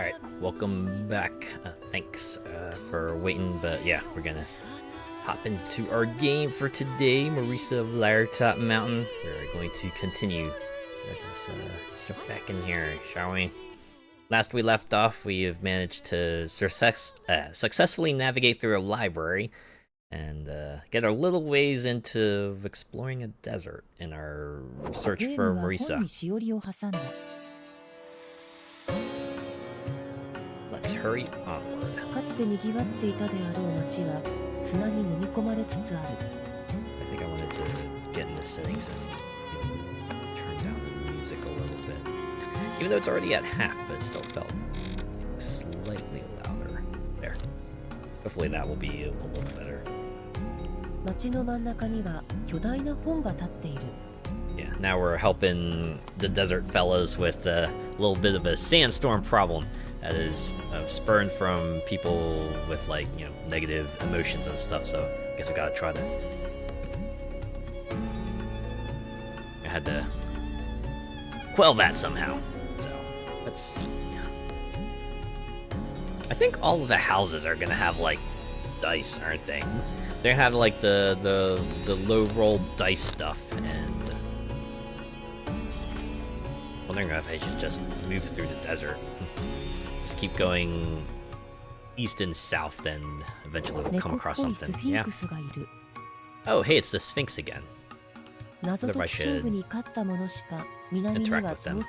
Alright, welcome back. Thanks for waiting, but yeah, we're gonna hop into our game for today. Marisa of Liartop Mountain. We're going to continue. Let's jump back in here, shall we? Last we left off, we have managed to successfully navigate through a library and get our little ways into exploring a desert in our search for Marisa. Let's hurry onward. I think I wanted to get in the settings and turn down the music a little bit. Even though it's already at half, but it still felt slightly louder. There. Hopefully that will be a little better. Yeah, now we're helping the desert fellas with a little bit of a sandstorm problem that is spurned from people with, like, you know, negative emotions and stuff, so I guess we gotta try to... I had to quell that somehow, so let's see. I think all of the houses are gonna have, like, dice, aren't they? They have, like, the low roll dice stuff, and wondering if I should just move through the desert. Just keep going east and south, and eventually we'll come across something. Yeah. Oh, hey, it's the Sphinx again. I wonder if I should interact with them.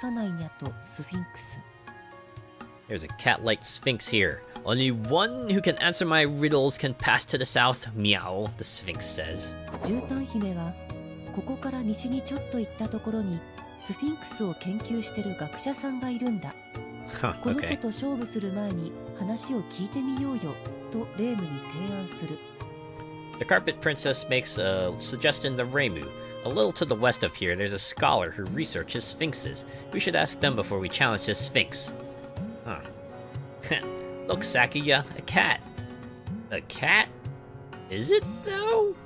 There's a cat-like Sphinx here. Only one who can answer my riddles can pass to the south. Meow, the Sphinx says. Huh, okay. The Carpet Princess makes a suggestion to Reimu. A little to the west of here, there's a scholar who researches sphinxes. We should ask them before we challenge this sphinx. Huh. Look, Sakuya, a cat. A cat? Is it though?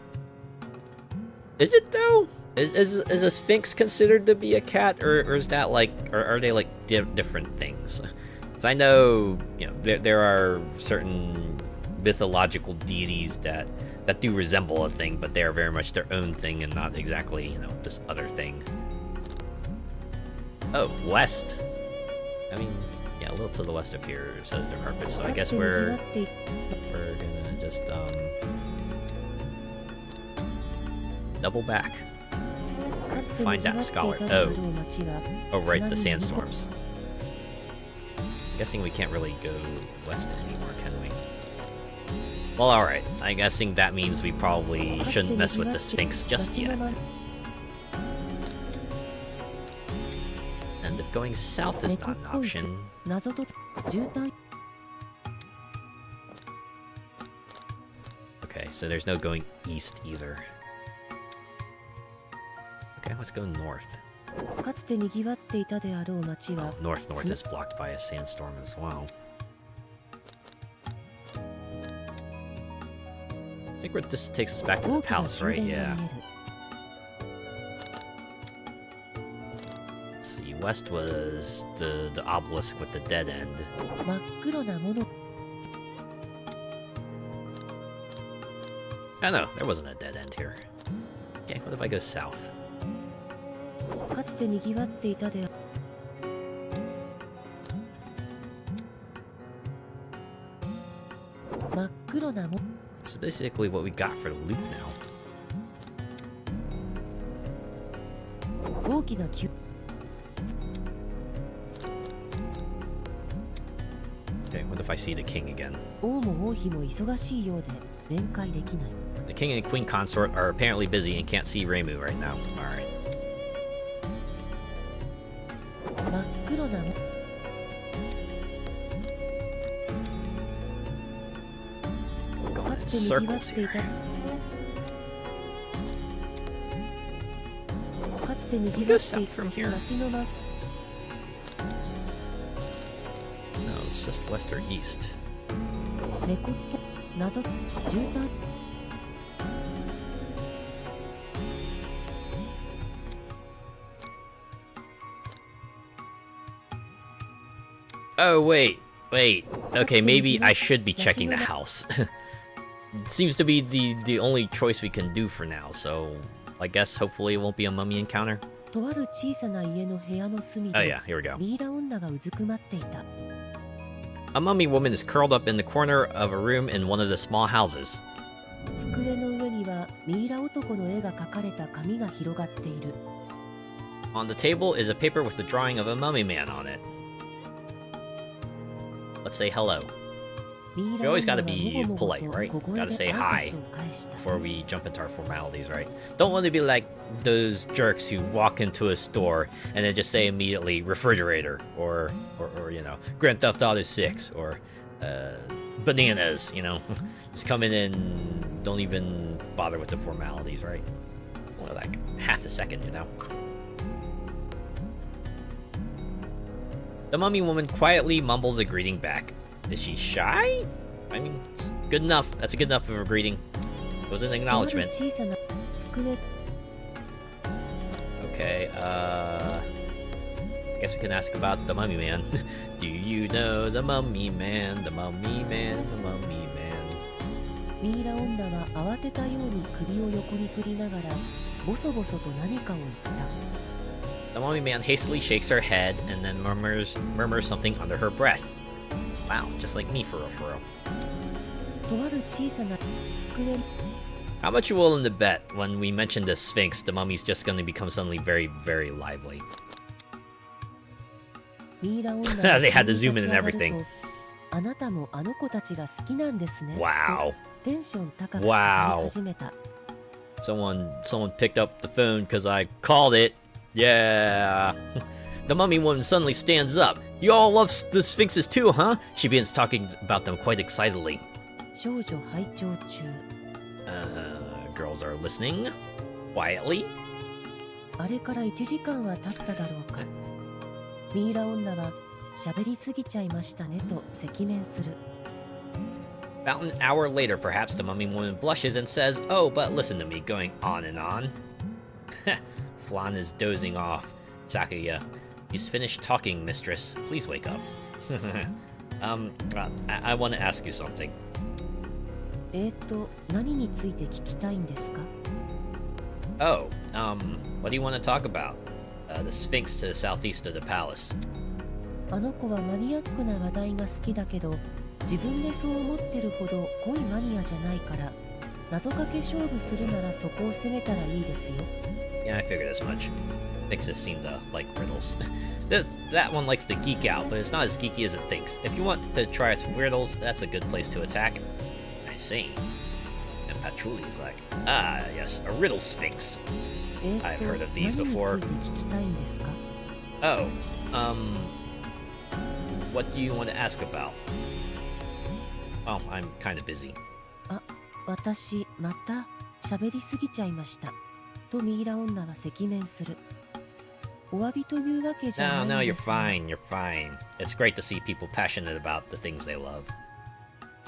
Is it though? Is a sphinx considered to be a cat, or is that like, or are they like different things? Because I know, you know, there are certain mythological deities that do resemble a thing, but they are very much their own thing and not exactly, you know, this other thing. Oh, west. I mean, yeah, a little to the west of here says the carpet, so I guess we're gonna just double back. Find that scholar. Oh, right, the sandstorms. I'm guessing we can't really go west anymore, can we? Well, alright. I'm guessing that means we probably shouldn't mess with the Sphinx just yet. And if going south is not an option... Okay, so there's no going east either. Okay, let's go north. Oh, north is blocked by a sandstorm as well. I think this takes us back to the palace, right? Yeah. Let's see, west was the obelisk with the dead end. Oh no, there wasn't a dead end here. Okay, what if I go south? So basically what we got for the loot now. Okay, what if I see the king again? The king and queen consort are apparently busy and can't see Reimu right now. Alright. Circles here. Can we go south from here? No, it's just west or east. Oh, wait. Wait, okay, maybe I should be checking the house. Seems to be the only choice we can do for now, so I guess hopefully it won't be a mummy encounter. Oh yeah, here we go. A mummy woman is curled up in the corner of a room in one of the small houses. On the table is a paper with the drawing of a mummy man on it. Let's say hello. We always gotta be polite, right? Gotta say hi before we jump into our formalities, right? Don't want to be like those jerks who walk into a store and then just say immediately refrigerator or you know, Grand Theft Auto 6 or bananas, you know? Just come in and don't even bother with the formalities, right? Only like half a second, you know? The mummy woman quietly mumbles a greeting back. Is she shy? I mean, it's good enough. That's a good enough of a greeting. It was an acknowledgement. Okay, I guess we can ask about the mummy man. Do you know the mummy man? The mummy man, the mummy man. The mummy man hastily shakes her head and then murmurs something under her breath. Wow, just like me for real, for real. How much you willing to bet when we mention the Sphinx, the mummy's just gonna become suddenly very, very lively? They had to zoom in and everything. Wow. Wow. Someone picked up the phone because I called it. Yeah. The mummy woman suddenly stands up. You all love the Sphinxes too, huh? She begins talking about them quite excitedly. Girls are listening. Quietly. About an hour later, perhaps, the mummy woman blushes and says, "Oh, but listen to me," going on and on. Flan is dozing off. Sakuya, he's finished talking, mistress. Please wake up. I want to ask you something. Oh, what do you want to talk about? The Sphinx to the southeast of the palace. Yeah, I figured as much. Sphinxes seem to like riddles. That one likes to geek out, but it's not as geeky as it thinks. If you want to try its riddles, that's a good place to attack. I see. And Patchouli is like, ah, yes, a riddle sphinx. I've heard of these before. Oh, what do you want to ask about? Oh, I'm kind of busy. No, you're fine, you're fine. It's great to see people passionate about the things they love.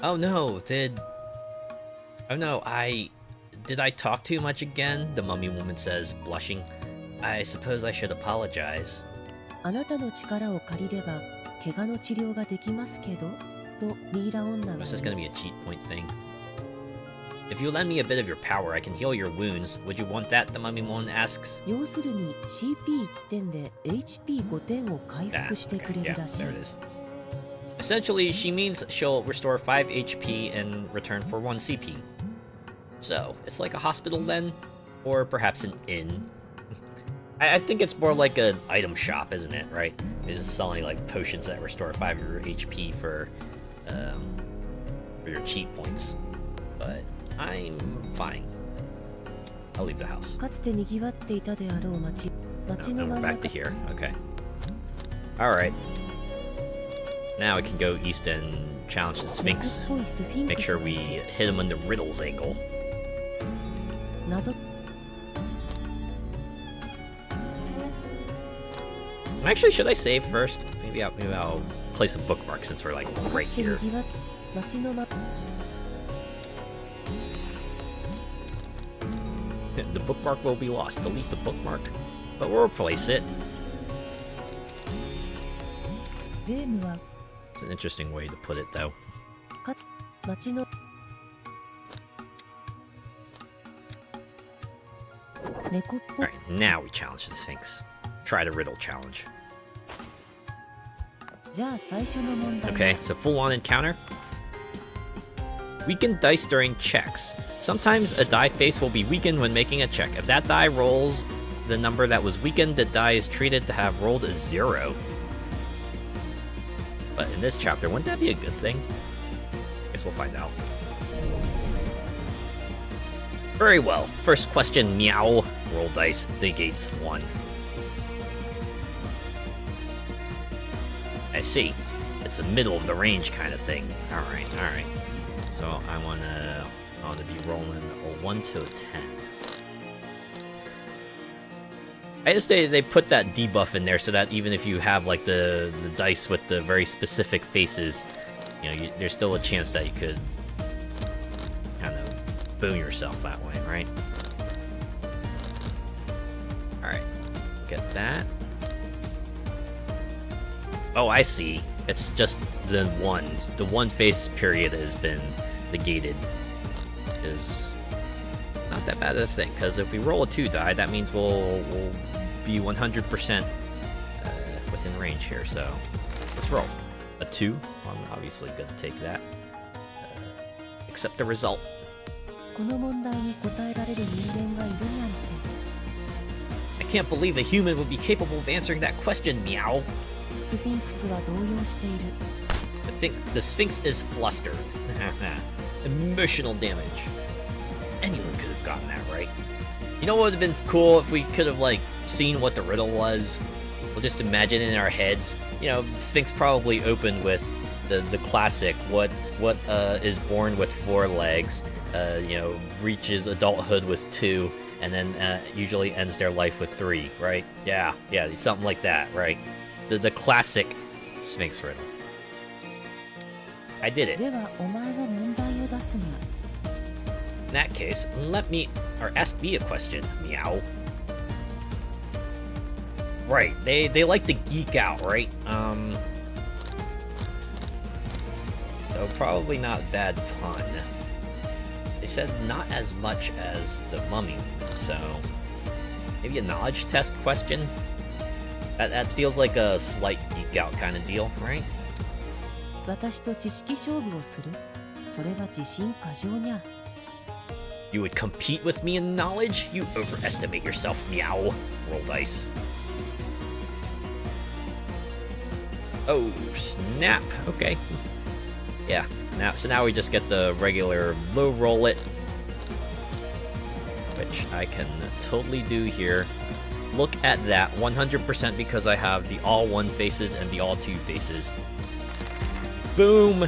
Oh no, did I talk too much again? The mummy woman says, blushing. I suppose I should apologize. It's just gonna be a cheat point thing. If you lend me a bit of your power, I can heal your wounds. Would you want that? The mummy woman asks. Yeah, okay, yeah, there it is. Essentially, she means she'll restore 5 HP in return for 1 CP. So, it's like a hospital then? Or perhaps an inn? I think it's more like an item shop, isn't it, right? It's just selling like potions that restore 5 of your HP for your cheat points. But I'm fine. I'll leave the house. No, we're back to here. Okay. Alright. Now we can go east and challenge the Sphinx. Make sure we hit him on the riddles angle. Actually, should I save first? Maybe I'll place a bookmark since we're like right here. The bookmark will be lost. Delete the bookmark, but we'll replace it. It's an interesting way to put it, though. かつ町の猫っぽ Alright, now we challenge the Sphinx. Try the riddle challenge. じゃあ最初の問題は Okay, so full-on encounter. Weakened dice during checks. Sometimes a die face will be weakened when making a check. If that die rolls the number that was weakened, the die is treated to have rolled a 0. But in this chapter, wouldn't that be a good thing? Guess we'll find out. Very well. First question, meow. Roll dice, negates 1. I see. It's the middle of the range kind of thing. Alright, alright. So I wanna be rolling a 1 to a 10. I just they put that debuff in there so that even if you have like the dice with the very specific faces, you know, there's still a chance that you could kind of boom yourself that way, right? Alright, get that. Oh, I see. It's just the one face period has been negated. Is not that bad of a thing, because if we roll a 2 die, that means we'll be 100% within range here. So let's roll a 2. Well, I'm obviously gonna take that. Accept the result. この問題に答えられる人間がいるなんて I can't believe a human would be capable of answering that question, meow. スフィンクスは動揺している The Sphinx is flustered. Emotional damage. Anyone could have gotten that right. You know what would have been cool if we could have, like, seen what the riddle was? We'll just imagine it in our heads. You know, Sphinx probably opened with the classic, what is born with 4 legs, you know, reaches adulthood with 2, and then usually ends their life with 3, right? Yeah, something like that, right? The classic Sphinx riddle. I did it. ではお前が問題を出すに In that case, ask me a question, meow. Right, they like to geek out, right? So probably not a bad pun. They said not as much as the mummy, so maybe a knowledge test question? That feels like a slight geek out kind of deal, right? 私と知識勝負をするそれは自信過剰にゃ You would compete with me in knowledge? You overestimate yourself, meow. Roll dice. Oh, snap. Okay. Yeah. Now we just get the regular low roll it, which I can totally do here. Look at that, 100% because I have the all 1 faces and the all 2 faces. Boom!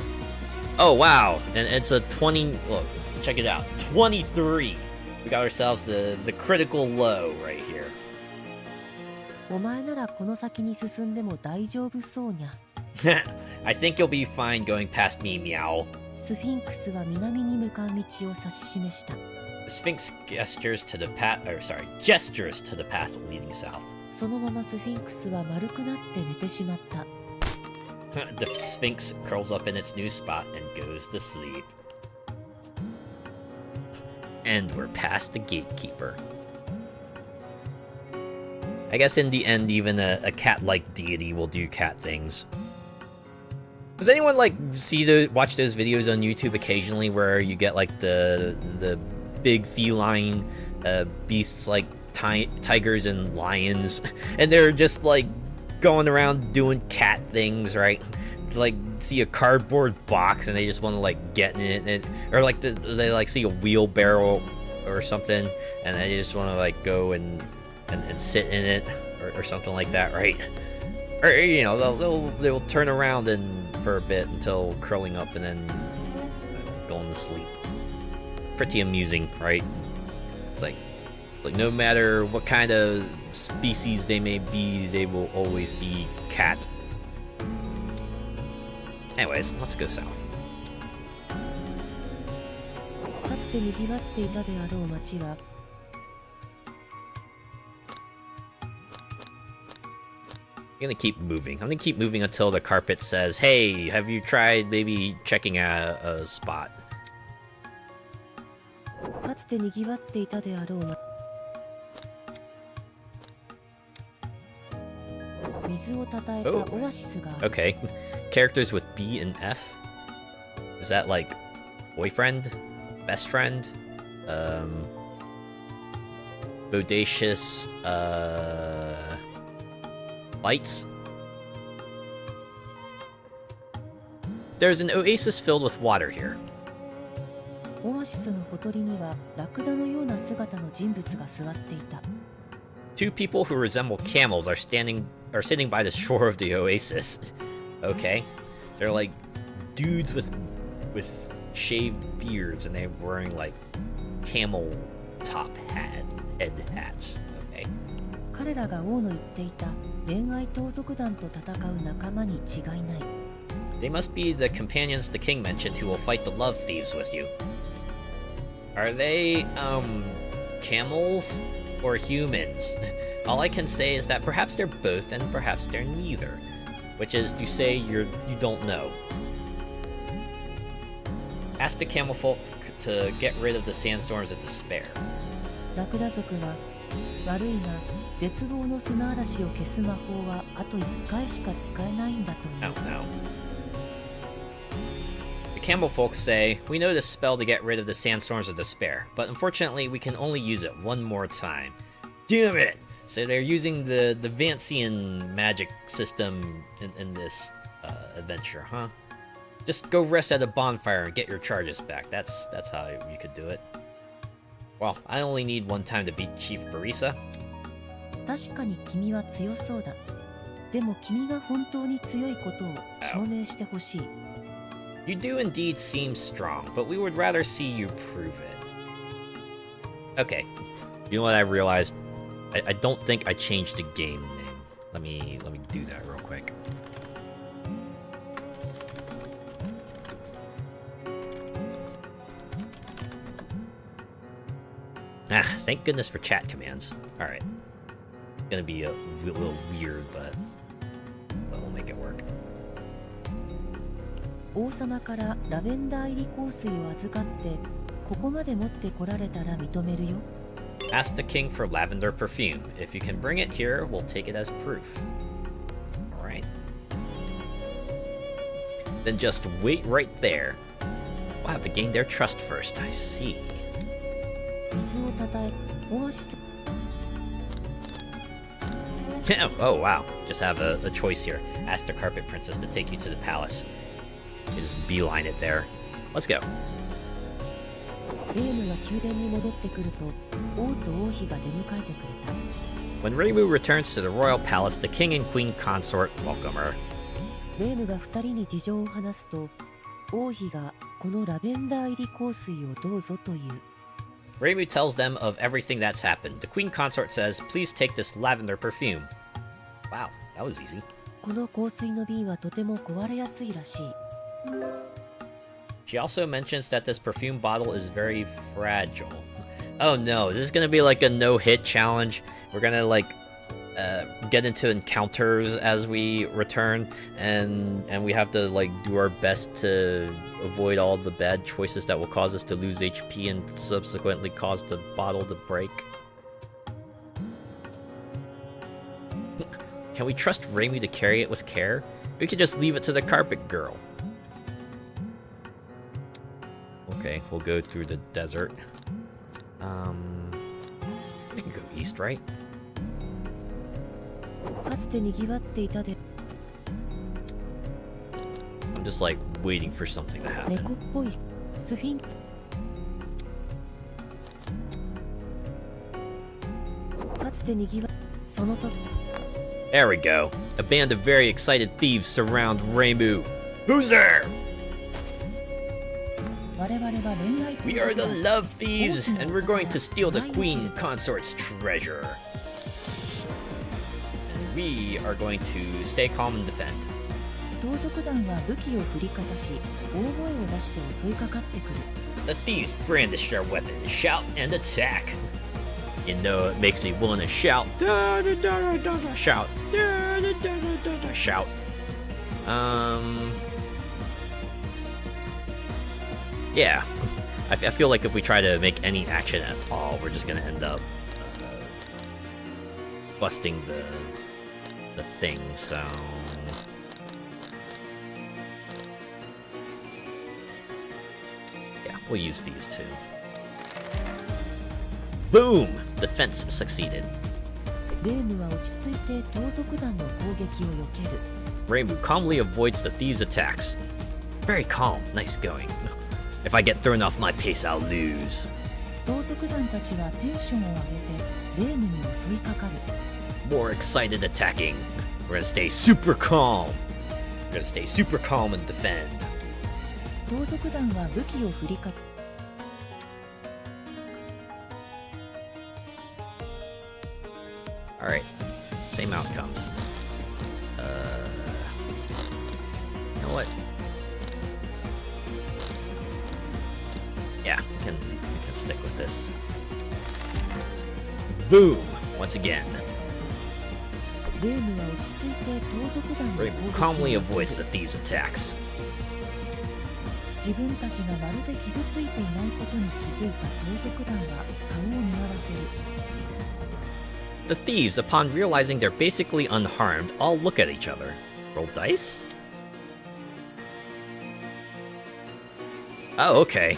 Oh, wow. And it's a 20... Look, check it out. 23! We got ourselves the critical low right here. お前ならこの先に進んでも大丈夫そうにゃ I think you'll be fine going past me, meow. スフィンクスは南に向かう道を指し示した Sphinx gestures to the path leading south. そのままスフィンクスは丸くなって寝てしまった The Sphinx curls up in its new spot and goes to sleep. And we're past the gatekeeper. I guess in the end, even a cat-like deity will do cat things. Does anyone like watch those videos on YouTube occasionally where you get like the big feline beasts like tigers and lions, and they're just like going around doing cat things, right? Like see a cardboard box and they just want to like get in it, or like they like see a wheelbarrow or something and they just want to like go and sit in it or something like that, right? Or you know they'll turn around and for a bit until curling up and then going to sleep. Pretty amusing, right? It's like no matter what kind of species they may be, they will always be cat. Anyways, let's go south. かつて賑わっていたであろう町は gonna keep moving. I'm gonna keep moving until the carpet says, hey, have you tried maybe checking out a spot? かつて賑わっていたであろうな。水をたたえたオアシスがある。Okay. Characters with B and F? Is that like boyfriend? Best friend? Bodacious, lights? There's an oasis filled with water here. オアシスのほとりにはラクダのような姿の人物が座っていた。Two people who resemble camels are sitting by the shore of the oasis. Okay. They're like dudes with shaved beards and they're wearing like camel top head hats. Okay. 彼らが王の言っていた恋愛盗賊団と戦う仲間に違いない。They must be the companions the king mentioned who will fight the love thieves with you. Are they, camels or humans? All I can say is that perhaps they're both and perhaps they're neither. Which is to say you don't know. Ask the camel folk to get rid of the sandstorms of despair. ラクダ族は悪いが絶望の砂嵐を消す魔法はあと1回しか使えないんだという。Oh no. The camel folks say, we know this spell to get rid of the sandstorms of despair, but unfortunately we can only use it one more time. Damn it! So they're using the Vancian magic system in this adventure, huh? Just go rest at a bonfire and get your charges back. That's how you could do it. Well, I only need one time to beat Chief Marisa. 確かに君は強そうだ。でも君が本当に強いことを証明してほしい。You do indeed seem strong, but we would rather see you prove it. Okay. You know what I realized? I don't think I changed the game name. Let me do that real quick. Ah, thank goodness for chat commands. Alright. Gonna be a little weird, but we'll make it work. 王様からラベンダー入り香水を預かってここまで持ってこられたら認めるよ。Ask the king for lavender perfume. If you can bring it here, we'll take it as proof. Alright. Then just wait right there. We'll have to gain their trust first, I see. 水をたたえ、オアシス。Oh wow, just have a choice here. Ask the carpet princess to take you to the palace. Just beeline it there. Let's go. レイムが宮殿に戻ってくると王と王妃が出迎えてくれた。When Reimu returns to the royal palace, the king and queen consort welcome her. レイムが2人に事情を話すと王妃がこのラベンダー入り香水をどうぞという。Reimu tells them of everything that's happened. The queen consort says, please take this lavender perfume. Wow, that was easy. この香水の瓶はとても壊れやすいらしい。She also mentions that this perfume bottle is very fragile. Oh no, is this gonna be like a no-hit challenge? We're gonna like get into encounters as we return, and we have to like do our best to avoid all the bad choices that will cause us to lose HP and subsequently cause the bottle to break. Can we trust Reimu to carry it with care? We could just leave it to the carpet girl. Okay, we'll go through the desert. We can go east, right? かつて賑わっていたで。I'm just like waiting for something to happen. 猫っぽいスフィンク。かつて賑わその時。There we go. A band of very excited thieves surround Reimu. Who's there? 我々は恋愛盗賊団。 We are the love thieves, and we're going to steal the queen consort's treasure. And we are going to stay calm and defend. 盗賊団は武器を振りかざし、大声を出して襲いかかってくる。 The thieves brandish their weapons, shout, and attack. You know, it makes me want to shout. Da, da, da, da, da, shout. Da, da, da, da, shout. Yeah. I feel like if we try to make any action at all, we're just gonna end up busting the thing, so... Yeah, we'll use these two. Boom! Defense succeeded. レームは落ち着いて盗賊団の攻撃を避ける。 Reimu calmly avoids the thieves' attacks. Very calm, nice going. If I get thrown off my pace, I'll lose. 盗賊団たちはテンションを上げてレームに襲いかかる。 More excited attacking. We're gonna stay super calm. We're gonna stay super calm and defend. 盗賊団は武器を振りかけ Alright, same outcomes. You know what? Yeah, we can stick with this. Boom! Once again. レームは落ち着いて盗賊団の攻 Reimu 撃 calmly を避 avoids け the る。 thieves' attacks. 自分たちがまるで傷ついていないことに気づいた盗賊団は顔を見割らせる。 The thieves, upon realizing they're basically unharmed, all look at each other. Roll dice? Oh, okay.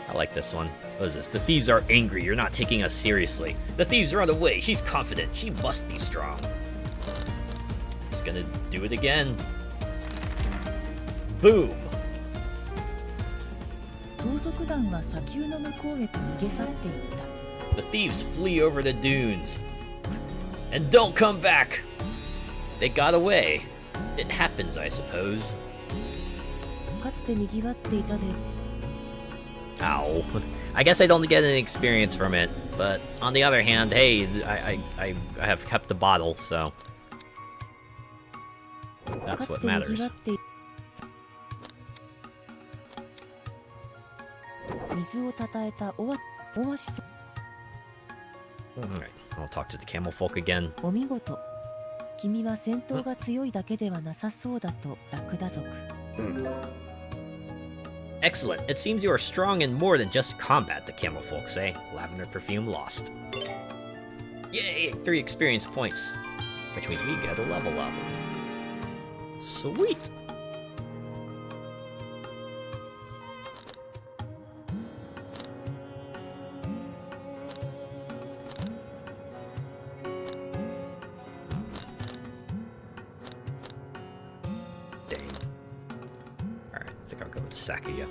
I like this one. What is this? The thieves are angry. You're not taking us seriously. The thieves run away. She's confident. She must be strong. Just gonna do it again. Boom! 盗賊団は砂丘の向こうへと逃げ去っていった。 The thieves flee over the dunes. And don't come back! They got away. It happens, I suppose. かつて賑わっていたで Ow. I guess I don't get any experience from it, but on the other hand, hey, I have kept the bottle, so か that's つ what て賑 matters. わってい水をたたえたオアシス Alright, I'll talk to the camel folk again. お見事君は戦闘が強いだけではなさそうだとラクダ族 Excellent. It seems you are strong in more than just combat, the camel folk say. Lavender perfume lost. Yay! 3 experience points. Which means we get a level up. Sweet! Dang. Alright, I think I'll go with Sakuya.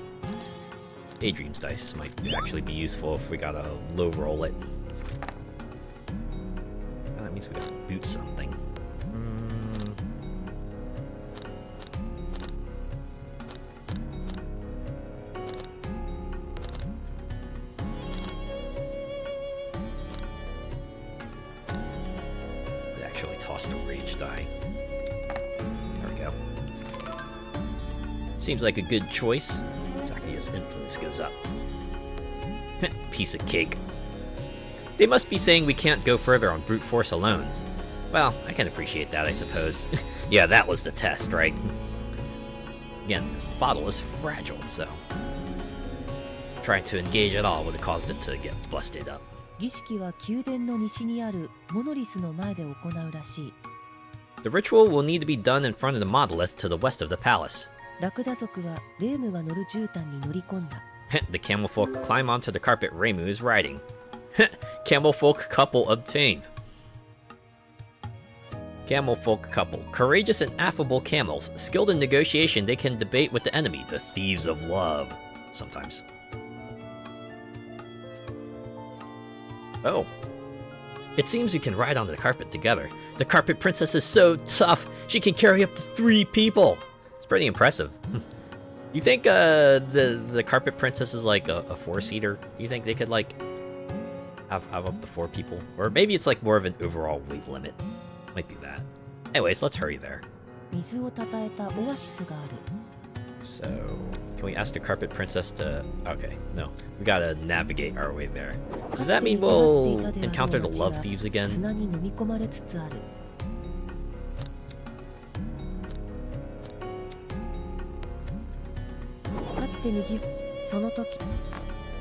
Daydream's dice might actually be useful if we gotta low roll it. Oh, that means we gotta boot something. It actually tossed a rage die. There we go. Seems like a good choice. Sakuya's influence goes up. Piece of cake. They must be saying we can't go further on brute force alone. Well, I can appreciate that, I suppose. Yeah, that was the test, right? Again, the bottle is fragile, so trying to engage at all would have caused it to get busted up. 儀式は宮殿の西にあるモノリスの前で行うらしい The ritual will need to be done in front of the monolith to the west of the palace. ラクダ族はレームが乗る絨毯に乗り込んだ The camel folk climb onto the carpet Reimu is riding. Camel folk couple obtained. Camel folk couple. Courageous and affable camels. Skilled in negotiation, they can debate with the enemy, the thieves of love. Sometimes. Oh. It seems you can ride on the carpet together. The carpet princess is so tough. She can carry up to 3 people. It's pretty impressive. You think the carpet princess is like a 4-seater? You think they could like have up to 4 people? Or maybe it's like more of an overall weight limit. Might be that. Anyways, let's hurry there. 水をたたえたオアシスがある So, can we ask the carpet princess to... Okay, no. We gotta navigate our way there. Does that mean we'll encounter the love thieves again? 砂に飲み込まれつつある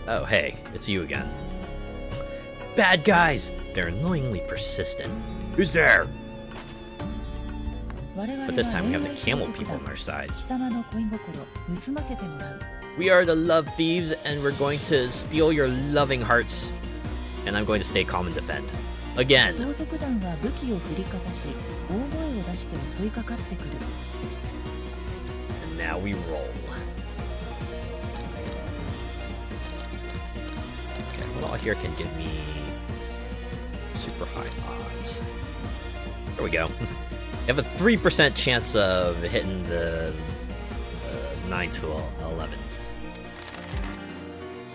Oh, hey, it's you again. Bad guys! They're annoyingly persistent. Who's there? But this time we have the camel people on our side. We are the love thieves, and we're going to steal your loving hearts. And I'm going to stay calm and defend. Again. And now we roll. Okay, what all here can give me super high odds? There we go. You have a 3% chance of hitting the 9 to 11s.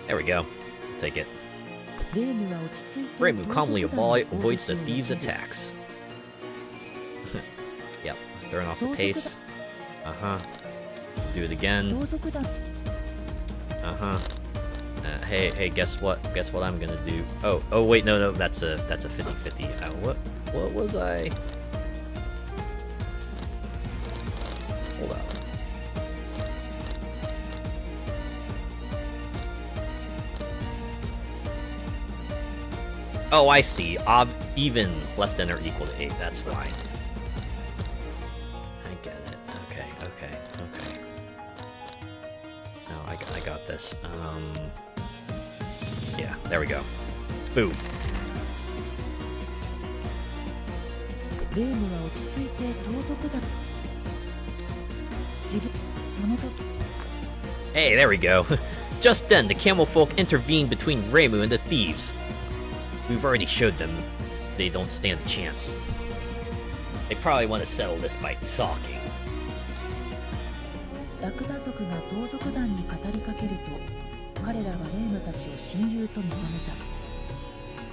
There we go. I'll take it. Reimu calmly avoids the thieves' attacks. Yep, throwing off the pace. Uh-huh. Do it again. Uh-huh. Hey, guess what? Guess what I'm gonna do? Oh, wait, no, that's a 50-50. What was I? Hold up. Oh, I see. Even less than or equal to 8. That's why. I get it. Okay. No, I got this. Yeah, there we go. Boom. Hey, there we go. Just then, the camel folk intervened between Reimu and the thieves. We've already showed them they don't stand a chance. They probably want to settle this by talking.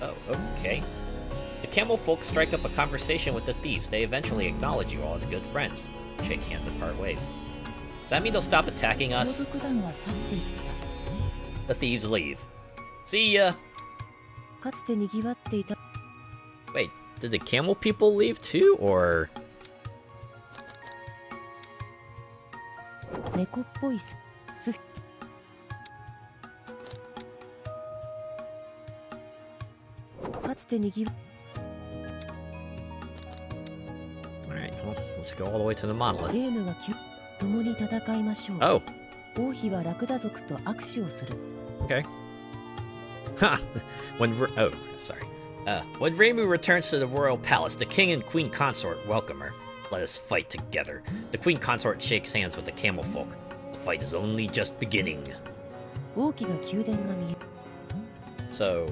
Oh, okay. The camel folk strike up a conversation with the thieves. They eventually acknowledge you all as good friends. Shake hands and part ways. Does that mean they'll stop attacking us? The thieves leave. See ya! Wait, did the camel people leave too, or...? Alright, well, let's go all the way to the monolith. Oh! Okay. Ha! When Reimu returns to the royal palace, the king and queen consort welcome her. Let us fight together. The queen consort shakes hands with the camel folk. The fight is only just beginning. So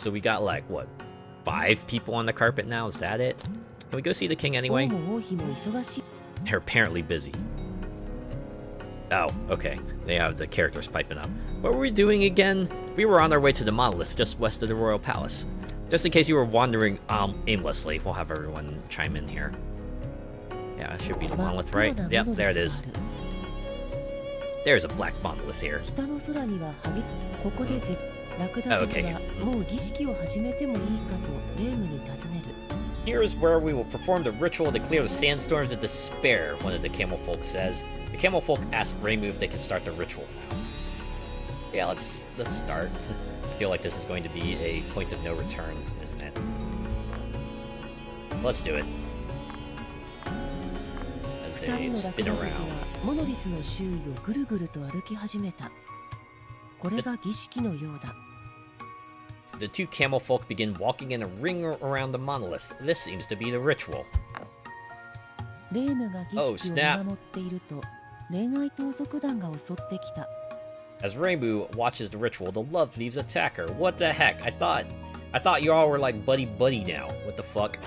we got like, what, 5 people on the carpet now? Is that it? Can we go see the king anyway? They're apparently busy. Oh, okay. They have the characters piping up. What were we doing again? We were on our way to the monolith just west of the royal palace. Just in case you were wandering aimlessly, we'll have everyone chime in here. Yeah, it should be the monolith, right? Yep, there it is. There's a black monolith here. Oh, okay. Here is where we will perform the ritual to clear the sandstorms of despair, one of the camel folk says. The camel folk ask Reimu if they can start the ritual now. Yeah, let's start. I feel like this is going to be a point of no return, isn't it? Let's do it. As they spin around. The 2 camel folk begin walking in a ring around the monolith. This seems to be the ritual. Oh, snap! As Reimu watches the ritual, the love thieves attack her. What the heck? I thought you all were like buddy now. What the fuck?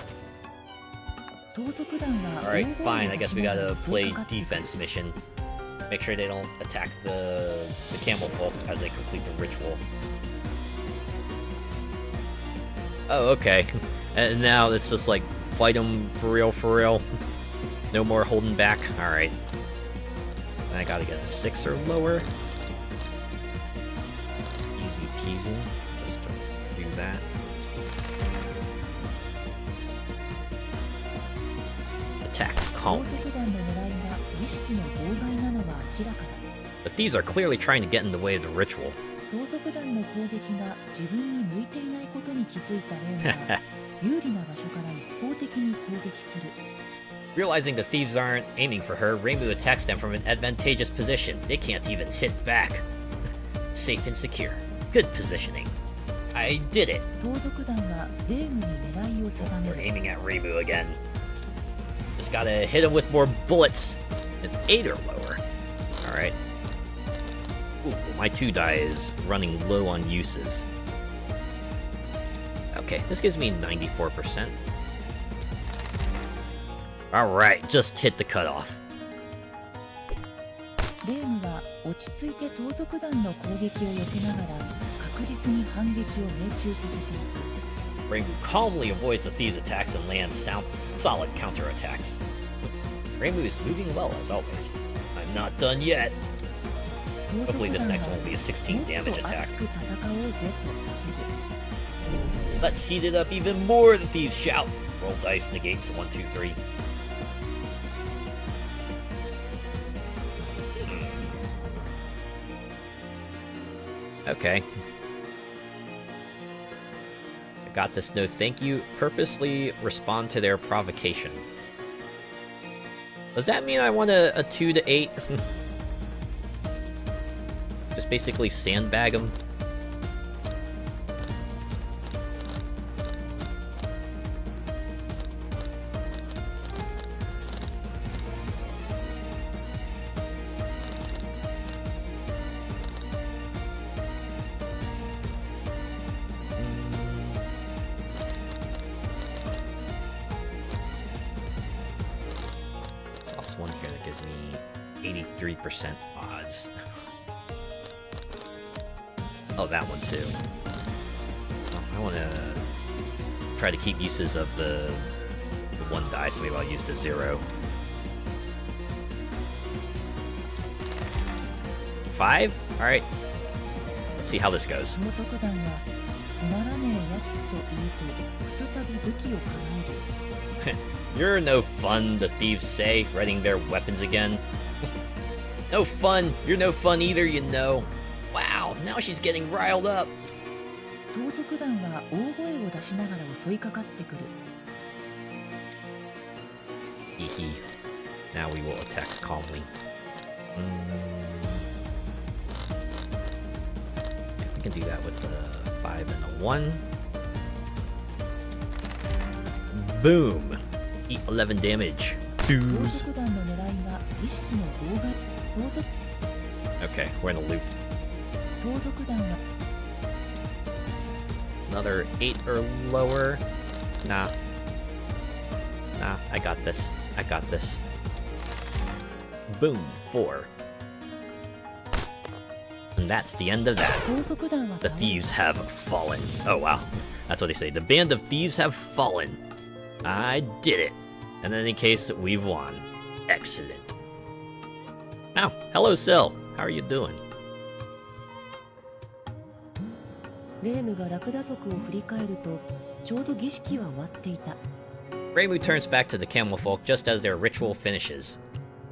Alright, fine. I guess we gotta play defense mission. Make sure they don't attack the camel folk as they complete the ritual. Oh, okay. And now it's just like, fight them for real. No more holding back. Alright. And I gotta get a 6 or lower. Easy peasy. Just do that. Attack calmly. The thieves are clearly trying to get in the way of the ritual. 盗賊団の攻撃が自分に向いていないことに気づいたレイムは有利な場所から一方的に攻撃する。Realizing the thieves aren't aiming for her, Reimu attacks them from an advantageous position. They can't even hit back. Safe and secure. Good positioning. I did it. 盗賊団はレイムに狙いを定め We're る。 aiming at Reimu again. Just gotta hit him with more bullets. An 8 or lower. Alright. Ooh, my 2 die is running low on uses. Okay, this gives me 94%. Alright, just hit the cutoff. レイムは落ち着いて盗賊団の攻撃を避けながら確実に反撃を命中させていく。 Reimu calmly avoids the thieves' attacks and lands solid counterattacks. Reimu is moving well as always. I'm not done yet. Hopefully this next one will be a 16 damage attack. Let's heat it up even more, the thieves shout. Roll dice negates 1, 2, 3. Okay. I got this, no thank you. Purposely respond to their provocation. Does that mean I want a 2 to 8? Just basically sandbag them. Sauce one here that gives me 83% odds. Oh, that one too. Oh, I want to try to keep uses of the 1 die, so maybe I'll use the 0. 5? Alright. Let's see how this goes. 盗賊団はつまらねえやつと言うと再び武器を構える。 You're no fun, the thieves say, readying their weapons again. No fun! You're no fun either, you know. Wow, now she's getting riled up. 盗賊団は大声を出しながら襲いかかってくる。Hehe. Now we will attack calmly. We can do that with a 5 and a 1. Boom! Eat 11 damage. 盗 Twos. 賊団の狙いは儀式の妨害。盗賊 Okay, we're in a loop. 盗賊団は Another 8 or lower. Nah. Nah, I got this. I got this. Boom, 4. And that's the end of that. 盗賊団は The thieves have fallen. Oh, wow. That's what they say. The band of thieves have fallen. I did it. And in any case, we've won. Excellent. Now, hello, Syl. How are you doing? レームがラクダ族を振り返るとちょうど儀式は終わっていた。 Reimu turns back to the camel folk just as their ritual finishes.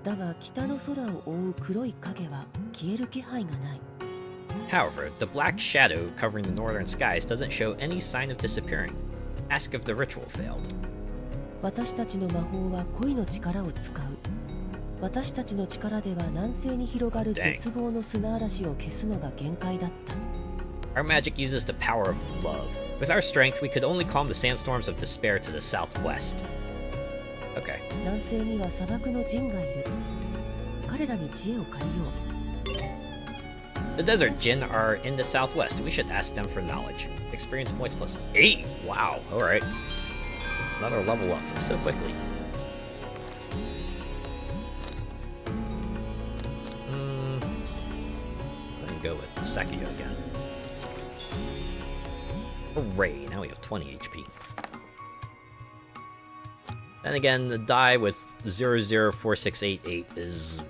だが北の空を覆う黒い影は消える気配がない。 However, the black shadow covering the northern skies doesn't show any sign of disappearing. Ask if the ritual failed. 私たちの魔法は恋の力を使う。私たちの力では南西に広がる絶望の砂嵐を消すのが限界だった。 Our magic uses the power of love. With our strength, we could only calm the sandstorms of despair to the southwest. Okay. 南西には砂漠の陣がいる。彼らに知恵を借りよう。 The desert Jinn are in the southwest. We should ask them for knowledge. Experience points plus 8. Wow. Alright. Another level up so quickly. Let me go with Sakio again. Hooray, now we have 20 HP. Then again, the die with 004688 is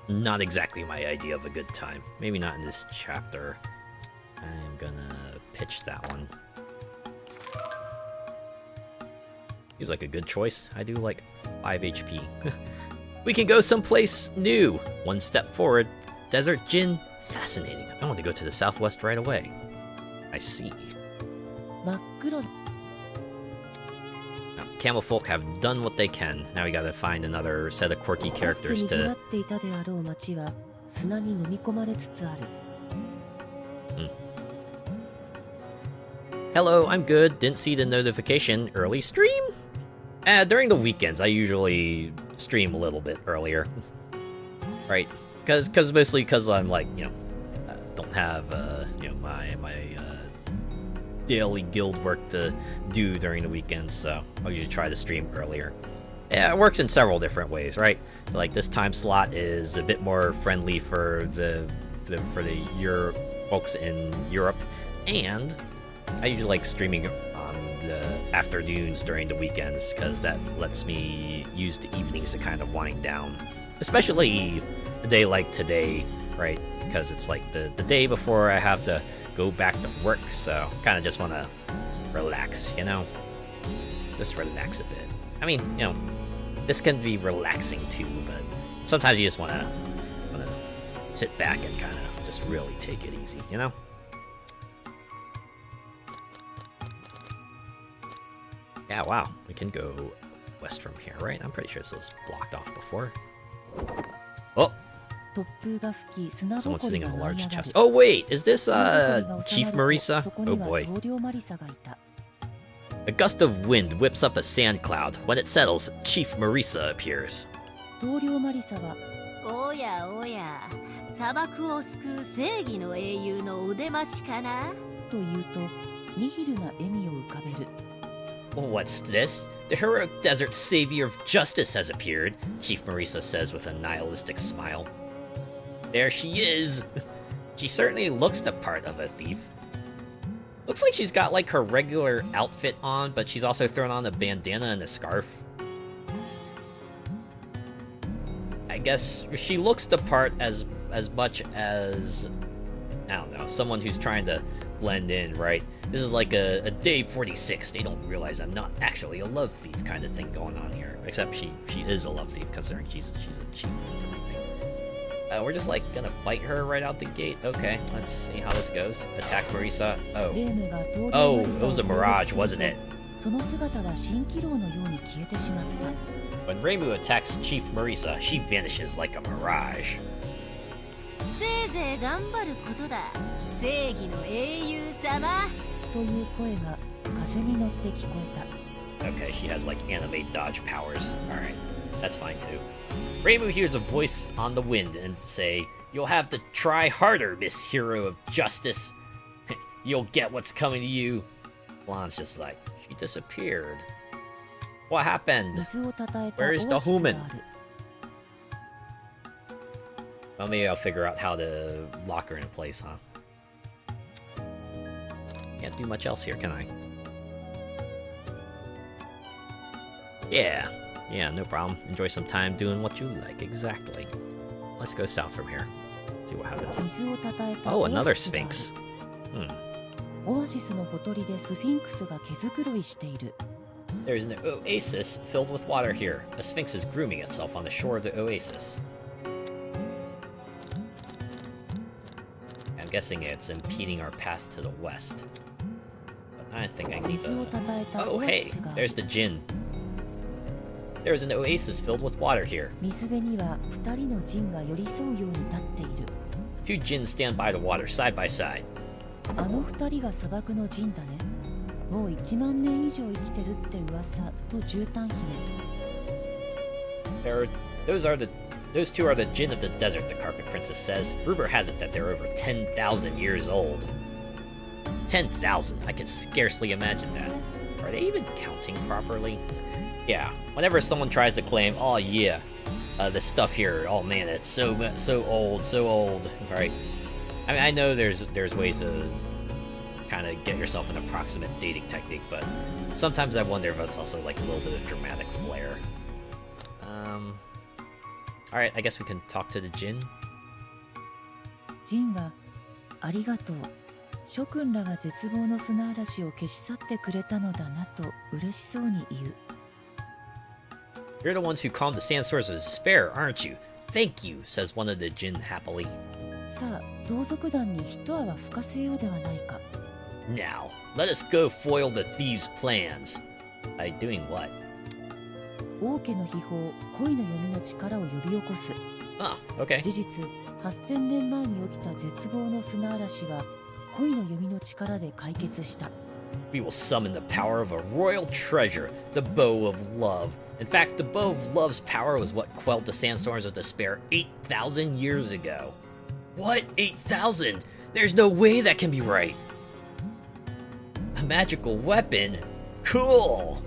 not exactly my idea of a good time. Maybe not in this chapter. I'm gonna pitch that one. Seems like a good choice. I do like 5 HP. We can go someplace new. 1 step forward, desert Jin? Fascinating. I want to go to the southwest right away. I see. 真っ黒 Now, camel folk have done what they can. Now we gotta find another set of quirky かつて characters にぎわ to... っていたであろう町は砂に飲み込まれつつある Hello, I'm good. Didn't see the notification. Early stream? During the weekends, I usually stream a little bit earlier. Right? Mostly because I'm like, don't have, my daily guild work to do during the weekends, so I'll usually try to stream earlier. Yeah, it works in several different ways, right? Like this time slot is a bit more friendly for the folks in Europe, and I usually like streaming on the afternoons during the weekends because that lets me use the evenings to kind of wind down, especially a day like today, right? Because it's like the day before I have to go back to work, so kind of just want to relax, just relax a bit. I mean, this can be relaxing too, but sometimes you just want to sit back and kind of just really take it easy, Yeah, wow, we can go west from here, right? I'm pretty sure this was blocked off before. Oh! 突風が吹き砂ぼ Someone's こり sitting が on a 舞い large 上がる chest. Oh wait, is this 砂ぼこりが Chief 収まると Marisa? そこ Oh には boy. 同僚マリサがいた A gust of wind whips up a sand cloud. When it settles, Chief Marisa appears. 同僚マリサはおやおや、砂漠を救う正義の英雄の腕増しかなと言うとニヒルな笑みを浮かべる What's this? The heroic desert savior of justice has appeared, Chief Marisa says with a nihilistic smile. There she is! She certainly looks the part of a thief. Looks like she's got like her regular outfit on, but she's also thrown on a bandana and a scarf. I guess she looks the part as much as, I don't know, someone who's trying to blend in, right? This is like a day 46. They don't realize I'm not actually a love thief kind of thing going on here. Except she is a love thief, considering she's a chief and everything. We're just like gonna fight her right out the gate. Okay, let's see how this goes. Attack Marisa. レームが同僚 Oh, マリ it サを was a 攻撃 mirage, する wasn't と it? その姿は蜃気楼のように消えてしまった When Reimu attacks Chief Marisa, she vanishes like a mirage. せいぜい頑張ることだ。正義の英雄様。という声が風に乗って聞こえた Okay, she has like anime dodge powers. Alright, that's fine too. Reimu hears a voice on the wind and say, "You'll have to try harder, Miss Hero of Justice. You'll get what's coming to you." Blonde's just like, she disappeared. What happened? 水をたたえた Where オア is シ the スが human? ある Well, maybe I'll figure out how to lock her in place, huh? Can't do much else here, can I? Yeah, no problem. Enjoy some time doing what you like, exactly. Let's go south from here. See what happens. 水をたたえた Oh, オア another シスがある Sphinx. オアシスのほとりでスフィンクスが毛づくろいしている There's an oasis filled with water here. A sphinx is grooming itself on the shore of the oasis. I'm guessing it's impeding our path to the west. But I think I need 水を to... たたえた Oh, オア hey, シスがあ there's る the Jinn. There's an oasis filled with water here. 水辺には2人のジンが寄り添うように立っている Two Jinns stand by the water, side by side. あの2人が砂漠のジンだねもう1万年以上生きてるって噂と絨毯姫 Those two are the Jinn of the desert, the Carpet Princess says. Rumor has it that they're over 10,000 years old. 10,000? I can scarcely imagine that. Are they even counting properly? Yeah, whenever someone tries to claim, oh yeah, the stuff here, oh man, it's so old, right? I mean, I know there's ways to kind of get yourself an approximate dating technique, but sometimes I wonder if it's also like a little bit of dramatic flair. Alright, I guess we can talk to the Jinn. ジンはありがとう諸君らが絶望の砂嵐を消し去ってくれたのだなと嬉しそうに言う You're the ones who calmed the sandstorms of despair, aren't you? Thank you, says one of the Jinn happily. さあ、同族団に一泡吹かせようではないか。Now, let us go foil the thieves' plans. By doing what? 王家の秘宝、恋の読みの力を呼び起こす。Oh, okay. 事実、8000年前に起きた絶望の砂嵐は恋の読みの力で解決した。We will summon the power of a royal treasure, the Bow of Love. In fact, the Bow of Love's power was what quelled the sandstorms of despair 8,000 years ago. What? 8,000? There's no way that can be right. A magical weapon? Cool!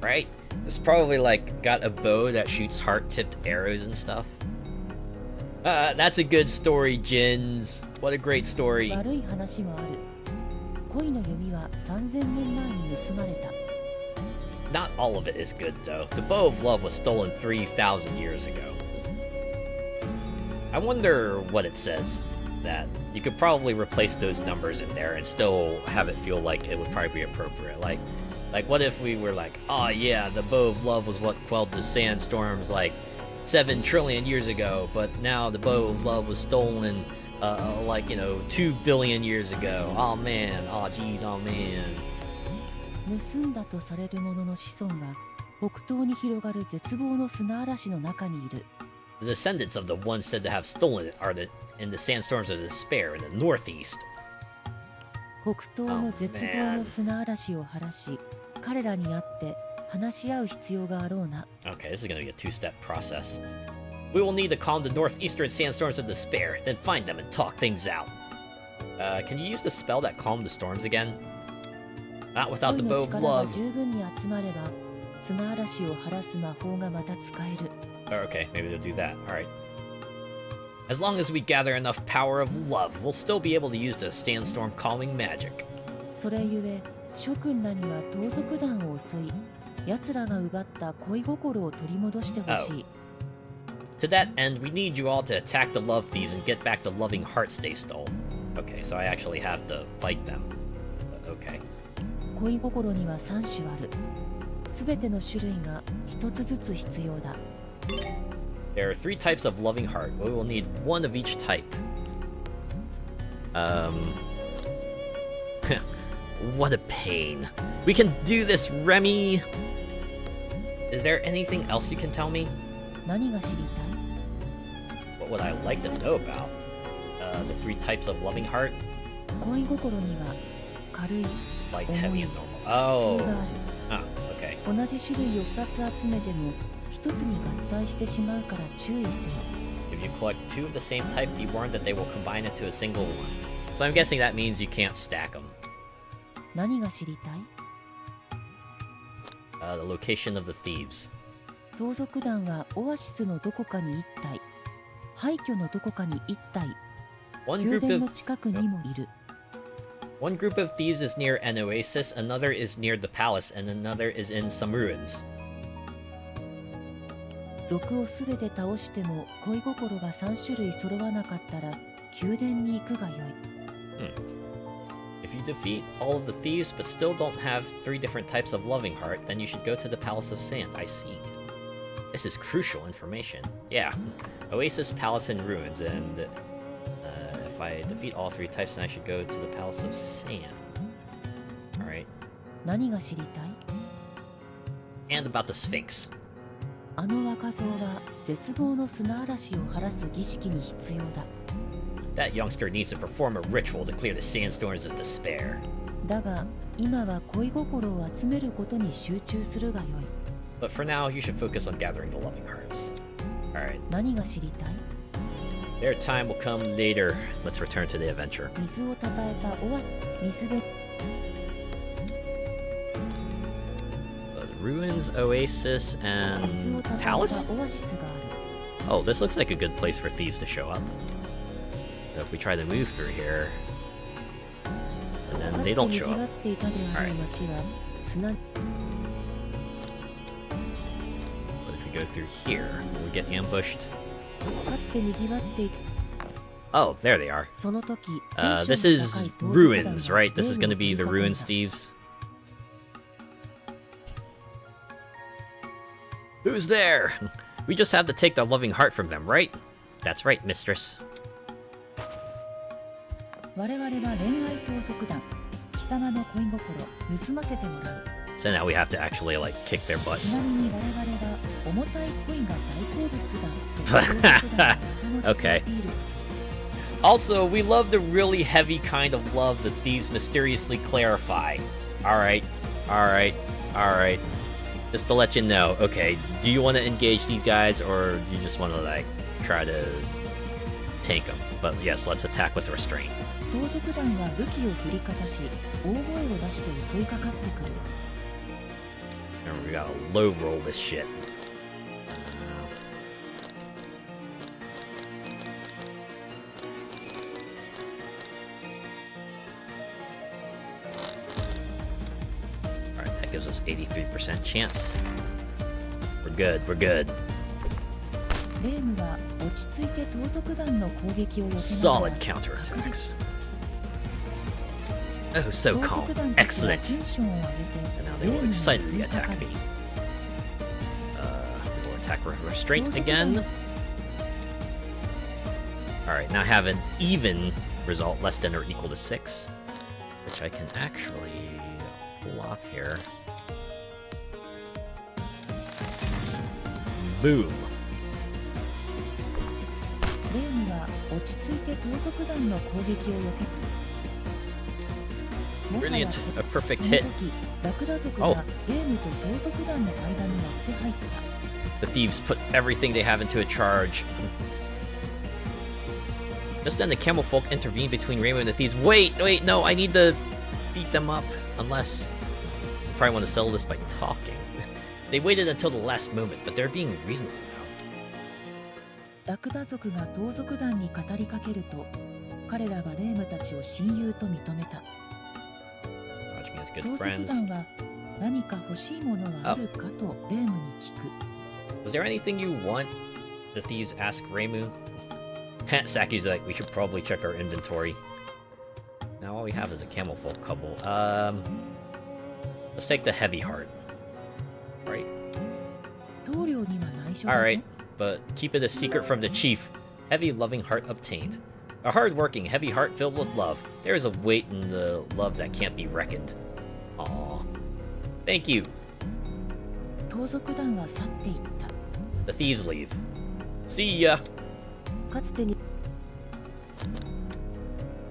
Right? It's probably like got a bow that shoots heart-tipped arrows and stuff. That's a good story, Jins. What a great story. 悪い話もある。恋の読みは3000年前に盗まれた。Not all of it is good, though. The Bow of Love was stolen 3,000 years ago. I wonder what it says. That you could probably replace those numbers in there and still have it feel like it would probably be appropriate. Like what if we were like, oh yeah, the Bow of Love was what quelled the sandstorms like 7 trillion years ago, but now the Bow of Love was stolen like, 2 billion years ago. Oh man, oh geez, oh man. 盗んだとされるものの子孫が北東に広がる絶望の砂嵐の中にいる。The descendants of the ones said to have stolen it are in the sandstorms of despair in the northeast. 北東の絶望の砂嵐を晴らし、彼らに会って話し合う必要があろうな。Okay, this is gonna be a 2-step process. We will need to calm the northeastern sandstorms of despair, then find them and talk things out. Can you use the spell that calmed the storms again? Not without the Bow of 恋の力が Love. 十分に集まれば、砂嵐を晴らす魔法がまた使える。Oh, okay, maybe they'll do that. Alright. As long as we gather enough power of love, we'll still be able to use the sandstorm calming magic. それゆえ、諸君らには盗賊団を襲い、奴らが奪った恋心を取り戻してほしい。To that end, we need you all to attack the love thieves and get back the loving hearts they stole. Okay, so I actually have to fight them. Okay. 恋心には3種ある。すべての種類が1つずつ必要だ。There are 3 types of loving heart. We will need 1 of each type. What a pain. We can do this, Remy! Is there anything else you can tell me? 何が知りたい？ What would I like to know about? The 3 types of loving heart? 恋心には軽い、 Like 重 heavy い、 and 普 normal. 通が Oh. ある。 Oh, okay. 同じ種類を2つ集めても1つに合体してしまうから注意せよ。 If you collect 2 of the same type, be warned that they will combine into a single one. So I'm guessing that means you can't stack them. 何が知りたい？ The location of the thieves. 盗賊団はオアシスのどこかに1体、廃墟のどこかに1体、 One 宮 group 殿の of 近くにもいる。 One group of thieves is near an oasis, another is near the palace, and another is in some ruins. 族をすべて倒しても恋心が3種類揃わなかったら宮殿に行くがよい。If you defeat all of the thieves but still don't have 3 different types of loving heart, then you should go to the Palace of Sand. I see. This is crucial information. Yeah. Oasis, Palace, and Ruins, and if I defeat all 3 types, then I should go to the Palace of Sand. Alright. 何が知りたい？ And about the Sphinx. あの若造は絶望の砂嵐を晴らす儀式に必要だ。That youngster needs to perform a ritual to clear the sandstorms of despair. だが今は恋心を集めることに集中するがよい。 But for now, you should focus on gathering the loving hearts. Alright. 何が知りたい？ Their time will come later. Let's return to the adventure. 水をたたえた水辺。Ruins, Oasis, 水を and たたえ Palace? たオアシスがある。 Oh, this looks like a good place for thieves to show up. So if we try to move through here, and then かつ they て don't に show ぎわ up. っていたであろう町は砂。 But if we go through here, will we get ambushed? かつてにぎわっていた。 Oh, there they are. その時、 This is Ruins, right? This is gonna be the Ruins thieves. Who's there? We just have to take the loving heart from them, right? That's right, mistress. 我々は恋愛盗賊団貴様の恋心盗ませてもらう So now we have to actually like kick their ち butts. なみに我々は重たい恋が大好物だと盗賊団がその自己アピールをする Also, we love the really heavy kind of love the thieves mysteriously clarify. Alright, alright, alright. Just to let you know, okay, do you want to engage these guys, or do you just want to, like, try to tank them? But yes, let's attack with restraint. 盗賊団は武器を振りかざし大声を出して襲いかかってくる Remember, we gotta low roll this shit. Alright, that gives us 83% chance. We're good, we're good. レームは落ち着いて盗賊団の攻撃を寄せながら Solid counterattacks. Oh, so 盗 calm. 賊団たちは Excellent. テンションを上げ And now て they レー will ムに襲 excitedly いか attack かる me. We will attack with restraint again. Alright, now have an even result, less than or equal to 6. Which I can actually pull off here. Boom. レームは落ち着いて盗賊団の攻撃を避け Brilliant. A perfect その hit. 時ラクダ族 Oh. がレームと盗賊団の間に割って入った The thieves put everything they have into a charge. Just then the camel folk intervene between Rainbow and the thieves. Wait, no, I need to beat them up. Unless... You probably want to settle this by talking. They waited until the last moment, but they're being reasonable now. ラクダ族が盗賊団に語りかけると彼らはレームたちを親友と認めた Watch me as good 盗賊 friends. 団は何か欲しいものはあるかとレームに聞く Was there anything you want? The thieves ask Reimu. Saki's like, we should probably check our inventory. Now all we have is a camel folk couple. Let's take the heavy heart. Right. 棟梁には内緒だぞ Alright, but keep it a secret from the chief. Heavy loving heart obtained. A hard-working, heavy heart filled with love. There is a weight in the love that can't be reckoned. Aww. Thank you. 盗賊団は去っていった The thieves leave. See ya. かつてに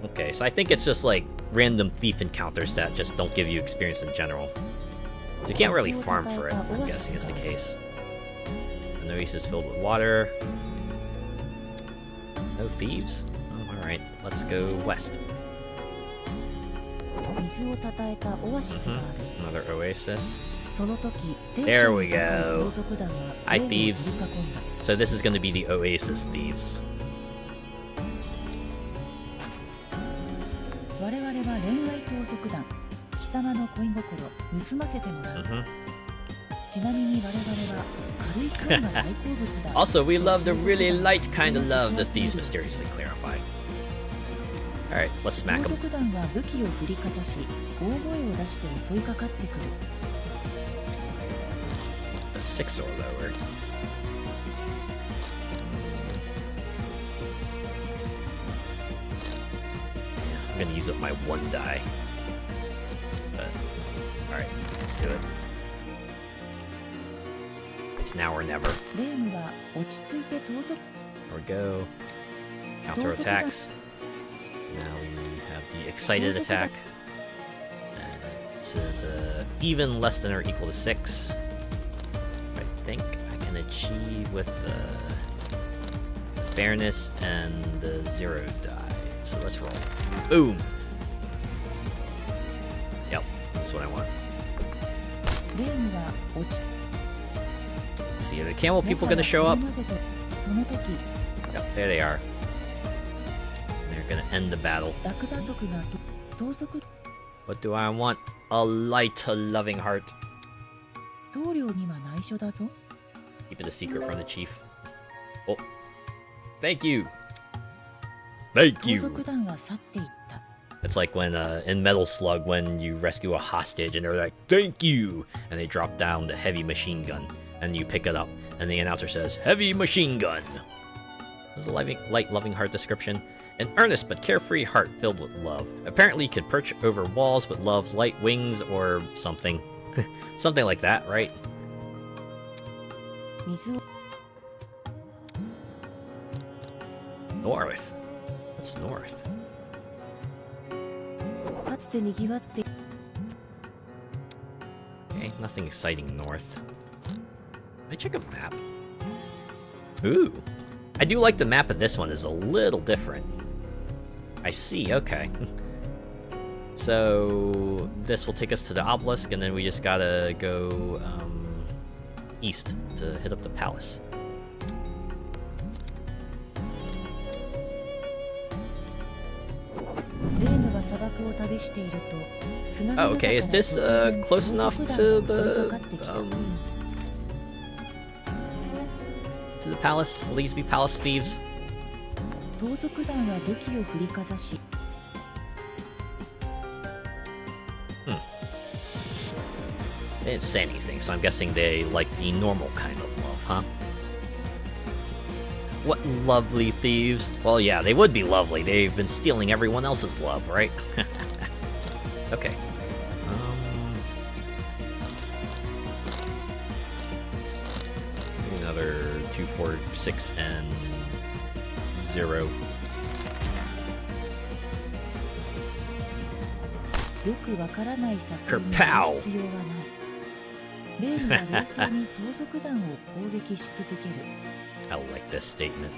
Okay, so I think it's just like random thief encounters that just don't give you experience in general. So you can't really farm for it, I'm guessing is the case. An oasis filled with water. No thieves? Oh, alright, let's go west. 水をたたえたオアシスがある Another oasis. その時テンシ There ョン we の高い go. 盗賊団は Hi, レームを thieves. 取り囲んだ So this is going to be the oasis thieves. 我々は恋愛盗賊団貴様の恋心盗ませてもらう Mhm. ちなみに我々は軽い恋が大好物だ Also, we love the really light kind of love, the thieves mysteriously clarify. Alright, let's smack 盗 them. 賊団は武器を振りかざし大声を出して襲いかかってくる A 6 or lower. Yeah, I'm gonna use up my 1 die. But, alright, let's do it. It's now or never. レームは落ち着いて盗賊 There we go. Counter attacks. Now we have the excited attack. And this is even less than or equal to 6. I think I can achieve with fairness and the 0 die. So let's roll. Boom! Yep, that's what I want. レームは落ち See, are the camel people gonna show up? その時 Yep, there they are. They're gonna end the battle. ラクダ族が盗賊 What do I want? A light, loving heart. 棟梁には内緒だぞ Keep it a secret from the chief. Oh. Thank you. Thank 盗 you. 賊団は去っていった It's like when in Metal Slug when you rescue a hostage and they're like, "Thank you," and they drop down the heavy machine gun and you pick it up and the announcer says, "Heavy machine gun." This is a light, loving heart description. An earnest but carefree heart filled with love. Apparently you can perch over walls with love's light wings or something. Something like that, right? 水を North. What's north? かつて賑わって Okay, nothing exciting north. Let me check a map. Ooh. I do like the map of this one is a little different. I see, okay. So this will take us to the obelisk, and then we just gotta go east to hit up the palace. Oh, okay, is this close enough to the palace? Will these be palace thieves? 盗賊団は武器を振りかざし They didn't say anything, so I'm guessing they like the normal kind of love, huh? What lovely thieves. Well, yeah, they would be lovely. They've been stealing everyone else's love, right? Okay. Another 2, 4, 6, and 0. よくわからない誘いに必要はない。レームは冷静に盗賊団を攻撃し続ける。I like this statement.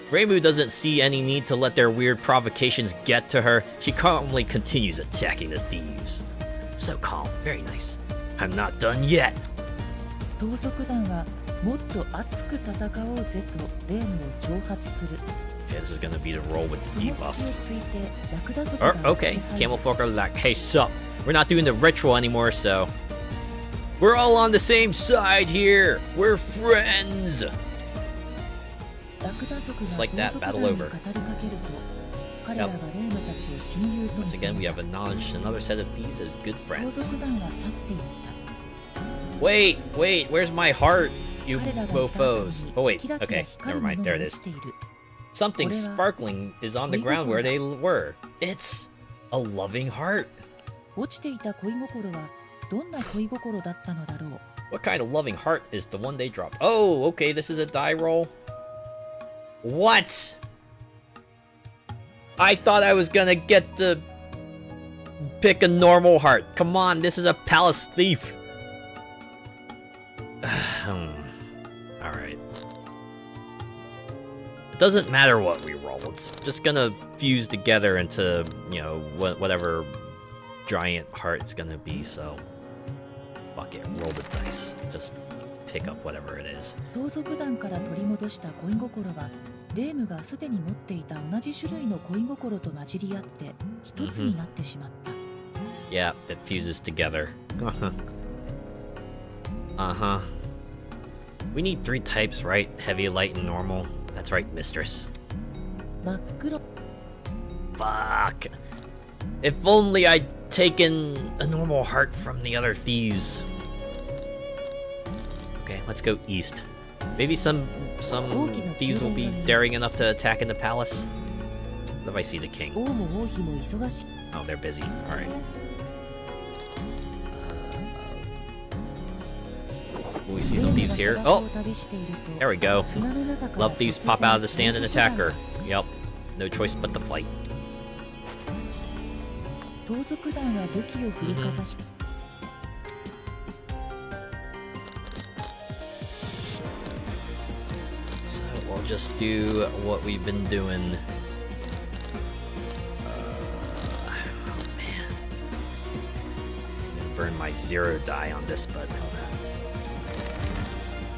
Reimu doesn't see any need to let their weird provocations get to her. She calmly continues attacking the thieves. So calm, very nice. I'm not done yet. 盗賊団はもっと熱く戦おうぜとレームを挑発する。 Okay, this is gonna be the roll with the debuff. その隙をついてラクダ族団 Okay, Camel folk are like, hey, sup? We're not doing the ritual anymore, so we're all on the same side here. We're friends. Just like that, battle over. Yep. Once again, we have acknowledged another set of thieves as good friends. Wait, where's my heart, you mofos? Oh wait, okay, never mind, there it is. Something sparkling is on the ground where they were. It's a loving heart. 落ちていた恋心はどんな恋心だったのだろう。 What kind of loving heart is the one they dropped? Oh, okay, this is a die roll. What? I thought I was gonna get to pick a normal heart. Come on, this is a palace thief. Alright. It doesn't matter what we roll. It's just gonna fuse together into, you know, whatever giant heart it's gonna be, so... Fuck it, roll the dice. Just pick up whatever it is. 盗賊団から取り戻した恋心はレームがすでに持っていた同じ種類の恋心と混じり合って一つになってしまった。Yeah, it fuses together. Uh-huh. We need 3 types, right? Heavy, light, and normal. That's right, mistress. 真っ黒 Fuck. If only I'd taken a normal heart from the other thieves. Okay, let's go east. Maybe some thieves will be daring enough to attack in the palace. What if I see the king? 王も王妃も忙しい。 Oh, they're busy. Alright. Will we see some thieves here? Oh! There we go. Love thieves pop out of the sand and attack her. Yep. No choice but to fight. 盗賊団は武器を振りかざし So we'll just do what we've been doing. Oh man. I'm gonna burn my 0 die on this, but I don't have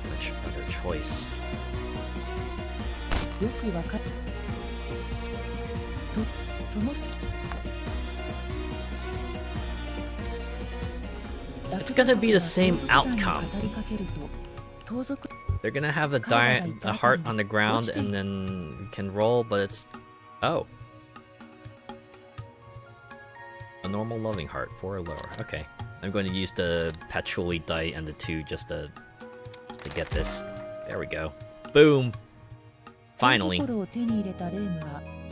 much other choice. よくわかっとその隙 It's gonna be the same outcome. They're gonna have a heart on the ground and then we can roll, but it's... Oh. A normal loving heart, 4 or lower. Okay. I'm going to use the patchouli die and the 2 just to get this. There we go. Boom! Finally.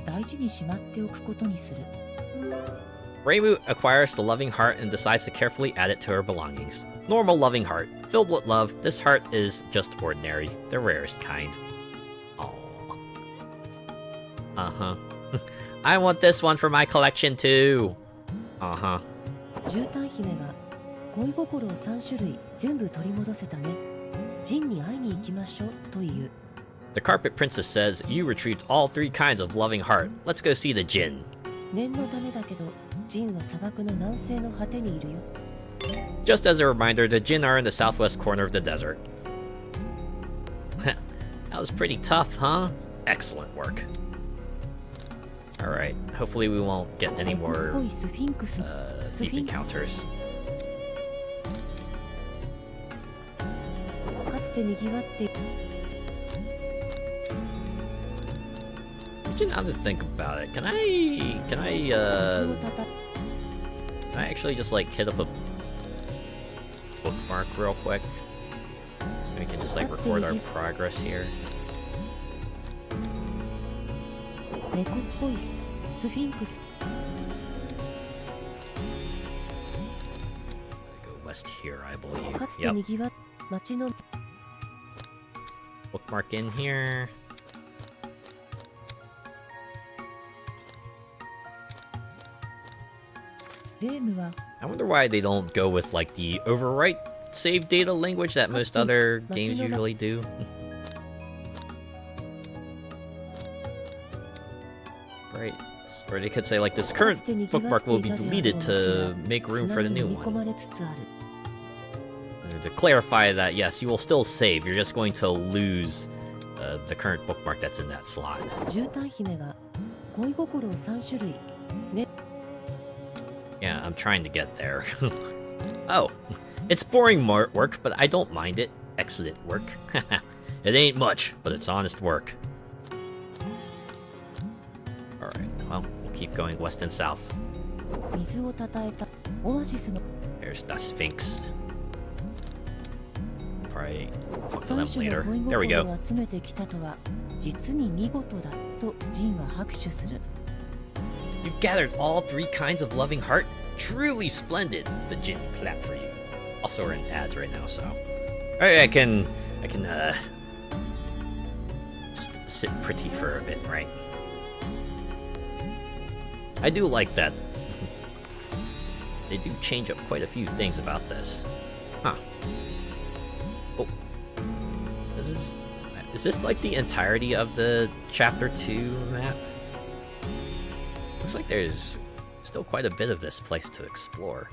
大事にしまっておくことにする。 Reimu acquires the loving heart and decides to carefully add it to her belongings. Normal loving heart. Filled with love, this heart is just ordinary, the rarest kind. Aww. Uh-huh. I want this one for my collection too. Uh-huh. 絨毯姫が恋心を3種類全部取り戻せたね。ジンに会いに行きましょうという。 The Carpet Princess says, you retrieved all 3 kinds of loving heart. Let's go see the Jinn. 念のためだけど、ジンは砂漠の南西の果てにいるよ。 Just as a reminder, the Jinn are in the southwest corner of the desert. That was pretty tough, huh? Excellent work. Alright, hopefully we won't get any 猫っ more ぽいスフィンクス。ス thief フィンク encounters. かつて賑わって。 Now to think about it, can I actually just like hit up a bookmark real quick? We can just like record our progress here. 猫っぽいスフィンクス。 Go west here, I believe. かつて賑わっ街の Bookmark in here. I wonder why they don't go with like the overwrite save data language that most other games usually do. Right. Or they could say like this current bookmark will be deleted to make room for the new one. To clarify that, yes, you will still save, you're just going to lose the current bookmark that's in that slot. 絨毯姫が恋心を3種類。 Yeah, I'm trying to get there. Oh, it's boring work, but I don't mind it. Excellent work. It ain't much, but it's honest work. Alright, well, we'll keep going west and south. 水をたたえたオアシスの There's the Sphinx. Probably talk to 最 them 初の later. 恋 There we 心 go. を集めてきたとは実に見事だとジンは拍手する。 You've gathered all 3 kinds of loving heart? Truly splendid! The Jinn clap for you. Also, we're in ads right now, so... Alright, I can, just sit pretty for a bit, right? I do like that. They do change up quite a few things about this. Huh. Oh. Is this like the entirety of the Chapter 2 map? Looks like there's still quite a bit of this place to explore.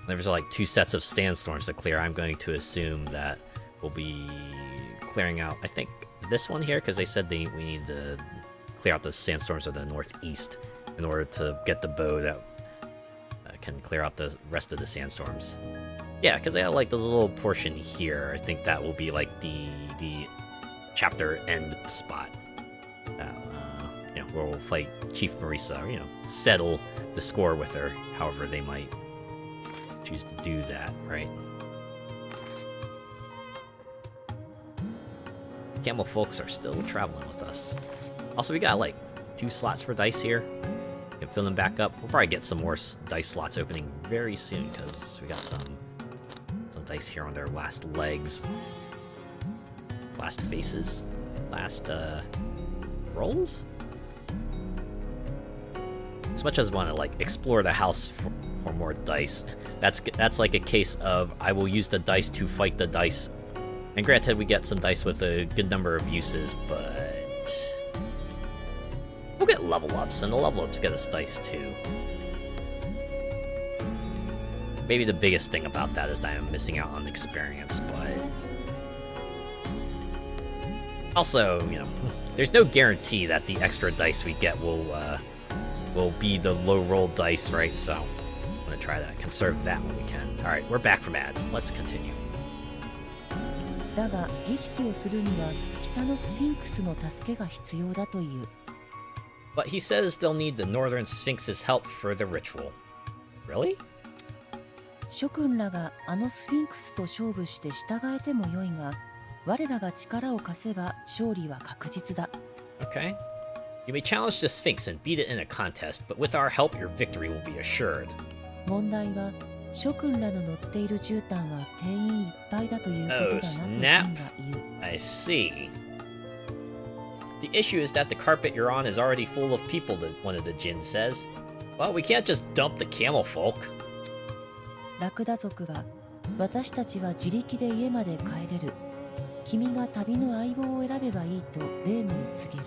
There's like 2 sets of sandstorms to clear. I'm going to assume that we'll be clearing out, I think, this one here, because they said we need to clear out the sandstorms of the northeast in order to get the bow that can clear out the rest of the sandstorms. Yeah, because they have like the little portion here. I think that will be like the chapter end spot. You know, where we'll fight Chief Marisa, or, you know, settle the score with her, however they might choose to do that, right? Camel folks are still traveling with us. Also, we got like 2 slots for dice here. We can fill them back up. We'll probably get some more dice slots opening very soon, because we got some dice here on their last legs. Last faces. Last, rolls? As much as I want to like explore the house for more dice, that's like a case of I will use the dice to fight the dice. And granted, we get some dice with a good number of uses, but we'll get level ups, and the level ups get us dice too. Maybe the biggest thing about that is that I'm missing out on experience, but also, you know, there's no guarantee that the extra dice we get will be the low roll dice, right? So I'm gonna try to conserve that when we can. All right, we're back from ads. Let's continue. だが儀式をするには北のスフィンクスの助けが必要だという。 But he says they'll need the Northern Sphinx's help for the ritual. Really? 諸君らがあのスフィンクスと勝負して従えてもよいが、我らが力を貸せば勝利は確実だ。Okay. You may challenge the Sphinx and beat it in a contest, but with our help, your victory will be assured. 問題は諸君らの乗っている絨毯は定員いっぱいだということだなとジンが言う。I see. The issue is that the carpet you're on is already full of people, one of the Jinn says. Well, we can't just dump the camel folk. ラクダ族は私たちは自力で家まで帰れる。君が旅の相棒を選べばいいとレームに告げる。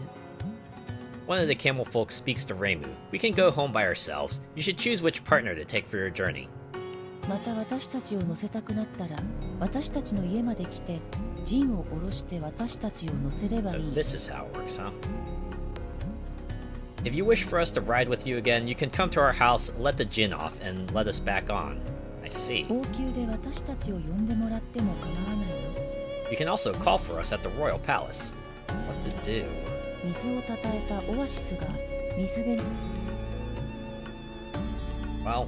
One of the camel folk speaks to Reimu. We can go home by ourselves. You should choose which partner to take for your journey. また私たちを乗せたくなったら私たちの家まで来てジンを下ろして私たちを乗せればいい。 So this is how it works, huh? If you wish for us to ride with you again, you can come to our house, let the Jinn off, and let us back on. I see. 王宮で私たちを呼んでもらっても構わないよ。 You can also call for us at the royal palace. What to do? 水をたたえたオアシスが水辺に。 Well,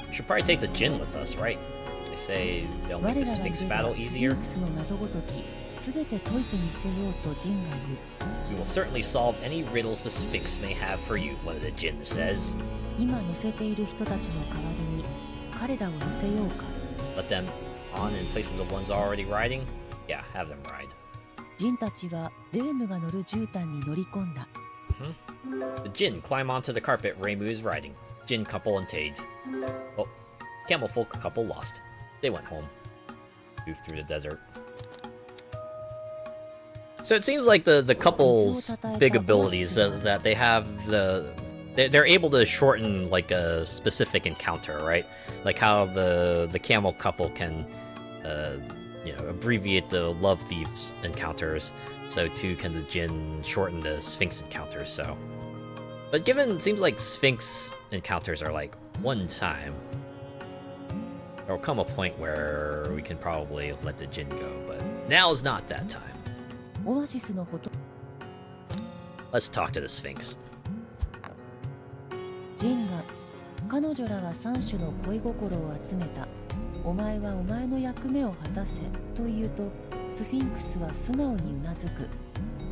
we should probably take the Jinn with us, right? They say they'll 我 make ら the がい Sphinx れば battle スフィ easier. ンクスの謎ごときすべて解いてみせようとジンが言う。 We will certainly solve any riddles the Sphinx may have for you, one of the Jinn says. 今乗せている人たちの代わりに彼らを乗せようか。 Let them on in place of the ones already riding? Yeah, have them ride. ジンたちはレームが乗る絨毯に乗り込んだ。The Jinn climb onto the carpet Reimu is riding. Jinn couple untamed. Oh, camel folk couple lost. They went home. Moved through the desert. So it seems like the couple's big abilities that they have they're able to shorten like a specific encounter, right? Like how the camel couple can abbreviate the love thieves encounters. So too can the Jinn shorten the Sphinx encounters. So, but given it seems like Sphinx encounters are like one time, there will come a point where we can probably let the Jinn go. But now is not that time. オアシスのほと Let's talk to the Sphinx. ジンが彼女らは三種の恋心を集めた。お前はお前の役目を果たせと言うとスフィンクスは素直にうなずく。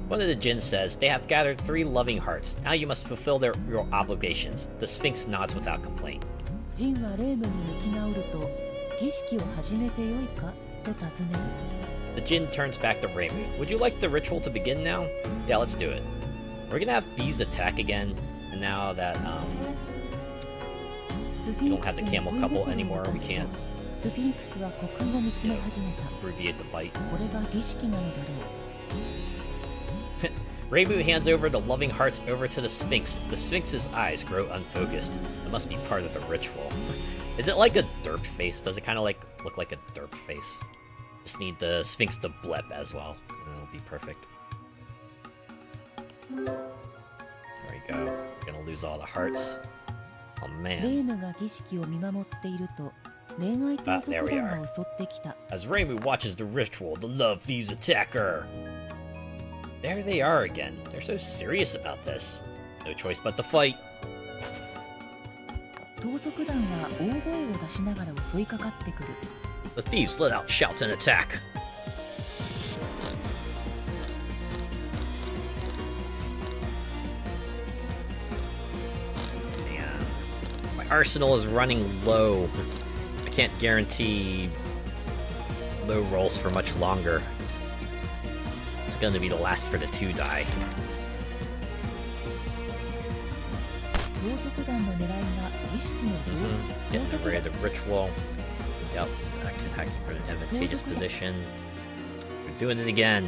One of the Jinn says, they have gathered 3 loving hearts. Now you must fulfill your obligations. The Sphinx nods without complaint. ジンはレームに向き直ると儀式を始めてよいかと尋ねる。 The Jinn turns back to Reimu. Would you like the ritual to begin now? Yeah, let's do it. We're gonna have thieves attack again, and now that we don't have the camel couple anymore, we can't スフィンクスは刻印を見つめ始めた。 abbreviate the fight. これが儀式なのだろう。 Reimu hands over the loving hearts over to the Sphinx. The Sphinx's eyes grow unfocused. It must be part of the ritual. Is it like a derp face? Does it kind of like look like a derp face? Just need the Sphinx to blep as well, and it'll be perfect. There we go. We're gonna lose all the hearts. Oh レ man. ームが儀式を見守っていると恋愛盗賊団が襲ってきた。 As Reimu watches the ritual, the love thieves attack her. There they are again. They're so serious about this. No choice but to fight. 盗賊団は大声を出しながら襲いかかってくる。 The thieves let out shouts and attack. Man, my arsenal is running low. I can't guarantee low rolls for much longer. It's gonna be the last for the 2 die. 盗賊団の狙いが儀式の Getting rid of the ritual. Yep, attacking for an advantageous position. We're doing it again.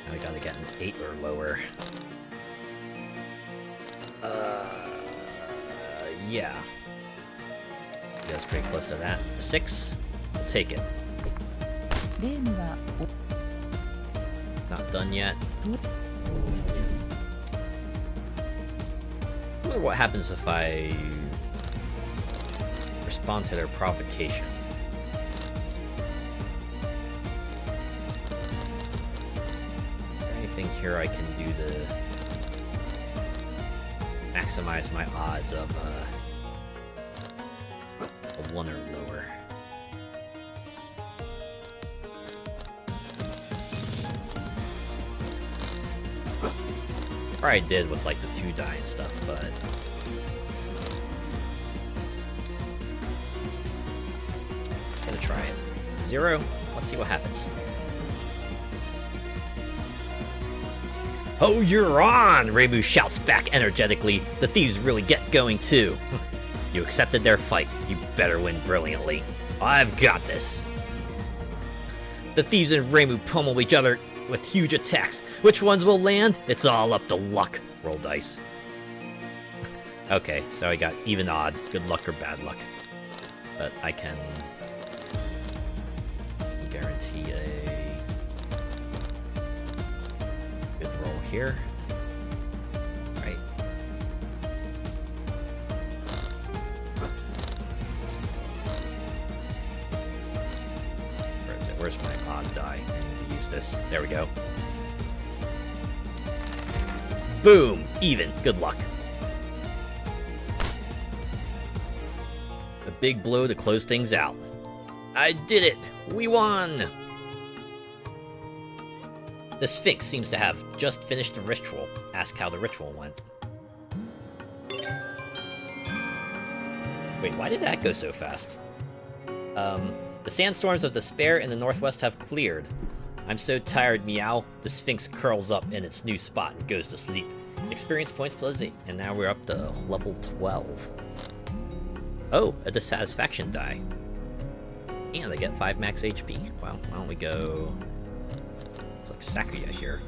Now we gotta get an 8 or lower. Yeah. That's pretty close to that. 6? We'll take it. レームは Not done yet. I wonder what happens if I respond to their provocation. Is there anything here I can do to maximize my odds of a 1 or lower? Or I did with like the 2 die and stuff, but let's gonna try it. 0. Let's see what happens. Oh, you're on! Reimu shouts back energetically. The thieves really get going too. You accepted their fight. You better win brilliantly. I've got this. The thieves and Reimu pummel each other with huge attacks. Which ones will land? It's all up to luck. Roll dice. Okay, so I got even odd. Good luck or bad luck. But I can guarantee a good roll here. Right. Where is it? Where's my odd die? I need to use this. There we go. Boom! Even. Good luck. A big blow to close things out. I did it! We won! The Sphinx seems to have just finished the ritual. Ask how the ritual went. Wait, why did that go so fast? The sandstorms of despair in the northwest have cleared. I'm so tired, meow. The Sphinx curls up in its new spot and goes to sleep. Experience points plus 8, and now we're up to level 12. Oh, a dissatisfaction die. And I get 5 max HP. Well, why don't we go... It's like Sakuya here.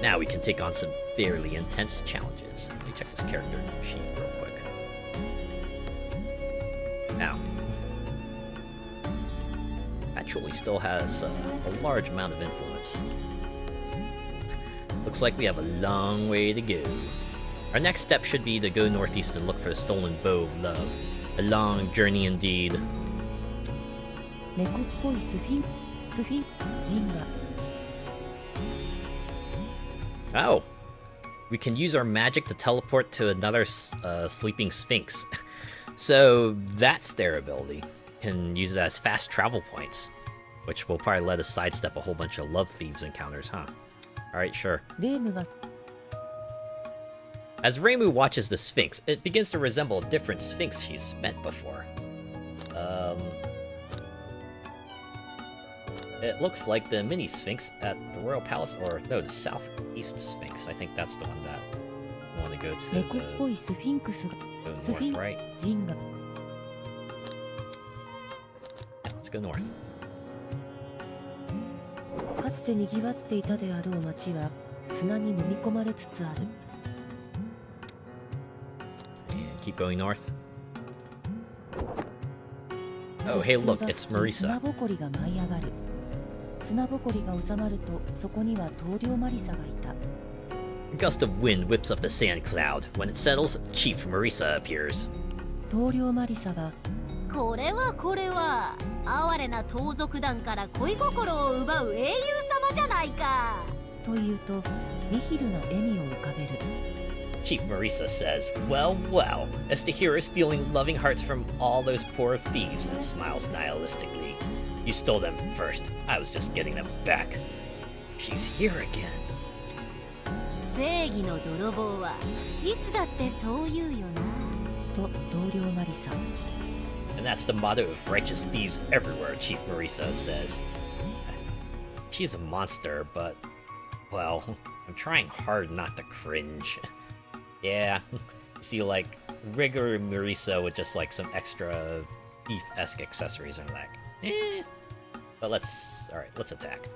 Now we can take on some fairly intense challenges. Let me check this character sheet real quick. Now, actually still has a large amount of influence. Looks like we have a long way to go. Our next step should be to go northeast and look for the stolen bow of love. A long journey indeed. Oh! We can use our magic to teleport to another sleeping Sphinx. So that's their ability. Can use it as fast travel points, which will probably let us sidestep a whole bunch of love thieves encounters, huh? Alright, sure. As Reimu watches the Sphinx, it begins to resemble a different Sphinx she's met before. It looks like the mini Sphinx at the Royal Palace, or no, the Southeast Sphinx. I think that's the one that I want to go to. Go north, right? Yeah, let's go north. かつて賑わっていたであろう町は砂に飲み込まれつつある。 And keep going north. Oh, hey, look, it's Marisa. 砂ぼこりが舞い上がる。砂ぼこりが収まるとそこには棟梁マリサがいた。 A gust of wind whips up a sand cloud. When it settles, Chief Marisa appears. 棟梁マリサがこれは哀れな盗賊団から恋心を奪う英雄様じゃないか。というとニヒルな笑みを浮かべる。 Chief Marisa says, well, well, as to hear her stealing loving hearts from all those poor thieves, and smiles nihilistically. You stole them first. I was just getting them back. She's here again. 正義の泥棒はいつだってそう言うよな。と同僚マリサ。 And that's the motto of righteous thieves everywhere, Chief Marisa says. She's a monster, but, well, I'm trying hard not to cringe. Yeah, you see, like, regular Marisa with just, like, some extra thief-esque accessories and like, But alright, let's attack.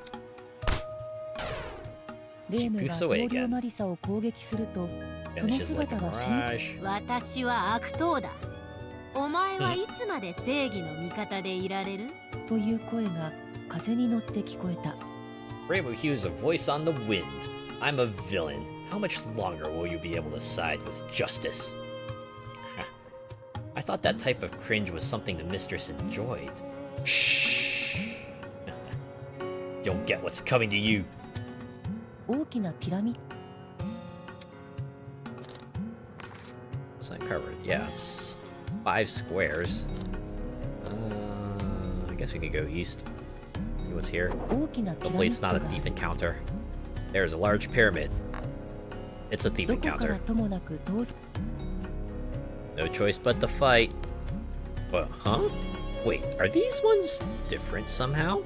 レームが同僚マリサを攻撃すると、その Finishes like 姿 a は神 mirage. 私は悪党だ。お前はいつまで正義の味方でいられる？という声が風に乗って聞こえた。 Reimu hears a voice on the wind. I'm a villain. How much longer will you be able to side with justice? I thought that type of cringe was something the mistress enjoyed. Shh. Don't get what's coming to you. 大きなピラミッド。 What's that covered? Yeah, it's 5 squares. I guess we could go east. See what's here. 大きなピラ Hopefully ミ it's ッ not ド a があ thief る。 encounter. There's a large pyramid. It's a thief どこから encounter. ともなく盗賊 No choice but to fight. What, huh? Wait, are these ones different somehow?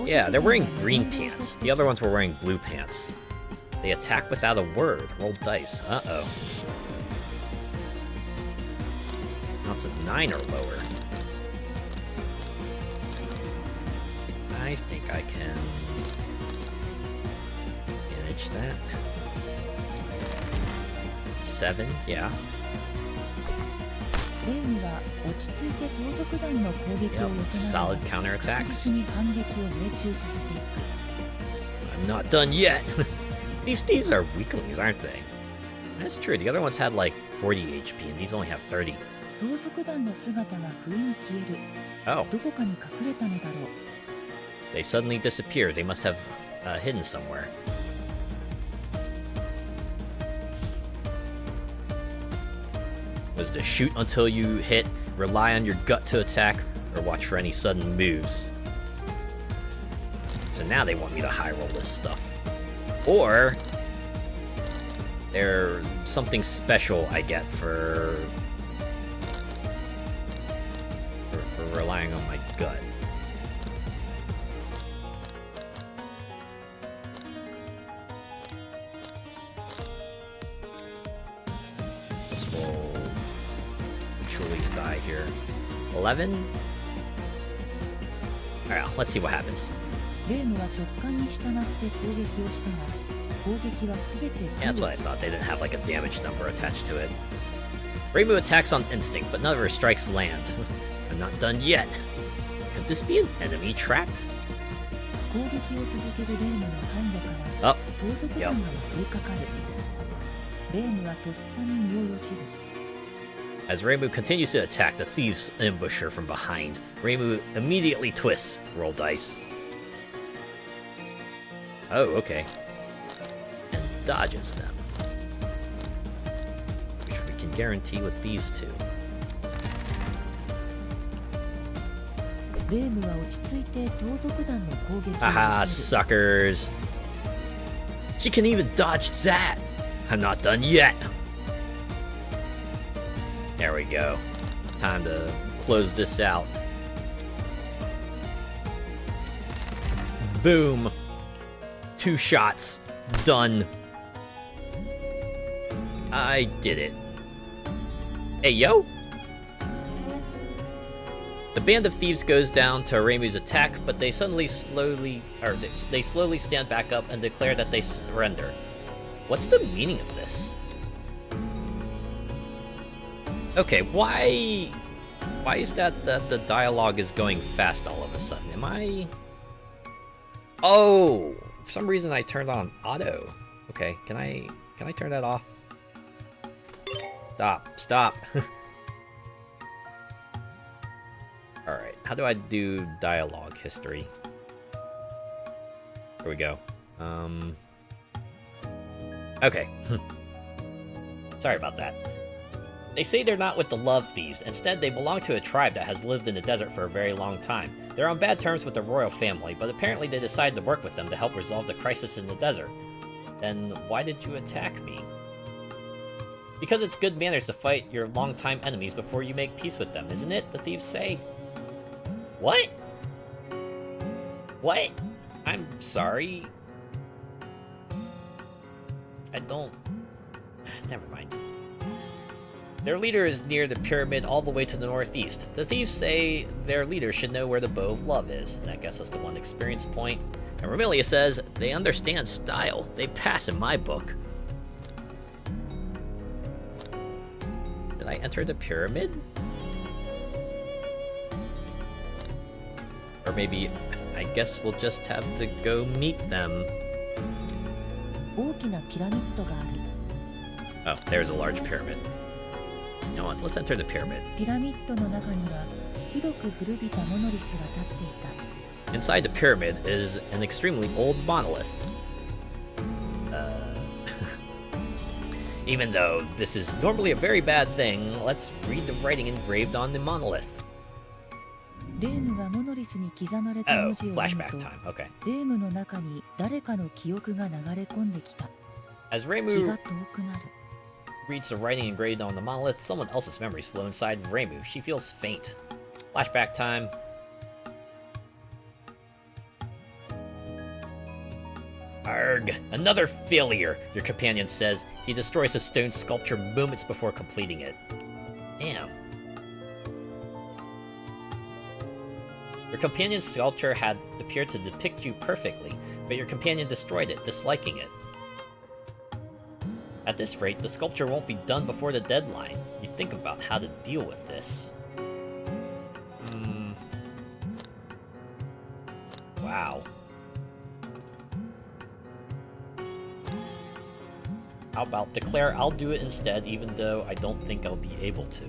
Yeah, they're wearing green pants. The other ones were wearing blue pants. They attack without a word. Roll dice. Uh-oh. Now it's a 9 or lower. I think I can manage that. 7, yeah. レームは落ち着いて盗賊団の攻撃を Yep, 避けなが solid ら counterattacks. 確実に反撃を命中させていく。 I'm not done yet. These thieves are weaklings, aren't they? That's true. The other ones had like 40 HP, and these only have 30. 盗賊団の姿が不意に消える。 Oh, どこかに隠れたのだろう。 they suddenly disappear. They must have hidden somewhere. Was to shoot until you hit, rely on your gut to attack, or watch for any sudden moves. So now they want me to high roll this stuff. Or they're something special I get for relying on my gut. This will Julie's die here. 11? Alright, let's see what happens. レームは直感に従って攻撃をしたが、攻撃は全て Yeah, that's what I thought. They didn't have like a damage number attached to it. Reimu attacks on instinct, but none of her strikes land. I'm not done yet. Could this be an enemy trap? 攻撃を続けるレームの背後から Oh, 盗賊団が襲いかかる。レームはとっさに身をよじる。 as Reimu continues to attack, the thieves ambush her from behind. Reimu immediately twists. Roll dice. Oh, okay. And dodges them. Which we can guarantee with these two. レームは落ち着いて盗賊団の攻撃を Haha, 受ける。 suckers. She can even dodge that. I'm not done yet. There we go. Time to close this out. Boom. 2 shots. Done. I did it. Hey, yo. The band of thieves goes down to Reimu's attack, but they slowly stand back up and declare that they surrender. What's the meaning of this? Okay, why is that the dialogue is going fast all of a sudden? Am I... Oh! For some reason I turned on auto. Okay, can I turn that off? Stop. Alright, how do I do dialogue history? Here we go. Okay. Sorry about that. They say they're not with the love thieves. Instead, they belong to a tribe that has lived in the desert for a very long time. They're on bad terms with the royal family, but apparently they decided to work with them to help resolve the crisis in the desert. Then why did you attack me? Because it's good manners to fight your longtime enemies before you make peace with them, isn't it? The thieves say. What? What? I'm sorry. I don't... Never mind. Their leader is near the pyramid all the way to the northeast. The thieves say their leader should know where the Bow of Love is, and that gets us to 1 experience point. And Ramilia says, they understand style. They pass in my book. Did I enter the pyramid? Or maybe, I guess we'll just have to go meet them. 大きなピラミッドがある。 Oh, there's a large pyramid. You know what? Let's enter the pyramid. ピラミッドの中にはひどく古びたモノリスが立っていた。 Inside the pyramid is an extremely old monolith. Even though this is normally a very bad thing, let's read the writing engraved on the monolith. レームがモノリスに刻まれた Oh, 文字を読む flashback と、 time. Okay. レームの中に誰かの記憶が流れ込んできた。 As 気 Reimu が遠くなる。 reads the writing engraved on the monolith, someone else's memories flow inside Reimu. She feels faint. Flashback time. Arg! Another failure, your companion says. He destroys a stone sculpture moments before completing it. Damn. Your companion's sculpture had appeared to depict you perfectly, but your companion destroyed it, disliking it. At this rate, the sculpture won't be done before the deadline. You think about how to deal with this. Wow. How about declare I'll do it instead, even though I don't think I'll be able to.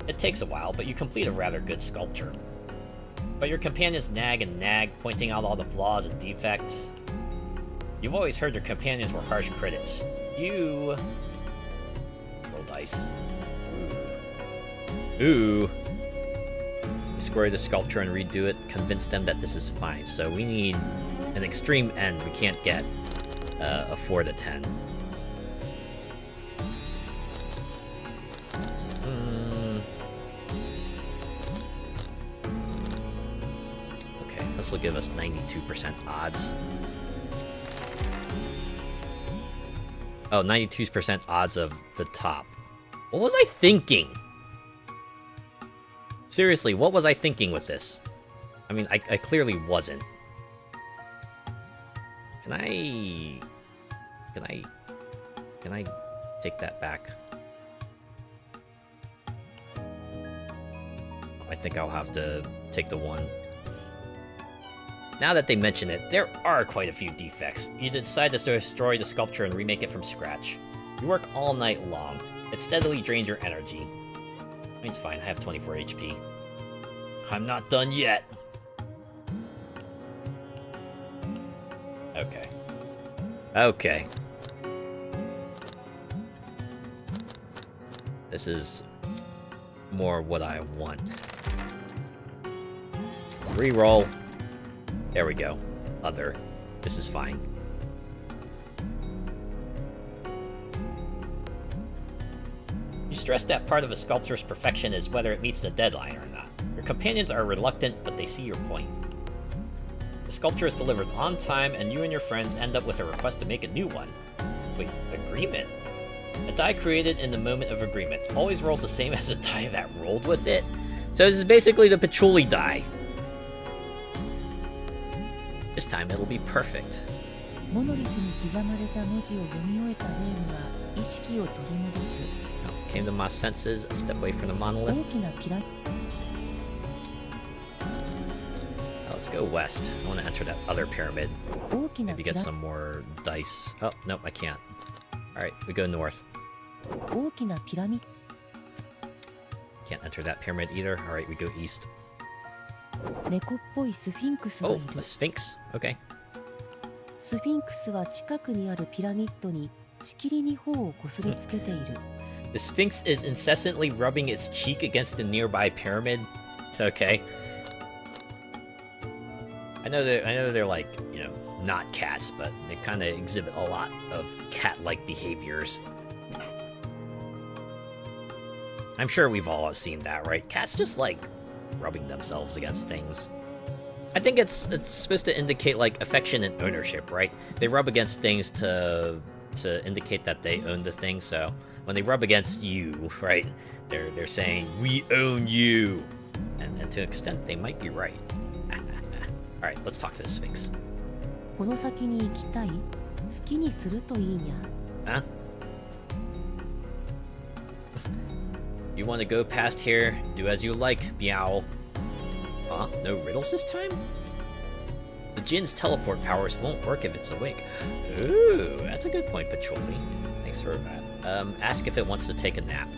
It takes a while, but you complete a rather good sculpture. But your companions nag and nag, pointing out all the flaws and defects. You've always heard your companions were harsh critics. You... roll dice. Ooh. Square the sculpture and redo it, convince them that this is fine. So we need an extreme end. We can't get a 4 to 10. Okay, this will give us 92% odds. Oh, 92% odds of the top. What was I thinking? Seriously, what was I thinking with this? I mean, I clearly wasn't. Can I take that back? I think I'll have to take the 1. Now that they mention it, there are quite a few defects. You decide to destroy the sculpture and remake it from scratch. You work all night long. It steadily drains your energy. It's fine, I have 24 HP. I'm not done yet. Okay. Okay. This is more what I want. Reroll. There we go. Other. This is fine. You stress that part of a sculpture's perfection is whether it meets the deadline or not. Your companions are reluctant, but they see your point. The sculpture is delivered on time, and you and your friends end up with a request to make a new one. Wait, agreement? A die created in the moment of agreement always rolls the same as a die that rolled with it? So this is basically the patchouli die. This time it'll be perfect. モノリスに刻まれた文字を読み終えたレームは意識を取り戻す。 Came to my senses, a step away from the monolith. 大きなピラ Let's go west. I want to enter that other pyramid. 大きな Maybe ピ get ラ some more dice. Oh, nope, I can't. Alright, we go north. 大きなピラミッ Can't enter that pyramid either. Alright, we go east. ド。猫っぽいスフィンクスがい Oh, る。 a sphinx. Okay. スフィンクスは近くにあるピラミッドにしきりに頬をこすりつけている。 The sphinx is incessantly rubbing its cheek against the nearby pyramid. It's okay. I know they're like, you know, not cats, but they kind of exhibit a lot of cat-like behaviors. I'm sure we've all seen that, right? Cats just like rubbing themselves against things. I think it's supposed to indicate like affection and ownership, right? They rub against things to indicate that they own the thing. So when they rub against you, right, they're saying we own you, and to an extent they might be right. All right, let's talk to the Sphinx. この先に行きたい？好きにするといいにゃ。 Huh? You want to go past here? Do as you like, meow. Huh? No riddles this time? The Jin's teleport powers won't work if it's awake. Ooh, that's a good point, Patchouli. Thanks for that. Ask if it wants to take a nap.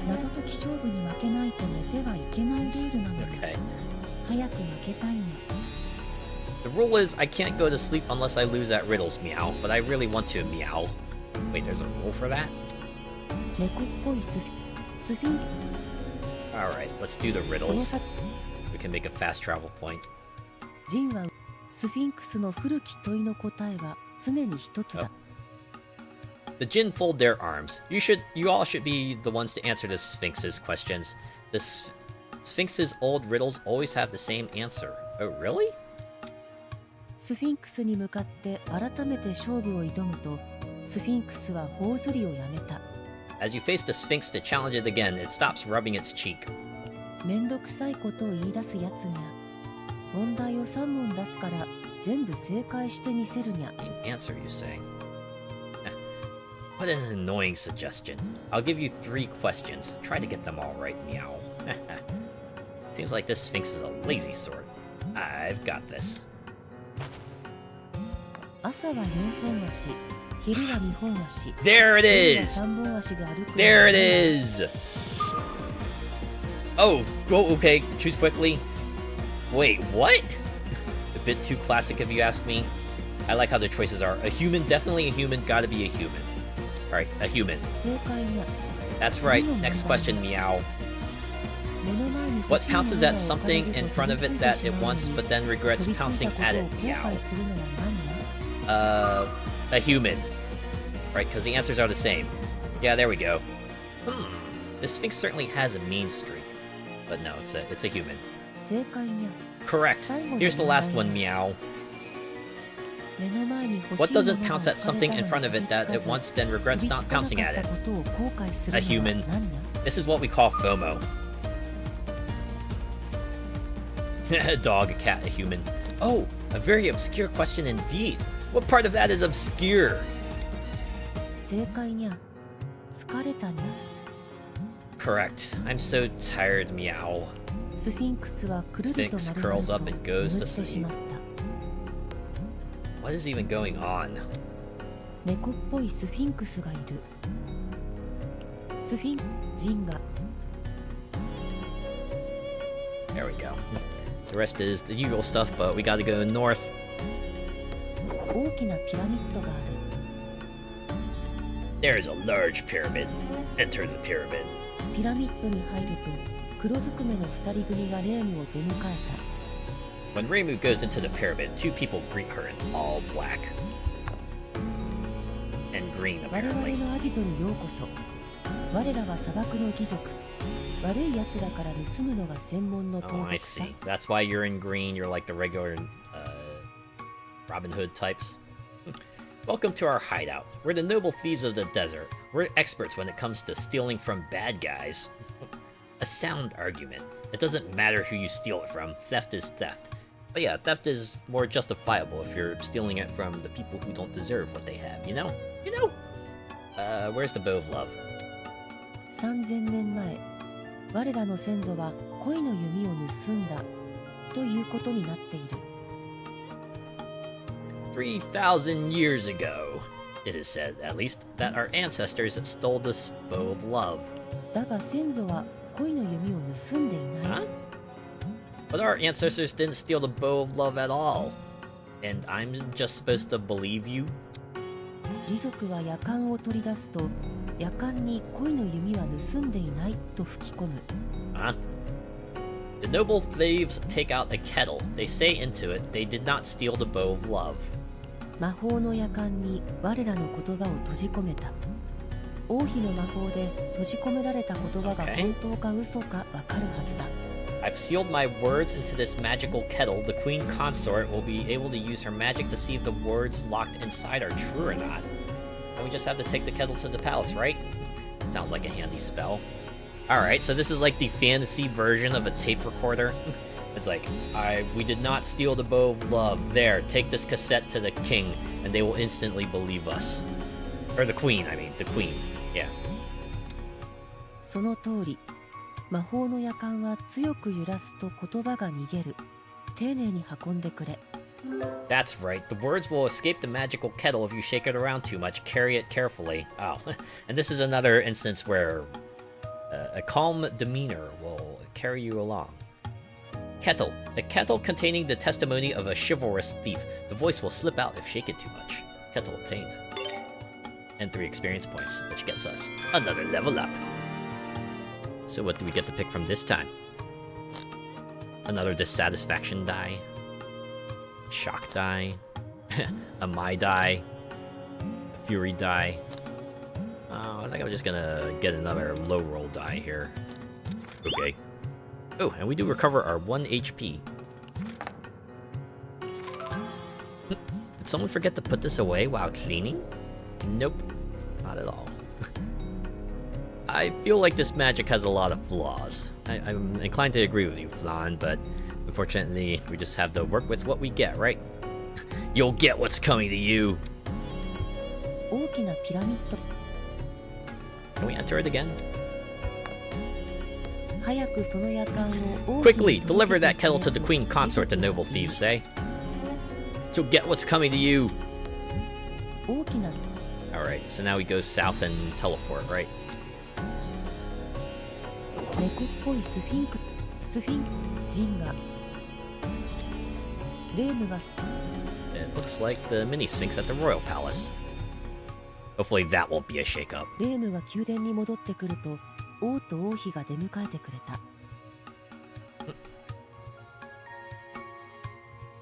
謎解き勝負に負けないと寝てはいけないルールなので、 Okay. 早く負けたいにゃ。 The rule is I can't go to sleep unless I lose at riddles, meow. But I really want to, meow. Wait, there's a rule for that? 猫っぽいスフィン Alright, let's do the この riddles. 先 We can make a fast travel point. ジンはスフィンクスの古き問いの答えは常に一つだ。 The Jinn fold their arms. You all should be the ones to answer the Sphinx's questions. The Sphinx's old riddles always have the same answer. Oh, really? スフィンクスに向かって改めて勝負を挑むと、スフィンクスは頬ずりをやめた。 As you face the Sphinx to challenge it again, it stops rubbing its cheek. めんどくさいことを言い出すやつにゃ。問題を3問出すから全部正解してみせるにゃ。 An answer, you say? What an annoying suggestion. I'll give you 3 questions. Try to get them all right, meow. Seems like this Sphinx is a lazy sort. I've got this. 朝は4本足、昼は2本足。 There it 夜は is! 3本足で歩く。 There it is! Oh, okay, choose quickly. Wait, what? A bit too classic if you ask me. I like how the choices are a human, definitely a human, gotta be a human. Alright, a human. 正解にゃ。 That's right, next question, meow. 目の前に What 欲しいも pounces の at が置か something れると in front of 飛 it びついて that し it まう wants のに but then regrets 飛びつい pouncing た at こ it, とを後 meow? 悔するのは何ね。 A human. Right, because the answers are the same. Yeah, there we go. This Sphinx certainly has a mean streak. But no, it's a human. 正解にゃ。 Correct. Here's the last one, meow. 目の前に欲しいもの What が doesn't 置か pounce れ at たの something に in front of it that 飛び it つかず wants, then regrets 飛び not つかな pouncing か at った it? ことを後悔す A るの human. は何ね。 This is what we call FOMO. A dog, a cat, a human. Oh, a very obscure question indeed. What part of that is obscure? 正解にゃ。疲れたにゃ。 Correct. I'm so tired, meow. スフィンクスはくるりと Sphinx 丸まる curls と up and goes 眠 to ってしまった。 What is even going on? 猫っぽいスフィンクスがいる。スフィンジンが There we go. The rest is the usual stuff, but we gotta go north. 大きなピラミッドがある。 There's a large pyramid. Enter the pyramid. ピラミッドに入ると黒ずくめの2人組がレームを出迎えた。 When Reimu goes into the pyramid, 2 people greet her in all black. And green, 我々 apparently. のアジトにようこそ。我らは砂漠の貴族。悪い奴らから盗むのが専門の盗 Oh, I 賊さ。 see. That's why you're in green. You're like the regular Robin Hood types. Welcome to our hideout. We're the noble thieves of the desert. We're experts when it comes to stealing from bad guys. A sound argument. It doesn't matter who you steal it from. Theft is theft. But yeah, theft is more justifiable if you're stealing it from the people who don't deserve what they have, you know? You know? Where's the bow of love? 3000年前、我らの先祖は恋の弓を盗んだということになっている。 3,000 years ago, it is said, at least, that our ancestors stole the bow of love. だが先祖は恋の弓を盗んでいない。 Huh? But our ancestors didn't steal the bow of love at all. And I'm just supposed to believe you? 貴族は夜間を取り出すと、夜間に恋の弓は盗んでいないと吹き込む。 Huh? The noble thieves take out a kettle. They say into it, they did not steal the bow of love. 魔法の夜間に我らの言葉を閉じ込めた。王妃の魔法で閉じ込められた言葉が本当か嘘かわかるはずだ。I've sealed my words into this magical kettle. The queen consort will be able to use her magic to see if the words locked inside are true or not. And we just have to take the kettle to the palace, right? Sounds like a handy spell. Alright, so this is like the fantasy version of a tape recorder. It's like, we did not steal the bow of love. There, take this cassette to the king, and they will instantly believe us. Or the queen, I mean, the queen. Yeah. その通り、魔法の夜間は強く揺らすと言葉が逃げる。丁寧に運んでくれ。That's right. The words will escape the magical kettle if you shake it around too much. Carry it carefully. Oh, and this is another instance where a calm demeanor will carry you along. Kettle. A kettle containing the testimony of a chivalrous thief. The voice will slip out if shaken too much. Kettle obtained. And 3 experience points, which gets us another level up. So what do we get to pick from this time? Another dissatisfaction die. Shock die. A my die. A fury die. I think I'm just gonna get another low roll die here. Okay. Oh, and we do recover our 1 HP. Did someone forget to put this away while cleaning? Nope. Not at all. I feel like this magic has a lot of flaws. I'm inclined to agree with you, Flan, but unfortunately, we just have to work with what we get, right? You'll get what's coming to you! Can we enter it again? Quickly, deliver that kettle to the queen consort, the noble thieves say. You'll get what's coming to you! Alright, so now we go south and teleport, right? It looks like the mini sphinx at the royal palace. Hopefully that won't be a shakeup.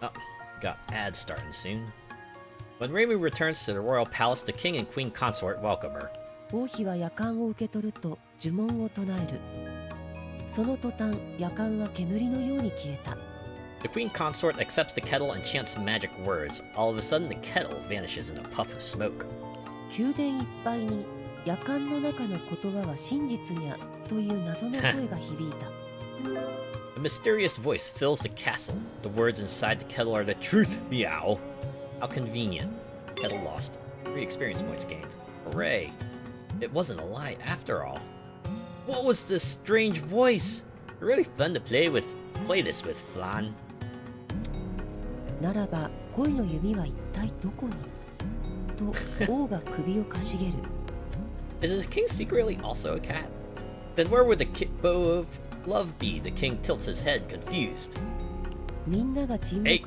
Oh, got ads starting soon. When Reimu returns to the royal palace, the king and queen consort welcome her. The queen consort accepts the kettle and chants magic words. All of a sudden, the kettle vanishes in a puff of smoke. A mysterious voice fills the castle. The words inside the kettle are the truth, meow. How convenient. Kettle lost. 3 experience points gained. Hooray. It wasn't a lie after all. What was this strange voice? Really fun to play this with, Flan. Is his king secretly also a cat? Then where would the bow of love be? The king tilts his head, confused. Hey,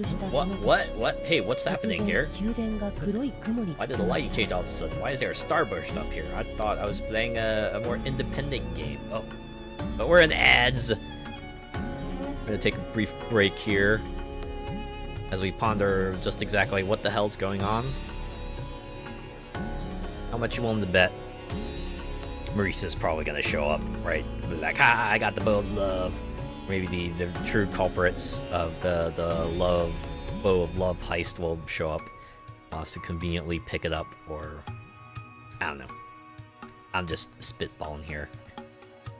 what? Hey, what's happening here? Why did the lighting change all of a sudden? Why is there a starburst up here? I thought I was playing a more independent game. Oh, but we're in ads. I'm gonna take a brief break here as we ponder just exactly what the hell's going on. How much you willing to bet Marisa's probably gonna show up, right? Like, ha, I got the bow of love. Maybe the true culprits of the bow of love heist will show up. Wants to conveniently pick it up, or I don't know. I'm just spitballing here.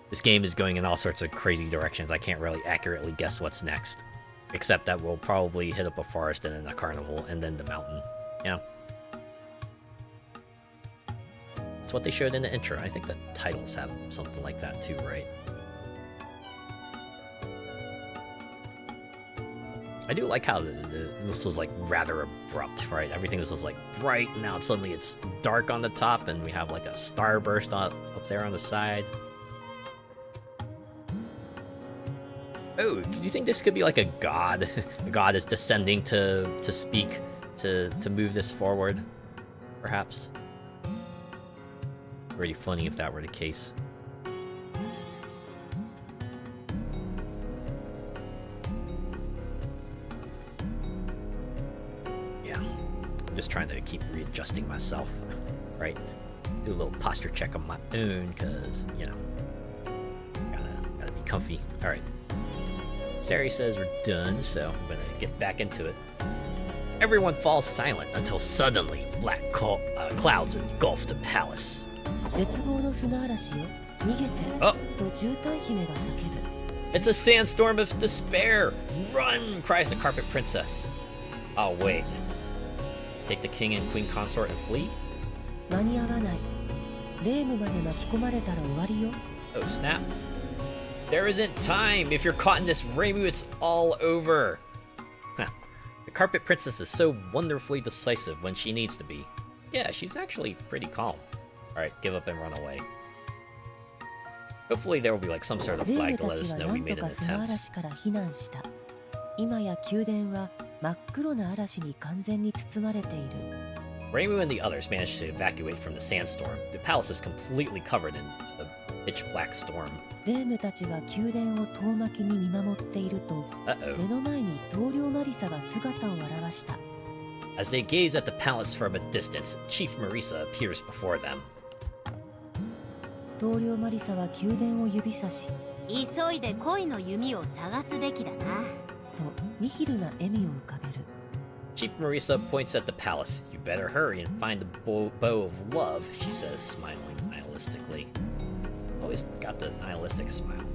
This game is going in all sorts of crazy directions. I can't really accurately guess what's next, except that we'll probably hit up a forest and then a carnival and then the mountain. You know. It's what they showed in the intro. I think the titles have something like that too, right? I do like how this was like rather abrupt, right? Everything was just like bright, and now suddenly it's dark on the top, and we have like a starburst up there on the side. Oh, do you think this could be like a god? A god is descending to speak, to move this forward, perhaps? Pretty funny if that were the case. I'm just trying to keep readjusting myself, right? Do a little posture check on my own, because, you know, gotta be comfy. All right. Sari says we're done, so I'm gonna get back into it. Everyone falls silent until suddenly black clouds engulf the palace. Oh! It's a sandstorm of despair! Run! Cries the carpet princess. Oh, wait. Take the king and queen consort and flee? Oh, snap. There isn't time! If you're caught in this Reimu, it's all over! Huh. The carpet princess is so wonderfully decisive when she needs to be. Yeah, she's actually pretty calm. Alright, give up and run away. Hopefully there will be like some sort of flag to let us know we made an attempt. Reimu and the others managed to evacuate from the sandstorm. The palace is completely covered in pitch black storm. レームたちが宮殿を遠巻きに見守っていると、目 Uh-oh. の前に棟梁マリサが姿を現した。 As they gaze at the palace from a distance, Chief Marisa appears before them. 棟梁マリサは宮殿を指さし、急いで恋の弓を探すべきだな。とニヒルな笑みを浮かべる。 Chief Marisa points at the palace. You better hurry and find the bow of love, she says, smiling nihilistically. Always got the nihilistic smile.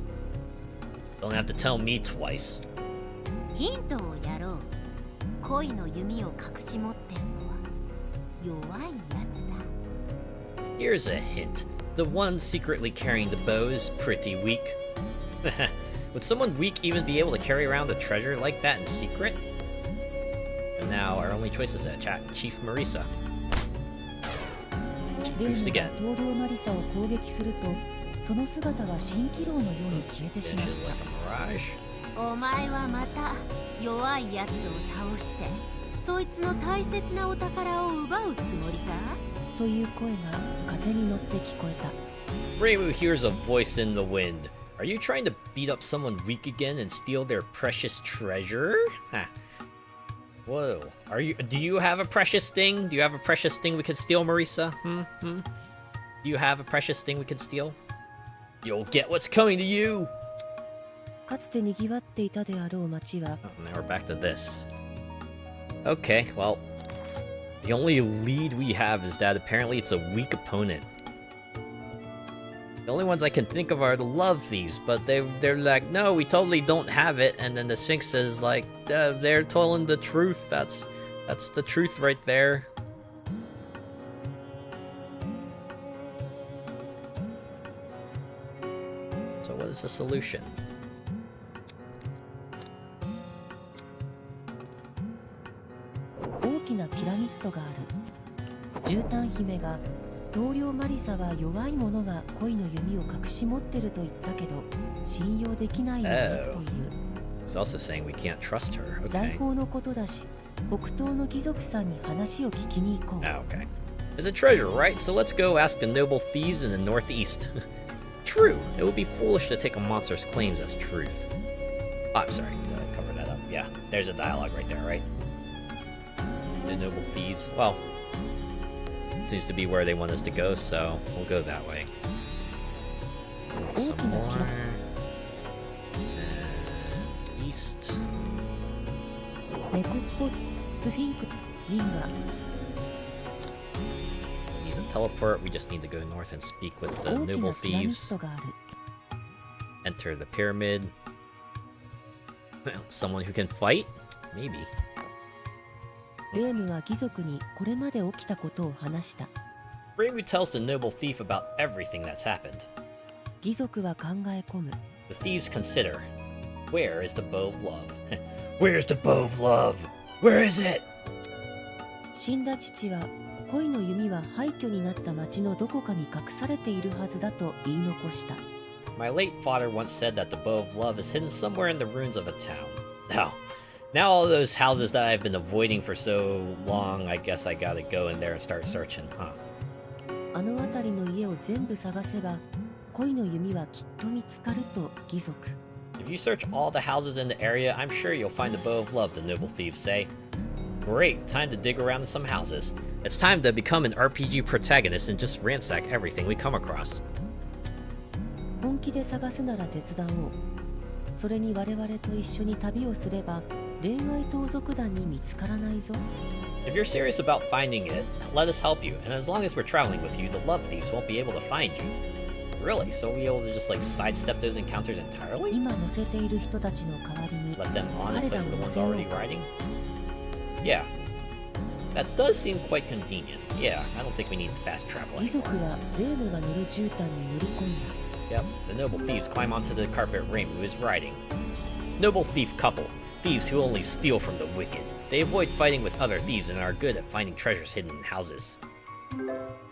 Don't have to tell me twice. ヒントをやろう。恋の弓を隠し持ってるのは弱いやつだ。 Here's a hint. The one secretly carrying the bow is pretty weak. Would someone weak even be able to carry around a treasure like that in secret? And now our only choice is that Chief Marisa. She レー proofs ムが again. 棟梁マリサを攻撃すると、その姿は蜃気楼のように消えてしまっ Vision like a mirage. お前はまた弱いやつを倒してそいつの大切なお宝を奪うつもりか？たという声が風に乗って聞こえた。 Reimu hears a voice in the wind. Are you trying to beat up someone weak again and steal their precious treasure? Huh. Whoa. Do you have a precious thing? Do you have a precious thing we could steal, Marisa? Do you have a precious thing we could steal? You'll get what's coming to you! かつて賑わっていたであろう町は、 Oh, now we're back to this. Okay, well, the only lead we have is that apparently it's a weak opponent. The only ones I can think of are the love thieves, but they're like, no, we totally don't have it. And then the Sphinx says like, they're telling the truth. That's the truth right there. So what is the solution? 大きなピラミッドがある。絨毯姫が棟梁マリサは弱い者が恋の弓を隠し持ってると言ったけど信用できないよねという。 It's also saying we can't trust her. 財 Okay. 宝のことだし、北東の貴族さんに話を聞きに行こう。 Oh, okay. It's a treasure, right? So let's go ask the noble thieves in the northeast. True. It would be foolish to take a monster's claims as truth. Oh, I'm sorry. Cover that up. Yeah, there's a dialogue right there, right? The noble thieves. Well, seems to be where they want us to go, so we'll go that way. Some more. And east. 猫っぽスフィンクジンガ。 Need to teleport. We just need to go north and speak with the 大き noble なピラミ thieves. ッドがある。 Enter the pyramid. Someone who can fight? Maybe. レームは貴族にこれまで起きたことを話した。 Reimu tells the noble thief about everything that's happened. 貴族は考え込む。 The thieves consider, where is the bow of love? Where's the bow of love? Where is it? 死んだ父は恋の弓は廃墟になった町のどこかに隠されているはずだと言い残した。 My late father once said that the bow of love is hidden somewhere in the ruins of a town. Now all those houses that I've been avoiding for so long, I guess I gotta go in there and start searching, huh? あの辺りの家を全部探せば恋の弓はきっと見つかると貴族。 If you search all the houses in the area, I'm sure you'll find the bow of love, the noble thieves say. Great, time to dig around in some houses. It's time to become an RPG protagonist and just ransack everything we come across. 本気で探すなら手伝おう。それに我々と一緒に旅をすれば恋愛盗賊団に見つからないぞ。 If you're serious about finding it, let us help you, and as long as we're traveling with you, the love thieves won't be able to find you. Really? So we'll be able to just like sidestep those encounters entirely? 今乗せている人たちの代わりに Let them on in 彼 place ら of the を乗 ones せよう already か。 riding? Yeah. That does seem quite convenient. Yeah, I don't think we need fast travel 貴族 anymore. はレームが乗る絨毯に乗り込んだ。 Yep, the noble thieves climb onto the carpet Reimu is riding. Noble thief couple. Thieves who only steal from the wicked. They avoid fighting with other thieves and are good at finding treasures hidden in houses.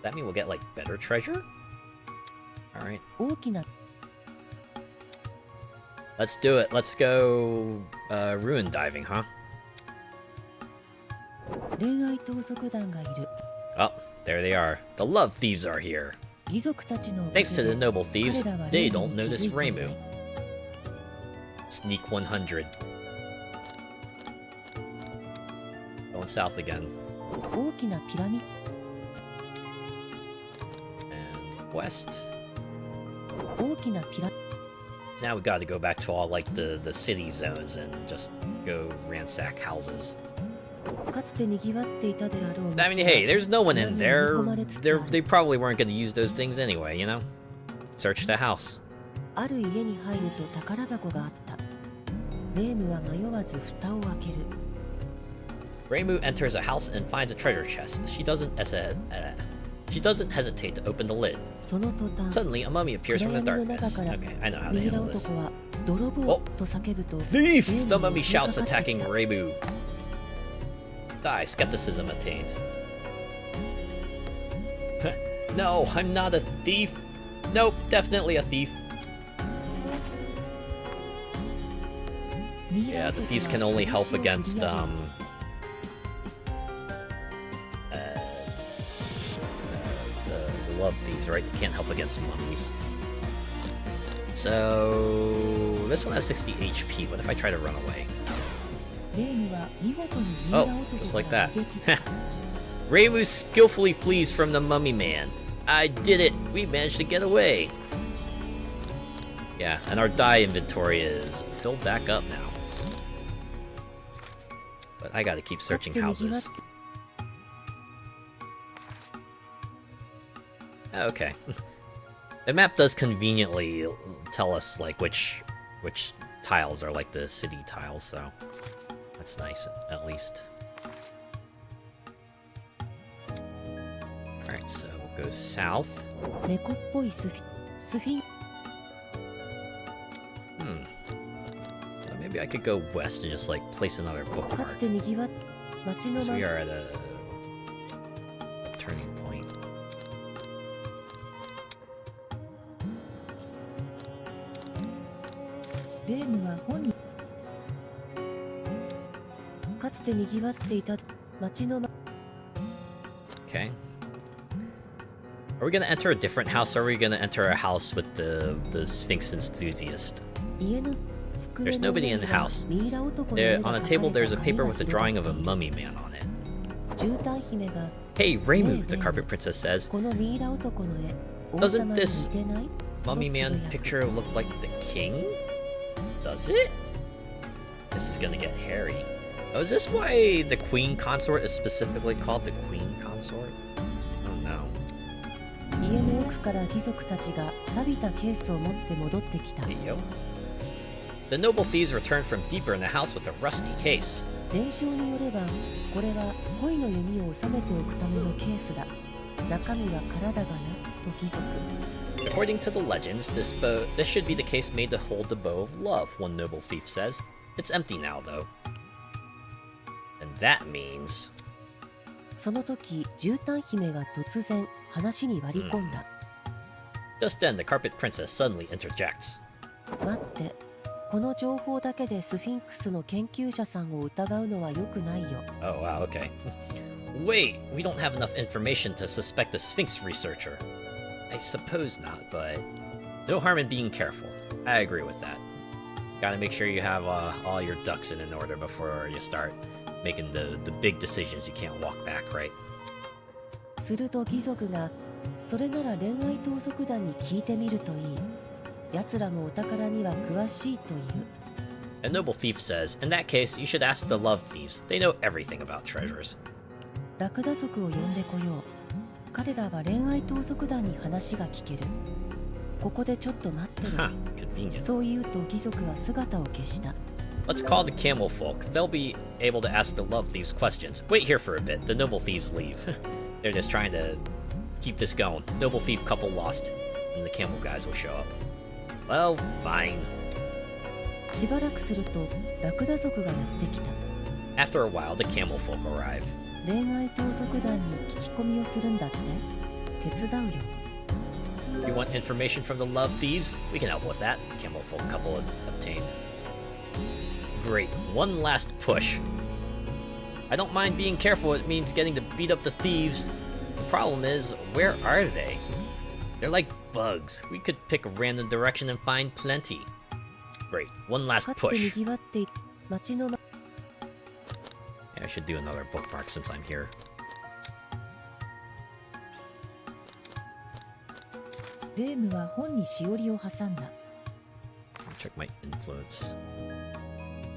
That mean we'll get, like, better treasure? Alright. 大きな Let's do it. Let's go, ruin diving, huh? 恋愛盗賊団がいる。 Oh, there they are. The love thieves are here. 義族たちのおかげ Thanks to the で noble thieves, 彼らは they 霊に don't 気 notice づいていない Reimu. Sneak 100. Going south again. 大きなピラミッ And west. ド大きなピラ Now we gotta go back to all like the city zones and just go ransack houses. かつて賑わっていたであろう I mean, hey, there's no one in 砂に there. 飲み込まれつつある They probably weren't gonna use those things anyway, you know? Search the house. ある家に入ると宝箱があったレームは迷わず蓋を開ける Reimu enters a house and finds a treasure chest. She doesn't hesitate to open the lid. その途端 Suddenly, a mummy appears from the 暗闇の darkness. 中から Okay, I know how to ミイラ handle this. 男は泥棒 Oh. と叫ぶと Thief! The レーム mummy に襲い shouts, かかって attacking きた Reimu. Die, skepticism attained. No, I'm not a thief. Nope, definitely a thief. Yeah, the thieves can only help against, the love thieves, right? They can't help against mummies. So, this one has 60 HP. What if I try to run away? レームは見事にミイラ Oh, 男 just か like ら that. 逃げ切った Reimu skillfully flees from the mummy man. I did it! We managed to get away! Yeah, and our die inventory is filled back up now. But I gotta keep searching houses. Okay. The map does conveniently tell us, like, which tiles are like the city tiles, so that's nice, at least. Alright, so we'll go south. 猫っぽいスフィン Maybe I could go west and just, like, place another かつ bookmark. て賑わっ街の So 前 we are at a turning point. レームは本人かつて賑わっていた街の前 Okay. Are we gonna enter a different house, or are we gonna enter a house with the Sphinx enthusiast? 家の There's nobody in the house. ミイラ男の絵 There, が on a 描か table, れ there's た a 紙 paper が with a 広 drawing が of っ a ている mummy man on it. 絨毯姫が Hey, Reimu, Hey, the Reimu. carpet princess says. このミイラ男の絵王 Doesn't 様に this 似てない Mummy man picture look like the king? Does it? This is gonna get hairy. Oh, is this why the queen consort is specifically called the queen consort? Oh no. 家の奥から貴族たちが錆びたケースを持って戻ってきた Hey, yo. The noble thieves returned from deeper in the house with a rusty case. 伝承によればこれは恋の弓を収めておくためのケースだ中身は体がなと貴族 According to the legends, this should be the case made to hold the bow of love, one noble thief says. It's empty now, though. And that means... その時絨毯姫が突然話に割り込んだ、 Just then, the carpet princess suddenly interjects. 待ってこの情報だけでスフィンクスの研究者さんを疑うのは良くないよ Oh, wow, okay. Wait, we don't have enough information to suspect a Sphinx researcher. I suppose not, but no harm in being careful. I agree with that. Gotta make sure you have all your ducks in order before you start making the big decisions you can't walk back, right? すると貴族がそれなら恋愛盗賊団に聞いてみるといい奴らもお宝には詳しいという A noble thief says, in that case, you should ask the love thieves. They know everything about treasures. ラクダ族を呼んでこよう彼らは恋愛盗賊団に話が聞けるここでちょっと待ってろ Huh, convenient. そう言うと貴族は姿を消した Let's call the camel folk. They'll be able to ask the love thieves questions. Wait here for a bit. The noble thieves leave. They're just trying to keep this going. Noble thief couple lost, and the camel guys will show up. Well, fine. しばらくするとラクダ族がやってきた After a while, the camel folk arrive. 恋愛盗賊団に聞き込みをするんだって手伝うよ You want information from the love thieves? We can help with that. Camel folk couple obtained. Great. One last push. I don't mind being careful. It means getting to beat up the thieves. The problem is, where are they? They're like bugs. We could pick a random direction and find plenty. Great. One last かつて push. 賑わっていた町の Yeah, I should do another bookmark since I'm here. レームは本にしおりを挟んだ。 Check my influence.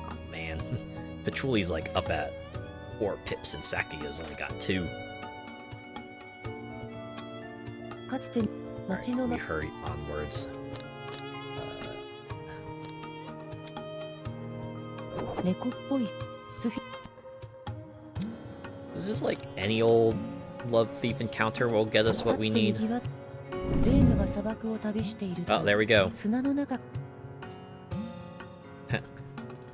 Oh man. Pachuli's like up at 4 pips and Sakuya's only got 2. かつて Alright, 町の we hurry onwards. 猫っぽいスフィ Is this like any old love thief encounter will get us か what つ we て need? 賑わっレームが砂漠を旅していると Oh, there we go. 砂の中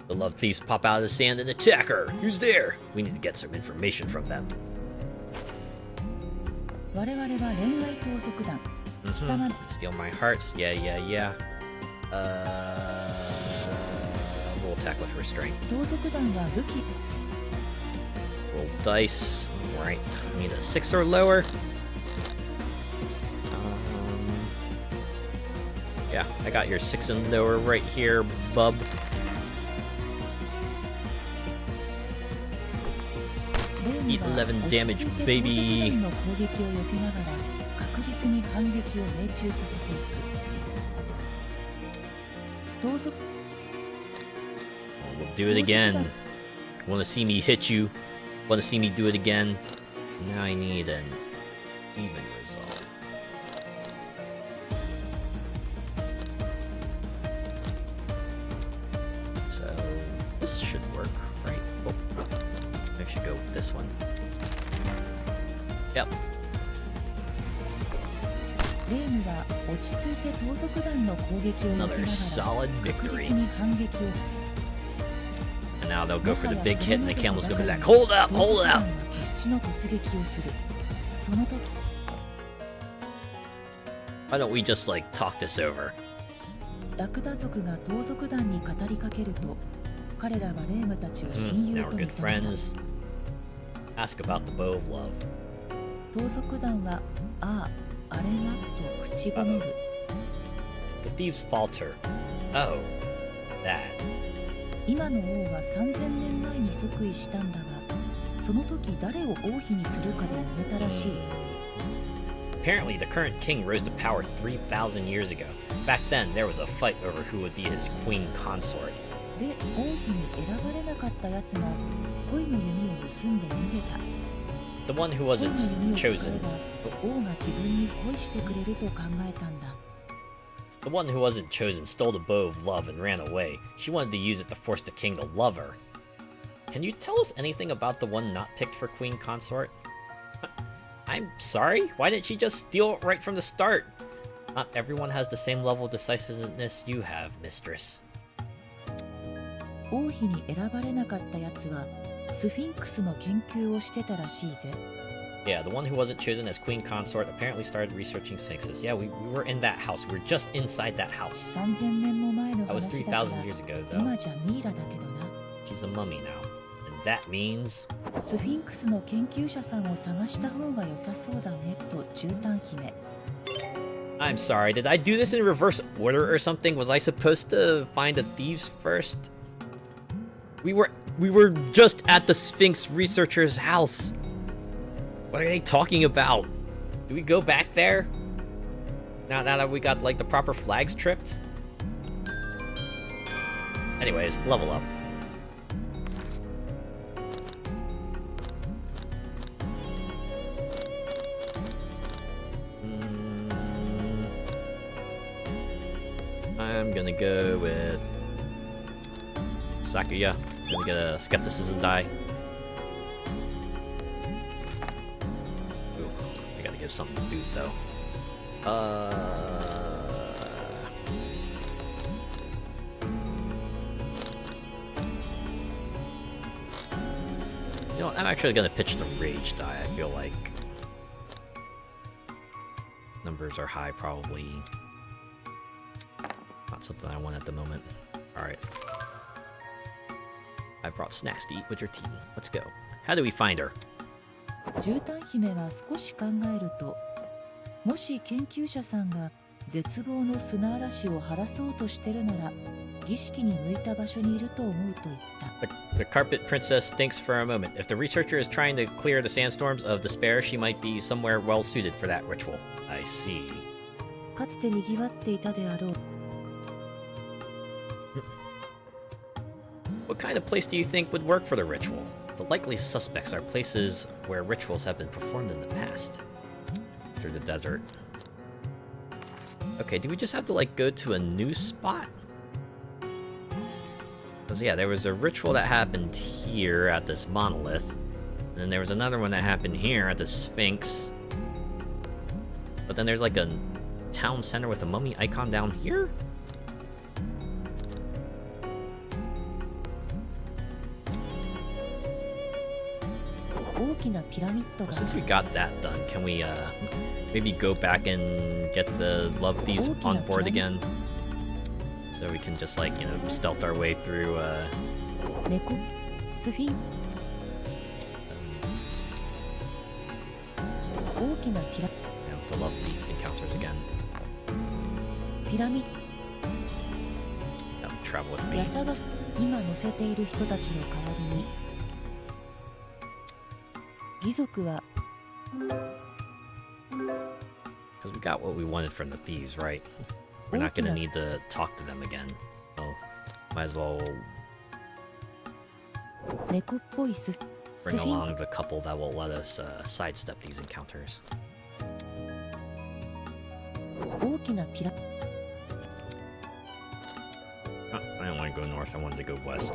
The love thieves pop out of the sand and attack her. Who's there? We need to get some information from them. 我々は恋愛盗賊団 Mhm. Steal my hearts. Yeah, yeah, yeah. We'll attack with restraint. 盗賊団は武器 Roll dice. Alright. Need a 6 or lower. Yeah, I got your 6 and lower right here, bub. レームは11 damage, 落ち着いて baby. 盗賊団の攻撃を避けながら確実に反撃を命中させていく盗賊 We'll do it again. Wanna see me hit you? Wanna see me do it again? Now I need an even result. So this should work, right? Oh, I should go with this one. Yep. レームは落ち着いて盗賊団の攻撃を避けなが Another ら solid 確 victory. 実に反撃を And now they'll go for the big hit, and the camel's gonna be like, "Hold up, hold up!" 決死の突撃をするその時 Why don't we just like talk this over? ラクダ族が盗賊団に語りかけると彼らはレームたちを親友 Now と we're 認 good めた friends. Ask about the bow of love. 盗賊団はああ、あれはと口ごねる The thieves falter. Oh, that. 今の王は3000年前に即位したんだがその時誰を王妃にするかで揉めたらしい Apparently, the current king rose to power 3,000 years ago. Back then, there was a fight over who would be his queen consort. で王妃に選ばれなかったやつが恋の弓を盗んで逃げた The one who 恋 wasn't の弓を使え chosen, ば王が自分に恋してくれると考えたんだ the one who wasn't chosen stole the bow of love and ran away. She wanted to use it to force the king to love her. Can you tell us anything about the one not picked for queen consort? I'm sorry? Why didn't she just steal it right from the start? Not everyone has the same level of decisiveness you have, mistress. 王妃に選ばれなかったやつはスフィンクスの研究をしてたらしいぜ Yeah, the one who wasn't chosen as queen consort apparently started researching sphinxes. Yeah, we were in that house. We were just inside that house. 3000年も前の That was 話だから 3,000 years ago, though. 今じゃミイラだけどな She's a mummy now. And that means... スフィンクスの研究者さんを探した方が良さそうだねと絨毯姫 I'm sorry, did I do this in reverse order or something? Was I supposed to find the thieves first? We were just at the Sphinx researcher's house. What are they talking about? Do we go back there? Now that we got like the proper flags tripped? Anyways, level up. I'm gonna go with Sakuya. Gonna get a skepticism die. Ooh, I gotta give something to boot though. You know what, I'm actually gonna pitch the rage die. I feel like numbers are high, probably not something I want at the moment. Alright. I brought snacks to eat with your tea. Let's go. How do we find her? 絨毯姫は少し考えるともし研究者さんが絶望の砂嵐を晴らそうとしてるなら、儀式に向いた場所にいると思うと言った。The carpet princess thinks for a moment. If the researcher is trying to clear the sandstorms of despair, she might be somewhere well suited for that ritual. I see. かつて賑わっていたであろう。What kind of place do you think would work for the ritual? The likely suspects are places where rituals have been performed in the past. Through the desert. Okay, do we just have to, like, go to a new spot? Because, yeah, there was a ritual that happened here at this monolith. And then there was another one that happened here at the Sphinx. But then there's, like, a town center with a mummy icon down here? Well, since we got that done, can we, maybe go back and get the love thieves on board again? So we can just, like, you know, stealth our way through, the love thief encounters again. No, travel with me. Because we got what we wanted from the thieves, right? We're not gonna need to talk to them again. So, might as well bring along the couple that will let us sidestep these encounters. Oh, I don't want to go north, I wanted to go west.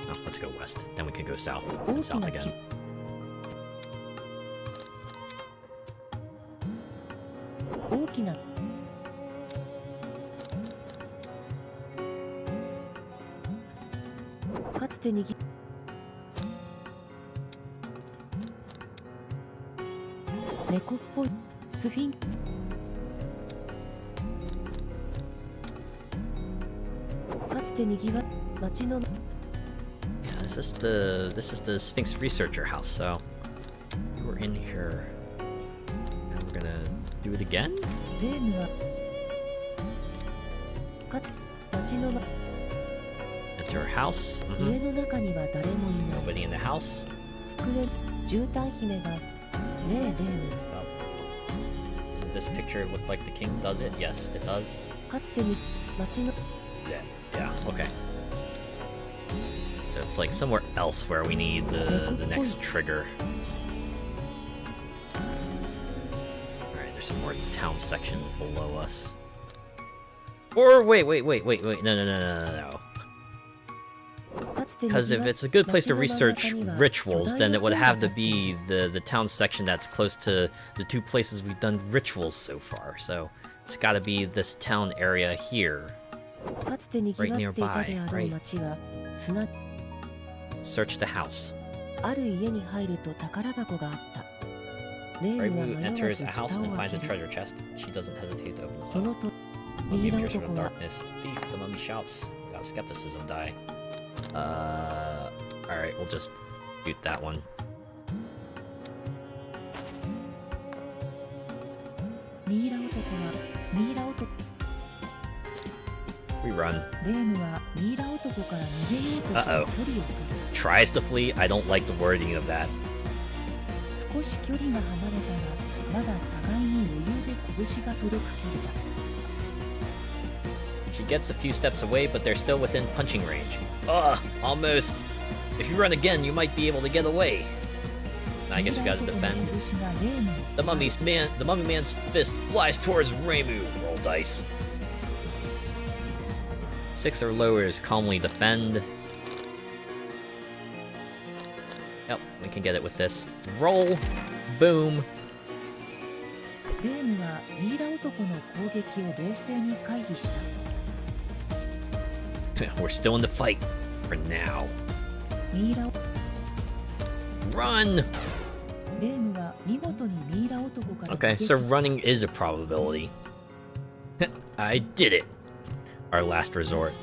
Oh, let's go west. Then we can go south and south again. Yeah, this is the Sphinx researcher house, so we were in here. And we're gonna do it again? Enter her house. Nobody in the house. Doesn't this picture look like the king does it? Yes, it does. Yeah, okay. So it's like somewhere else where we need the next trigger. Alright, there's some more town sections below us. Or wait, no. Because if it's a good place to research rituals, then it would have to be the town section that's close to the two places we've done rituals so far. So it's gotta be this town area here. Right nearby, right? Search the house. Reimu enters a house and finds a treasure chest. She doesn't hesitate to open the door. Mummy appears from the darkness. Thief, the mummy shouts. Got skepticism die. Alright, we'll just shoot that one. We run. Uh-oh. Tries to flee? I don't like the wording of that. She gets a few steps away, but they're still within punching range. Ugh, almost. If you run again, you might be able to get away. I guess we gotta defend. The mummy man's fist flies towards Reimu. Roll dice. 6 or lower is calmly defend. Yep, we can get it with this. Roll. Boom. We're still in the fight. For now. Run! Okay, so running is a probability. I did it! Our last resort.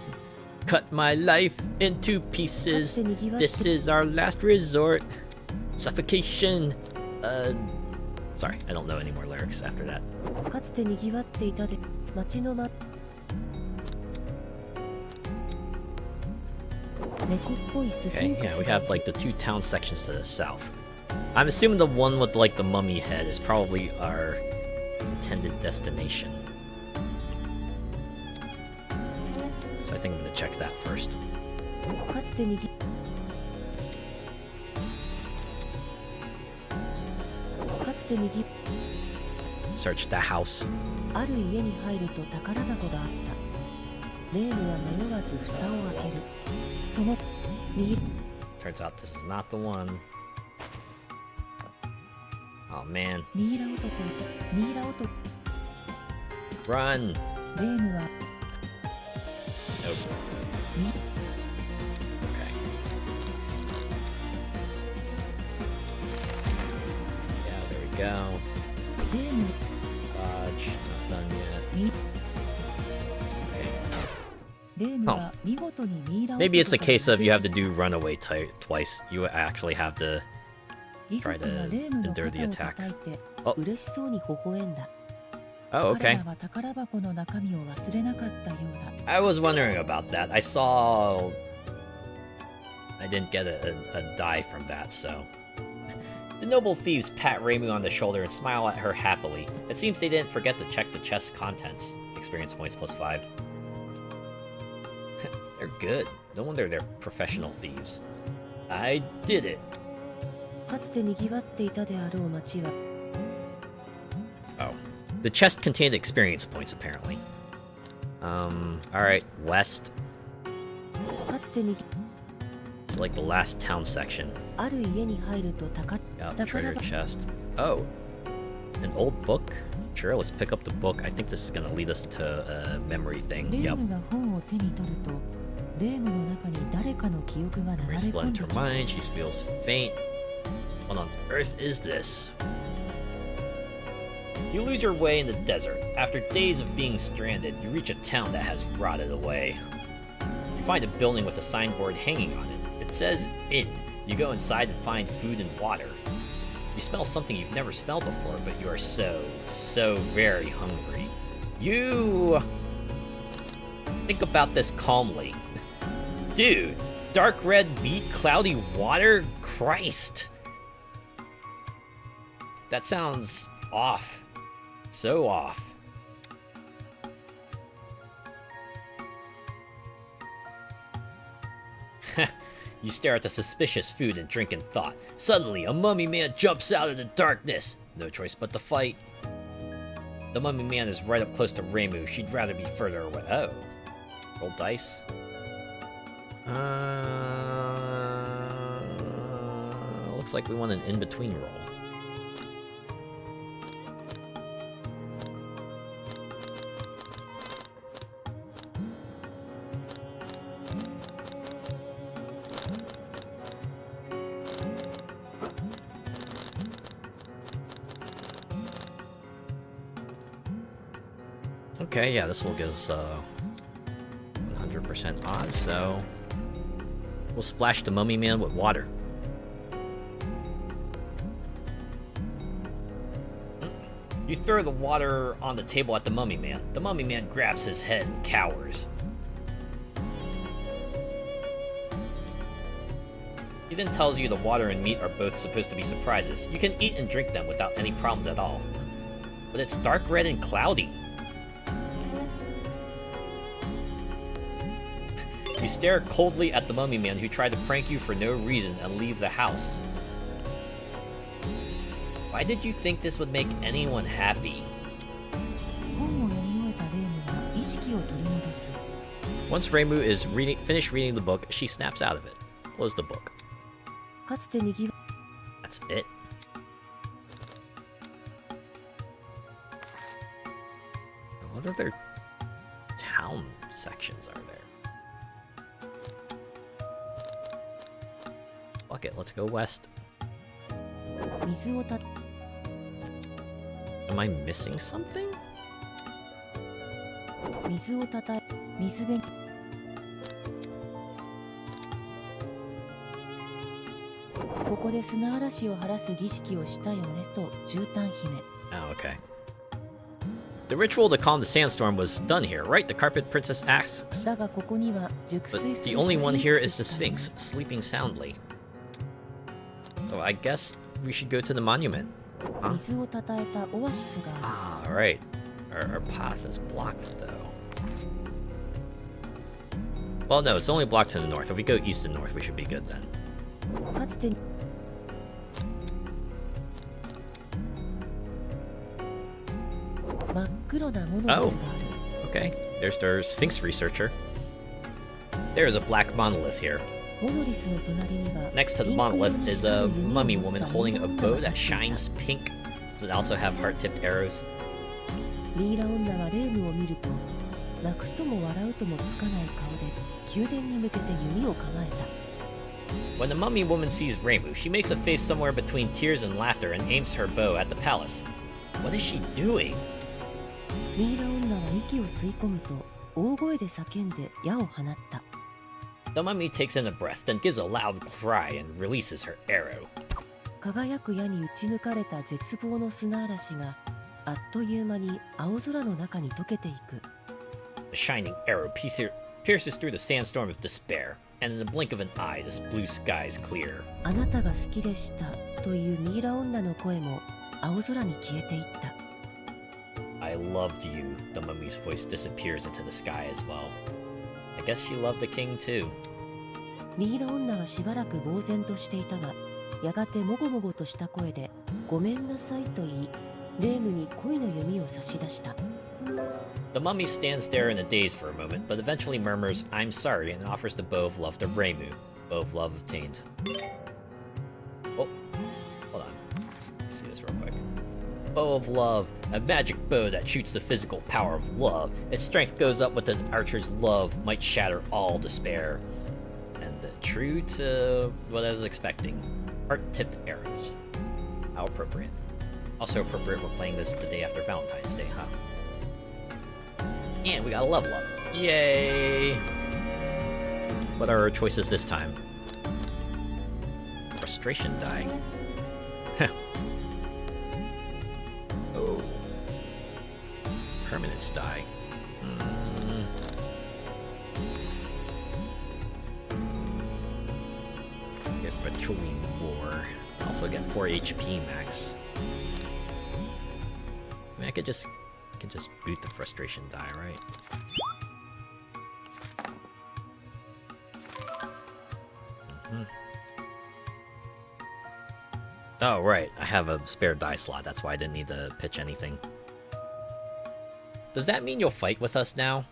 Cut my life into pieces. This is our last resort. Suffocation! Sorry, I don't know any more lyrics after that. かつて賑わっていたで町の猫っぽいスフィ Okay, ンク yeah, ス we が have like the 2 town sections to the south. I'm assuming the one with like the mummy head is probably our intended destination. So I think I'm gonna check that first. かつてにぎ Search the house. ある家に入ると宝箱があったレームは迷わず蓋を開けるその右 Turns out this is not the one. Oh man. ミイラ男 Run! レームは Nope. み Okay. Yeah, there we go. レーム Dodge, not done yet. み Okay. レームは見事にミイラ男 Maybe it's a case of you have to が do runaway twice. You actually have to. 遺族がレームの endure the 肩を attack. 叩いてお嬉しそうに微笑んだ Oh, 彼 okay. らは宝箱の中身を忘れなかったようだ I was wondering about that. I saw. I didn't get a die from that, so. The noble thieves pat Reimu on the shoulder and smile at her happily. It seems they didn't forget to check the chest's contents. Experience points +5. They're good. No wonder they're professional thieves. I did it. かつて賑わっていたであろう町は Oh. The chest contained experience points, apparently. Alright, west. かつてに It's like the last town section. ある家に入ると Yep, 宝 treasure 箱 chest. Oh, an old book? Sure, let's pick up the book. I think this is gonna lead us to a memory thing. レー Yep. ムが本を手に取るとレームの中に誰かの記憶が流れ Grace 込ん fled で into き her た mind. She feels faint. What on earth is this? You lose your way in the desert. After days of being stranded, you reach a town that has rotted away. You find a building with a signboard hanging on it. It says Inn. You go inside and find food and water. You smell something you've never smelled before, but you are so very hungry. You think about this calmly. Dude, dark red meat, cloudy water? Christ! That sounds off. So off. You stare at the suspicious food and drink in thought. Suddenly, a mummy man jumps out of the darkness. No choice but to fight. The mummy man is right up close to Reimu. She'd rather be further away. Oh. Roll dice. Looks like we want an in-between roll. Okay, yeah, this will give us 100% odds, so we'll splash the mummy man with water. You throw the water on the table at the mummy man. The mummy man grabs his head and cowers. He then tells you the water and meat are both supposed to be surprises. You can eat and drink them without any problems at all. But it's dark red and cloudy. You stare coldly at the mummy man who tried to prank you for no reason and leave the house. Why did you think this would make anyone happy? 本を読み終えたレームは意識を取り戻す Once Reimu is finished reading the book, she snaps out of it. Close the book. かつてにぎわ That's it. What other town sections are there? Fuck it, let's go west. 水をた Am I missing something? 水をたたえ水辺こここで砂嵐を晴らす儀式をしたよねと絨毯姫。 Oh, okay. The ritual to calm the sandstorm was done here, right? The Carpet Princess asks. だがここには熟 But 睡す the る only one here is ス the フィンクス Sphinx, sleeping soundly. So I guess we should go to the monument. が Huh? 水をたたえたオアシスがあ Ah, right. Our path is blocked, though. Well, no, it's only blocked to the north. If we go east and north, we should be good then. る。かつて真っ黒なモノリスがある。 Okay, there's our Sphinx researcher. There is a black monolith here. モノリスの隣には Next to the ピンク色 monolith に is 光 a る弓を mummy 持っ woman た holding a ミイラ bow 女が that 立ってい shines た。 pink. Does it also have heart-tipped arrows? ミイラ女はレームを見ると泣くとも笑うともつかない顔で宮殿に向けて弓を構えた。 When the mummy woman sees Reimu, she makes a face somewhere between tears and laughter and aims her bow at the palace. What is she doing? ミイラ女は息を吸い込むと大声で叫んで矢を放った。 The mummy takes in a breath, then gives a loud cry and releases her arrow. 輝く矢に打ち抜かれた絶望の砂嵐があっという間に青空の中に溶けていく。 The shining arrow pierces through the sandstorm of despair, and in the blink of an eye, this blue sky is clear. あなたが好きでしたというミイラ女の声も青空に消えていった。 I loved you. The mummy's voice disappears into the sky as well. I guess she loved the king too. ミイラ女はしばらく呆然としていたが、やがてもごもごとした声でごめんなさいと言い、レームに恋の弓を差し出した。 The mummy stands there in a daze for a moment, but eventually murmurs, I'm sorry, and offers the bow of love to Reimu. Bow of love obtained. Oh, hold on. Let's see this real quick. Bow of love, a magic bow that shoots the physical power of love. Its strength goes up with the archer's love, might shatter all despair. And true to what I was expecting, heart-tipped arrows. How appropriate. Also appropriate we're playing this the day after Valentine's Day, huh? And we got a level up. Yay! What are our choices this time? Frustration die. Oh. Permanence die. Get patrolling more. Also get 4 HP max. I mean, I could just boot the frustration die, right? Oh, right. I have a spare die slot. That's why I didn't need to pitch anything. Does that mean you'll fight with us now?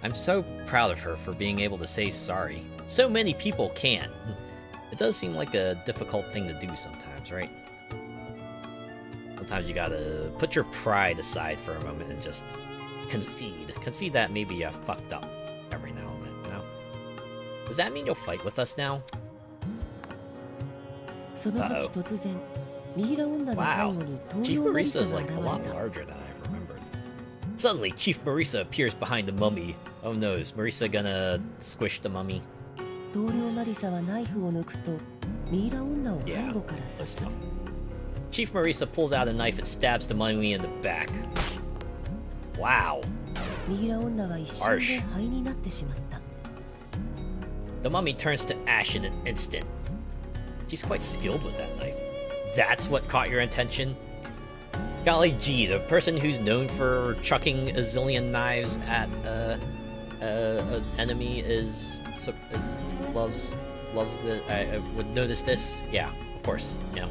I'm so proud of her for being able to say sorry. So many people can't. It does seem like a difficult thing to do sometimes, right? Sometimes you gotta put your pride aside for a moment and just concede. Concede that maybe you fucked up every now and then, you know? Does that mean you'll fight with us now? その時突然、ミイラ女の背 Wow. 後に Chief 東洋マリ Marisa サ is が like 現 a れ lot た。 larger than I remembered. Suddenly, Chief Marisa appears behind the mummy. Oh no, is Marisa gonna squish the mummy? 同僚マリサはナイフを抜くと、ミイラ女を背 Yeah, 後から刺 that's す。 tough. Chief Marisa pulls out a knife and stabs the mummy in the back. Wow. ミイラ女は一瞬で灰になってしまった。 The mummy turns to ash in an instant. She's quite skilled with that knife. That's what caught your attention? Golly gee, the person who's known for chucking a zillion knives at an enemy loves the. I would notice this. Yeah, of course. Yeah,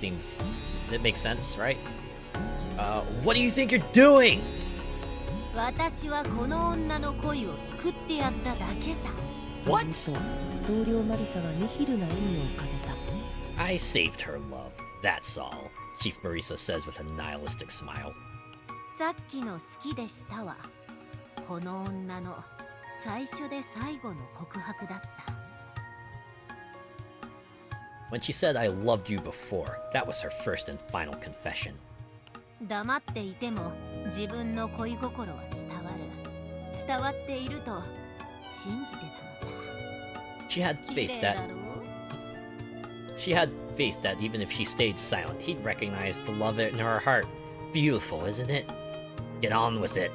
seems it makes sense, right? What do you think you're doing? 私はこの女の恋を救ってやっただけさ。 What? と同僚マリサはニヒルな笑みを浮かべた。 I saved her love. That's all. Chief Marisa says with a nihilistic smile. さっきの好きでしたわ。この女の最初で最後の告白だった。 When she said I loved you before, that was her first and final confession. 黙っていても自分の恋心は伝わる。伝わっていると信じてたのさ。 She had 綺 faith 麗 that だろう？ She had faith that even if she stayed silent, he'd recognize the love in her heart. Beautiful, isn't it? Get on with it.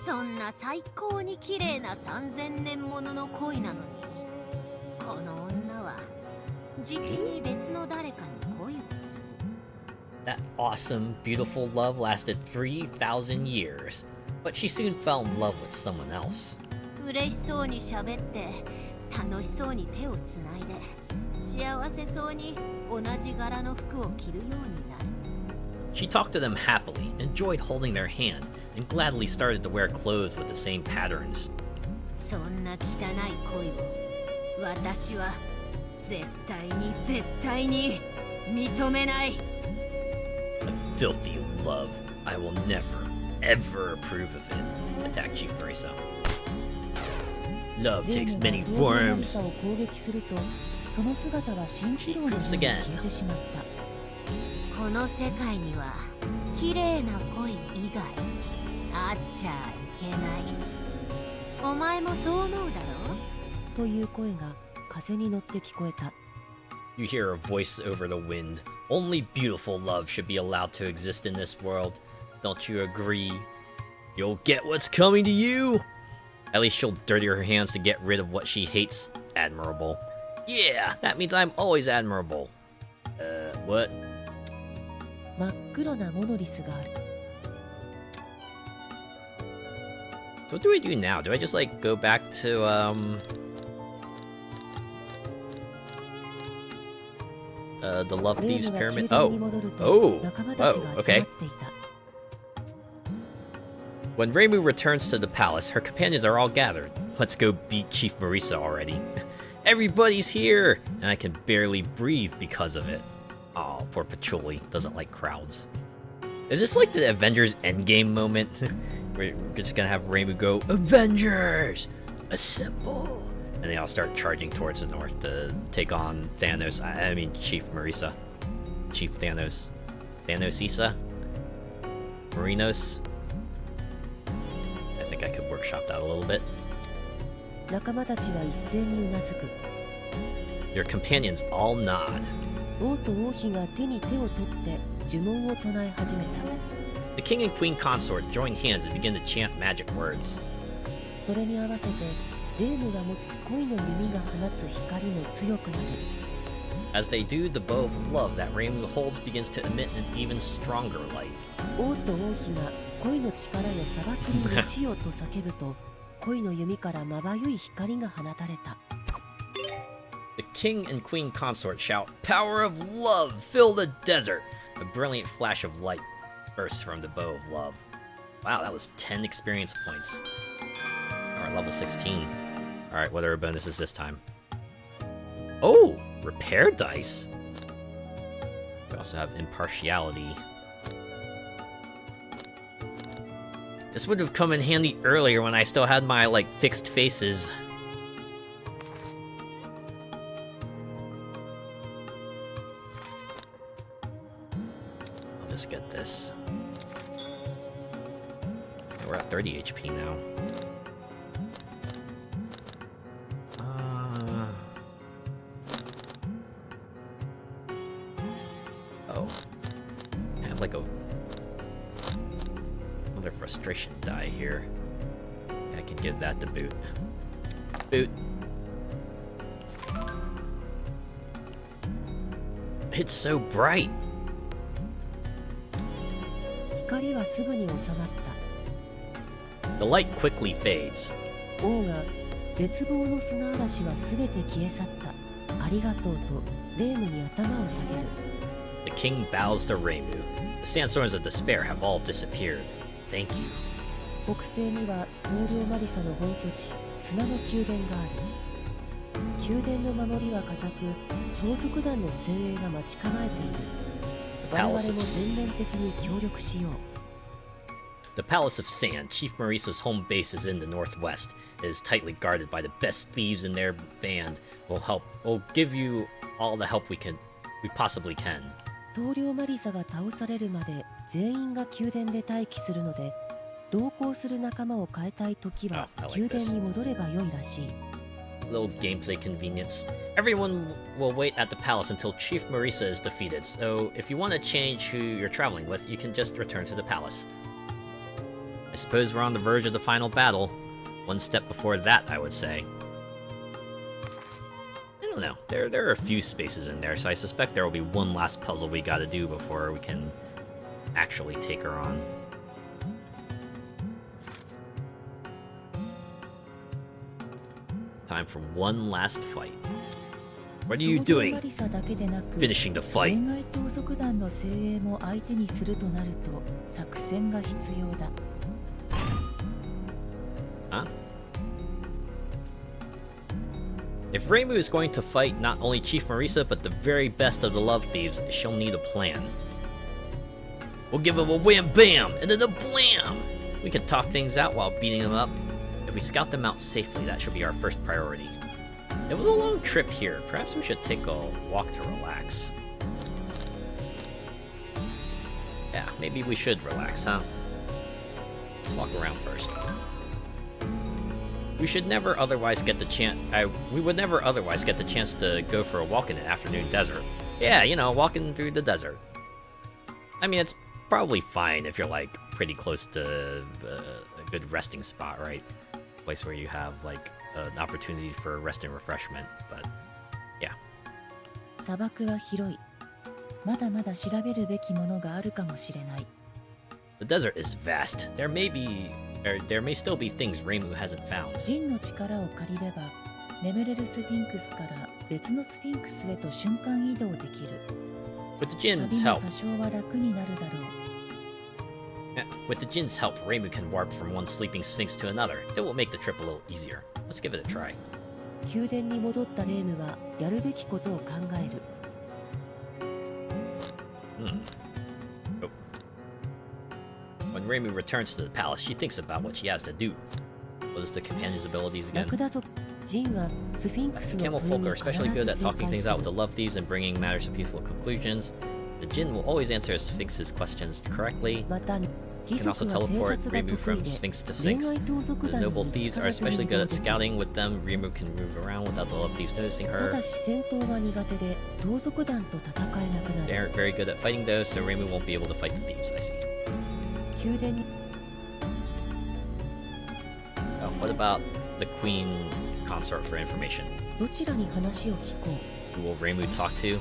そんな最高に綺麗な3000年ものの恋なのに、この女はじきに別の誰かに恋をする。That awesome, beautiful love lasted 3,000 years, but she soon fell in love with someone else. 嬉しそうに喋って楽しそうに手をつないで幸せそうに同じ柄の服を着るようになる。 She talked to them happily, enjoyed holding their hand, and gladly started to wear clothes with the same patterns. そんな汚い恋を私は絶対に認めない。 A filthy love. I will never, ever approve of it. Attack Chief Marisa. Love takes many forms. を攻撃すると、その姿は蜃気楼のように消えてしまった。この世界には綺麗な恋以外あっちゃいけない。お前もそう思うだろうという声が風に乗って聞こえた。 You hear a voice over the wind. Only beautiful love should be allowed to exist in this world. Don't you agree? You'll get what's coming to you! At least she'll dirty her hands to get rid of what she hates. Admirable. Yeah, that means I'm always admirable. What? 真っ黒なモノリスがある。 So what do I do now? Do I just like go back to the Love Thieves Pyramid? Oh, okay. When Reimu returns to the palace, her companions are all gathered. Let's go beat Chief Marisa already. Everybody's here, and I can barely breathe because of it. Oh, poor Patchouli doesn't like crowds. Is this like the Avengers Endgame moment? We're just gonna have Reimu go, Avengers! Assemble! And they all start charging towards the north to take on Thanos. I mean, Chief Marisa. Chief Thanos. Thanosisa? Marinos? I think I could workshop that a little bit. 仲間たちは一斉にうなずく。 Your companions all nod. 王と王妃が手に手を取って呪文を唱え始めた。 The king and queen consort join hands and begin to chant magic words. それに合わせてレームが持つ恋の弓が放つ光も強くなる。 As they do, the bow of love that Reimu holds begins to emit an even stronger light. 王と王妃が恋の力よ砂漠に落ちよと叫ぶと、恋の弓からまばゆい光が放たれた。 The king and queen consort shout, Power of love, fill the desert! A brilliant flash of light bursts from the bow of love. Wow, that was 10 experience points. Alright, level 16. Alright, what are our bonuses this time? Oh! Repair dice! We also have impartiality. This would have come in handy earlier when I still had my, like, fixed faces. I'll just get this. We're at 30 HP now. Oh. I have like another frustration die here. I can give that to Boot. Boot. It's so bright. 光はすぐに収まった。 The light quickly fades. 王が絶望の砂嵐はすべて消え去った。ありがとうとレームに頭を下げる。 The king bows to Reimu. The sandstorms of despair have all disappeared. Thank you. 北西には棟梁マリサの本拠地、砂の宮殿がある。宮殿の守りは固く、盗賊団の精鋭が待ち構えている。我々も全面的に協力しよう。 The Palace of Sand, Chief Marisa's home base, is in the northwest. It is tightly guarded by the best thieves in their band. We'll give you all the help we possibly can. 棟梁マリサが倒されるまで全員が宮殿で待機するので、同行する仲間を変えたいときは宮殿に戻ればよいらしい。Little gameplay convenience. Everyone will wait at the palace until Chief Marisa is defeated, so if you want to change who you're traveling with, you can just return to the palace. I suppose we're on the verge of the final battle. One step before that, I would say. I don't know. There are a few spaces in there, so I suspect there will be one last puzzle we gotta do before we can actually take her on. Time for one last fight. What are you doing? Finishing the fight. Huh? If Reimu is going to fight not only Chief Marisa, but the very best of the Love Thieves, she'll need a plan. We'll give him a wham-bam, and then a blam! We can talk things out while beating them up. If we scout them out safely, that should be our first priority. It was a long trip here. Perhaps we should take a walk to relax. Yeah, maybe we should relax, huh? Let's walk around first. We should never otherwise get the chance. We would never otherwise get the chance to go for a walk in an afternoon desert. Yeah, you know, walking through the desert. I mean, it's probably fine if you're like pretty close to a good resting spot, right? Place where you have like an opportunity for rest and refreshment. But yeah. 砂漠は広い。まだまだ調べるべきものがあるかもしれない。The desert is vast. There may still be things Reimu hasn't found. ジンの力を借りれば、眠れるスフィンクスから別のスフィンクスへと瞬間移動できる。With the Jin's 旅も help, 多少は楽になるだろう。with the Jin's help, Reimu can warp from one sleeping sphinx to another. It will make the trip a little easier. Let's give it a try. 宮殿に戻ったレイムはやるべきことを考える。Oh. When Reimu returns to the palace, she thinks about what she has to do. What is the companion's abilities again? 楽だぞ。ジンはスフィンクスの Camel 問い folk に are 必 especially ず good at 正 talking 解 things す out with る the。love thieves and bringing matters to peaceful conclusions. The Jin will always answer Sphinx's questions correctly. また、 You 貴 can also 族は偵 teleport 察が Reimu 得 from 意で Sphinx to 恋 Sphinx. 愛盗賊 The 団に noble 見 thieves つか are らずに especially 移 good 動 at できる。 scouting with them. Reimu can move around without the love thieves noticing た her. だし戦闘は苦手で盗賊団と戦えなくな They る。 aren't very good at fighting though, so Reimu won't be able to fight the thieves, I see. 宮殿に Oh, what about the Queen Consort for information? どちらに話を聞こ Who will Reimu talk to?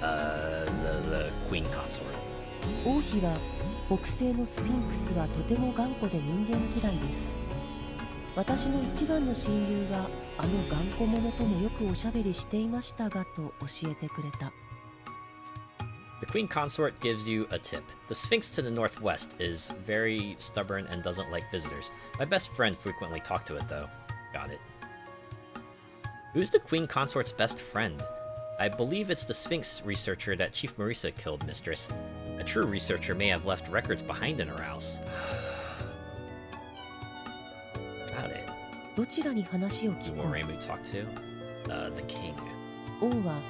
The Queen Consort. う。王妃は北西のスフィンクスはとても頑固で人間嫌いです。私の一番の親友はあの頑固者ともよくおしゃべりしていましたがと教えてくれた。The Queen Consort gives you a tip. The Sphinx to the northwest is very stubborn and doesn't like visitors. My best friend frequently talked to it though. Got it. Who's the Queen Consort's best friend? I believe it's the Sphinx researcher that Chief Marisa killed, Mistress. A true researcher may have left records behind in her house. Got it. どちらに話を Who 聞 will こ Reimu talk to? The king. う。王は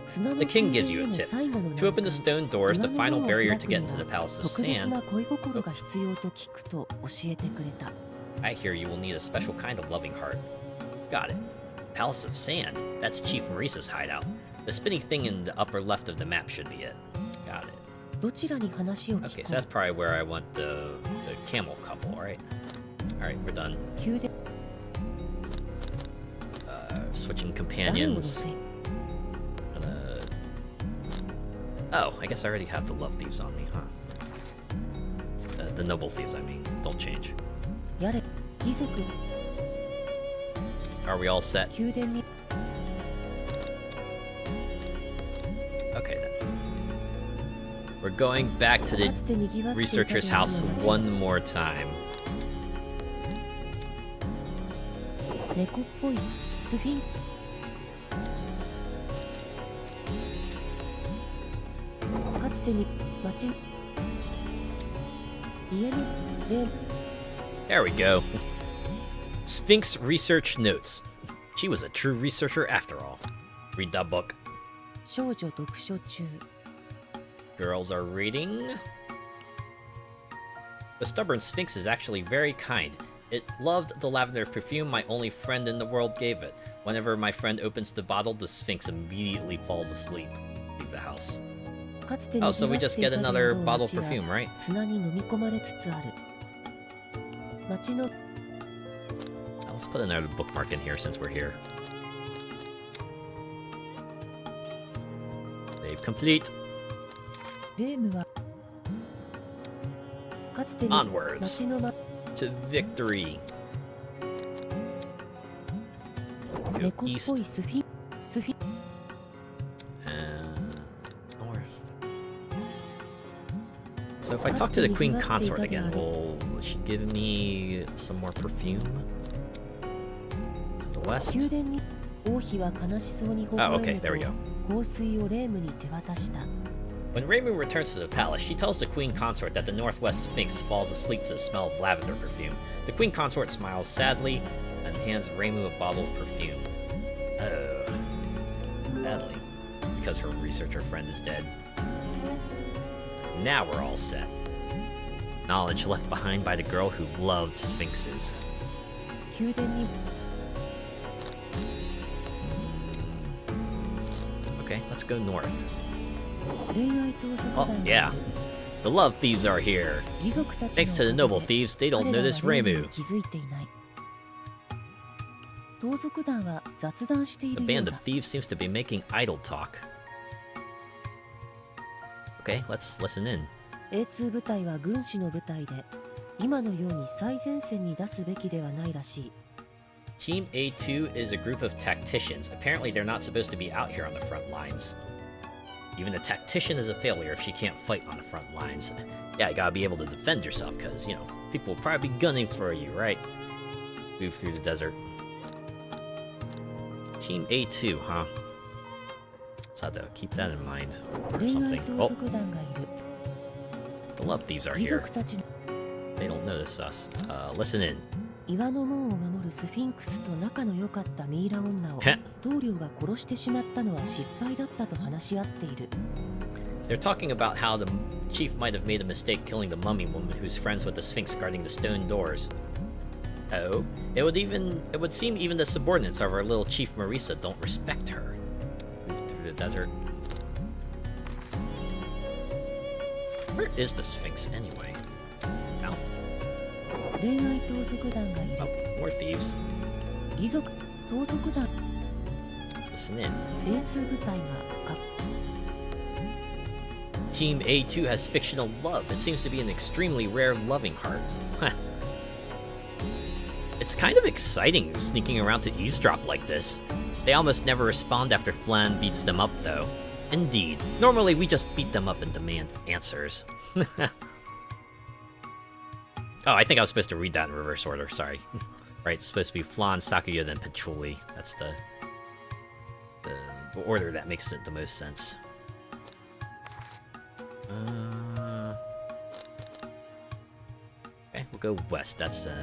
砂の The king 宮 gives you 殿 a への tip. 最後の To open the stone doors, the 岩の final 門を barrier 開 to く get に into は the Palace of 特別 Sand. な恋心が必要と聞くと教えてくれた。I hear you will need a special kind of loving heart. Got it. Palace of Sand. That's Chief Marisa's hideout. The spinning thing in the upper left of the map should be it. Got it. どちらに話を Okay, 聞 so こ that's probably where I want the camel couple, alright? Alright, we're done. う。宮殿 Switching 誰を乗 companions. せ Oh, I guess I already have the love thieves on me, huh? The noble thieves, I mean. Don't change. やれ貴族 Are we all set? 宮殿に Okay then. We're going back to かつて the にぎわっていた researcher's house 領の町 one more time. 猫っぽいスフィンかつてに町家の霊 There we go. Sphinx Research Notes. She was a true researcher after all. Read that book. 少女読書中 Girls are reading. The stubborn Sphinx is actually very kind. It loved the lavender perfume my only friend in the world gave it. Whenever my friend opens the bottle, the Sphinx immediately falls asleep. Leave the house. Oh, so we just get another bottle of perfume, right? 砂に飲み込まれつつある。街の Now, let's put another bookmark in here since we're here. Save complete. レームはかつてに Onwards 街のま to victory. Go 猫っぽい east スフィ and north. So if I talk to the queen consort again, will she give me some more perfume? To the west? 宮殿に王妃は悲しそうに微 Oh, 笑 okay, む there we と go. 香水をレームに手渡した。 When Reimu returns to the palace, she tells the queen consort that the Northwest Sphinx falls asleep to the smell of lavender perfume. The queen consort smiles sadly and hands Reimu a bottle of perfume. Oh. Sadly. Because her researcher friend is dead. Now we're all set. Knowledge left behind by the girl who loved sphinxes. 宮殿に Okay, let's go north. 恋愛盗賊 Oh, 団 yeah. がいる。 The love thieves are here. 貴族たち Thanks to the のお noble かげで thieves, they don't 彼らは notice レーム Reimu. に気づいていない。盗賊団は雑談してい The るよう band だ of。thieves seems to be making idle talk. Okay, let's listen in. A2 部隊は軍師の部隊で、今のように最前線に出すべきではないらしい。 Team A2 is a group of tacticians. Apparently, they're not supposed to be out here on the front lines. Even the tactician is a failure if she can't fight on the front lines. Yeah, you gotta be able to defend yourself, because, you know, people will probably be gunning for you, right? Move through the desert. Team A2, huh? Let's have to keep that in mind. Or 恋愛 something. 盗 Oh, 賊団がいる。 the love thieves are 貴 here. 族たちの They don't notice us. Listen in. 岩の門を守るスフィンクスと仲の良かったミイラ女をへ棟梁が殺してしまったのは失敗だったと話し合っている。 They're talking about how the chief might have made a mistake killing the mummy woman who's friends with the Sphinx guarding the stone doors. Oh, it would seem even the subordinates of our little chief Marisa don't respect her. Move through the desert. Where is the Sphinx anyway? Mouth? 恋愛盗賊団がいる。 Oh, more thieves. 義賊盗賊団 Listen in. A2 部隊がか Team A2 has fictional love. It seems to be an extremely rare loving heart. Huh. It's kind of exciting sneaking around to eavesdrop like this. They almost never respond after Flan beats them up, though. Indeed. Normally, we just beat them up and demand answers. Oh, I think I was supposed to read that in reverse order. Sorry. Right, it's supposed to be Flan, Sakuya, then Patchouli. That's the order that makes the most sense. Okay, we'll go west. That's a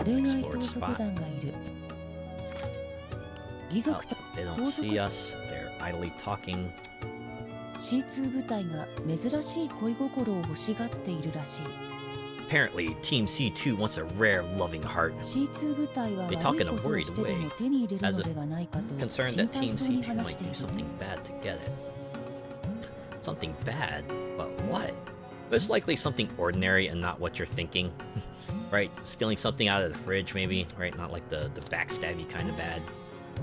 恋愛盗 explored 賊 spot. 団がいる。義 Oh, 賊た they don't see us. They're idly talking. C2 部隊が珍しい恋心を欲しがっているらしい。 Apparently, Team C2 wants a rare, loving heart. C2 部隊は悪 They い talk in a ことを worried してでも way, 手に入れる as の if ではないかと Concerned 心 that 配 Team そうに C2 話し might てい do る。 something bad to get it. Something bad? But what? Most likely something ordinary and not what you're thinking. Right? Stealing something out of the fridge, maybe? Right? Not like the backstabby kind of bad.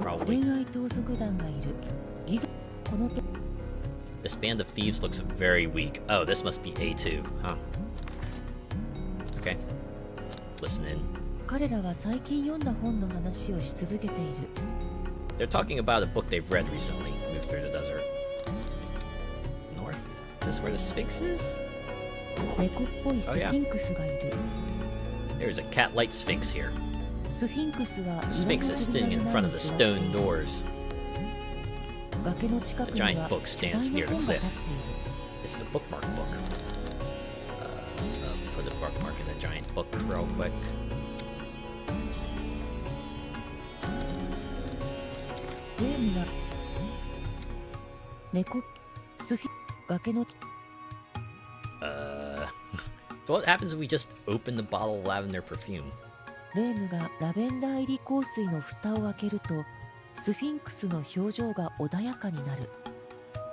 Probably. 恋愛盗賊団がいる。義賊このと This band of thieves looks very weak. Oh, this must be A2, huh? Okay. Listen in. 彼らは最近読んだ本の話をし続けている。 They're talking about a book they've read recently. Move through the desert. North? Is this where the Sphinx is? 猫っぽいスフィンクスがいる。 There's a cat-like Sphinx here. スフィンクスは The Sphinx is sitting in front of the stone doors. 崖の近く A に giant は book 巨大 stands な near the 本が cliff. 立っている。 It's the bookmark book. Put a bookmark in the giant book real quick. ゲームは猫スフィ崖の So what happens if we just open the bottle of lavender perfume? レイムがラベンダー入り香水の蓋を開けると、スフィンクスの表情が穏やかになる。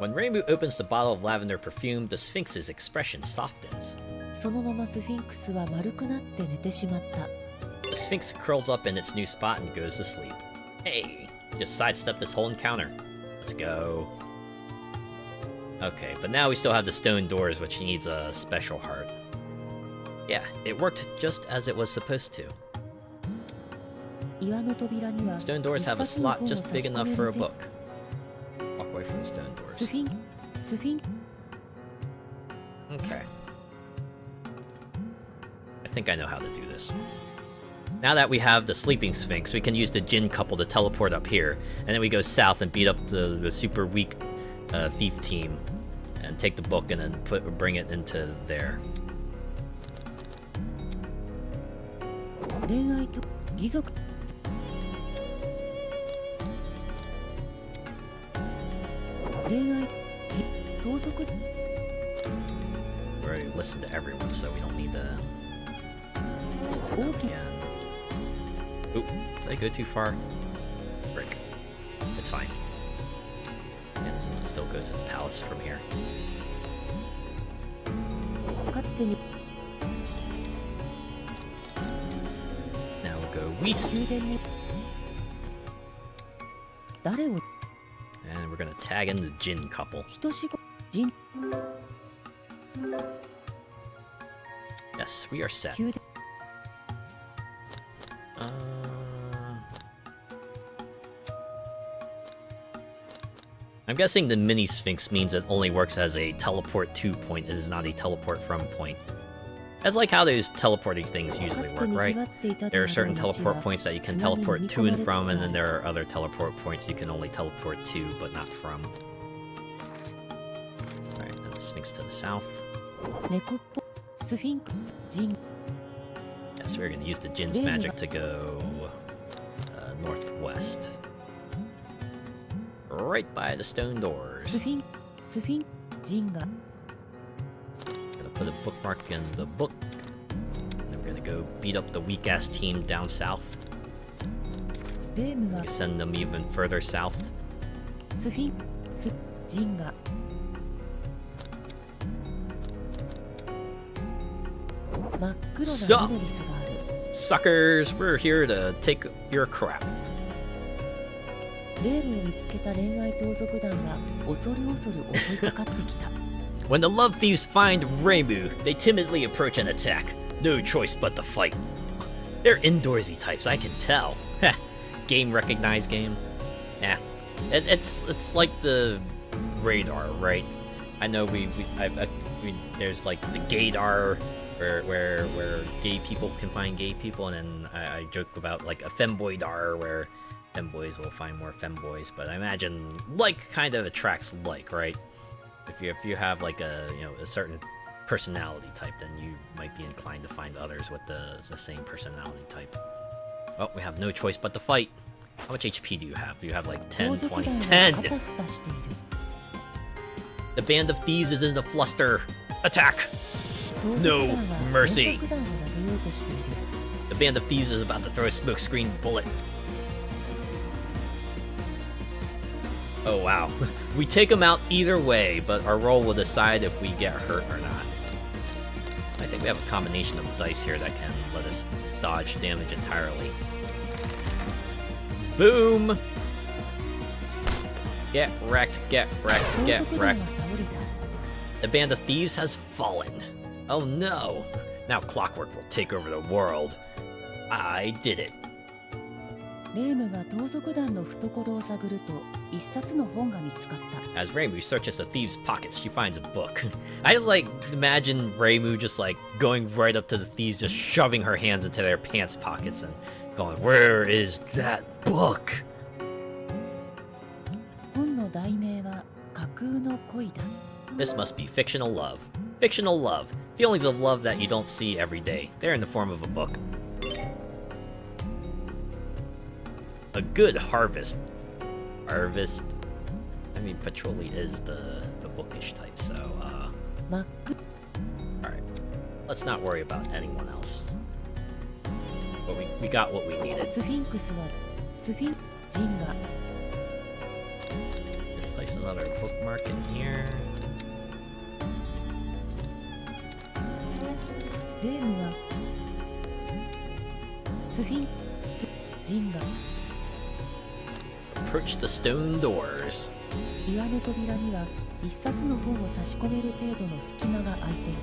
When Reimu opens the bottle of lavender perfume, the Sphinx's expression softens. そのままスフィンクスは丸くなって寝てしまった。The Sphinx curls up in its new spot and goes to sleep. Hey, just sidestep this whole encounter. Let's go. Okay, but now we still have the stone doors, which needs a special heart. Yeah, it worked just as it was supposed to. 岩の扉には Stone doors have a 一冊の slot 本が just big 差し込 enough め for ら a れて book. Walk away from the stone ス doors. フィン Okay. I think I know how to do this. Now that we have the sleeping Sphinx, we can use the Jin couple to teleport up here, and then we go south and beat up the super weak thief team, and take the book and then bring it into there. 恋愛と義足恋愛盗賊 We already listened to everyone, so we don't need to listen to them again. Oop, did I go too far? Frick. It's fine. And we can still go to the palace from here. かつてに Now we'll go west, 宮殿に誰を and we're gonna tag in the Jin couple. 人しご人 Yes, we are set. 宮殿 I'm guessing the mini Sphinx means it only works as a teleport to point. It is not a teleport from point. That's like how those teleporting things か usually つて work, にぎ right? わっていた There are であ certain ろう道 teleport は points that you can 砂に teleport 飲み to 込ま and れ from, つ and つあ then る there are other teleport points you can only teleport to, but not from. Alright, then the Sphinx to the south. 猫っぽスフィンク人 Yes, we're gonna use the Jin's magic to go northwest. Right by the stone ス doors. フィン人が Gonna put a bookmark in the book. And then we're gonna go beat up the weak ass team down south. レームが Send them even further south. スフィンス人が真っ黒なミノリスがある Suckers, we're here to take your crap. レームを見つけた恋愛盗賊団が恐る恐る襲いかかってきた When the love thieves find Reimu, they timidly approach and attack. No choice but to fight. They're indoorsy types, I can tell. Heh, game recognized game. Yeah, it's like the radar, right? I know there's like the gaydar where gay people can find gay people, and then I joke about like a femboydar where femboys will find more femboys, but I imagine like kind of attracts like, right? If you have like a a certain personality type, then you might be inclined to find others with the same personality type. Oh, we have no choice but to fight. How much HP do you have? You have like 10, 盗賊 20, 団は 10! あたふたしている The band of thieves is in the fluster. Attack! 盗賊 No 団は mercy. 連続弾を投げようとしている The band of thieves is about to throw a smokescreen bullet. Oh wow. We take them out either way, but our roll will decide if we get hurt or not. I think we have a combination of dice here that can let us dodge damage entirely. Boom! Get wrecked, get wrecked, 盗 get 賊団 wrecked. は倒れた The band of thieves has fallen. Oh no! Now clockwork will take over the world. I did it. レームが盗賊団の懐を探ると一冊の本が見つかった As Reimu searches the thieves' pockets, she finds a book. I like imagine Reimu just like going right up to the thieves, just shoving her hands into their pants pockets and going, "Where is that book?" 本の題名は架空の恋だ This must be fictional love. Fictional love. Feelings of love that you don't see every day. They're in the form of a book. A good harvest. Harvest. I mean, patchouli is the bookish type, so, 真っ黒 alright. Let's not worry about anyone else. But we got what we needed. スフィンクスはスフィンジンガ Let's place another bookmark in here. レームはスフィンスジンガ Approach the stone doors. 岩の扉には一冊の本を差し込める程度の隙間が空いている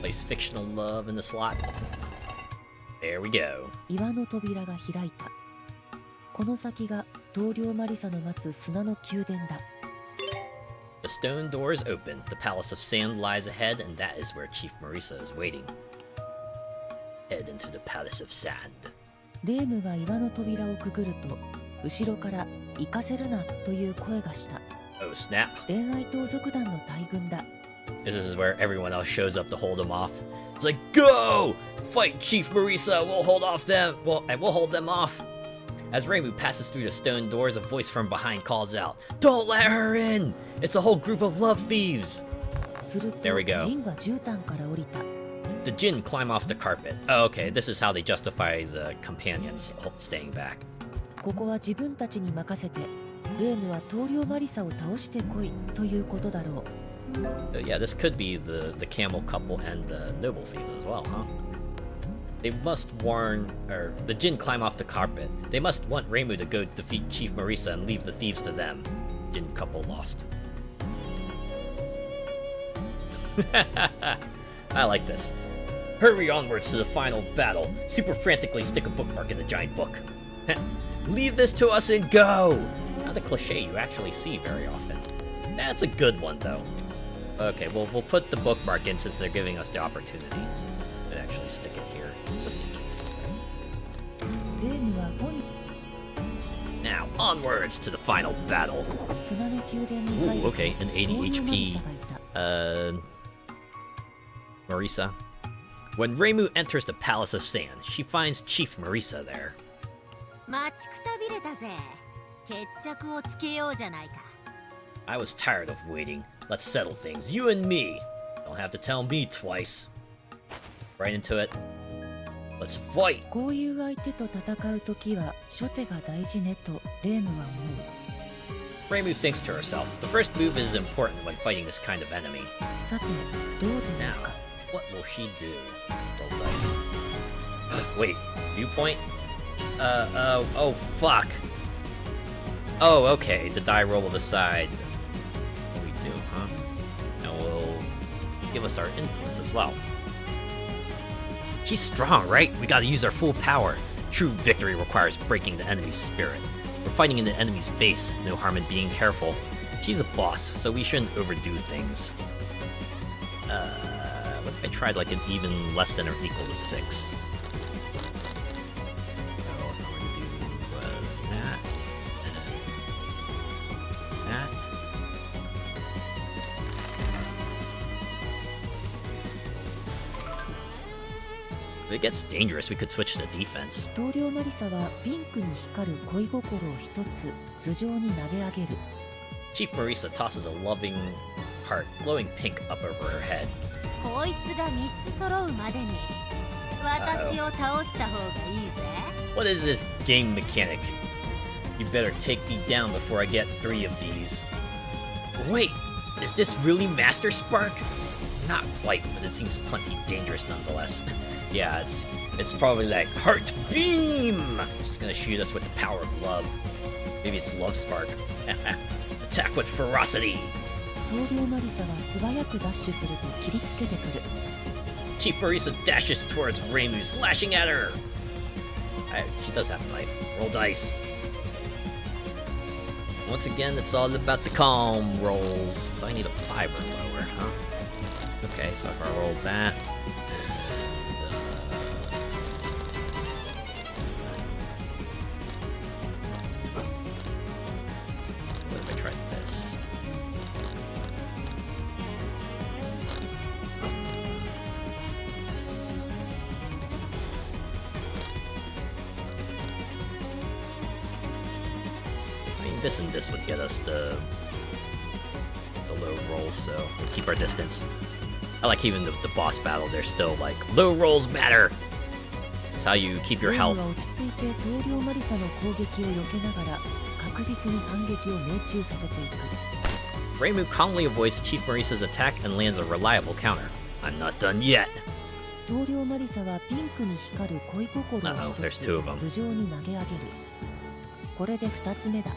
Place fictional love in the slot. There we go. 岩の扉が開いたこの先が同僚マリサの待つ砂の宮殿だ The stone doors open. The palace of sand lies ahead, and that is where Chief Marisa is waiting. Head into the palace of sand. レームが岩の扉をくぐると後ろから行かせるなという声がした Oh snap. 恋愛盗賊団の大群だ This is where everyone else shows up to hold him off. It's like, go! Fight Chief Marisa! We'll hold off them! We'll hold them off! As Reimu passes through the stone doors, a voice from behind calls out, Don't let her in! It's a whole group of love thieves! すると There we go. ジンが絨毯から降りた The Jinn climb off the carpet. Oh, okay, this is how they justify the companions staying back. ここは自分たちに任せてレームは棟梁マリサを倒してこいということだろう Yeah, this could be the camel couple and the noble thieves as well, huh? They must the Jinn climb off the carpet. They must want Reimu to go defeat Chief Marisa and leave the thieves to them. Jinn couple lost. I like this. Hurry onwards to the final battle. Super frantically stick a bookmark in the giant book. Leave this to us and go! Not a cliche you actually see very often. That's a good one, though. Okay, well, we'll put the bookmark in since they're giving us the opportunity. And actually stick it here, just in case. レームは本 Now, onwards to the final battle. 砂の宮殿に入 Ooh, る okay, an 80 マリ HP, サがいた Marisa. When Reimu enters the Palace of Sand, she finds Chief Marisa there. 待ちくたびれたぜ決着をつけようじゃないか I was tired of waiting. Let's settle things, you and me. Don't have to tell me twice. Right into it. Let's fight! こういう相手と戦うときは初手が大事ねとレームは思う Reimu thinks to herself, the first move is important when fighting this kind of enemy. さてどう出よ Now, うか what will she do? Roll dice. Wait, viewpoint? Oh fuck. Oh, okay, the die roll will decide what we do, huh? And will give us our influence as well. She's strong, right? We gotta use our full power. True victory requires breaking the enemy's spirit. We're fighting in the enemy's base, no harm in being careful. She's a boss, so we shouldn't overdo things. What if I tried like an even less than or equal to 6? So I'm going to do that, and that. If it gets dangerous, we could switch to defense. 棟梁マリサはピンクに光る恋心を一つ頭上に投げ上げる Chief Marisa tosses a loving heart, glowing pink, up over her head. こいつが3つ揃うまでに私を倒した方がいいぜ What is this game mechanic? You better take me down before I get 3 of these. Wait, is this really Master Spark? Not quite, but it seems plenty dangerous nonetheless. Yeah, it's probably like Heart Beam! She's gonna shoot us with the power of love. Maybe it's Love Spark. Attack with ferocity! 棟梁マリサは素早くダッシュすると切りつけてくる Chief Marisa dashes towards Reimu, slashing at her! She does have a knife. Roll dice. Once again, it's all about the calm rolls. So I need a 5 or lower, huh? Okay, so if I roll that, and what if I tried this? I mean, this and this would get us the low roll, so we'll keep our distance. I like even the boss battle, they're still like, low rolls matter! That's how you keep your レーム health. は落ち着いて棟梁マリサの攻撃を避けながら確実に反撃を命中させていく。 Reimu calmly avoids Chief Marisa's attack and lands a reliable counter. I'm not done yet! 棟梁マリサはピンクに光る恋心を Uh-oh, 一 there's つ two of them. 頭上に投げ上げる。これで2つ目だ。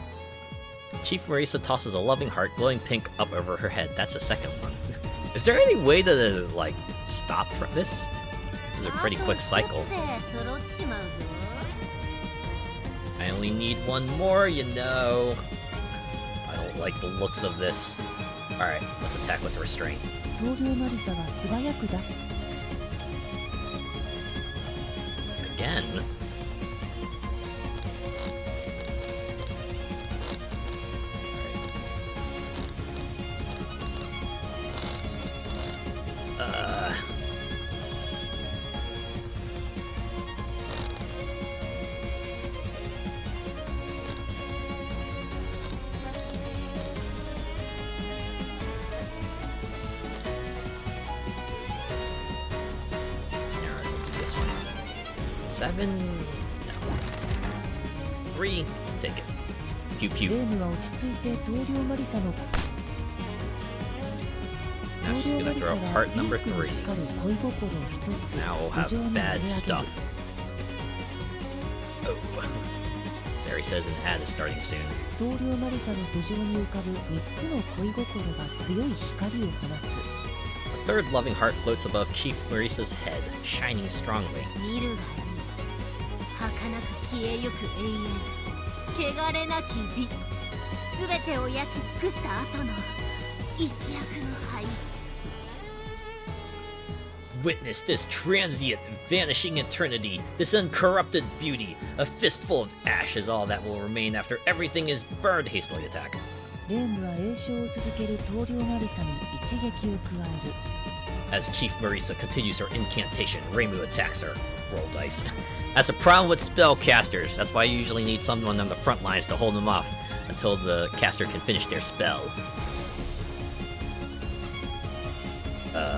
Chief Marisa tosses a loving heart glowing pink up over her head. That's the second one. Is there any way to, like, stop from this? This is a pretty quick cycle. 揃っちまうぞ。 I only need one more, you know. I don't like the looks of this. Alright, let's attack with restraint. 棟梁マリサは素早くだ。 Again? Alright, we'll do this one. 7? No. 3? Take it. Pew レ pew. ームは落ち着いて棟梁マリサの Now she's gonna throw out part number 3. 光る恋心を一つ Now we'll 頭 have 上に投げ bad 上げ stuff. る。 Oh. Zeri says an ad is starting soon. 棟梁マリサの頭上に浮かぶ3つの恋心が強い光を放つ。 A third loving heart floats above Chief Marisa's head, shining strongly. 見るがいい。儚く消えゆく永遠。汚れなき美。すべてを焼き尽くした後の一躍の灰。 Witness this transient, vanishing eternity, this uncorrupted beauty. A fistful of ash is all that will remain after everything is burned. Hastily attack. レームは栄唱を続ける棟梁マリサに一撃を加える。 As Chief Marisa continues her incantation, Reimu attacks her. Roll dice. That's a problem with spellcasters. That's why you usually need someone on the front lines to hold them off until the caster can finish their spell.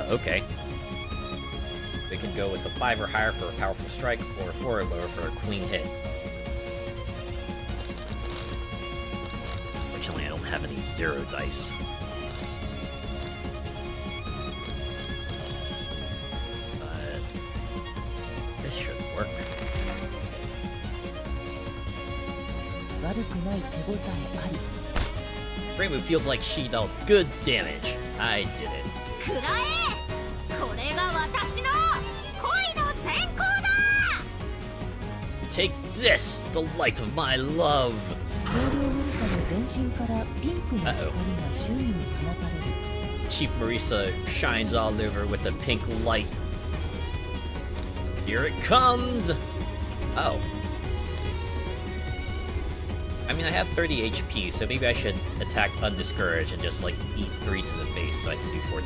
Okay. We can go with a 5 or higher for a powerful strike, or a 4 or lower for a clean hit. Fortunately, I don't have any 0 dice. But this should work. 悪くない手応えあり。 Reimu feels like she dealt good damage. I did it. くらえ！これが私の恋の先行だ！ Take this, the light of my love. 棟梁マリサの全身からピンクの光が周囲に放たれる。 Chief Marisa shines all over with a pink light. Here it comes! Oh. I mean, I have 30 HP, so maybe I should attack undiscouraged and just, like, eat 3 to the face so I can do 14.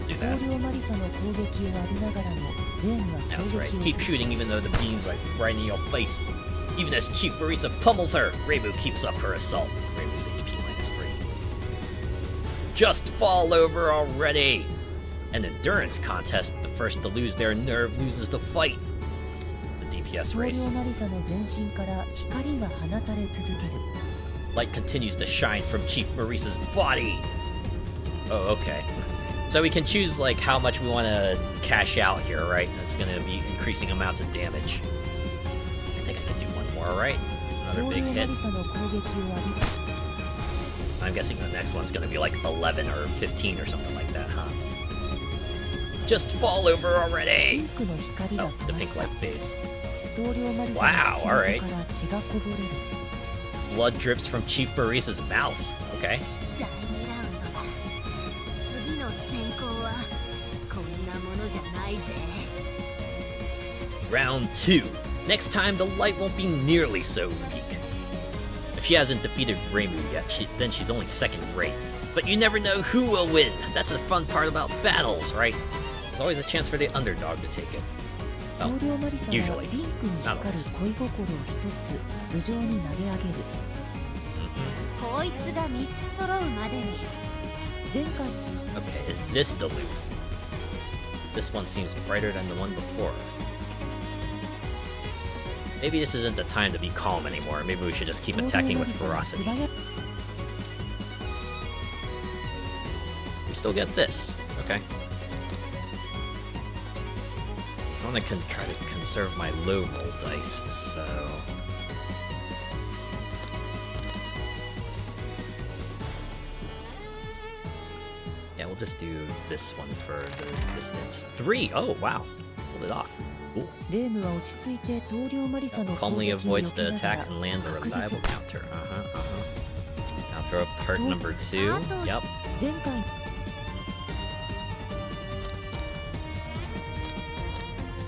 Do 棟 that. 梁マリサの攻撃を浴びながらもレームは That's 攻 right. 撃を Keep 続け shooting even though the beam's, like, right in your face. Even as Chief Marisa pummels her, Reimu keeps up her assault. Reimu's HP -3. Just fall over already! An endurance contest. The first to lose their nerve loses the fight. The DPS 棟 race. 梁マリサの全身から光が放たれ続ける。 Light continues to shine from Chief Marisa's body. Oh, okay. So we can choose like how much we want to cash out here, right? It's going to be increasing amounts of damage. I think I can do one more, right? Another 棟 big 梁マ hit. リサの攻撃を浴びた。 I'm guessing the next one's going to be like 11 or 15 or something like that, huh? Just fall over ピ already! ンクの光が Oh, 止 the まっ pink た。 light fades. 棟梁マリサ Wow, の口 alright. 元から血がこぼれる。 Blood drips from Chief Marisa's mouth. Okay. 第2ラウンドだ。次の先行はこんなものじゃないぜ。 Round 2. Next time, the light won't be nearly so weak. If she hasn't defeated Reimu yet, then she's only second rate. But you never know who will win. That's the fun part about battles, right? There's always a chance for the underdog to take it. 棟梁マリサは usually. ピンクに光る恋心を一つ頭上に投げ上げる。こいつが3つ揃うまでに。前回 Okay, is this the loot? this one seems brighter than the one before. Maybe this isn't the time to be calm anymore. Maybe we should just keep attacking with ferocity. We still get this. Okay. I want to try to conserve my low roll dice, so... Yeah, we'll just do this one for the distance. 3! Oh, wow. Pulled it off. Cool. Calmly avoids the attack and lands a reliable counter. Now throw up heart number 2. Yep.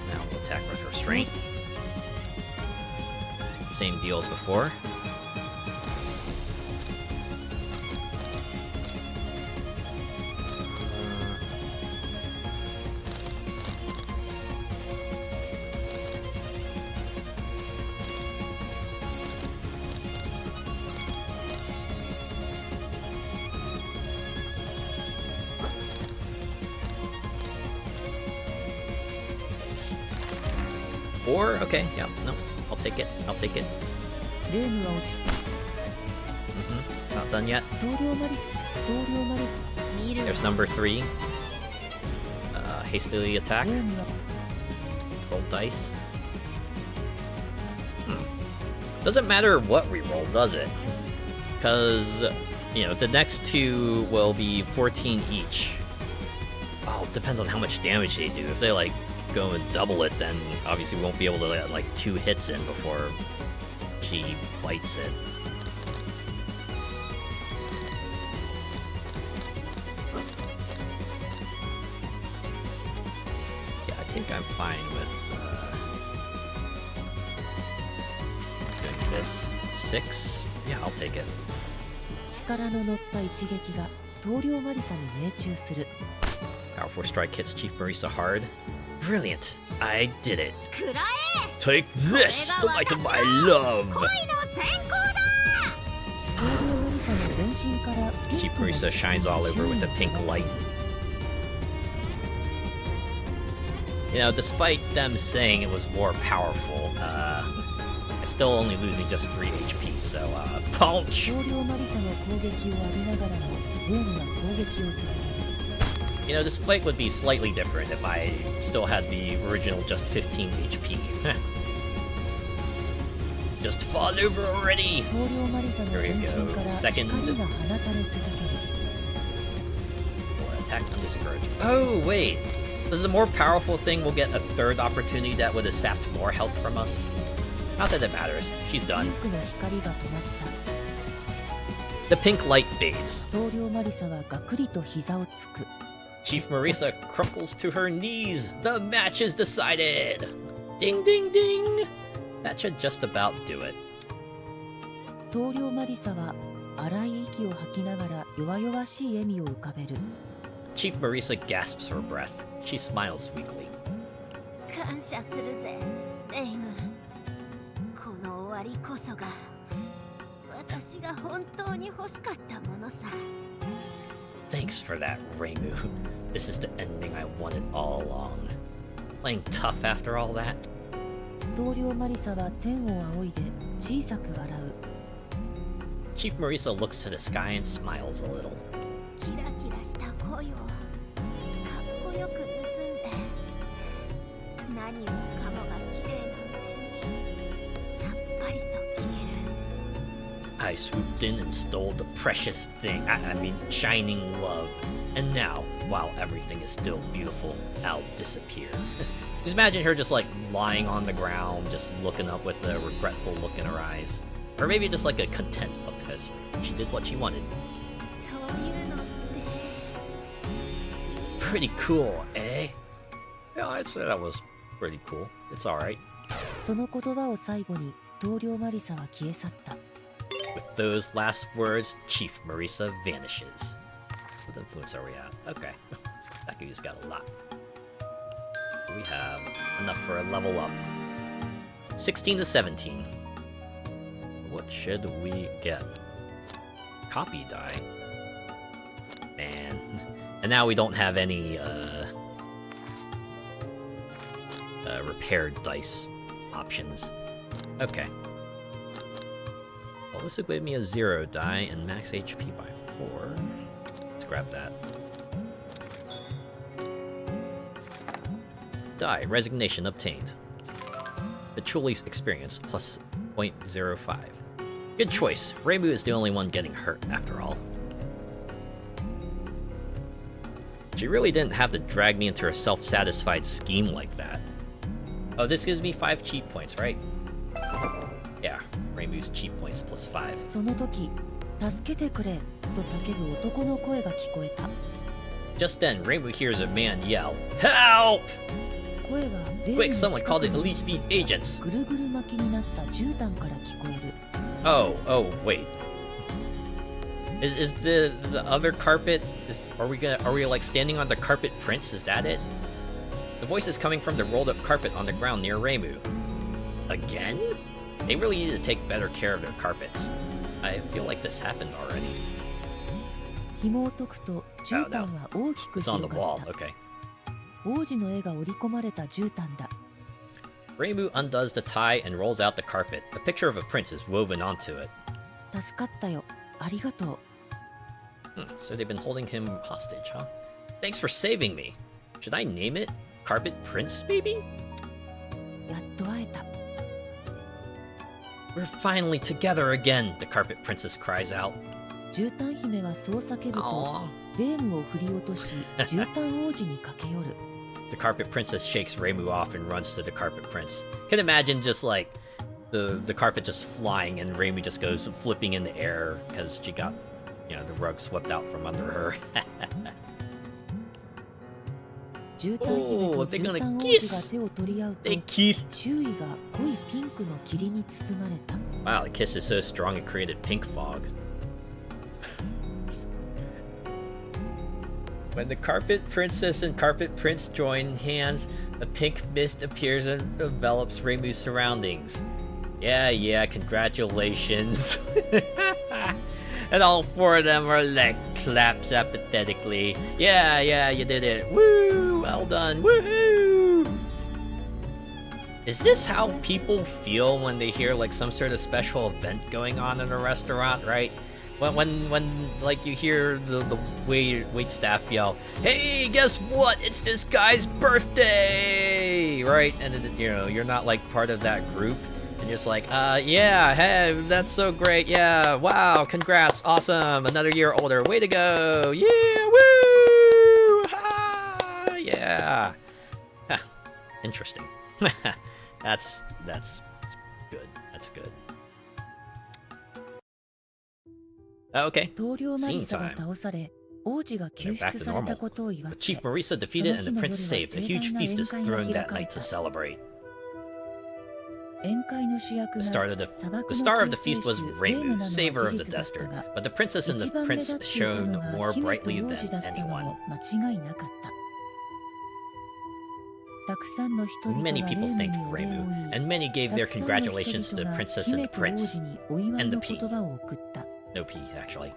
Now we'll attack with restraint. Same deal as before. Four? Okay, yeah, no, I'll take it. I'll take it. Not done yet. There's number 3. Hastily attack. Roll dice. Doesn't matter what we roll, does it? Because, you know, the next 2 will be 14 each. Oh, it depends on how much damage they do. If they, like, go and double it, then obviously we won't be able to let, like, 2 hits in before she bites it. Yeah, I think I'm fine with doing this. 6? Yeah, I'll take it. Powerful strike hits Chief Marisa hard. Brilliant! I did it. Take this, the light of my love! Chief Marisa shines all over with a pink light. You know, despite them saying it was more powerful, I'm still only losing just 3 HP, so, punch! You know, this fight would be slightly different if I still had the original just 15 HP. Just fall over already! There you go. Second. Attack undiscouraged. Oh, wait! This is a more powerful thing. We'll get a 3rd opportunity that would have sapped more health from us. Not that it matters. She's done. The pink light fades. Chief Marisa crumples to her knees. The match is decided! Ding, ding, ding! That should just about do it. Chief Marisa gasps for breath. She smiles weakly. Thanks for that, Reimu. This is the ending I wanted all along. Playing tough after all that? Chief Marisa looks to the sky and smiles a little. I swooped in and stole the precious thing, I mean shining love. And now, while everything is still beautiful, I'll disappear. Just imagine her just like lying on the ground, just looking up with a regretful look in her eyes. Or maybe just like a content look, because she did what she wanted. Pretty cool, eh? Yeah, I'd say that was pretty cool. It's alright. With those last words, Chief Marisa vanishes. What influence are we at? Okay. Takuya's got a lot. We have enough for a level up. 16 to 17. What should we get? Copy die. Man. And now we don't have any, paired dice options. Okay. Well, this will give me a 0 die and max HP by 4. Let's grab that. Die. Resignation obtained. The Chuli's experience plus 0.05. Good choice. Reimu is the only one getting hurt, after all. She really didn't have to drag me into her self-satisfied scheme like that. Oh, this gives me 5 cheat points, right? Yeah, Reimu's cheat points plus 5. その時、助けてくれと叫ぶ男の声が聞こえた。 Just then, Reimu hears a man yell, "Help!" 声はレーム Quick, の someone 近 called く the に Elite Beat agents. ぐるぐる巻きになった絨毯から聞こえる。 Oh, wait. Is the other carpet? Are we like standing on the carpet prince? Is that it? The voice is coming from the rolled up carpet on the ground near Reimu. Again? They really need to take better care of their carpets. I feel like this happened already. 紐を解くと絨毯は大きく It's on 広 the が wall. った。 Okay. 王子の絵が織り込まれた絨毯だ。 Reimu undoes the tie and rolls out the carpet. A picture of a prince is woven onto it. 助かったよ。ありがとう。 So they've been holding him hostage, huh? Thanks for saving me. Should I name it Carpet Prince, maybe? やっと会えた。 We're finally together again, the Carpet Princess cries out. 絨毯姫はそう叫ぶと、 Aww. レームを振り落とし、絨毯王子に駆け寄る。 The Carpet Princess shakes Reimu off and runs to the Carpet Prince. Can imagine just like the carpet just flying and Reimu just goes flipping in the air because she got, you know, the rug swept out from under her. 絨毯姫と Oh, they're 絨 gonna 毯王子 kiss. が手を取り合うと They kiss. 周囲が濃いピンクの霧に包まれた。 Wow, the kiss is so strong it created pink fog. When the Carpet Princess and Carpet Prince join hands, a pink mist appears and envelops Reimu's surroundings. Yeah, congratulations. And all 4 of them are like claps apathetically. Yeah, you did it. Woo! Well done. Woohoo! Is this how people feel when they hear like some sort of special event going on in a restaurant, right? When like you hear the wait staff yell, "Hey, guess what? It's this guy's birthday!" Right? And then, you know, you're not like part of that group. And you're just like, yeah, hey, that's so great, yeah, wow, congrats, awesome, another year older, way to go, yeah, woo, ha, yeah. Huh, interesting. That's good, that's good. Okay, 棟梁マリ scene サが time. 倒され、王子が救 They're back 出 to された normal. ことを祝って、 Chief Marisa defeated and the prince saved. A huge feast is thrown that night to celebrate. 宴会の主役 The が star of the 砂漠 The の star of 救 the 世 feast was 主レーム Reimu, なの saver は of 事 the 実だった desert, が、 but the princess and 一 the 番目 prince 立っていた shone のが more 姫と brightly 王 than 子だったの anyone. も間違いなかった。たくさんの人々が Many レー people ム thanked にお礼を Reimu, 言い、 and many gave た their くさんの人 congratulations to the 々が princess 姫 and the と王 prince. 子にお祝い and の the 言葉を送った。 No P, actually.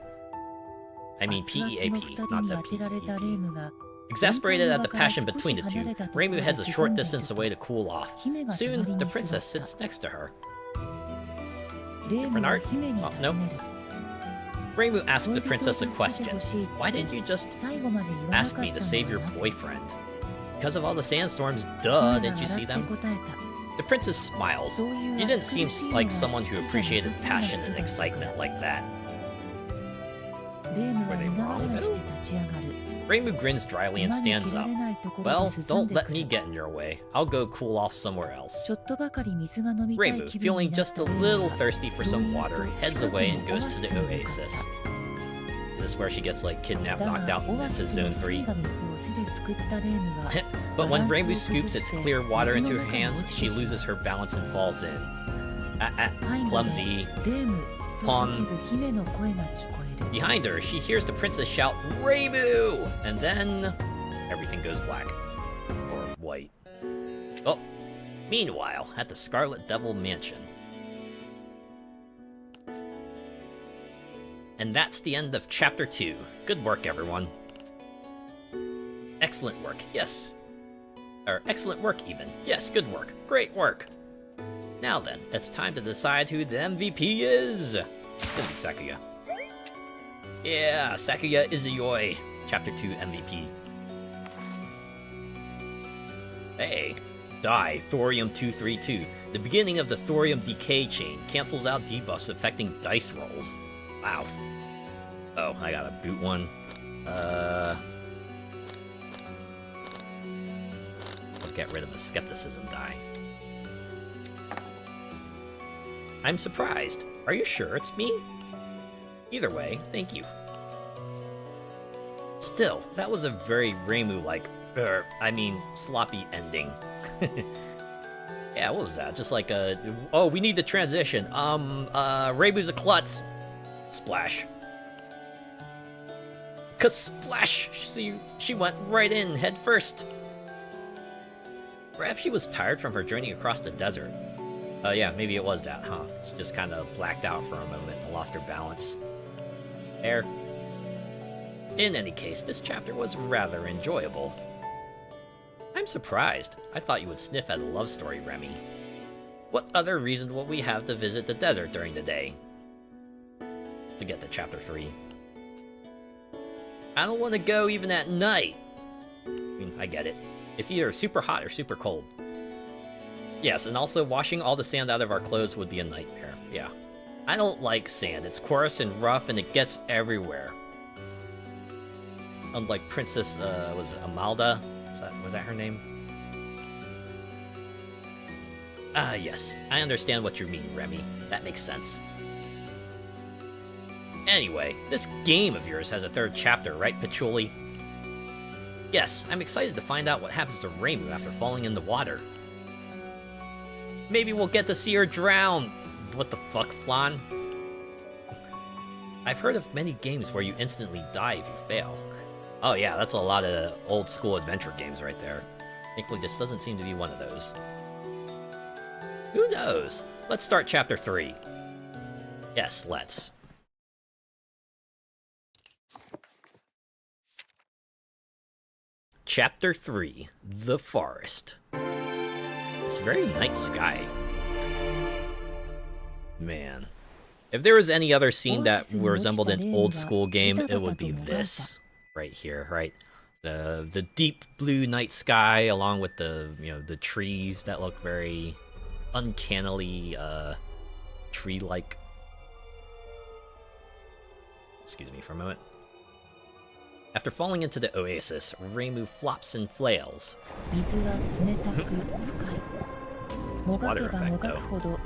I mean 熱々の PEAP, 二人 not に the 当てられたレー PEP. ムが Exasperated at the passion between the two, Reimu heads a short distance away to cool off. 姫が Soon, 隣 the に座っ princess た。 sits next to her. レーム Different は art? 姫に Oh, 尋 no. ねる。 Reimu asked 恋 the 人を princess a 助けて question. ほしい Why と didn't you just 最後まで言わなかった ask me の to は save your なぜ？ boyfriend? Because of all the sandstorms, duh, 姫が didn't you see 笑って them? 答えた。 The princess smiles. そういう You didn't 暑苦 seem しいの like が someone 好 who きじゃな appreciated さそうな passion 人 and だったから。 excitement like that. レームは Were they 苦 wrong, 笑い though? して立ち上がる。 Reimu grins dryly and 馬に stands 切ら up. れないところ Well, に進ん don't で let く me る。 get in your way. I'll go cool off somewhere else. ちょっとばかり水が飲みたい Reimu, 気分 feeling になっ just た a レーム little は thirsty for そう some 言う water, と heads 近く away の and オア goes シ to ス the に向かっ oasis. た。 Is this where she gets like kidnapped, だ knocked が out, オ and ア into シスの Zone 澄ん 3? だ水を手ですくったレームが But when バラン Reimu スを崩 scoops its して clear water 水 into の her 中に hands, 落ち she てしまう。 loses her balance and falls in. 背後で Clumsy. レームと叫ぶ姫の声が聞こえる。 Behind her, she hears the princess shout, Reimu! And then everything goes black. Or white. Oh, meanwhile, at the Scarlet Devil Mansion. And that's the end of Chapter 2. Good work, everyone. Excellent work, yes. Or excellent work, even. Yes, good work. Great work. Now then, it's time to decide who the MVP is. It's gonna be Sakuya. Yeah, Sakuya Izuyoi, Chapter 2 MVP. Hey, die, thorium-232. The beginning of the thorium decay chain cancels out debuffs affecting dice rolls. Wow. Oh, I gotta boot one. I'll get rid of the skepticism die. I'm surprised. Are you sure it's me? Either way, thank you. Still, that was a very Reimu-like, sloppy ending. Yeah, what was that? Just like oh, we need the transition. Reimu's a klutz. Splash. Ka-splash! She went right in, head first. Perhaps she was tired from her journey across the desert. Yeah, maybe it was that, huh? She just kind of blacked out for a moment and lost her balance. There. In any case, this chapter was rather enjoyable. I'm surprised. I thought you would sniff at a love story, Remy. What other reason would we have to visit the desert during the day? To get to chapter 3. I don't want to go even at night. I get it. It's either super hot or super cold. Yes, and also washing all the sand out of our clothes would be a nightmare. Yeah. I don't like sand. It's coarse and rough and it gets everywhere. Unlike Princess, was it Amalda? Was that her name? Ah, yes. I understand what you mean, Remy. That makes sense. Anyway, this game of yours has a third chapter, right, Patchouli? Yes, I'm excited to find out what happens to Reimu after falling in the water. Maybe we'll get to see her drown. What the fuck, Flan? I've heard of many games where you instantly die if you fail. Oh yeah, that's a lot of old school adventure games right there. Thankfully, this doesn't seem to be one of those. Who knows? Let's start chapter 3. Yes, let's. Chapter 3, The Forest. It's a very night sky. Man. If there was any other scene that resembled an old school game, it would be this. Right here, right? The deep blue night sky along with the, the trees that look very uncannily, tree-like. Excuse me for a moment. After falling into the oasis, Reimu flops and flails. It's water effect, though.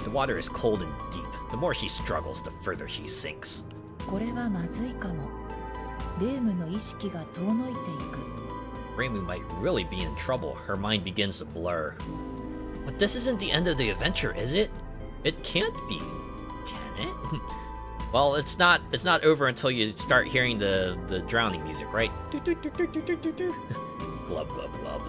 The water is cold and deep. The more she struggles, the further she sinks. Reimu might really be in trouble. Her mind begins to blur. But this isn't the end of the adventure, is it? It can't be. Can it? Well, it's not over until you start hearing the drowning music, right? Glub, glub, glub.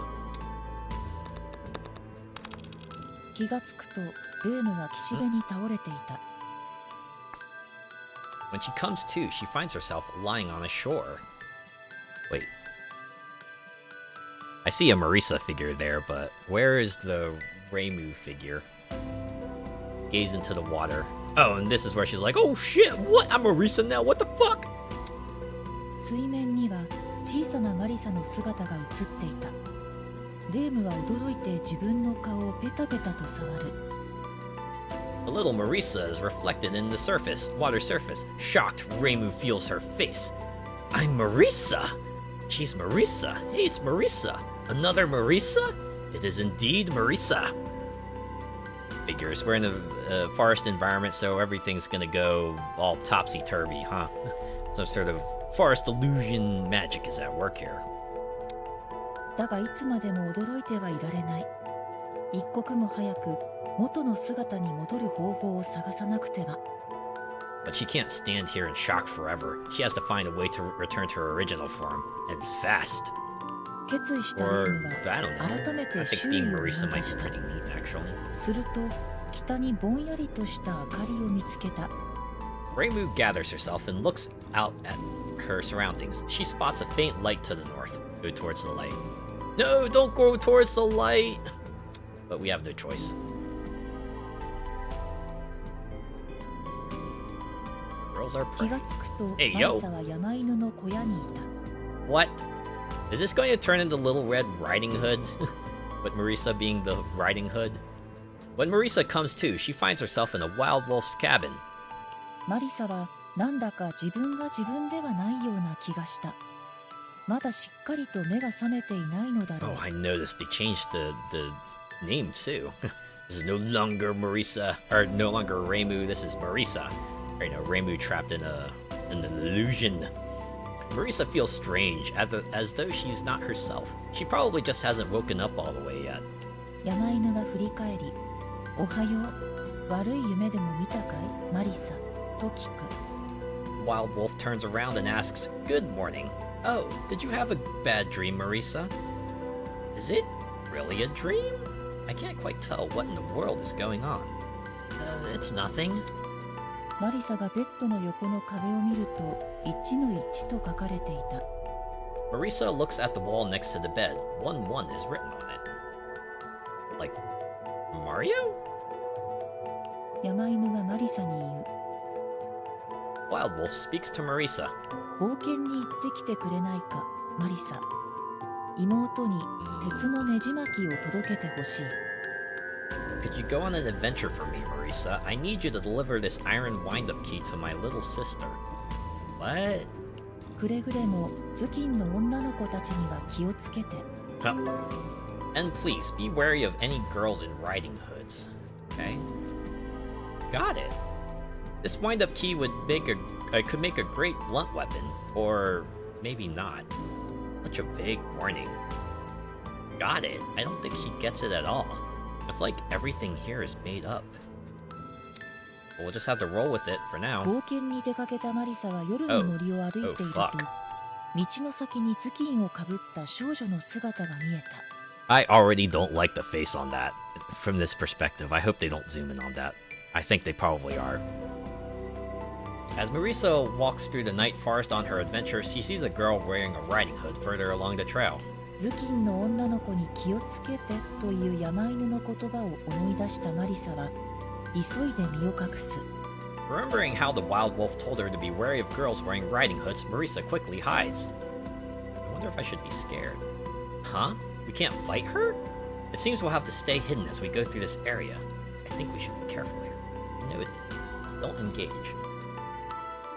When she comes to, she finds herself lying on a shore. Wait. I see a Marisa figure there, but where is the Reimu figure? Gaze into the water. Oh, and this is where she's like, oh shit, what? I'm Marisa now, what the fuck? A little Marisa is reflected in the water surface. Shocked, Reimu feels her face. I'm Marisa! She's Marisa. Hey, it's Marisa. Another Marisa? It is indeed Marisa. Figures. We're in a forest environment, so everything's gonna go all topsy-turvy, huh? Some sort of forest illusion magic is at work here. But she can't stand here in shock forever. She has to find a way to return to her original form, and fast. Or, I don't know. I think being Marisa might be pretty neat, actually. Reimu gathers herself and looks out at her surroundings. She spots a faint light to the north. Go towards the light. No, don't go towards the light! But we have no choice. Girls are 気がつくと Hey, マ yo. リサは山犬の小屋にいた。 What? Is this going to turn into Little Red Riding Hood? With Marisa being the Riding Hood? When Marisa comes to, she finds herself in a wild wolf's cabin. マリサはなんだか自分が自分ではないような気がした。まだしっかりと目が覚めていないのだろう。 Oh, I noticed they changed the name too. This is no longer Marisa, or no longer Reimu, this is Marisa. Right now, Reimu trapped in an illusion. Marisa feels strange, as though she's not herself. She probably just hasn't woken up all the way yet. 山犬が振り返り、おはよう。悪い夢でも見たかい、マリサと聞く。 Wild Wolf turns around and asks, "Good morning. Oh, did you have a bad dream, Marisa? Is it really a dream? I can't quite tell what in the world is going on. It's nothing." マリサがベッドの横の壁を見ると、1の1と書かれていた。 Marisa looks at the wall next to the bed. 1-1 is written on it. Like, Mario? 山犬がマリサに言う。 Wild Wolf speaks to Marisa. 冒険に行ってきてくれないか、マリサ。妹に鉄のねじ巻きを届けてほしい。 Could you go on an adventure for me, Marisa? I need you to deliver this iron wind-up key to my little sister. What? くれぐれも頭巾の女の子たちには気をつけて。 And please, be wary of any girls in riding hoods. Okay? Got it. This wind-up key could make a great blunt weapon, or maybe not. Such a vague warning. Got it. I don't think he gets it at all. It's like everything here is made up. We'll just have to roll with it for now. 冒険に出かけたマリサが夜の森を歩いていると、 fuck. 道の先に頭巾をかぶった少女の姿が見えた。 I already don't like the face on that. From this perspective, I hope they don't zoom in on that. I think they probably are. As Marisa walks through the night forest on her adventure, she sees a girl wearing a riding hood further along the trail. 頭巾の女の子に気をつけてという山犬の言葉を思い出したマリサは急いで身を隠す。 Remembering how the wild wolf told her to be wary of girls wearing riding hoods, Marisa quickly hides. I wonder if I should be scared. Huh? We can't fight her? It seems we'll have to stay hidden as we go through this area. I think we should be careful here. Noted. Don't engage.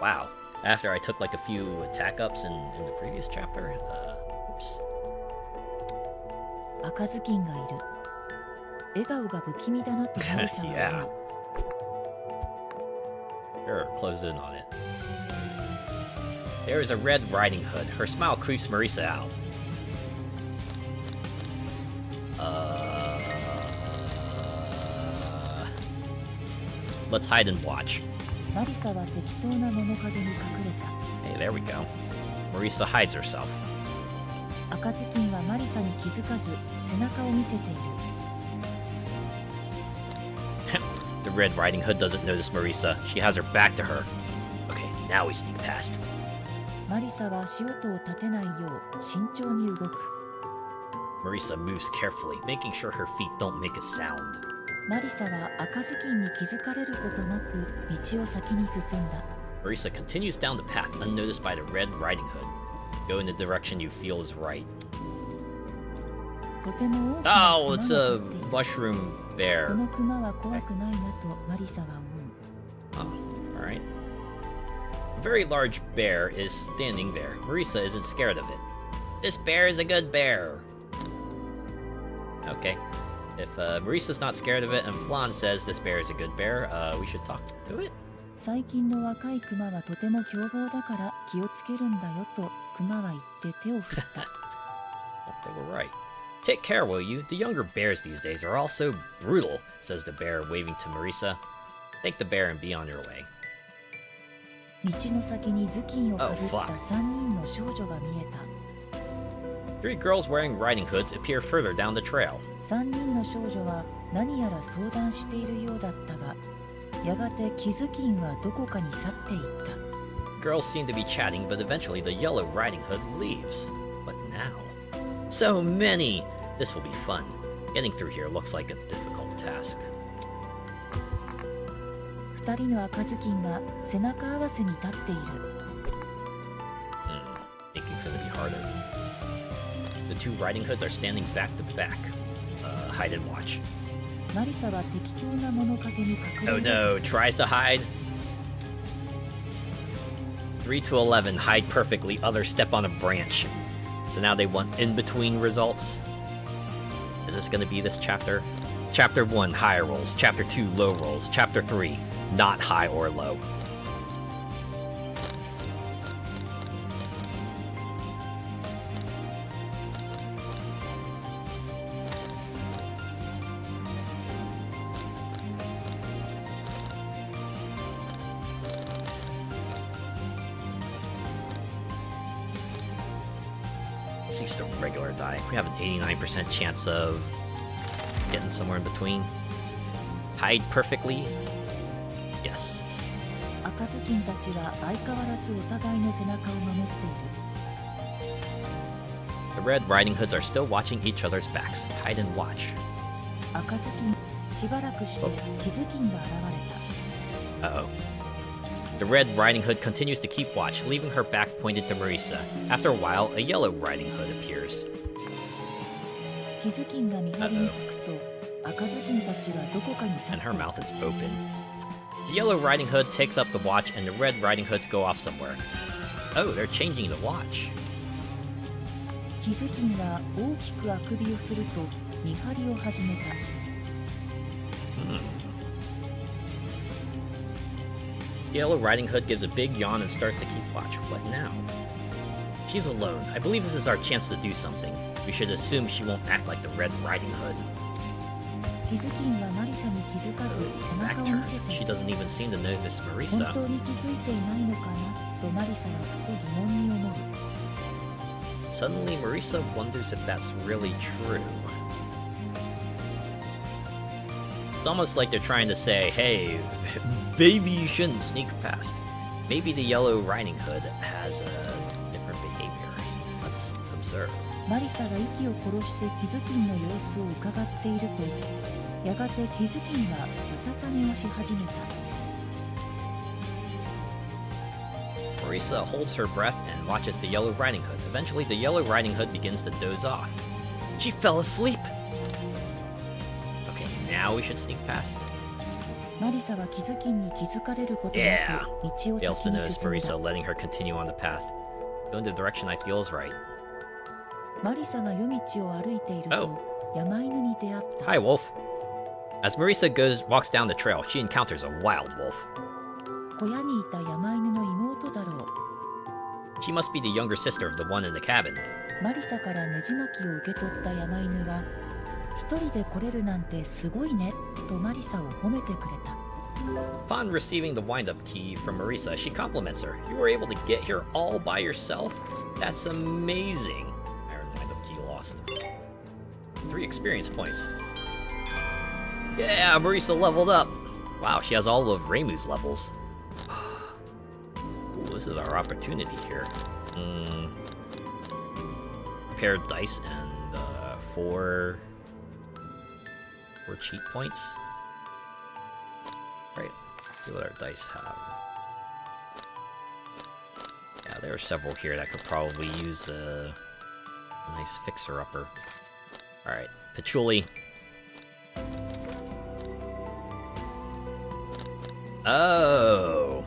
Wow. After I took like a few attack ups in the previous chapter, oops. 赤ずきんがいる。笑顔が不気味だなとマリサは Yeah. 思う。 Sure, close in on it. There is a red riding hood. Her smile creeps Marisa out. Let's hide and watch. マリサは適当な物陰に隠れた。 Hey, there we go. Marisa hides herself. 赤ずきんはマリサに気づかず背中を見せている。 The Red Riding Hood doesn't notice Marisa. She has her back to her. Okay, now we sneak past. マリサは足音を立てないよう慎重に動く。 Marisa moves carefully, making sure her feet don't make a sound. マリサは赤ずきんに気づかれることなく道を先に進んだ。 Marisa continues down the path unnoticed by the Red Riding Hood. Go in the direction you feel is right. とても大きな Oh, ク it's マ a が立っている。 mushroom こ bear. のクマは怖くないなとマリサは思う。 Oh, alright. A very large bear is standing there. Marisa isn't scared of it. This bear is a good bear. Okay. If Marisa's not scared of it and Flan says this bear is a good bear, we should talk to it. 最近の若いクマはとても凶暴だから気をつけるんだよとクマは言って手を振った。 Well, they were right. Take care, will you? The younger bears these days are all so brutal, says the bear, waving to Marisa. Thank the bear and be on your way. 道の先に頭巾をかぶっ Oh, fuck. た3人の少女が見えた。 Three girls wearing riding hoods appear further down the trail. 3人の少女は何やら相談しているようだったが、やがてキズキンはどこかに去っていった。 Girls seem to be chatting, but eventually the Yellow Riding Hood leaves. What now? So many! This will be fun. Getting through here looks like a difficult task. 二人の赤ずきんが背中合わせに立っている。Think it's gonna be harder. The two Riding Hoods are standing back to back. Hide and watch. マリサは適当な物陰に隠れ Oh る。 no, tries to hide. 3 to 11, hide perfectly, other step on a branch. So now they want in-between results. Is this gonna be this chapter? Chapter 1, high rolls. Chapter 2, low rolls. Chapter 3, not high or low. It's just a regular die. We have an 89% chance of getting somewhere in between. Hide perfectly. Yes. 赤ずきんたちは相変わらずお互いの背中を守っている。 The Red Riding Hoods are still watching each other's backs. Hide and watch. 赤ずきん、しばらくしてキズキンが現れた。 Uh-oh. The Red Riding Hood continues to keep watch, leaving her back pointed to Marisa. After a while, a Yellow Riding Hood appears. キズキンが見張りにつくと、赤ずきんたちはどこかに去っ And て her いった。 mouth is open. The Yellow Riding Hood takes up the watch, and the Red Riding Hoods go off somewhere. Oh, they're changing the watch. キズキンは大きくあくびをすると見張りを始めた。 Yellow Riding Hood gives a big yawn and starts to keep watch. What now? She's alone. I believe this is our chance to do something. We should assume she won't act like the Red Riding Hood. キズキンはマリサに気づかず背 Back 中を turn. 見せて She doesn't even seem to notice 本 Marisa. 当に気づいていないのかなとマリサはふと疑問に思う。 Suddenly, Marisa wonders if that's really true. It's almost like they're trying to say, hey, maybe you shouldn't sneak past. Maybe the Yellow Riding Hood has a different behavior. Let's observe. マリサが息を殺してキズキンの様子を伺っていると、やがてキズキンはうたた寝をし始めた。 Marisa holds her breath and watches the Yellow Riding Hood. Eventually, the Yellow Riding Hood begins to doze off. She fell asleep! Okay, now we should sneak past. マリサはキズキンに気づかれることな Yeah. く道を Fails 先 to に notice 進ん Marisa だ。 letting her continue on the path. Go in the direction I feel is right. マリサが夜道を歩いていると山犬に出会った。 Hi, Wolf. As Marisa walks down the trail, she encounters a wild wolf. 小屋にいた山犬の妹だろう。 She must be the younger sister of the one in the cabin. マリサからねじ巻きを受け取った山犬は、一人で来れるなんてすごいねとマリサを褒めてくれた。 Upon receiving the wind-up key from Marisa, she compliments her. You were able to get here all by yourself? That's amazing. Iron wind-up key lost. 3 experience points. Yeah, Marisa leveled up. Wow, she has all of Reimu's levels. Ooh, this is our opportunity here. Paired dice and 4 cheat points. Right, let's see what our dice have. Yeah, there are several here that could probably use a nice fixer-upper. Alright, Patchouli. Oh!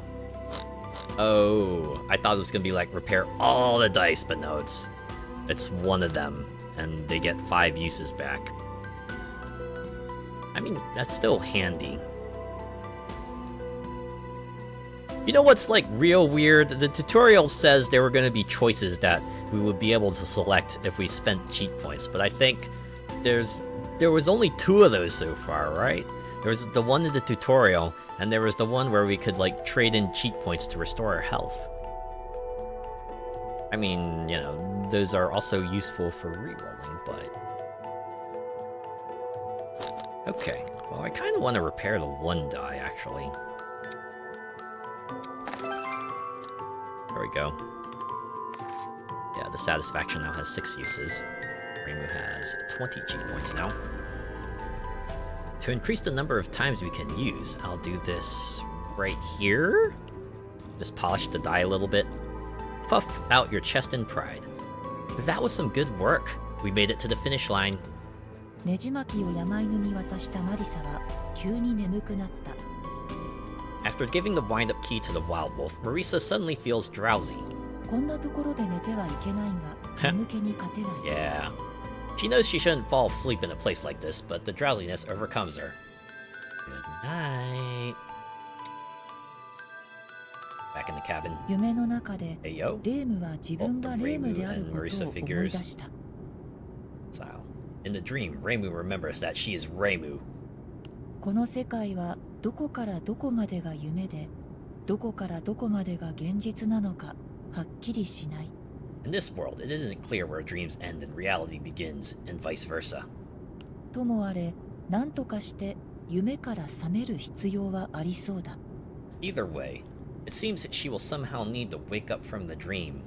Oh, I thought it was gonna be like repair all the dice, but no, it's one of them, and they get 5 uses back. I mean, that's still handy. You know what's like real weird? The tutorial says there were going to be choices that we would be able to select if we spent cheat points, but I think there was only 2 of those so far, right? There was the one in the tutorial, and there was the one where we could like trade in cheat points to restore our health. I mean, you know, those are also useful for rerolling, but... Okay, Well, I kind of want to repair the one die, actually. There we go. Yeah, the satisfaction now has 6 uses. Reimu has 20 G points now. To increase the number of times we can use, I'll do this right here. Just polish the die a little bit. Puff out your chest in pride. That was some good work. We made it to the finish line. ねじ巻きを山犬に渡したマリサは急に眠くなった。 After giving the wind-up key to the wild wolf, Marisa suddenly feels drowsy. こんなところで寝てはいけないが、眠気に勝てない。 Yeah. She knows she shouldn't fall asleep in a place like this, but the drowsiness overcomes her. Good night. Back in the cabin. 夢の中で Hey, yo. レームは自分がレームであることを思い出した。 So, in the dream, Reimu remembers that she is Reimu. この世界はどこからどこまでが夢で、どこからどこまでが現実なのかはっきりしない。 In this world, it isn't clear where dreams end and reality begins, and vice versa. ともあれ、何とかして夢から覚める必要はありそうだ。 Either way, it seems that she will somehow need to wake up from the dream.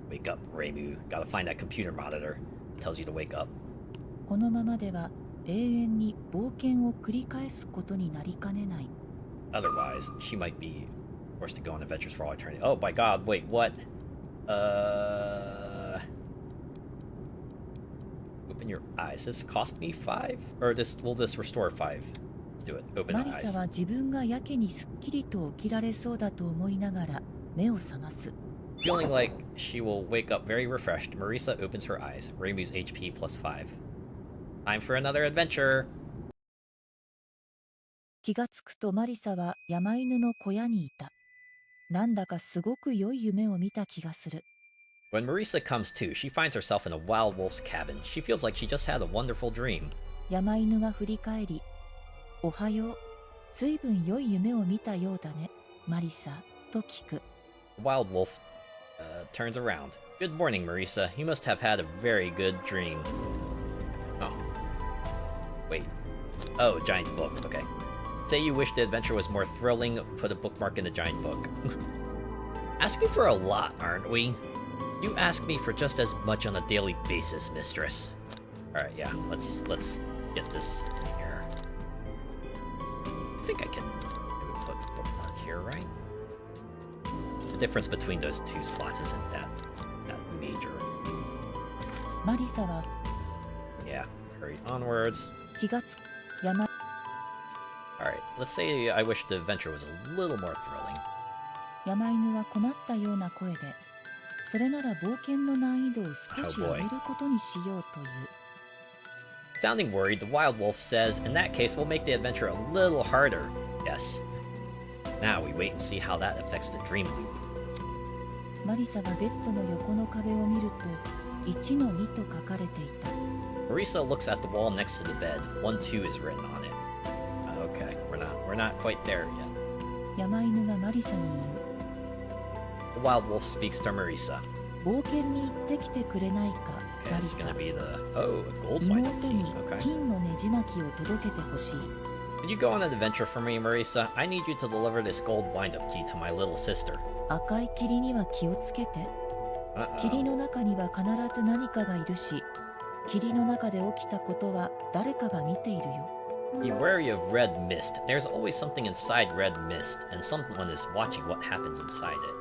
Wake up, Reimu. Gotta find that computer monitor. It tells you to wake up. このままでは永遠に冒険を繰り返すことになりかねない。 Otherwise, she might be forced to go on adventures for all eternity. Oh my god, wait, what? Open your eyes. Does this cost me 5? Or will this restore 5? Let's do it. Open マリ eyes. サは自分がやけにすっきりと起きられそうだと思いながら目を覚ます。 Feeling like she will wake up very refreshed, Marisa opens her eyes. Reimu's HP plus 5. Time for another adventure! 気がつくとマリサは山犬の小屋にいた。なんだかすごく良い夢を見た気がする。 When Marisa comes to, she finds herself in a wild wolf's cabin. She feels like she just had a wonderful dream. 山犬が振り返り、おはよう。ずいぶん良い夢を見たようだね、マリサ、と聞く。 The wild wolf turns around. Good morning, Marisa. You must have had a very good dream. Oh. Wait. Oh, giant book. Okay. Say you wish the adventure was more thrilling, put a bookmark in the giant book. Asking for a lot, aren't we? You ask me for just as much on a daily basis, mistress. Alright, yeah, let's get this in here. I think I can maybe put bookmark here, right? The difference between those two slots isn't that major. マリサは Yeah, hurry onwards. 気がつく。山 Alright, let's say I wish the adventure was a little more thrilling. 山犬は困ったような声で、それなら冒険の難易度を少し Oh 上 boy. げることにしようという。 Sounding worried, the wild wolf says, in that case, we'll make the adventure a little harder. Yes. Now we wait and see how that affects the dream loop. マリサがベッドの横の壁を見ると、1の2と書かれていた。 Marisa looks at the wall next to the bed. 1-2 is written on it. Okay, we're not quite there yet. 山犬がマリサに言う。 The wild wolf speaks to Marisa. 冒険に行ってきてくれないか、 Okay, マリ this is サ。 gonna be the a gold wind-up 妹 key. に Okay. 金のねじ巻きを届けてほしい。 Can you go on an adventure for me, Marisa? I need you to deliver this gold wind-up key to my little sister. 赤い霧には気をつけて。 霧 Uh-oh. の中には必ず何かがいるし、霧の中で起きたことは誰かが見ているよ。 Be wary of red mist. There's always something inside red mist, and someone is watching what happens inside it.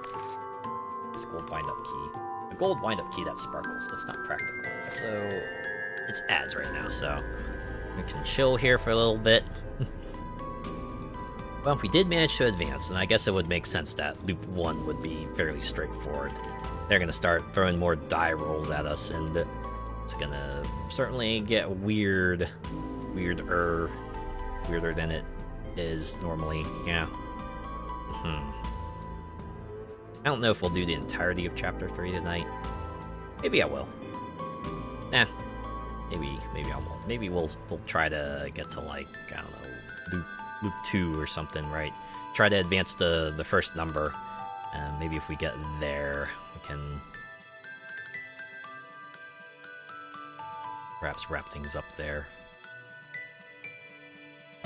This gold wind-up key. A gold wind-up key that sparkles. It's not practical. So, it's ads right now, so we can chill here for a little bit. Well, we did manage to advance, and I guess it would make sense that loop 1 would be fairly straightforward. They're gonna start throwing more die rolls at us, and it's gonna certainly get weirder than it is normally. Yeah. I don't know if we'll do the entirety of chapter 3 tonight. Maybe I will. Nah. Maybe I won't. Maybe we'll try to get to, like, I don't know, loop 2 or something, right? Try to advance the first number. And maybe if we get there, we can perhaps wrap things up there.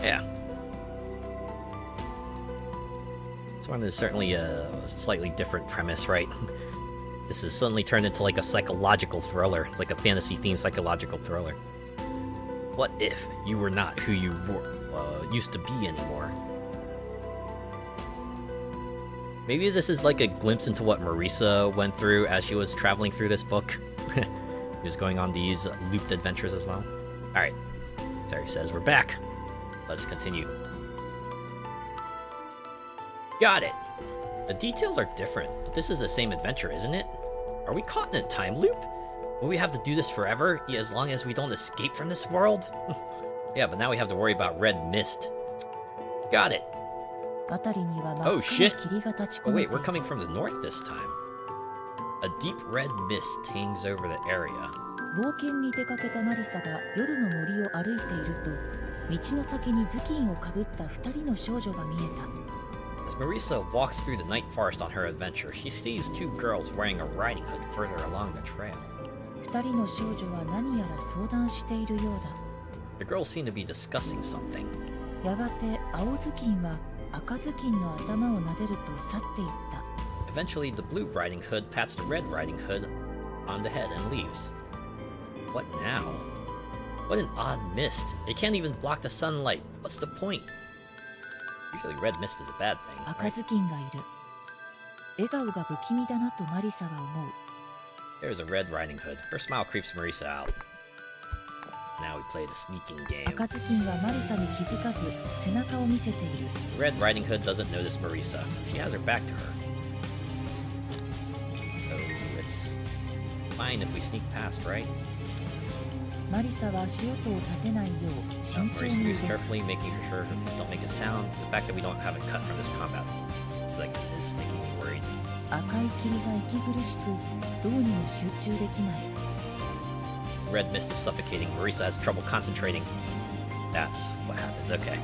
Yeah. This one is certainly a slightly different premise, right? This is suddenly turned into like a psychological thriller. It's like a fantasy-themed psychological thriller. What if you were not who you used to be anymore? Maybe this is like a glimpse into what Marisa went through as she was traveling through this book. She was going on these looped adventures as well. Alright, Terry says we're back. Let's continue. Got it! The details are different, but this is the same adventure, isn't it? Are we caught in a time loop? Will we have to do this forever, as long as we don't escape from this world? Yeah, but now we have to worry about red mist. Got it! Oh shit! Oh wait, we're coming from the north this time. A deep red mist hangs over the area. 冒険に出かけたマリサが夜の森を歩いていると、道の先に頭巾をかぶった2人の少女が見えた。As Marisa walks through the night forest on her adventure, she sees two girls wearing a riding hood further along the trail. 2人の少女は何やら相談しているようだ。The girls seem to be discussing something. やがて青頭巾は赤頭巾の頭を撫でると去っていった。Eventually, the blue riding hood pats the red riding hood on the head and leaves. What now? What an odd mist. It can't even block the sunlight. What's the point? Usually red mist is a bad thing, 赤 right? 頭巾がいる。笑顔が不気味だなとマリサは思う。There's a red riding hood. Her smile creeps Marisa out. Now we play the sneaking game. 赤頭巾はマリサに気づかず背中を見せている。 The red riding hood doesn't notice Marisa. She has her back to her. So it's fine if we sneak past, right? マリサは足音を立てないよう慎重 Marisa に moves 動く。 carefully, making sure her feet don't make a sound. The fact that we don't have it cut from this combat, it's like it's making me worried. 赤い霧が息苦しくどうにも集中できない。 Red mist is suffocating. Marisa has trouble concentrating. That's what happens. Okay.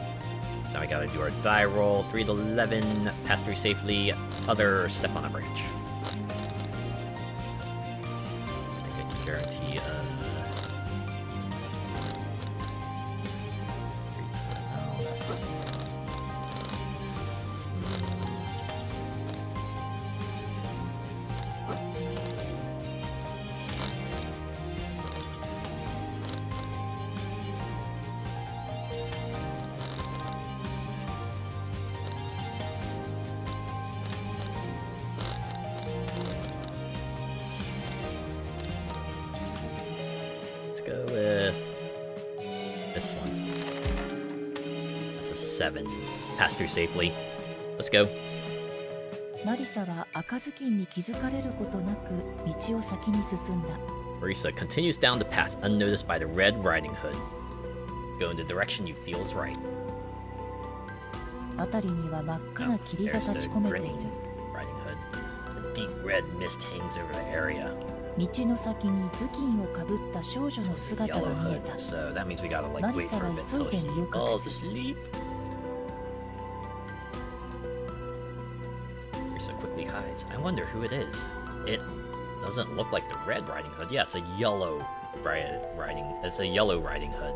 So now we gotta do our die roll. 3 to 11. Pass through safely. Other step on a branch. I think I can guarantee. 3 to no, that's. Let's go with this one. That's a 7. Pass through safely. Let's go. マリサは赤ずきんに気づかれることなく道を先に進んだ。 Marisa continues down the path unnoticed by the Red Riding Hood. Go in the direction you feel is right. 辺りには真っ赤な霧が There's 立 the ち込めてい grinning る。 Riding Hood. The deep red mist hangs over the area. 道の先に頭巾をかぶった少女の The 姿 yellow が見え hood. た。 So that means we gotta like wait Marisa for a は bit 急 till いで he 身を隠 falls す。 asleep. Marisa quickly hides. I wonder who it is. It doesn't look like the Red Riding Hood. Yeah, it's a yellow riding. It's a yellow riding hood.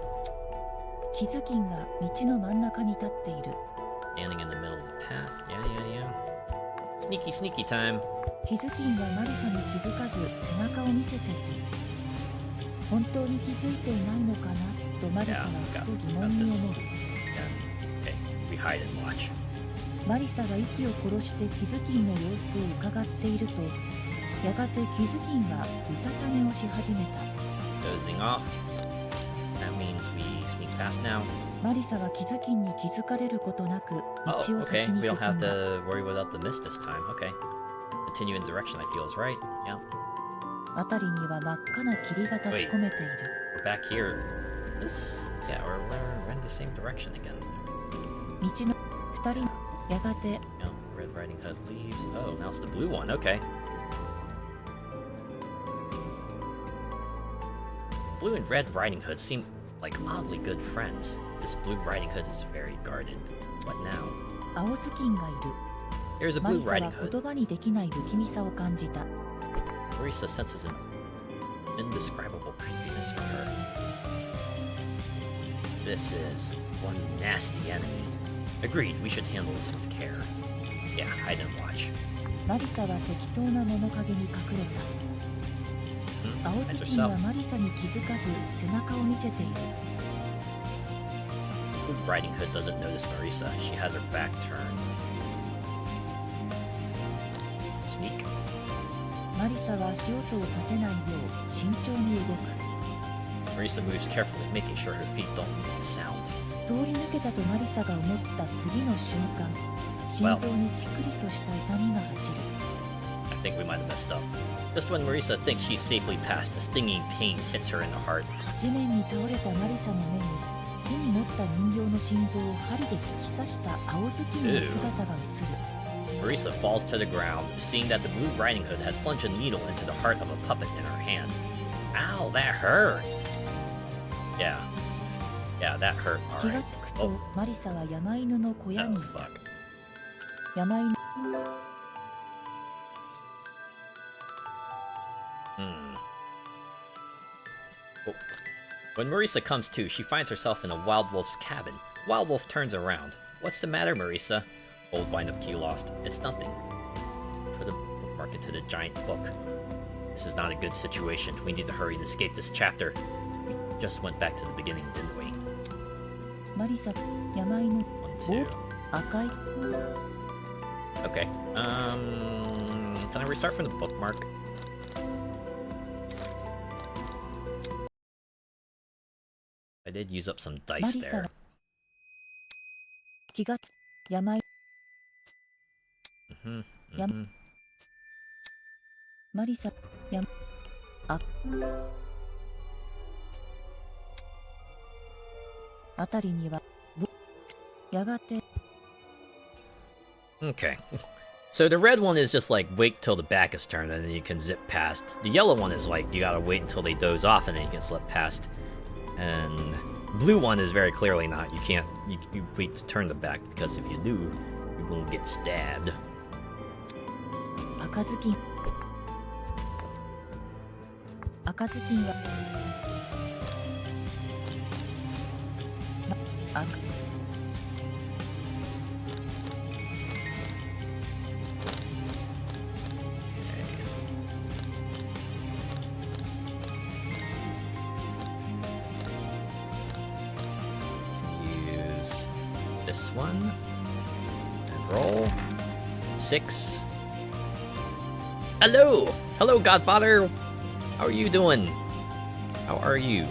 気頭巾が道の真ん中に立っている。 Standing in the middle of the path. Yeah. Sneaky, sneaky time. 気頭巾はマリサに気づかず背中を見せている。本当に気づいていないのかなとマリサはふと疑問に思う。 Yeah. Okay, we hide and watch. マリサが息を殺して気頭巾の様子を伺っていると、やがて気頭巾はうたた寝をし始めた。 Dozing off. That means we sneak past now. マリサは気頭巾に気づかれることなく道 Oh, を okay. 先に We 進 don't have んだ。 to worry about the mist this time. Okay. Continue in direction that feels right. Yeah. 辺りには真っ赤な霧が立ち込めている。 We're back here. This. Yeah, we're in the same direction again. 道の二人、やがて No, Red Riding Hood leaves. Oh, now it's the blue one. Okay. Blue and Red Riding Hood seem like oddly good friends. This Blue Riding Hood is very guarded. What now? 青頭巾がいる。 There's a マ Blue リサは Riding Hood. 言葉にできない不気味さを感じた。 Marisa senses an indescribable creepiness from her. This is one nasty enemy. Agreed, we should handle this with care. Yeah, hide and watch. マリサは適当な物陰に隠れた。青 That's ずきんは herself. マリサに気づかず背中を見せている。Blue Riding Hood doesn't notice Marisa. She has her back turned. Sneak. マリサは足音を立てないよう慎重に動く。 Marisa moves carefully, making sure her feet don't make a sound. 通り抜けたとマリサが思った次の瞬間、心臓にチクリとした痛みが走る。I think we might have messed up. Just when Marisa thinks she's safely passed, a stinging pain hits her in the heart. 地面に倒れたマリサの目に手に持った人形の心臓を針で突き刺した青ずきんの姿が映る。 Marisa falls to the ground, seeing that the Blue Riding Hood has plunged a needle into the heart of a puppet in her hand. Ow, that hurt! Yeah, that hurt. 気が Alright. つくとマリサは山犬の小屋にい Oh, た。 fuck. 山犬 Oh. When Marisa comes to, she finds herself in a wild wolf's cabin. Wild wolf turns around. What's the matter, Marisa? Old wind-up key lost. It's nothing. Put a bookmark into the giant book. This is not a good situation. We need to hurry and escape this chapter. We just went back to the beginning, didn't we? マリサ、山犬、 1, 2. 赤い Okay. Can I restart from the bookmark? I did use up some dice マリサ there. は気がつ山犬 Mhm, Yum. mhm. マリサ、山ああたりにはやがて Okay. So the red one is just like wait till the back is turned and then you can zip past. The yellow one is like you gotta wait until they doze off and then you can slip past. And blue one is very clearly not. You can't. You wait to turn the back because if you do, you're gonna get stabbed. 赤ずきん赤ずきんは赤 Use this one and roll 6. Hello, Godfather. How are you doing? How are you?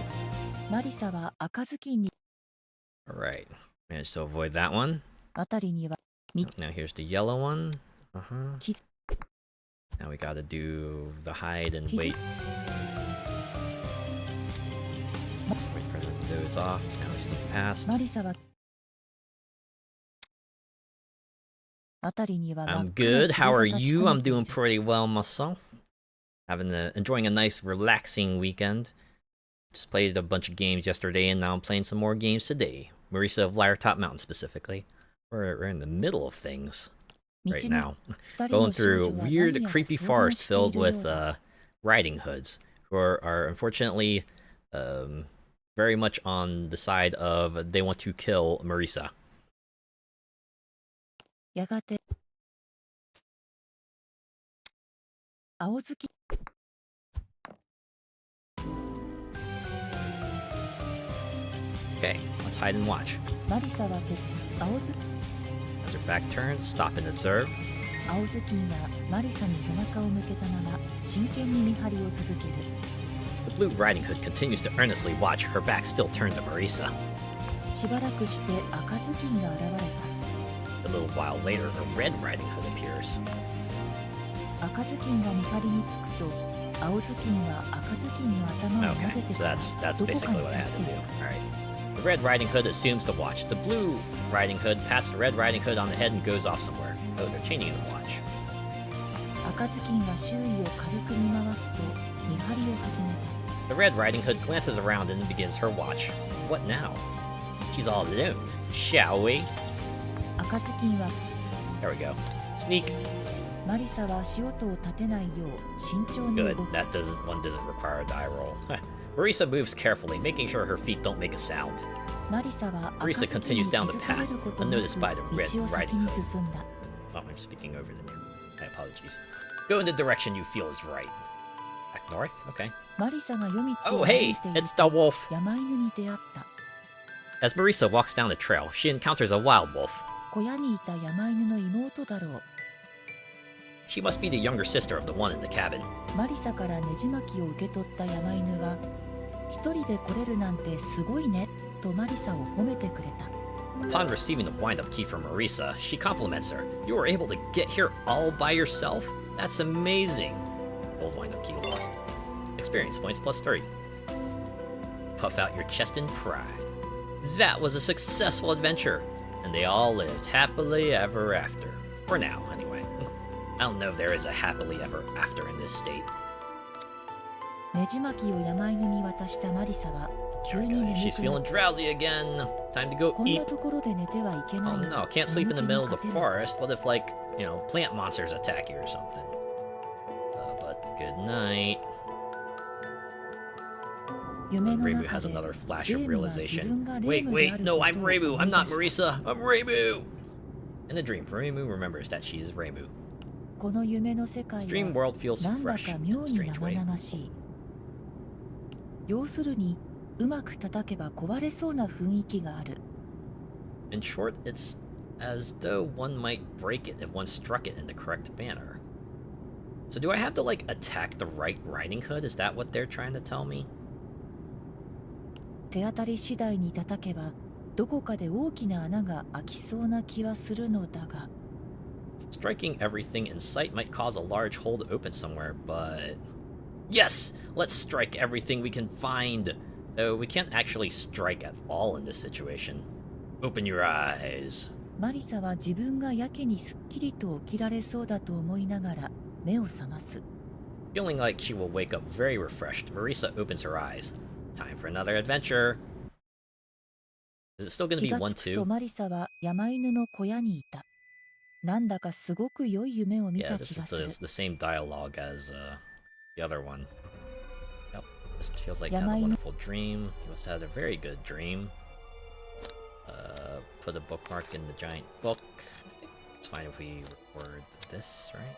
マリサは赤ずきんに All right. Managed to avoid that one. あたりには Now here's the yellow one. Ki- Now we gotta do the hide and Ki- wait. Wait for them to doze off. Now we sneak past. マリサはあたりには I'm good. How are you? I'm doing pretty well myself. Enjoying a nice, relaxing weekend. Just played a bunch of games yesterday, and now I'm playing some more games today. Marisa of Liartop Mountain, specifically. We're in the middle of things right now. Going through a weird, creepy forest filled with riding hoods, who are unfortunately very much on the side of they want to kill Marisa. やがて青ずき Okay, let's hide and watch. マリサは青ず As her back turns, stop and observe. 青ずきんはマリサに背中を向けたまま真剣に見張りを続ける The Blue Riding Hood continues to earnestly watch, her back still turned to Marisa. しばらくして赤ずきんが現れた A little while later, a Red Riding Hood appears. 赤ずきんが見張りにつくと青ずきんは赤ずきんの頭を撫で Okay, て so から that's どこか basically に what I 去っ had て to い do. く Alright. The Red Riding Hood assumes to watch. The Blue Riding Hood pats the Red Riding Hood on the head and goes off somewhere. Oh, they're changing the watch. 赤ずきんは周囲を軽く見回すと見張りを始めた The Red Riding Hood glances around and begins her watch. What now? She's all alone. Shall we? 赤ずきんは There we go. Sneak. マリサは足音を立てないよう慎重に Good. 動く That doesn't require a die roll. Marisa moves carefully, making sure her feet don't make a sound. Marisa continues down the path, unnoticed by the Red Riding Hood. Oh, I'm speaking over the name. My apologies. Go in the direction you feel is right. Back north? Okay. Oh, hey! It's the wolf! As Marisa walks down the trail, she encounters a wild wolf. She must be the younger sister of the one in the cabin. Upon receiving the wind-up key from Marisa, she compliments her. You were able to get here all by yourself? That's amazing. Old wind-up key lost. Experience points +3. Puff out your chest in pride. That was a successful adventure, and they all lived happily ever after. For now, anyway. I don't know if there is a happily ever after in this state. She's feeling drowsy again. Time to go eat. Oh no, can't sleep in the middle of the forest. What if, like, you know, plant monsters attack you or something? But good night. And Reimu has another flash of realization. Wait, no, I'm Reimu. I'm not Marisa. I'm Reimu. In the dream, Reimu remembers that she is Reimu. This dream world feels fresh in a strange way. In short, it's as though one might break it if one struck it in the correct manner. So do I have to, like, attack the right Riding Hood? Is that what they're trying to tell me? Striking everything in sight might cause a large hole to open somewhere, but... Yes! Let's strike everything we can find! Though we can't actually strike at all in this situation. Open your eyes. Feeling like she will wake up very refreshed, Marisa opens her eyes. Time for another adventure. Is it still gonna be 1-2? Yeah, this is the same dialogue as the other one. Yep, this feels like had a wonderful dream. You must have had a very good dream. Put a bookmark in the giant book. I think it's fine if we record this, right?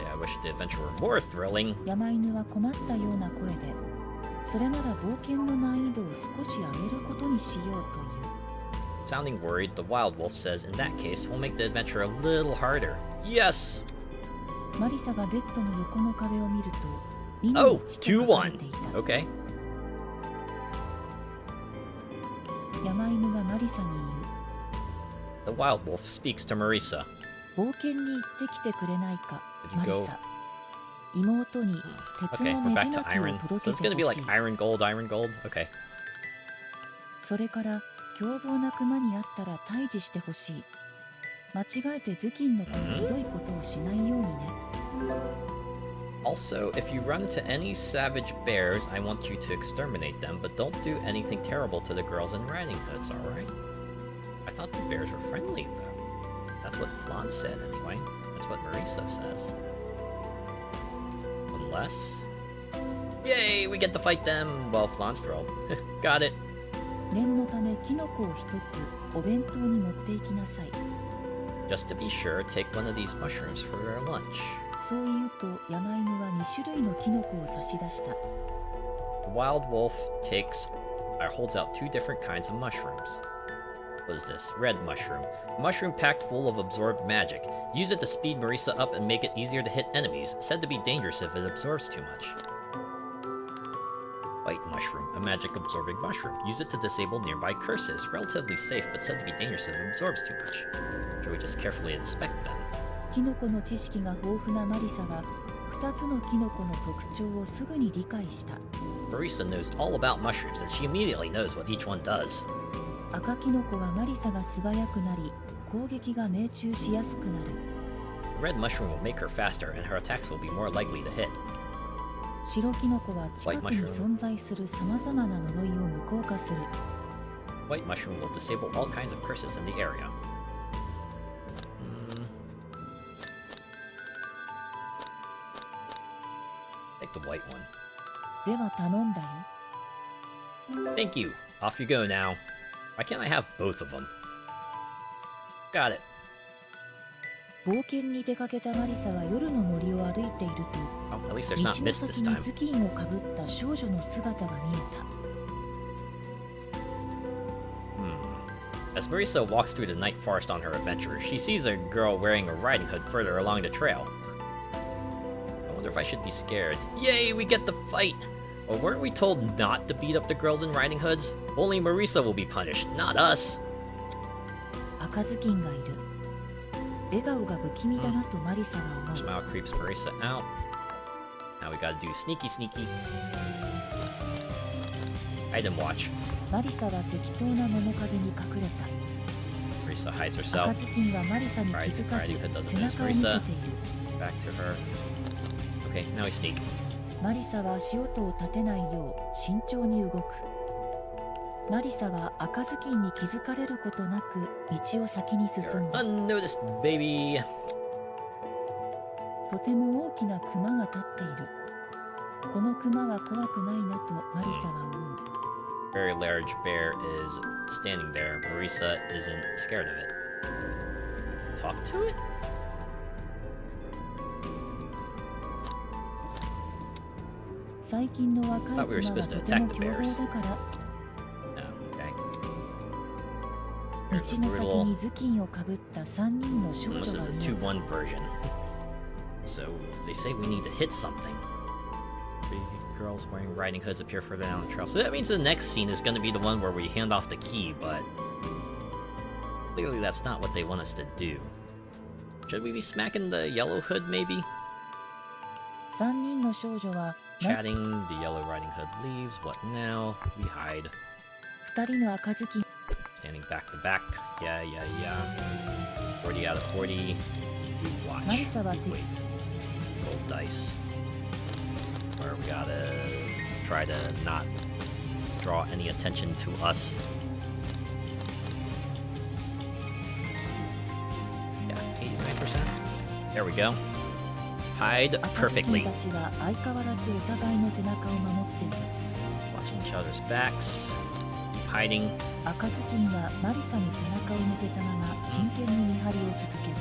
Yeah, I wish the adventure were more thrilling. Sounding worried, the wild wolf says, in that case, we'll make the adventure a little harder. Yes! Oh, 2-1. Okay. The wild wolf speaks to Marisa. Would you go? Okay, we're back to iron. So it's gonna be like iron gold. Okay. Also, if you run into any savage bears, I want you to exterminate them, but don't do anything terrible to the girls in riding hoods, alright? I thought the bears were friendly, though. That's what Flan said, anyway. That's what Marisa says. Unless... Yay! We get to fight them! Well, Flan's thrilled. Got it. Just to be sure, take one of these mushrooms for our lunch. The wild wolf holds out 2 different kinds of mushrooms. What is this? Red mushroom. A mushroom packed full of absorbed magic. Use it to speed Marisa up and make it easier to hit enemies, said to be dangerous if it absorbs too much. White mushroom. A magic absorbing mushroom. Use it to disable nearby curses. Relatively safe, but said to be dangerous if it absorbs too much. Should we just carefully inspect them? Marisa knows all about mushrooms, and she immediately knows what each one does. Red mushroom will make her faster, and her attacks will be more likely to hit. White mushroom will disable all kinds of curses in the area. the white one. では頼んだよ。 Thank you. Off you go now. Why can't I have both of them? Got it. 冒険に出かけたマリサが夜の森を歩いていると、 Oh, at least 道 there's の not mist 先 this に time. 頭巾をかぶった少女の姿が見えた。 As Marisa walks through the night forest on her adventure, she sees a girl wearing a riding hood further along the trail. I wonder if I should be scared. Yay, we get the fight! Well, weren't we told not to beat up the girls in riding hoods? Only Marisa will be punished, not us! 赤ずきんがいる。笑顔が不気味だなとマリサは思う。 Smile creeps Marisa out. Now we gotta do sneaky sneaky. Item watch. マリサは適当な物陰に隠れた。 Marisa hides 赤 herself. ずきんはマリサに気づかず背中を見せている。 Back to her. Okay, now we sneak. マリサは足音を立てないよう慎重に動く。マリサは赤ずきんに気づかれることなく道を先に進んだ。 Unnoticed, baby! とても大きなクマが立っている。このクマは怖くないなとマリサは思う。 Very large bear is standing there. Marisa isn't scared of it. Talk to it? 最近の若い Thought we were クマ supposed は to とて attack も the 凶暴 bears. だから Oh, okay. 道 There's の a 先 brutal. に頭巾をかぶった3人の少 This 女 is が a 見えた。 2-1 version. So they say we need to hit something. Big girls wearing riding hoods appear further down the trail. So that means the next scene is going to be the one where we hand off the key, but clearly that's not what they want us to do. Should we be smacking the yellow hood, maybe? 3人の少女は Chatting, the yellow riding hood leaves. What now? We hide. 2人の赤ずきん Standing back to back. Yeah, yeah, yeah. 40 out of 40. We watch. Marisa We va te- wait. Roll dice. Or we gotta try to not draw any attention to us. Yeah, 89%. There we go. Hide 赤ずき perfectly. んたちは相変わらずお互いの背中を守っている。 Watching each other's backs. Keep hiding. 赤ずきんはマリサに背中を向けたまま真剣に見張りを続ける。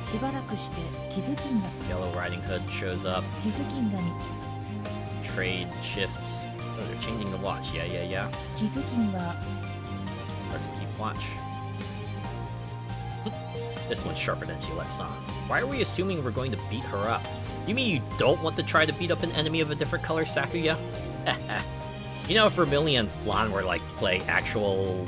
しばらくして気づきんが Yellow riding hood shows up. 気づきんが Trade shifts. Oh, they're changing the watch. Yeah, yeah, yeah. 気づきんは Hard to keep watch. This one's sharper than she lets on. Why are we assuming we're going to beat her up? You mean you don't want to try to beat up an enemy of a different color, Sakuya? You know, if Vermilion and Flan were like play actual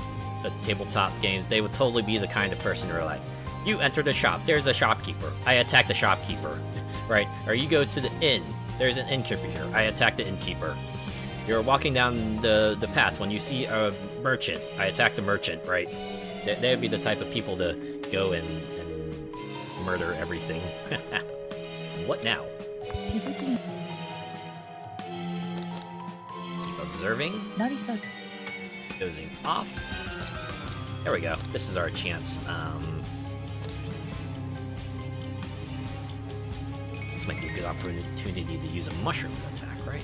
tabletop games, they would totally be the kind of person who are like, you enter the shop, there's a shopkeeper, I attack the shopkeeper, right? Or you go to the inn, there's an innkeeper, I attack the innkeeper. You're walking down the path, when you see a merchant, I attack the merchant, right? They'd be the type of people to go and murder everything. What now? 気づきん Keep observing. マリサ Dozing off. There we go. This is our chance. This might be a good opportunity to use a mushroom attack, right?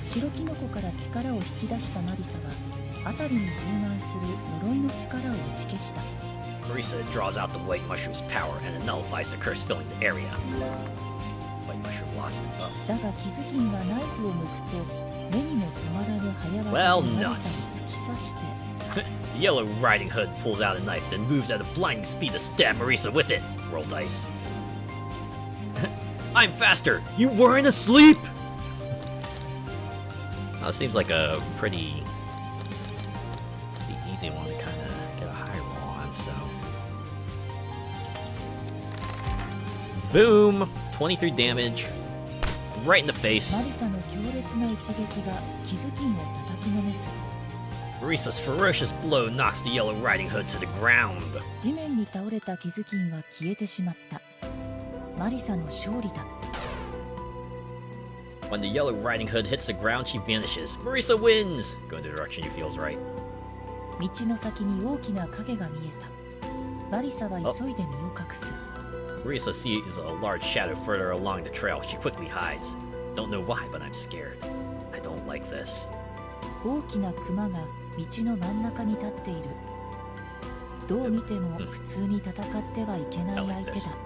白キノコから力を引き出したマリサは辺りに充満する呪いの力を打ち消した。 Marisa draws out the white mushroom's power and it nullifies the curse filling the area. White mushroom lost. Oh. だが気づきんがナイフを向くと目にも止まらぬ早 Well, 技でマリ nuts. サに突き刺して The yellow riding hood pulls out a knife, then moves at a blinding speed to stab Marisa with it. Roll dice. I'm faster! You weren't asleep! Well, it seems like a pretty easy one to kind of get a high roll on, so... Boom! 23 damage. Right in the face. マリサの強烈な一撃が気づきんを叩きのめす。 Marisa's ferocious blow knocks the yellow riding hood to the ground. 地面に倒れた気づきんは消えてしまった。マリサの勝利だ。 When the yellow riding hood hits the ground, she vanishes. Marisa wins! Go in the direction you feel is right. 道の先に大きな影が見えた。マリサは急いで身を隠す。 Marisa sees a large shadow further along the trail. She quickly hides. Don't know why, but I'm scared. I don't like this. 大きなクマが道の真ん中に立っている。どう見ても普通に戦ってはいけない相手だ。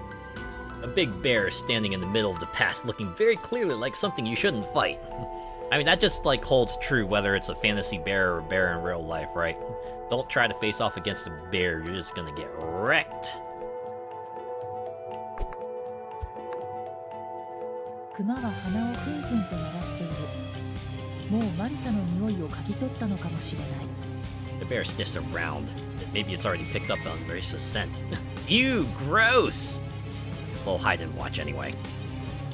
A big bear standing in the middle of the path looking very clearly like something you shouldn't fight. I mean, that just, like, holds true whether it's a fantasy bear or a bear in real life, right? Don't try to face off against a bear, you're just gonna get wrecked. クマは鼻をふんふんと鳴らしている。もうマリサの匂いを嗅ぎ取ったのかもしれない。The bear sniffs around. Maybe it's already picked up on Marisa's scent. Ew, gross! We'll hide and watch anyway.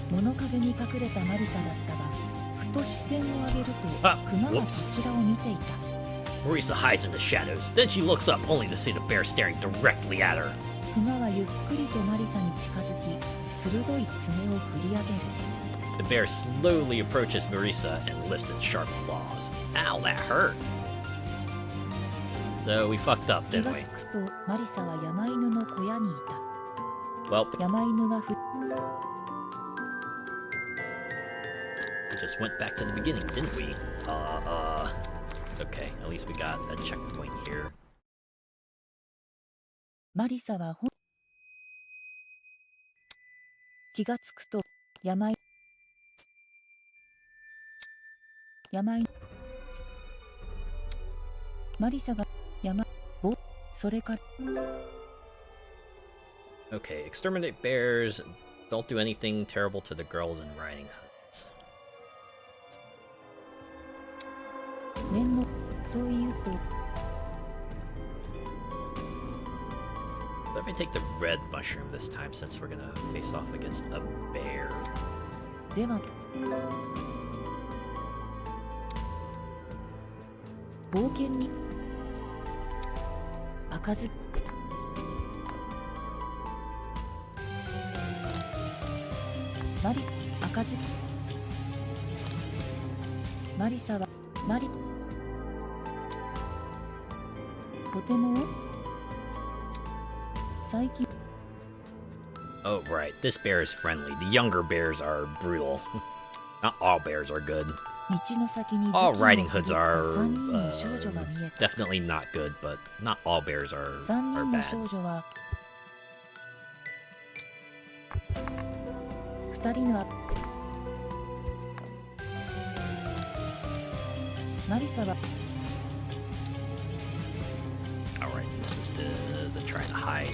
物陰に隠れたマリサだったが、ふと視線を上げるとクマがこちらを見ていた。Marisa hides in the shadows. Then she looks up only to see the bear staring directly at her. クマはゆっくりとマリサに近づき、鋭い爪を振り上げる。The bear slowly approaches Marisa and lifts its sharp claws. Ow, that hurt! So we fucked up, 気 didn't が we? つくとマリサは山犬の小屋にいた。 Well, 山犬がふ we just went back to the beginning, didn't we? Okay, at least we got a checkpoint here. マリサは気がつくと山犬マリサがそれから Okay, exterminate bears. Don't do anything terrible to the girls in riding hoods. 念のそう言うと What if I take the red mushroom this time since we're gonna face off against a bear? では冒険に赤ずマリ赤ずマリサはマリとても最近 Oh, right. This bear is friendly. The younger bears are brutal. Not all bears are good. 道の先に All 頭巾を riding かぶ hoods った are 3人の少女が見えた。 definitely not good, but not all bears are 3人の bad. 少女は2人のマリサは Alright, this is the try to hide.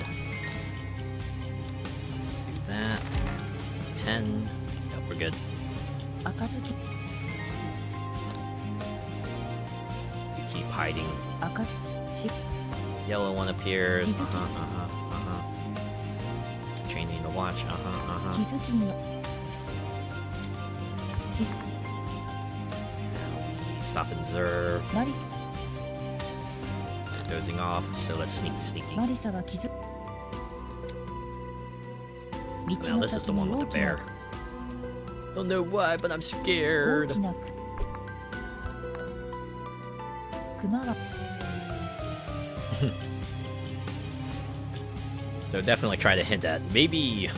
Do that. 10. Yep, we're good. 赤ずき We keep hiding. 赤ずし Yellow one appears. Changing to watch. 気づきの気づ Stop and observe. マリサ They're dozing off, so let's sneaky マ sneaky. リサは気づ Now 道の this is 先 the に one with 大 the きな bear. Don't know why, but I'm 大 scared. きなクマは So definitely try to hint at maybe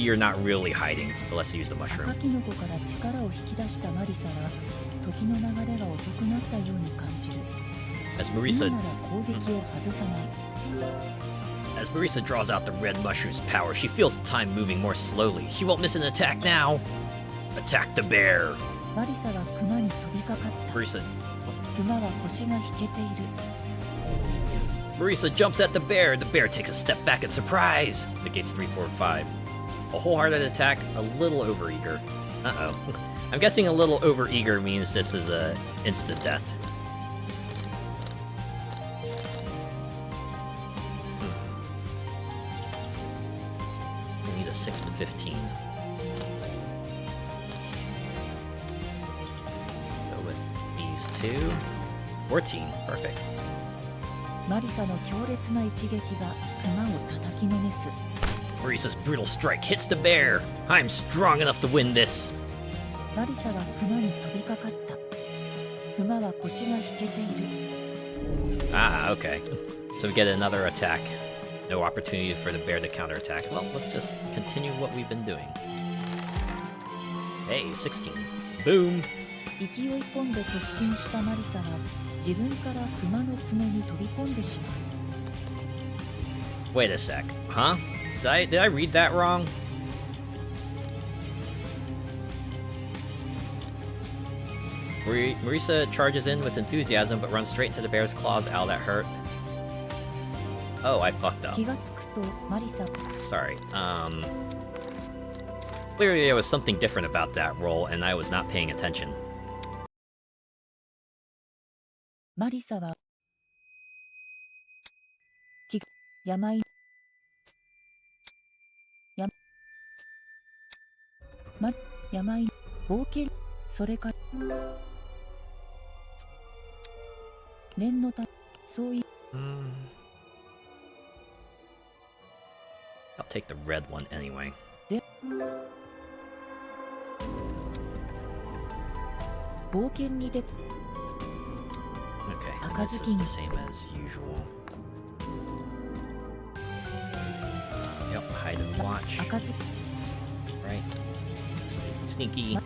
you're not really hiding, but let's use the 赤 mushroom. キノコから力を引き出したマリサは時の流れが遅くなったように感じる。 As 今 Marisa なら攻撃を外さない。 As Marisa draws out the red mushroom's power, she feels time moving more slowly. She won't miss an attack now. Attack the bear. マリサはクマに飛びかかった。 Marisa クマは腰が引けている。 Marisa jumps at the bear. The bear takes a step back in surprise. Negates 3, 4, 5. A wholehearted attack, a little overeager. Uh-oh. I'm guessing a little overeager means this is a instant death. We need a 6 to 15. Go with these two. 14. Perfect. マリサの強烈な一撃がクマを叩きのめす。 Marisa's brutal strike hits the bear. I'm strong enough to win this. マリサはクマに飛びかかった。クマは腰が引けている。 Ah, okay. So we get another attack. No opportunity for the bear to counterattack. Well, let's just continue what we've been doing. Hey, 16. Boom. 勢い込んで突進したマリサは自分から熊の爪に飛び込んでしまう。 Wait a sec. Huh? Did I read that wrong? Marisa charges in with enthusiasm but runs straight into the bear's claws. Ow, that hurt. Oh, I fucked up. 気がつくとマリサ Sorry. Clearly there was something different about that roll and I was not paying attention. マリサは山井冒険それから念のたそうい I'll take the red one anyway. 冒険に出 Okay, this is the same as usual. Yep, hide and watch. 赤ず Right. Sneaky.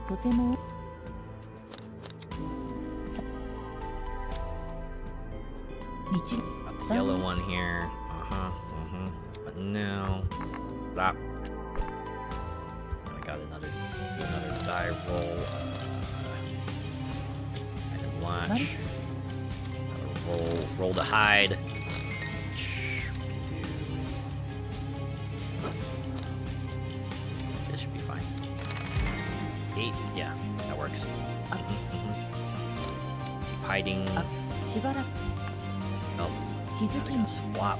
とても道 Yellow one here. But no. Blah. I got another die roll. Hide and watch. Roll to hide. This should be fine. 8, yeah, that works. Hiding. しばらく Oh, 気づき gotta swap.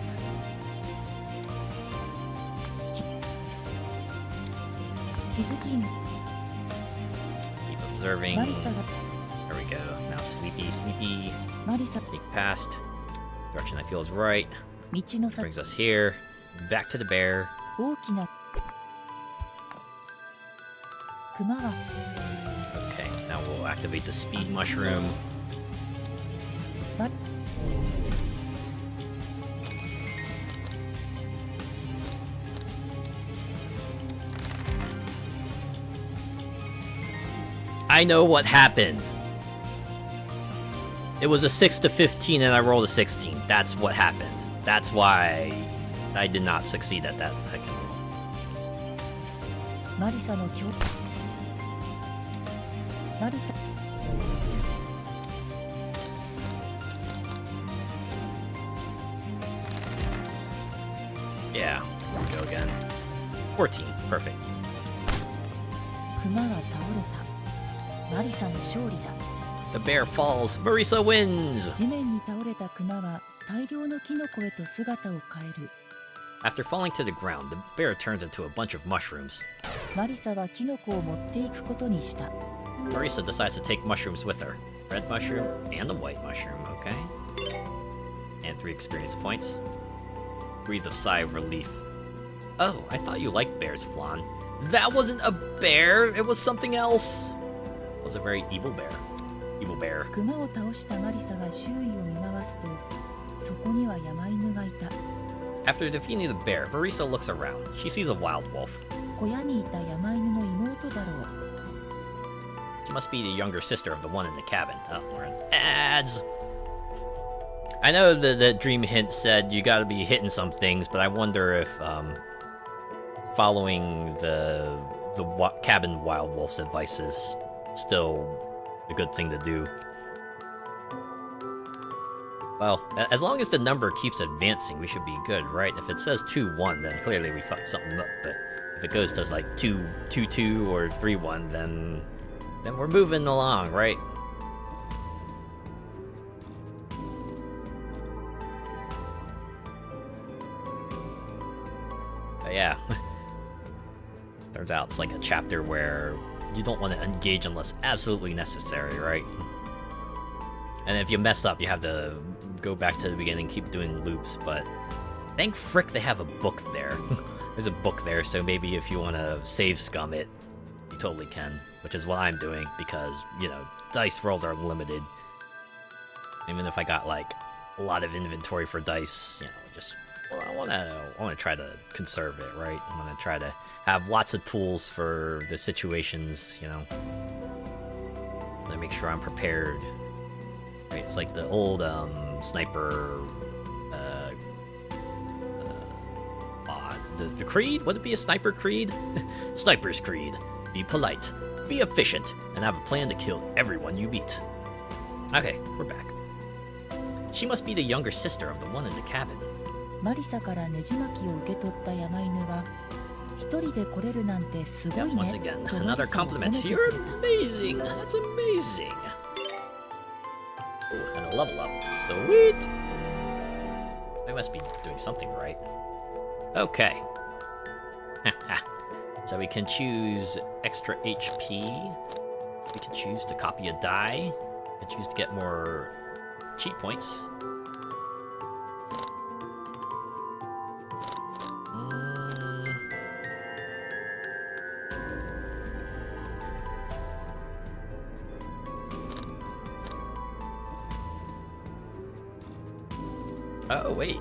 気づきに Keep observing. マリサが There we go. Now sleepy. マリサ Sneak past. Direction I feel is right. 道の先 Brings us here. Back to the bear. 大きな熊は Okay, now we'll activate the speed mushroom. ま I know what happened. It was a 6 to 15 and I rolled a 16. That's what happened. That's why I did not succeed at that second roll. マリサの強マリサ Yeah, here we go again. 14, perfect. 熊は倒れたマリサの勝利だ The bear falls. Marisa wins! 地面に倒れた熊は大量のキノコへと姿を変える After falling to the ground, the bear turns into a bunch of mushrooms. マリサはキノコを持っていくことにした Marisa decides to take mushrooms with her. Red mushroom and a white mushroom, okay. And 3 experience points. Breathe a sigh of relief. Oh, I thought you liked bears, Flan. That wasn't a bear! It was something else! It was a very evil bear. Evil bear. 熊を倒したマリサが周囲を見回すとそこには山犬がいた After defeating the bear, Marisa looks around. She sees a wild wolf. 小屋にいた山犬の妹だろう She must be the younger sister of the one in the cabin. Oh, we're in ads! I know the dream hint said you gotta be hitting some things, but I wonder if, following the cabin wild wolf's advice is still a good thing to do. Well, as long as the number keeps advancing, we should be good, right? If it says 2-1, then clearly we fucked something up, but if it goes to like 2-2 or 3-1, then we're moving along, right? But yeah. Turns out it's like a chapter where you don't want to engage unless absolutely necessary, right? And if you mess up, you have to go back to the beginning, keep doing loops, but thank frick they have a book there. There's a book there, so maybe if you want to save scum it, you totally can, which is what I'm doing, because, you know, dice rolls are limited. Even if I got, like, a lot of inventory for dice, you know, just Well, I wanna try to conserve it, right? I wanna try to have lots of tools for the situations, you know. I wanna make sure I'm prepared. Right? It's like the old sniper. The creed? Would it be a sniper creed? Sniper's creed. Be polite, be efficient, and have a plan to kill everyone you meet. Okay, we're back. She must be the younger sister of the one in the cabin. マリサからネジ巻きを受け取った山犬は、一人で来れるなんてすご Yeah, いね。 once again, とマ another リサを褒め compliment. てくれ You're た。 amazing. That's amazing. Ooh, and a level up. Sweet. I must be doing something right. Okay. So we can choose extra HP. We can choose to copy a die. We can choose to get more cheat points. Oh, wait.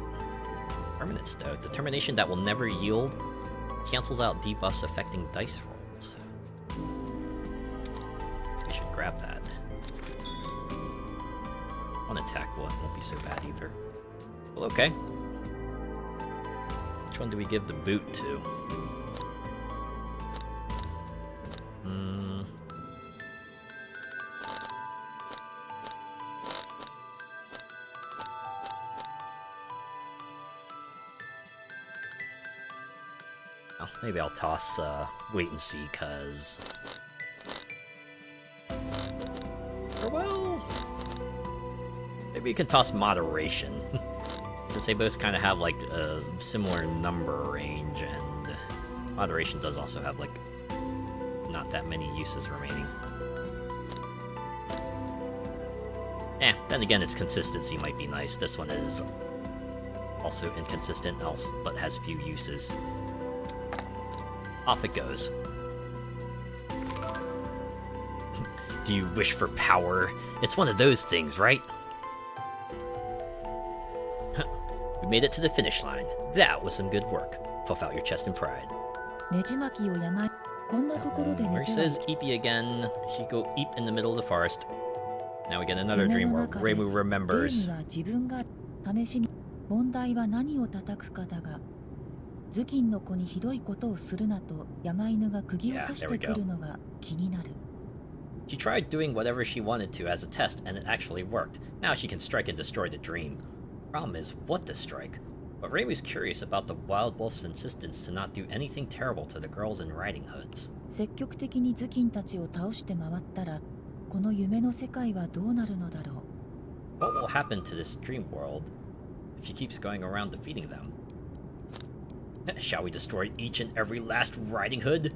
Permanent Stow. Determination that will never yield. Cancels out debuffs affecting dice rolls. We should grab that. One attack won't be so bad either. Well, okay. Which one do we give the boot to? Oh, maybe I'll toss wait and see, cause... Or well... Maybe you can toss moderation. Because they both kind of have like a similar number range, and moderation does also have like not that many uses remaining. Then again, its consistency might be nice. This one is also inconsistent, but has few uses. Off it goes. Do you wish for power? It's one of those things, right? We made it to the finish line. That was some good work. Puff out your chest in pride. ネジ巻きを山い、こんなところで寝ては Marisa's eepy again. She go eep in the middle of the forest. Now we get another dream where Reimu ゲー remembers. ムは自分が試しに問題は何を叩くかだが、頭巾の子にひどいことをするなと山犬が釘を刺してくるのが気になる。She tried doing whatever she wanted to as a test, and it actually worked. Now she can strike and destroy the dream. Problem is what to strike. But Reimu's curious about the wild wolf's insistence to not do anything terrible to the girls in riding hoods. 積極的に頭巾たちを倒して回ったら、この夢の世界はどうなるのだろう。What will happen to this dream world if she keeps going around defeating them? Shall we destroy each and every last riding hood?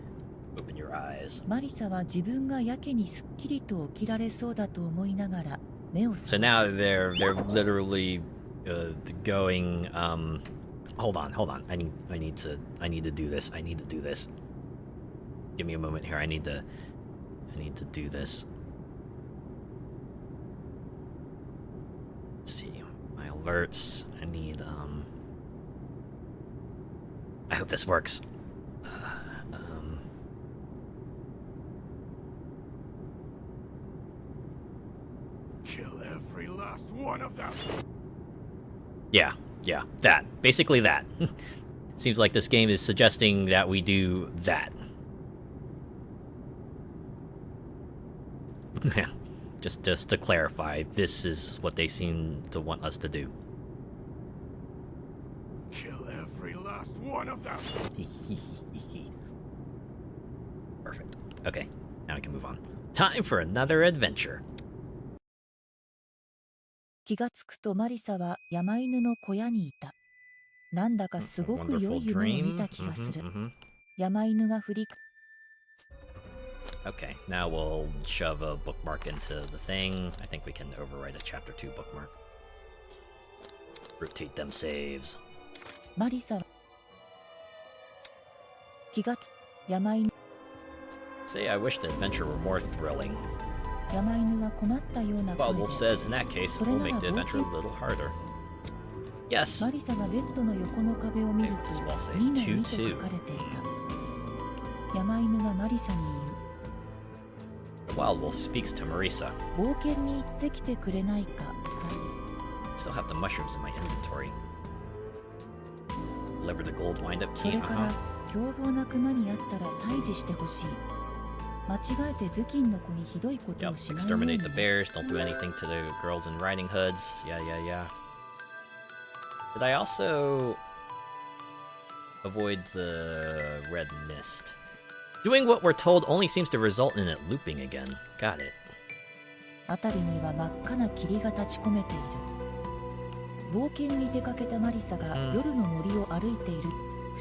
Open your eyes. マリサは自分がやけにすっきりと起きられそうだと思いながら目を So now they're literally going. Hold on. I need to do this. Give me a moment here. I need to do this. Let's see my alerts. I hope this works. Kill every last one of them. Yeah, that. Basically that. Seems like this game is suggesting that we do that. Yeah, just to clarify, this is what they seem to want us to do. Kill every last one of them. Perfect. Okay, now we can move on. Time for another adventure. 気がつくとマリサは山犬の小屋にいた。なんだかすごく良い夢を見た気がする。山犬が振り Okay, now we'll shove a bookmark into the thing. I think we can overwrite a chapter 2 bookmark. Rotate them saves. マリサは気がつ山犬 Say I wish the adventure were more thrilling. 山犬は困ったような声 Well, で Wolf says, in that case, we'll make the adventure a little harder. Yes. マリサがベッドの横の壁を見ると Okay, well, say 2の2 two, と two. 書かれていた。山犬がマリサに The wild wolf speaks to Marisa. 言う。冒険に行ってきてくれないか。 Still have the mushrooms in my inventory. Deliver the gold wind-up そ key. れから凶暴なクマに会ったら退治してほしい。間違えて頭巾の子にひどいこと Yep. をしないように Exterminate the bears. Don't do anything to the girls in riding hoods. Yeah, yeah, yeah. Did I also avoid the red mist? Doing what we're told only seems to result in it looping again. Got it. 辺りには真っ赤な霧が立ち込めている。冒険に出かけたマリサが夜の森を歩いている。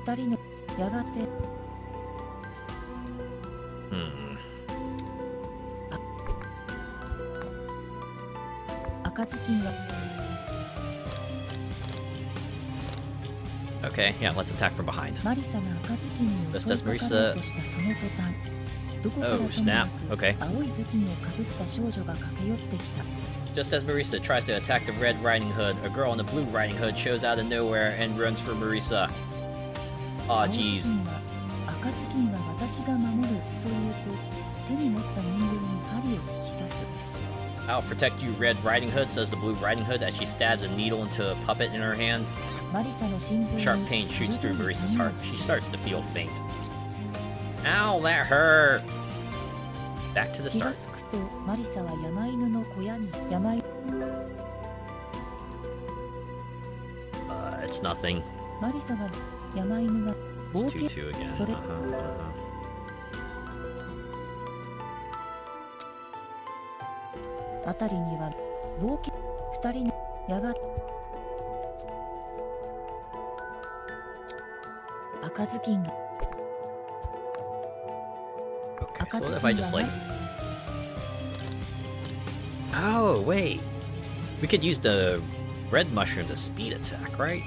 二人のやがて 赤ずきんは Okay, yeah, let's attack from behind. マリサが赤ずきんに襲いかかろうとしたその途端、どこからとも Oh, な snap. く Okay. 青い頭巾をかぶった少女が駆け寄ってきた。 Just as Marisa tries to attack the Red Riding Hood, a girl in a Blue Riding Hood shows out of nowhere and runs for Marisa. Aw, 青ずき jeez. んは赤ずきんは私が守ると言うと、手に持った人形に針を突き刺す。 I'll protect you, Red Riding Hood, says the Blue Riding Hood as she stabs a needle into a puppet in her hand. マリサの心臓に Sharp pain shoots through Marisa's heart. She starts to feel faint. Ow, that hurt! Back to the 気が start. つくとマリサは山犬の小屋に山犬 It's nothing. マリサが山犬が It's 冒険 2-2 again. それ Uh-huh. 辺りには冒険二人のやが赤ずきんが Okay, so what if I just like... Oh, wait. We could use the red mushroom to speed attack, right?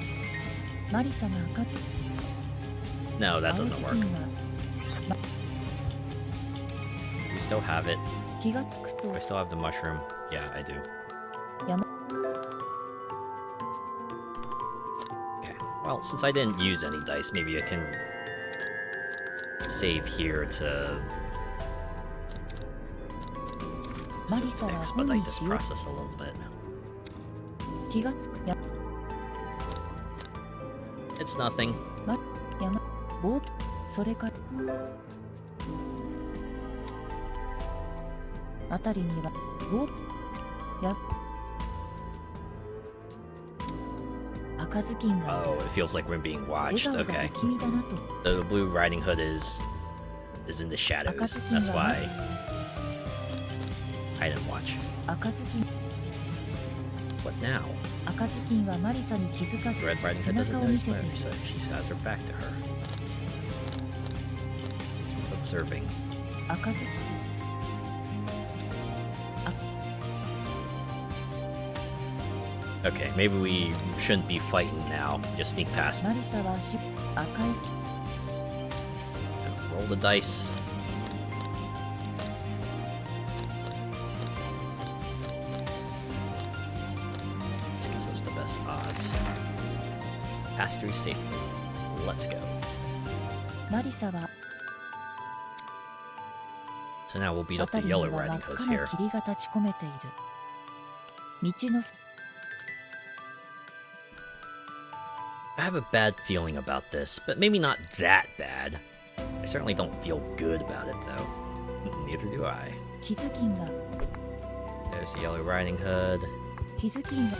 マリサが赤ず No, that 青 doesn't ずき work. んは We still have it. 気がつくと I still have the mushroom. Yeah, I do. 山 Okay. Well, since I didn't use any dice, maybe I can save here to マリ just サ to は本 expedite に this しよう process a little bit. 気がつくや It's nothing. 山冒険それから辺りには冒や赤ずきんが Oh, it feels like we're being 笑 watched. 顔が Okay. 不気味だなと The Blue Riding Hood is in the shadows. That's why I didn't watch. 赤ずきん What now? 赤ずきんはマリサに気づかず The Red Riding 背 Hood 中 doesn't を見 notice せている Marisa. She has her back to her. Keep observing. 赤ずき Okay, maybe we shouldn't be fighting now. Just sneak past. マリサは足赤い Roll the dice. This gives us the best odds. Pass through safely. Let's go. マリサは So now we'll beat up the 辺りに yellow は真 riding っ hoods 赤な here. 霧が立ち込めている道の I have a bad feeling about this, but maybe not that bad. I certainly don't feel good about it, though. Neither do I. 気づきんが There's the yellow riding hood. 気づきんが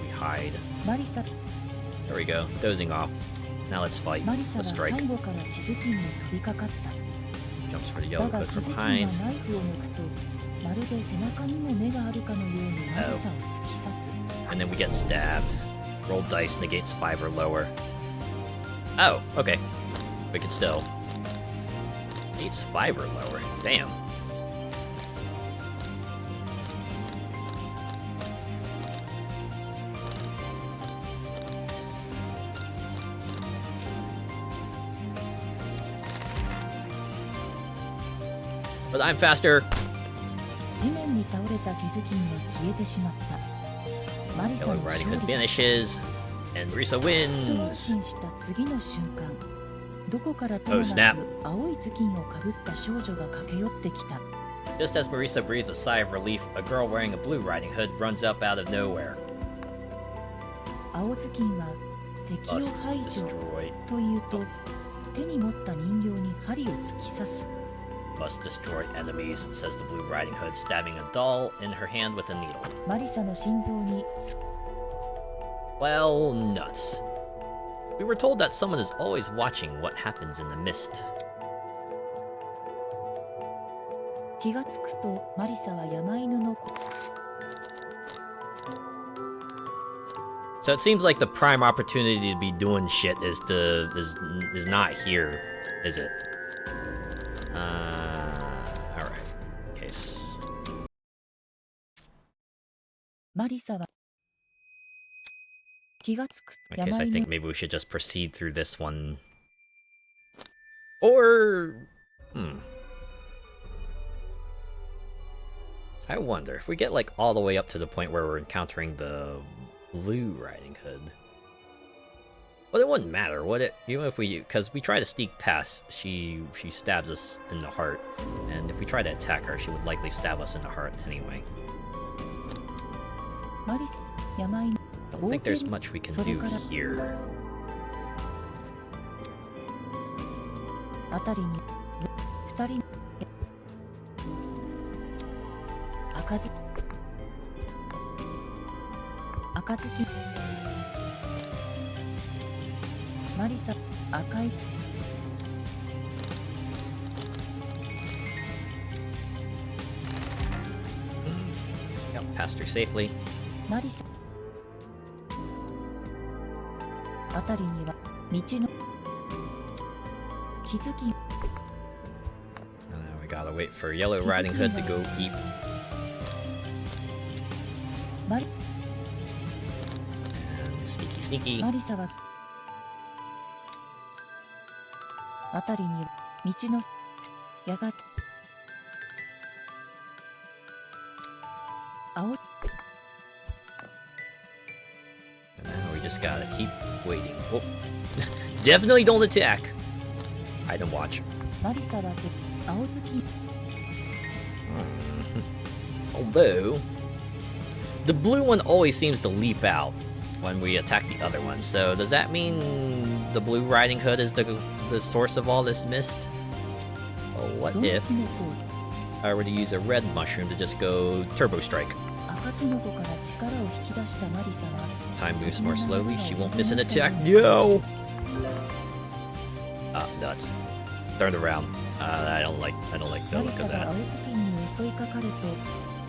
We hide. マリサ There we go. Dozing off. Now let's fight. マリサ Let's は strike. 背後から気づきんに飛びかかった Jumps for the だ yellow が hood 気 from づきんは behind. ナイフを抜くとまるで背中にも目があるかのようにマリサを突き刺す And then we get stabbed. Roll dice negates 5 or lower. Oh, okay. We can still. Negates 5 or lower. Damn. But I'm faster. 地面に倒れた気づきんは消えてしまったマリサ Yellow の Riding 勝 Hood 利だ。 vanishes, and Marisa と安 wins! 心した次の瞬間、どこからと Oh, も snap. なく青い頭巾をかぶった少女が駆け寄ってきた。 Just as Marisa breathes a sigh of relief, a girl wearing a blue riding hood runs up out of nowhere. 青頭巾は敵を Must 排除 destroy. というと、手に持った人形に針を突き刺す。 Must destroy enemies, says the blue riding hood, stabbing a doll in her hand with a needle. マリサの心臓に Well, nuts. We were told that someone is always watching what happens in the mist. 気がつくとマリサは山犬の So it seems like the prime opportunity to be doing shit is not here, is it? Alright. Case. マリサは気がつく I guess 山 I 犬 think maybe we should just proceed through this one. Or... I wonder, if we get like all the way up to the point where we're encountering the blue riding hood. Well, it wouldn't matter, would it? Even if we, because we try to sneak past, she stabs us in the heart, and if we try to attack her, she would likely stab us in the heart anyway. マリサ山犬 I don't think there's much we can do here. あたりに二人赤ずマリサ赤い Yep, passed her safely. マリサあたりには道の気づき We gotta wait for Yellow Riding Hood to go eat. マリ And sneaky sneaky. マリサはあたりには道のやがて青 And now we just gotta keep waiting. Oh. Definitely don't attack. Item watch. マリサは青好き Although, the blue one always seems to leap out when we attack the other one. So does that mean the blue riding hood is the source of all this mist? Well, what どの if キノコを I were to use a red mushroom to just go turbo strike? 赤キノコから力を引き出したマリサは Time moves more slowly. She won't miss an attack. No. Ah, nuts. Turned around. I don't like マ the リ look サ of が that. 青頭巾に襲いかかると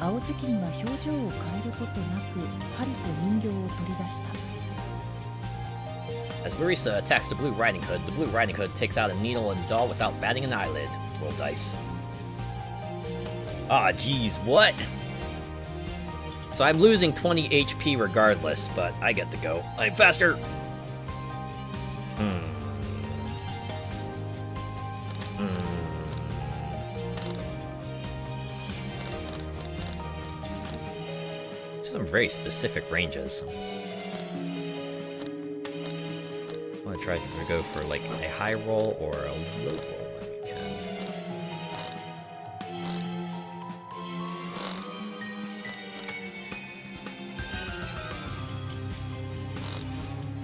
青頭巾は表情を変えることなく針と人形を取り出した As Marisa attacks the blue riding hood takes out a needle and doll without batting an eyelid. Roll dice. Ah, geez, what? So I'm losing 20 HP regardless, but I get to go. I'm faster! Some very specific ranges. I'm gonna try to go for like a high roll or a low roll when we can.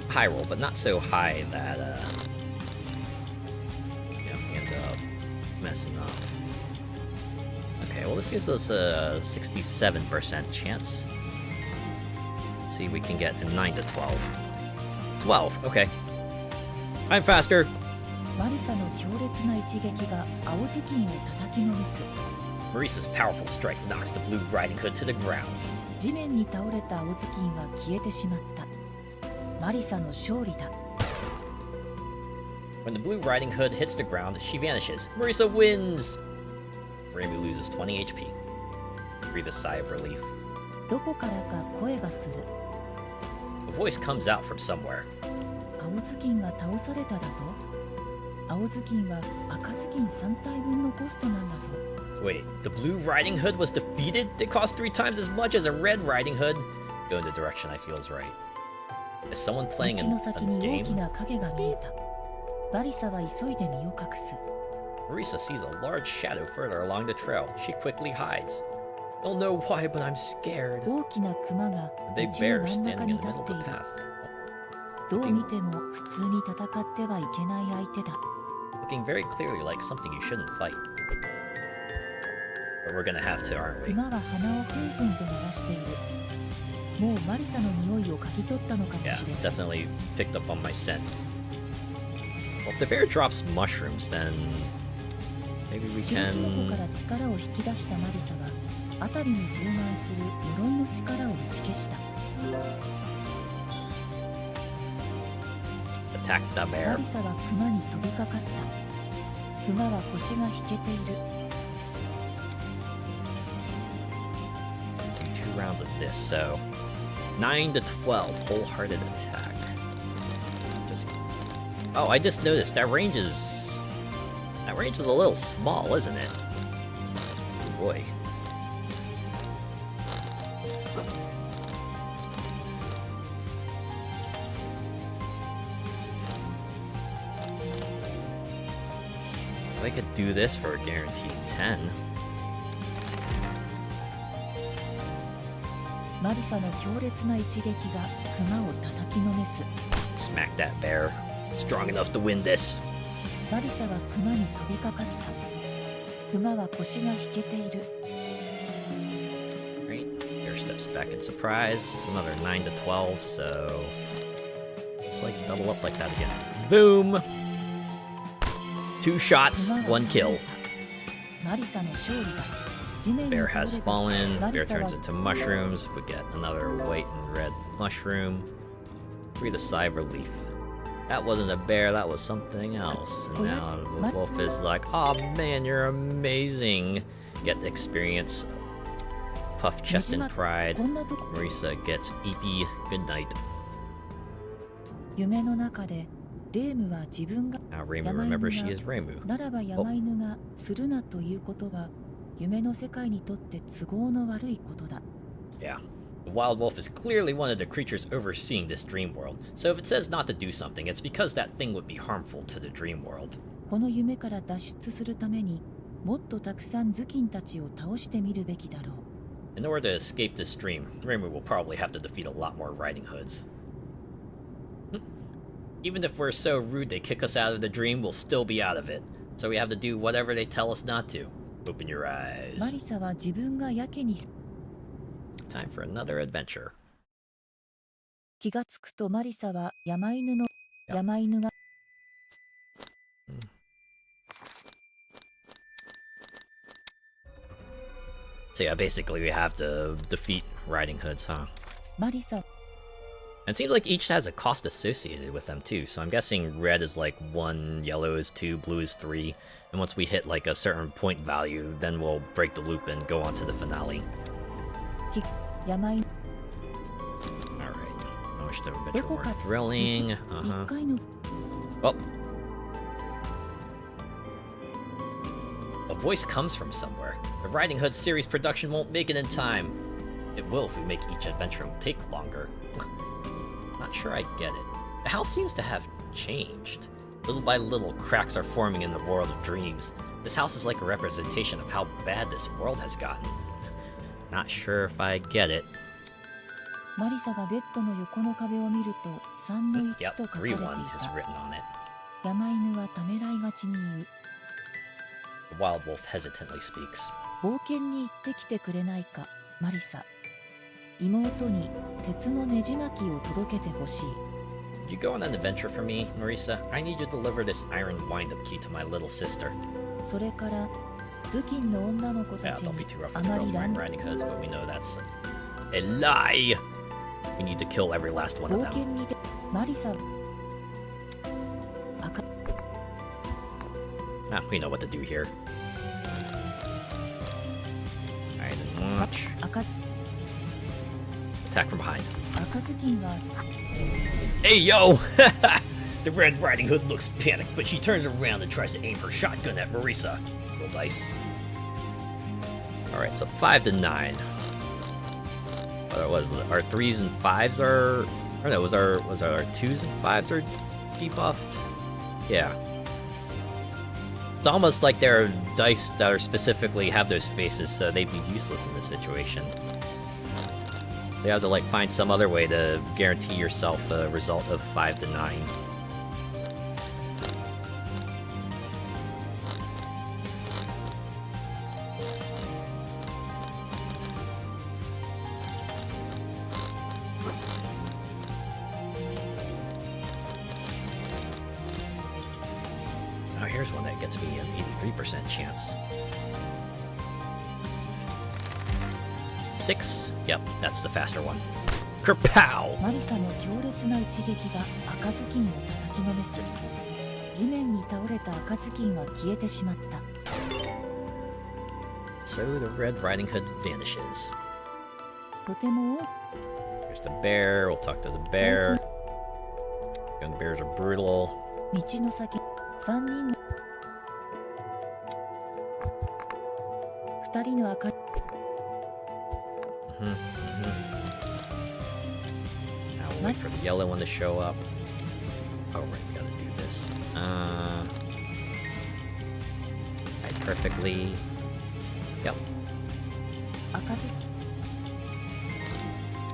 High roll, but not so high that we end up messing up. Okay, well this gives us a 67% chance. Let's see if we can get a 9 to 12. 12, okay. I'm faster! マリサの強烈な一撃が青頭巾を叩きのめす Marisa's powerful strike knocks the blue riding hood to the ground. 地面に倒れた青頭巾は消えてしまったマリサの勝利だ When the blue riding hood hits the ground, she vanishes. Marisa wins! Remy loses 20 HP. Breathe a sigh of relief. どこからか声がする A voice comes out from somewhere. 青頭巾が倒されただと青頭巾は赤頭巾3体分のコストなんだぞ Wait, the blue riding hood was defeated? They cost 3 times as much as a red riding hood? go in the direction I feel is right. Is someone playing 道 a の先に大 game? きな影が見えた。マリサは急いで身を隠す。 Marisa sees a large shadow further along the trail. She quickly hides. Don't know why, but I'm scared. 大きなクマが A 道 big の bear 真ん standing 中 in に the 立 middle っ of て the いる。 path. どう見ても普通に戦ってはいけない相手だ。 Looking very clearly like something you shouldn't fight. But we're gonna have to, aren't ク we? マは鼻をふんふんと鳴らしている。もうマリサの匂いを嗅ぎ取ったのかも Yeah, しれ it's ない。 definitely picked up on my scent. Well, if the bear drops mushrooms, then maybe we 新キノコ can から力を引き出したマリサは辺りに充満する鎧の力を打ち消した。 attack the マ bear. リサはクマに飛びかかった。クマは腰が引けている。 2 rounds of this, so 9 to 12 wholehearted attack. Just oh, I just noticed that range is a little small, isn't it? Oh boy. I could do this for a guaranteed 10. マリサの強烈な一撃がクマを叩きのめす。 Smack that bear. Strong enough to win this. マリサはクマに飛びかかった。クマは腰が引けている。 Right. Bear steps back in surprise. It's another 9 to 12, so just like double up like that again. Boom! 2 shots, クマは 1 kill. 倒れた。マリサの勝利だ。地面に Bear 倒れ has た。 fallen. マリ Bear サは turns into mushrooms. We get another white and red mushroom. Breathe a sigh of relief. That wasn't a bear, that was something else. And now the wolf is like, oh man, you're amazing. Get the experience. Puff chest and pride. こんなとこ Marisa gets EP. Good night. 夢の中でレームは自分が Now Reimu remembers she is Reimu. ならば山犬がするなということは夢の世界にとって都合の悪いことだ。 Yeah. The wild wolf is clearly one of the creatures overseeing this dream world, so if it says not to do something, it's because that thing would be harmful to the dream world. この夢から脱出するためにもっとたくさん頭巾たちを倒してみるべきだろう。 In order to escape this dream, Reimu will probably have to defeat a lot more Riding Hoods. Even if we're so rude they kick us out of the dream, we'll still be out of it. So we have to do whatever they tell us not to. Open your eyes. マリサは自分がやけに Time for another adventure. 気がつくとマリサは山犬が So yeah, basically we have to defeat Riding Hoods, huh? マリサ And it seems like each has a cost associated with them too, so I'm guessing red is like 1, yellow is 2, blue is 3, and once we hit like a certain point value, then we'll break the loop and go on to the finale. 山犬 Alright. I wish the ど adventure こ were か thrilling. 一 Uh-huh. 回の Oh. A voice comes from somewhere. The Riding Hood series production won't make it in time. It will if we make each adventure take longer. Not sure I get it. The house seems to have changed. Little by little, cracks are forming in the world of dreams. This house is like a representation of how bad this world has gotten. Not sure if I get it. マリサがベッドの横の壁を見ると3の1 Yep, と書かれてい 3-1 is た。 written on it. 山犬はためらいがちに言う。 The wild wolf hesitantly speaks. 冒険に行ってきてくれないか、マリサ。妹に鉄のねじ巻きを届けてほしい。 Could you go on an adventure for me, Marisa? I need you to deliver this iron wind-up key to my little sister. それから頭巾の女の子 Yeah, たち don't に be too rough あ with the ま girls り wearing 乱 riding hoods, but we know that's a lie! We need to kill every last one 冒 of 険 them. に出マリサ Ah, we know what to do here. Alright, and watch. 赤 Attack from behind. 赤ずきんは Hey, yo! The Red Riding Hood looks panicked, but she turns around and tries to aim her shotgun at Marisa. Roll dice. Alright, so 5 to 9. What was it? Our 3s and 5s are... Or no, was our 2s and 5s are debuffed? Yeah. It's almost like there are dice that are specifically have those faces, so they'd be useless in this situation. So you have to like find some other way to guarantee yourself a result of 5 to 9. Oh, here's one that gets me an 83% chance. 6? Yep, that's the faster one. Kerpow! マリサの強烈な一撃が赤ずきんを叩きのめす。地面に倒れた赤ずきんは消えてしまった。So the Red Riding Hood vanishes. とても Here's the bear. We'll talk to the bear. Young bears are brutal. 道の先3人の2人の赤 Now we'll wait for the yellow one to show up. Oh, right, we gotta do this. Hide perfectly. Yep. 赤ず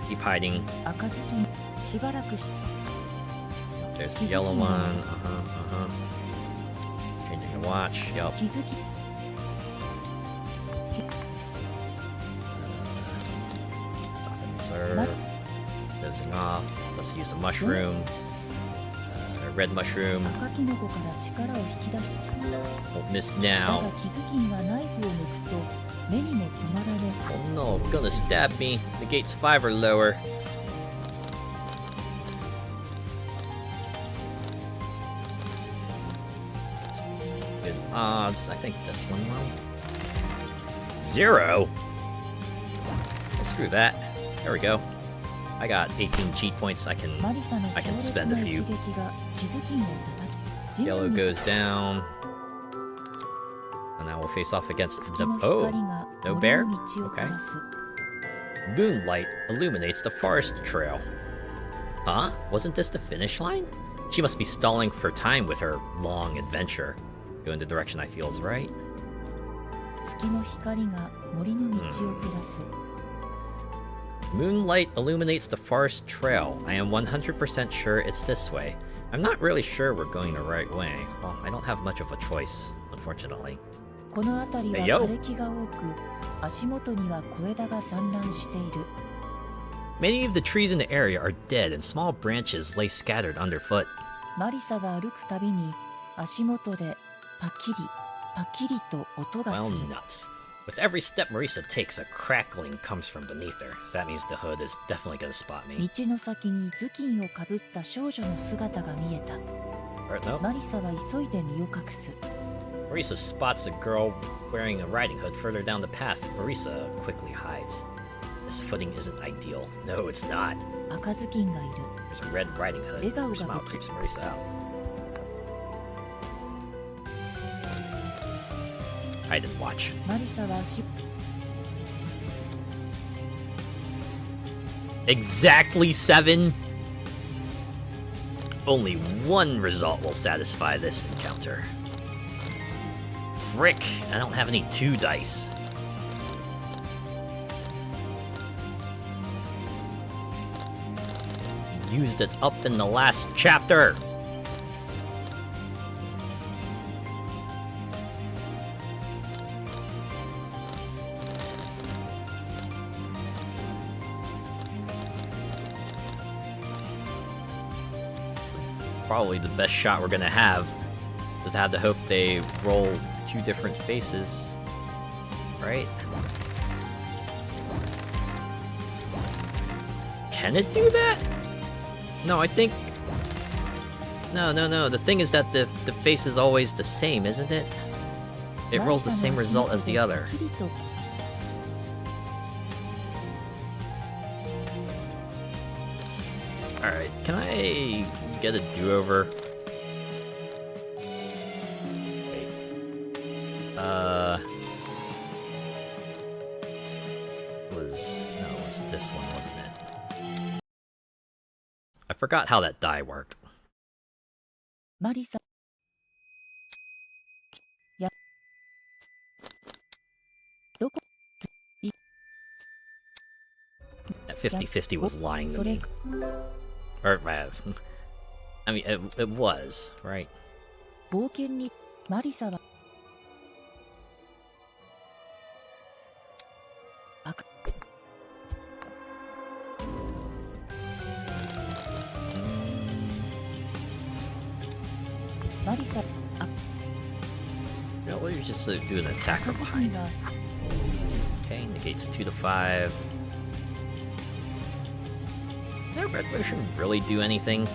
Keep hiding. 赤ずきんしばらくし There's the yellow one. Changing the watch. Yep. 気づき Stop and observe. Dozing off. Let's use the mushroom. Red mushroom. 赤キノコから力を引き出し Won't miss だ now. が気づきんはナイフを抜くと目にも止まられ Oh no, gonna stab me. The gate's 5 or lower. Good odds. I think this one will. 0? Well, screw that. There we go. I got 18 cheat points. I can マリサの I 強 can 烈 spend な a 一 few. 撃が気づきんを叩き地 Yellow 面に goes down. And now we'll face off against 月 the... の Oh! 光が no 森 bear? の道を照らす Moonlight illuminates the forest trail. Huh? Wasn't this the finish line? She must be stalling for time with her long adventure. Go in the direction I feel is right. 月の光が森の道を照らす Moonlight illuminates the forest trail. I am 100% sure it's this way. I'm not really sure we're going the right way. Well, I don't have much of a choice, unfortunately. この辺り Hey, は yo. 枯れ木が多く足元には小枝が散乱している Many of the trees in the area are dead and small branches lay scattered underfoot. マリサが歩くたびに足元でパキリパキリと音が Well, する nuts. With every step Marisa takes, a crackling comes from beneath her. So that means the hood is definitely gonna spot me. 道の先に頭巾をかぶった少女の姿が見えた Or, no. マリサは急いで身を隠す Marisa spots a girl wearing a riding hood further down the path. Marisa quickly hides. This footing isn't ideal. No, it's not. 赤ずきんがいる There's a red riding hood. Ega Her uga smile buki. creeps Marisa out. Hide and watch. マリサは足 Exactly 7? Only one result will satisfy this encounter. Frick, I don't have any 2 dice. Used it up in the last chapter. Probably the best shot we're gonna have is to have the hope they roll 2 different faces, right? Can it do that? No, I think... No. The thing is that the face is always the same, isn't it? It rolls the same result as the other. パキリと Alright, can I get a do-over? Wait. Was this one, wasn't it? I forgot how that die worked. マリサ。や。どこ。い。 That 50-50 was lying to me. Or, I mean, it was, right? 冒険にマリサは赤マリサ You know, we're just do an attack from behind. Okay, negates 2 to 5. Did red potion really do anything?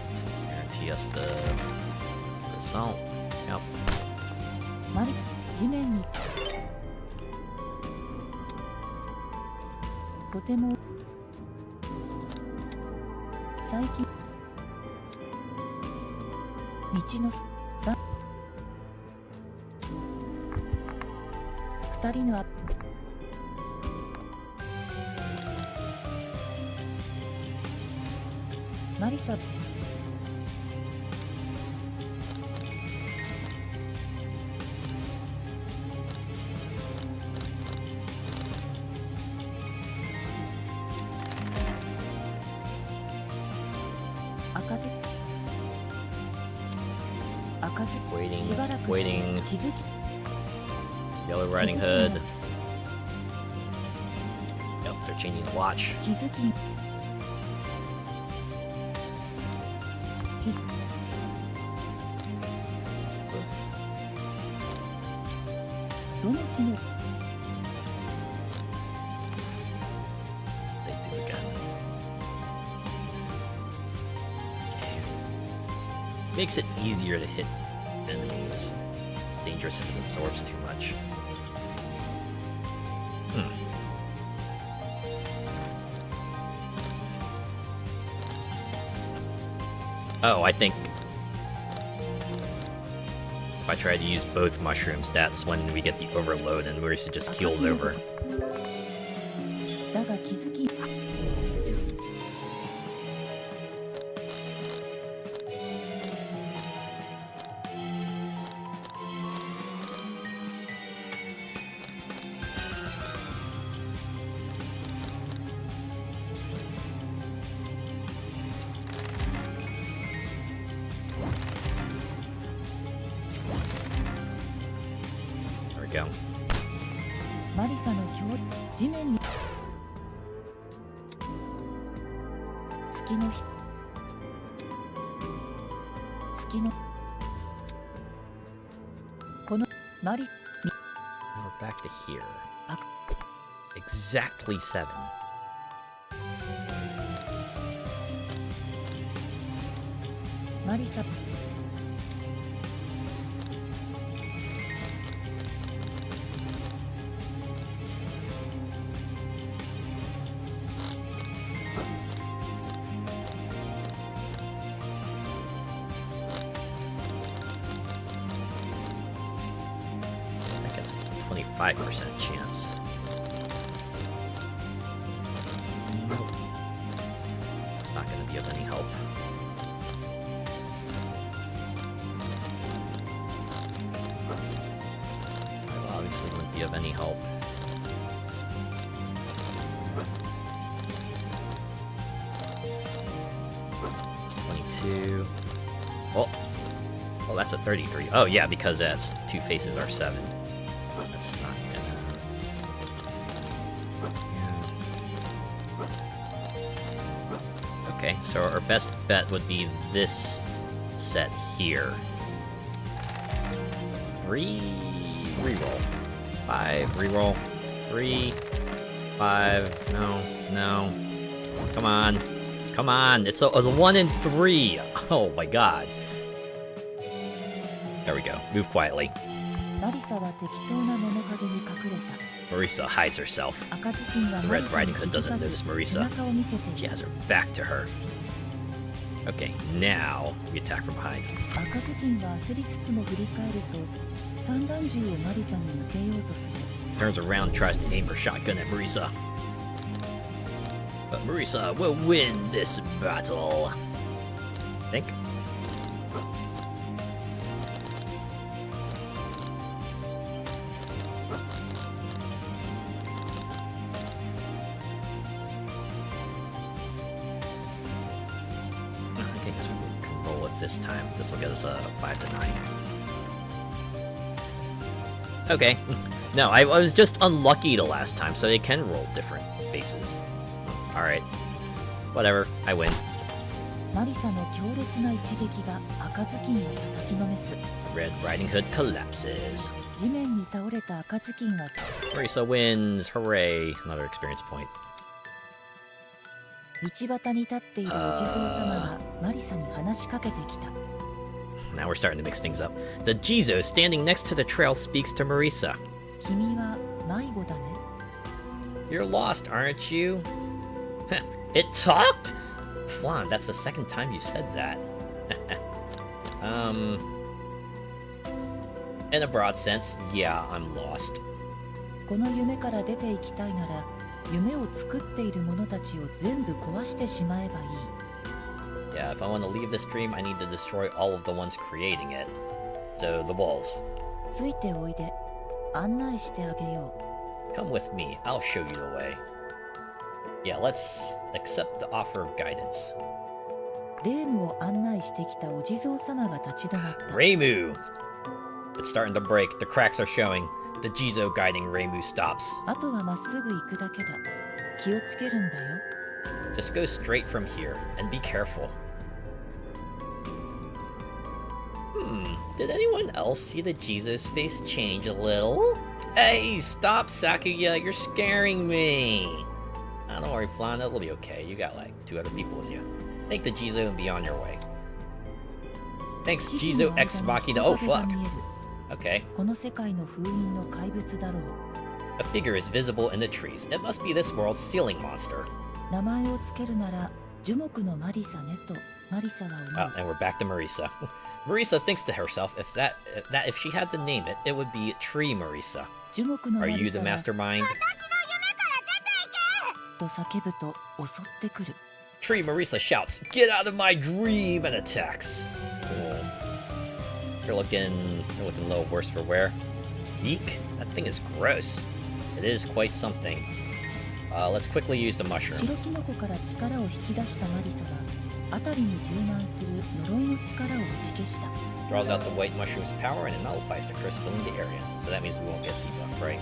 This is guarantee us the result. Yep. マリ地面にとても最近道のさ二人のあマリサ赤ず Waiting, waiting. Yellow Riding Hood. Yep, they're changing the watch. 気づきどの機能 They do again. Makes it easier to hit enemies. Dangerous if it absorbs too much. Oh, I think if I try to use both mushrooms, that's when we get the overload and Marisa just keels over. だが気づき There we go. マリサの強地面に月の日月のこのマリ Now we're back to here. Ah. Exactly 7. マリサ I guess it's a 25% chance. Nope. It's not going to be of any help. Well, obviously wouldn't be of any help. It's 22. Oh! Oh, that's a 33. Oh, yeah, because that's 2 faces are 7. That's not gonna... Yeah. Okay, so our best bet would be this set here. 3... Reroll. 5... Reroll. 3... 5... No. Come on. Come on! It's a 1 in 3! Oh my god. There we go. Move quietly. マリサは適当な物陰に隠れた Marisa hides herself. 赤ずきんは The マ Red リサに Riding 気 Hood づ doesn't かず notice 背 Marisa. 中を見せて She いる has her back to her. Okay, now we attack from behind. 赤ずきんは焦りつつも振り返ると散弾銃をマリサに向けようとする Turns around, tries to aim her shotgun at Marisa. But Marisa will win this battle. I think. I guess we can roll it this time. This will get us a 5 to 9. Okay. No, I was just unlucky the last time, so they can roll different faces. Alright. Whatever, I win. マリサの強烈な一撃が赤ずきんを叩きのめす Red Riding Hood collapses. 地面に倒れた赤ずきんは Marisa wins. Hooray. Another experience point. 道端に立っているお地蔵様がマリサに話しかけてきた Now we're starting to mix things up. The Jizo standing next to the trail speaks to Marisa. 君は迷子だね You're lost, aren't you? It talked? Flan, that's the second time you've said that. In a broad sense, yeah, I'm lost. この夢から出ていきたいなら夢を作っている者たちを全部壊してしまえばいい Yeah, if I want to leave this dream, I need to destroy all of the ones creating it. So, the walls. ついておいで案内してあげよ Come with me, I'll show you the way. Yeah, let's accept the offer of guidance. うレームを案内してきたお地蔵様が立ち止まった Reimu! It's starting to break, the cracks are showing. The Jizo guiding Reimu stops. あとはまっすぐ行くだけだ気をつけるんだよ Just go straight from here, and be careful. Did anyone else see the Jizo's face change a little? Hey, stop, Sakuya, you're scaring me! Don't worry, Flan, it'll be okay. You got like 2 other people with you. Thank the Jizo and be on your way. Thanks, 木々 Jizo の X 間に Machina. Oh, 人影が fuck. 見える Okay. この世界の封印の怪物だろう A figure is visible in the trees. It must be this world's ceiling monster. 名前をつけるなら樹木のマリサねとマリサは思 Oh, う and we're back to Marisa. Marisa thinks to herself if she had to name it, it would be Tree Marisa. 樹木のマ Are リ you the サは mastermind? と叫ぶと襲ってくる Tree Marisa shouts, "Get out of my dream!" and attacks. Cool. You're looking a little worse for wear. Eek, that thing is gross. It is quite something. Let's quickly use the mushroom. 白キノコから力を引き出したマリサは辺りに充満する呪いの力を打ち消した Draws out the white mushroom's power and it nullifies the curse filling the area. So that means we won't get debuffed, right?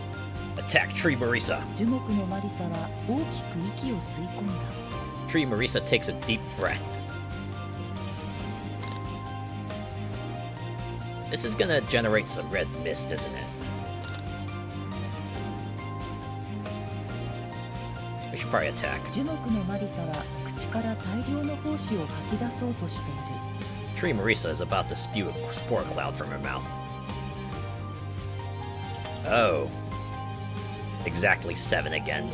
Attack Tree Marisa! 樹木のマリサは大きく息を吸い込んだ Tree Marisa takes a deep breath. This is gonna generate some red mist, isn't it? We should probably attack. 樹木のマリサは口から大量の胞子を吐き出そうとしている Tree Marisa is about to spew a spore cloud from her mouth. Oh. Exactly 7 again.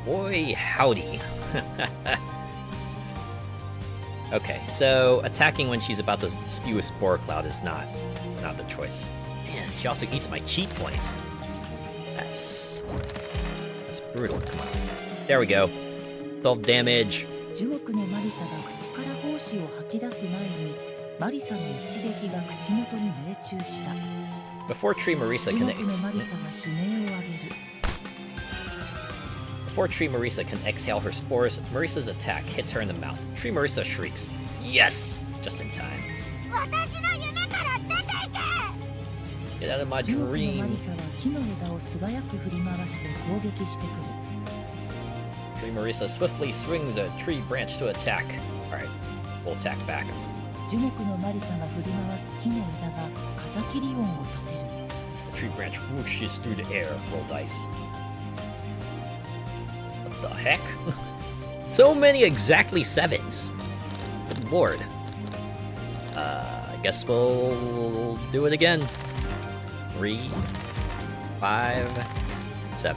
Boy, howdy. Okay, so attacking when she's about to spew a spore cloud is not the choice. Man, she also eats my cheat points. That's brutal. There we go. 12 damage. 樹木のマリサが口から胞子を吐き出す前にマリサの一撃が口元に命中した Before Tree Marisa 樹 can 木のマリサが悲鳴を上げる Before Tree Marisa can exhale her spores, Marisa's attack hits her in the mouth. Tree Marisa shrieks, "Yes!" Just in time. 私の夢から出ていけ Get out of my 樹木のマリ dream. サは木の枝を素早く振り回して攻撃してくる Tree Marisa swiftly swings a tree branch to attack. Alright, we'll attack back. 樹木のマリサが振り回す木の枝が風切り音を立てる The tree branch whooshes through the air. Roll dice. What the heck? So many exactly 7s. Good lord. guess we'll do it again. 3, 5, 7.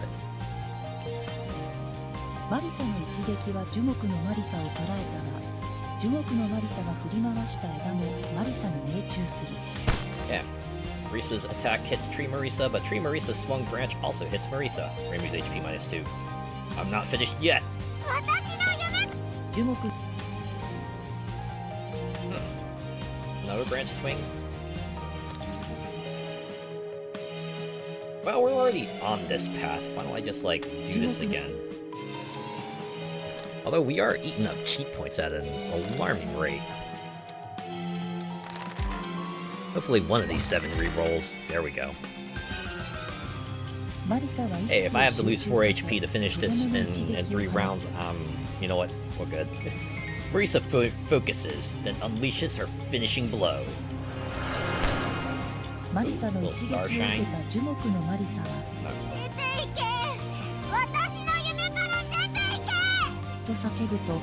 マリサの一撃は樹木のマリサを捉えたが、樹木のマリサが振り回した枝もマリサに命中する。Yeah. Marisa's attack hits Tree Marisa, but Tree Marisa's swung branch also hits Marisa. Reimu's HP -2. I'm not finished yet. 私の夢。樹木 Another branch swing. Well, we're already on this path. Why don't I just, like, do this again? Although we are eating up cheat points at an alarming rate. Hopefully one of these 7 rerolls. There we go. マリサは意識を Hey, if I have to lose 4 集中させ HP to finish this in 3 rounds, you know what? We're good. Marisa focuses, then unleashes her finishing blow. マリサの一撃を受けた樹木のマリサは出ていけ。私の夢から出ていけ。と叫ぶと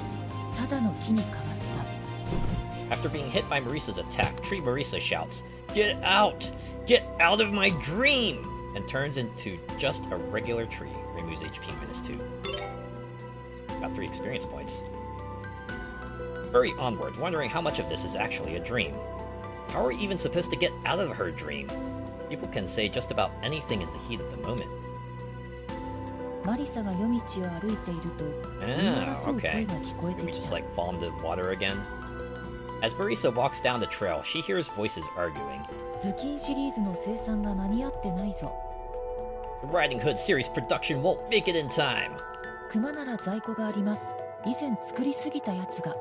ただの木に変わった。 After being hit by Marisa's attack, Tree Marisa shouts, "Get out! Get out of my dream!" and turns into just a regular tree. Reimu's HP -2. Got 3 experience points. Hurry onward, wondering how much of this is actually a dream. How are we even supposed to get out of her dream? People can say just about anything in the heat of the moment. マリサが夜道を歩いていると言い争う声が聞こえ Maybe て we き just た。 like fall into water again. As Marisa walks down the trail, she hears voices arguing. ズキンシリーズの生産が間に合ってないぞ。 The Riding Hood series production won't make it in time. クマなら在庫があります。以前作りすぎたやつが。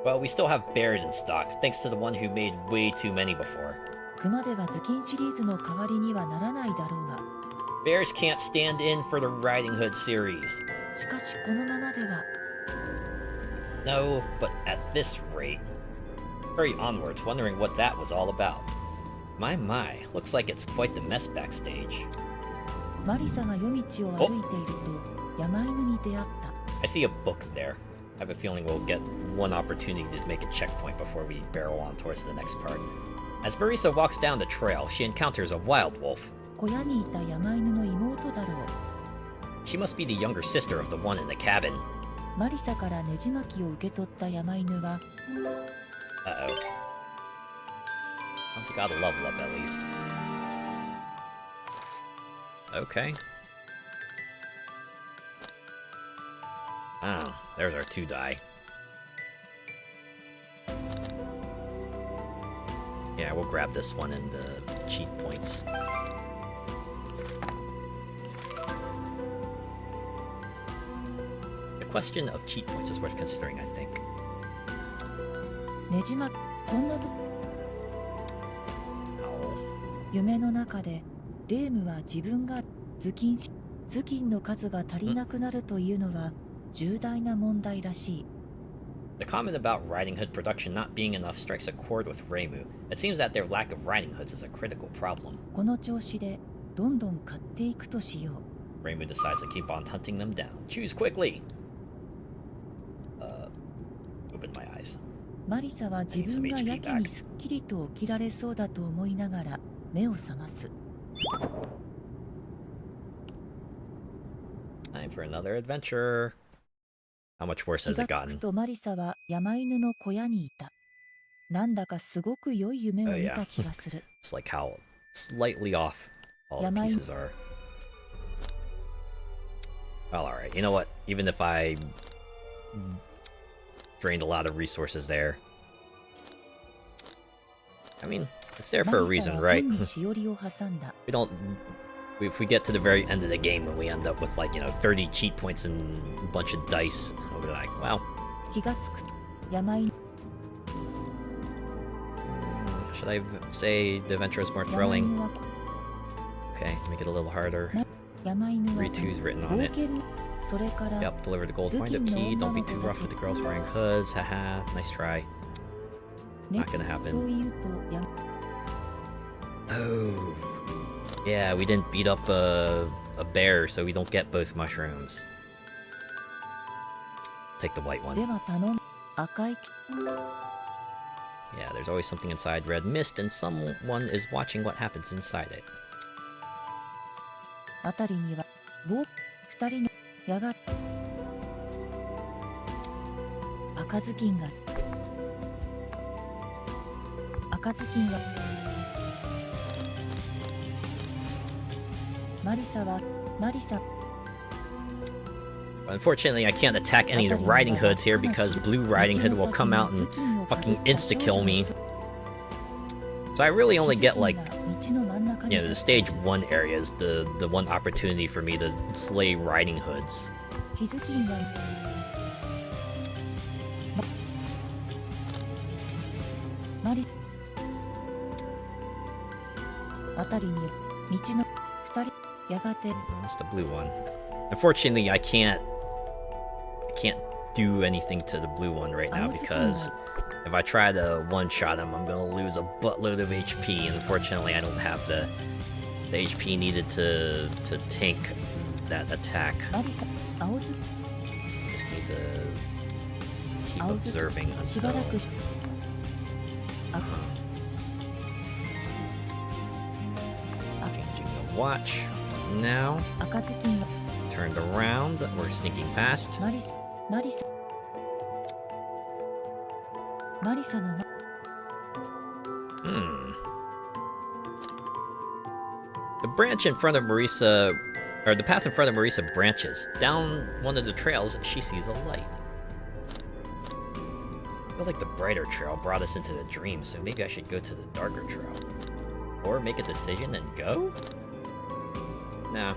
Well, we still have bears in stock, thanks to the one who made way too many before. クマではズキンシリーズの代わりにはならないだろうが。 Bears can't stand in for the Riding Hood series. しかしこのままでは No, but at this rate. Hurry onwards, wondering what that was all about. My, looks like it's quite the mess backstage. マリサが夜道を歩いていると山犬に出会った。 I see a book there. I have a feeling we'll get one opportunity to make a checkpoint before we barrel on towards the next part. As Marisa walks down the trail, she encounters a wild wolf. 小屋にいた山犬の妹だろう。 She must be the younger sister of the one in the cabin. マリサからネジ巻きを受け取った山犬は Uh-oh. Oh, we got a level up at least. Okay. Oh, there's our 2 die. Yeah, we'll grab this one and the cheat points. The question of cheat points is worth considering, I think. ネジ巻きこんなと Oh. 夢の中でレームは自分が頭巾の数が足りなくなるというのは重大な問題らしい。 The comment about Riding Hood production not being enough strikes a chord with Reimu. It seems that their lack of riding hoods is a critical problem. この調子でどんどん買っていくとしよう。 Reimu decides to keep on hunting them down. Choose quickly! Open my eyes. マリサは自分がやけにすっきりと起きられそうだと思いながら目を覚ます。 Time for another adventure. How much worse 気 has が it つく gotten? とマリサは山犬の小屋にいた。なんだかすごく良い夢を見た気がする。It's like how slightly off all the pieces are. Well, alright. You know what? Even if I drained a lot of resources there. I mean, it's there for a reason, right? We don't... If we get to the very end of the game and we end up with, like, you know, 30 cheat points and a bunch of dice, we'll be like, well... 気がつく山犬 Should I say the adventure is more thrilling? Okay, make it a little harder. 山犬は Retwo's written on 冒 it. 険それから Yep, deliver the gold coin to key. Don't be too rough with the girls wearing hoods. Haha, nice try. ね Not gonna そう happen. 言うとや Oh. Yeah, we didn't beat up a bear, so we don't get both mushrooms. Take the white で one. は頼む赤い Yeah, there's always something inside red mist, and someone is watching what happens inside it. 辺りには棒二人のやが赤ずきんが赤ずきんはマリサはマリサ Unfortunately, I can't attack any of the Riding Hoods here because Blue Riding Hood will come out and fucking insta-kill me. So I really only get, like, you know, the stage 1 area is the one opportunity for me to slay Riding Hoods. 気づきんはマリ辺りに道の二人やがて That's the blue one. Unfortunately, I can't do anything to the blue one right now because if I try to one-shot him, I'm gonna lose a buttload of HP, and unfortunately I don't have the HP needed to tank that attack. マリサ青ず Just need to keep 青ず observing し until ばらくしあ changing the watch. Now, 赤ずきんは turned around, we're sneaking past. マリサマリサマリサの The branch in front of Marisa, or the path in front of Marisa branches. Down one of the trails, she sees a light. I feel like the brighter trail brought us into the dream, so maybe I should go to the darker trail. Or make a decision and go? Nah.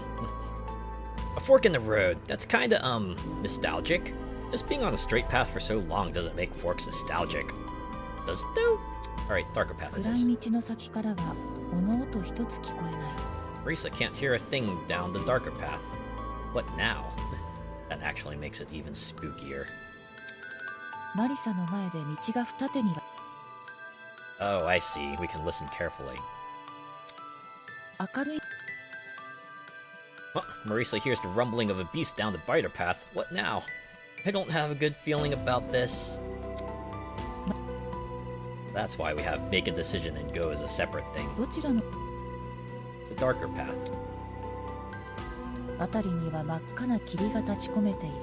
A fork in the road. That's kinda, nostalgic. Just being on a straight path for so long doesn't make forks nostalgic. Does it though? Alright, darker path it 暗 is. い道の先からは物音一つ聞こえない Marisa can't hear a thing down the darker path. What now? That actually makes it even spookier. マリサの前で道が二手には Oh, I see. We can listen carefully. 明るい Huh, Marisa hears the rumbling of a beast down the brighter path. What now? I don't have a good feeling about this. That's why we have make a decision and go as a separate thing. どちらの The darker path. 辺りには真っ赤な霧が立ち込めている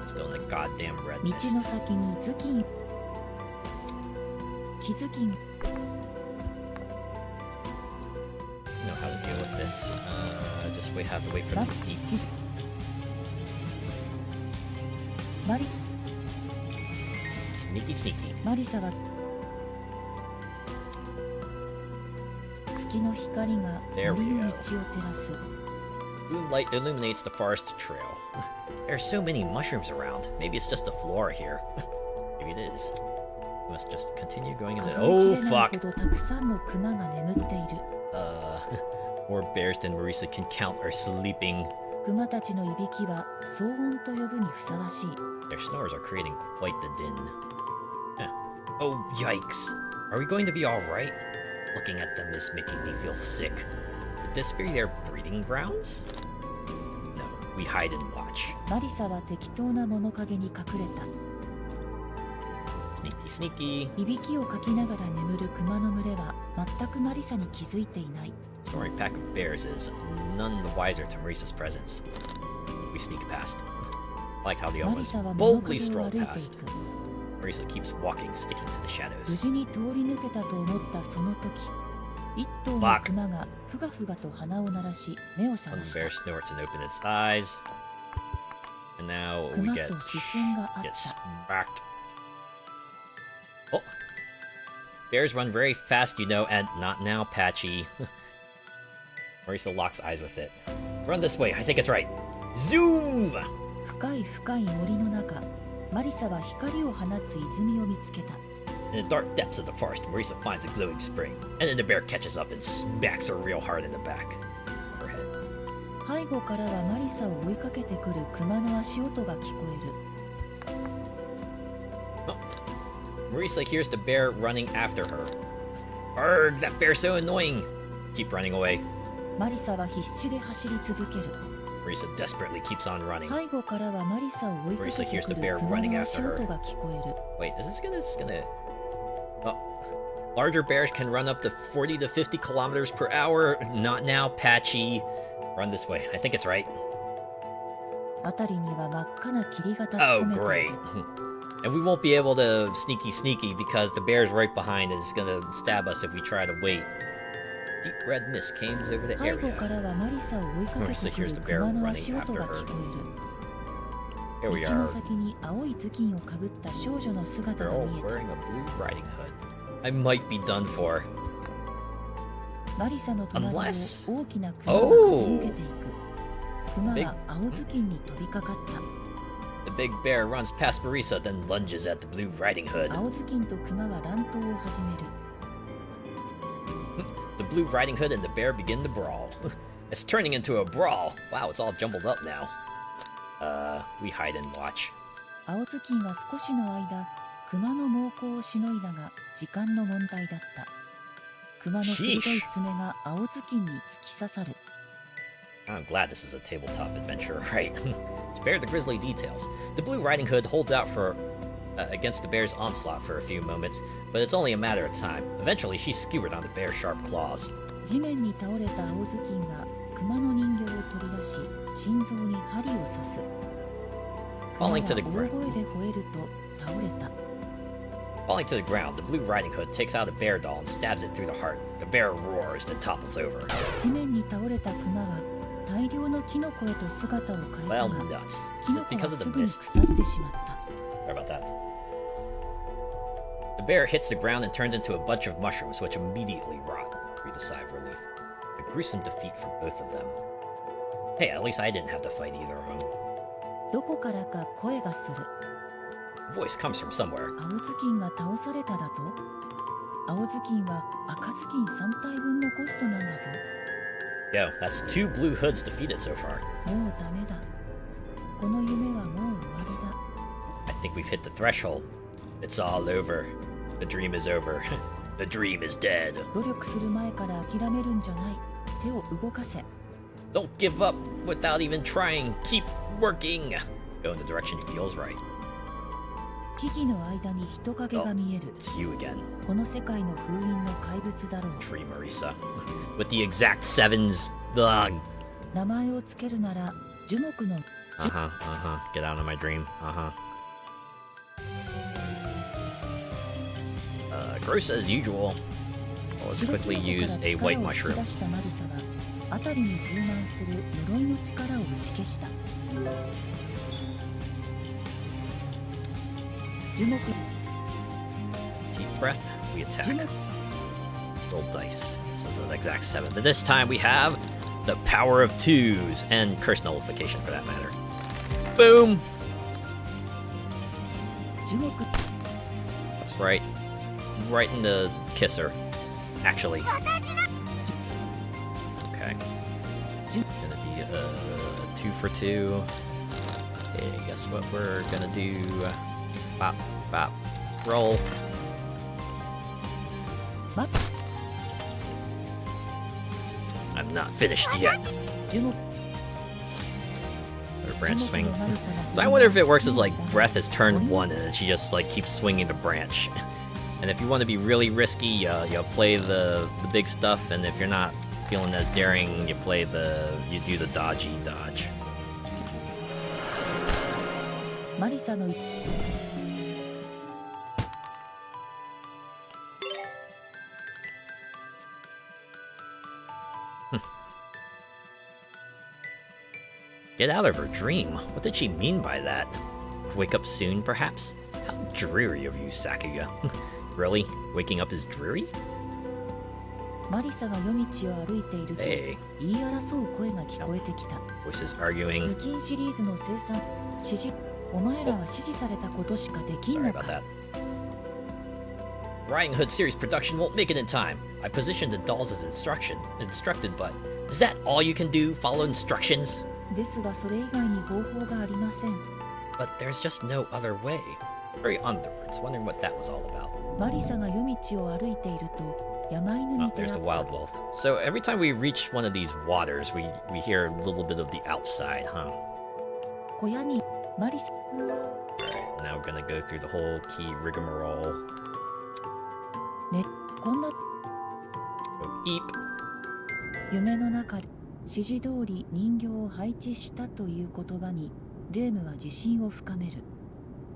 Still in the goddamn red 道 mist. の先に頭巾気づきん You know how to deal with this. Just have to wait for them to eat. 気づマリ Sneaky, sneaky. マリサは月の光が There we 森の go. 道を照らす Moonlight illuminates the forest trail. There are so many mushrooms around. Maybe it's just the flora here. Maybe it is. We must just continue going into. 数 Oh えきれない fuck! ほどたくさんのクマが眠っている More bears than Marisa can count are sleeping. クマたちのいびきは騒音と呼ぶにふさわしい Their snores are creating quite the din. Huh. Oh yikes! Are we going to be alright? Looking at them is making me feel sick. Could this be their breeding grounds? No, we hide and watch. マリサは適当な物陰に隠れた Sneaky, sneaky. いびきをかきながら眠るクマの群れは全くマリサに気づいていない Snoring pack of bears is none the wiser to Marisa's presence. We sneak past. I like how the マリ others サは物 boldly 陰を stroll 歩いてい past. く Marisa keeps walking, sticking to the 無 shadows. 事に通り抜けたと思ったその時一頭のクマがふがふがと鼻を鳴らし目を覚 One ました bear snorts and opens its eyes. And now ク we マ get と視線があっ get た smacked. Oh! Bears run very fast, you know, and not now, Patchy. Marisa locks eyes with it. Run this way, I think it's right. Zoom! 深い深い森の中マリサは光を放つ泉を見つけた In the dark depths of the forest, Marisa finds a glowing spring, and then the bear catches up and smacks her real hard in the back of her head. 背後からはマリサを追いかけてくるクマの足音が聞こえる Marisa hears the bear running after her. Arrgh, that bear's so annoying! Keep running away. マリサは必死で走り続ける Marisa desperately keeps on running. 背後からはマリサを追いかけてくるクマの足音が聞こえる Wait, is this gonna Larger bears can run up to 40 to 50 kilometers per hour. Not now, Patchy. Run this way. I think it's right. 辺りには真っ赤な霧が立ち Oh, 込めてい great. る。 And we won't be able to sneaky because the bear's right behind is gonna stab us if we try to wait. Deep red mist comes over the 背後 area. からはマリサを追いかけ Marisa てくる hears the bear 熊の running 足音 after が her. 聞こ Here える。 we 道の are. 先に青い頭巾をかぶった少女の姿が Girl 見え wearing た。 a blue riding hood. I might be done for. マリサの隣を Unless- 大きな熊が駆け抜けていく。熊 Big- は青頭巾に飛びかかった。 The big bear runs past Marisa, then lunges at the blue riding hood. 青頭巾と熊は乱闘を始める。 The blue riding hood and the bear begin to brawl. It's turning into a brawl. Wow, it's all jumbled up now. We hide and watch. 青頭巾は少しの間、熊の猛攻をしのいだが時間の問題だった。熊の鋭い爪が青頭巾に突き刺さる。 I'm glad this is a tabletop adventure, right? Spare the grisly details. The Blue Riding Hood holds out for against the bear's onslaught for a few moments, but it's only a matter of time. Eventually, she's skewered on the bear's sharp claws. 地面に倒れた青頭巾が熊の人形を取り出し、心臓に針を刺す。熊は Falling 大 to the 声 ground. で吠えると倒れた。 Falling to the ground, the Blue Riding Hood takes out a bear doll and stabs it through the heart. The bear roars and topples over. 地面に倒れた熊は大量のキノコへと姿を変えた Well, が、 nuts. キ Is ノ it コ because は of す the ぐに mist? 腐ってしまった。 Sorry about that. The bear hits the ground and turns into a bunch of mushrooms, which immediately rot. Breathe a sigh of relief. A gruesome defeat for both of them. Hey, at least I didn't have to fight either of them. どこからか声がする。 The voice comes from somewhere. 青頭巾が倒されただと？青頭巾は赤頭巾3体分のコストなんだぞ。 Yo, that's 2 blue hoods defeated so far. もうダメだ。この夢はもう終わりだ。 I think we've hit the threshold. It's all over. The dream is over. The dream is dead. 努力する前から諦めるんじゃない。手を動かせ。 Don't give up without even trying. Keep working. Go in the direction he feels right. 木々の間に人影が見える。 It's you again, この世界の封印の怪物だろう。 Tree Marisa. With the exact sevens. Ugh. 名前をつけるなら樹木の Get out of my dream. Gross as usual. Well, let's 白 quickly キノコ use から a 力 white を引き mushroom. 出したマリサは辺りに充満する呪いの力を打ち消した。樹木 Deep breath. We 樹 attack. 木 Roll dice. This is an exact 7. But this time we have the power of 2s and curse nullification for that matter. Boom! 樹木 That's right. Right in the kisser. Actually. Okay. Gonna be 2 for 2. Okay, guess what we're gonna do? Bop, bop. Roll. ま I'm not finished yet. 樹木 Or 樹 branch 木 swing. のマリサが So I wonder if it works as like breath is turn 1 and then she just like keeps swinging the branch. And if you want to be really risky, you play the big stuff, and if you're not feeling as daring, you do the dodgy dodge. マリサの一 Get out of her dream. What did she mean by that? Wake up soon, perhaps? How dreary of you, Sakuya. Really? Waking up is dreary? マリサが夜道を歩いていると Hey, 言い争う声が聞こえてきた。 voices arguing. 頭巾シリーズの生産指示お前らは指示されたことしかできん Sorry の about か。 that. Riding Hood series production won't make it in time. I positioned the dolls as instructed, but is that all you can do? Follow instructions? ですがそれ以外に方法がありません。 But there's just no other way. Very underwards, wondering what that was all about. マリサが夜道を歩いていると山犬 Oh, に出会 there's っ the た。 wild wolf. So every time we reach one of these waters, we hear a little bit of the outside, huh? 小屋にマリサ Alright, now we're gonna go through the whole key rigmarole. ねこんな Go eep. 夢の中で指示通り人形を配置したという言葉にレームは自信を深める。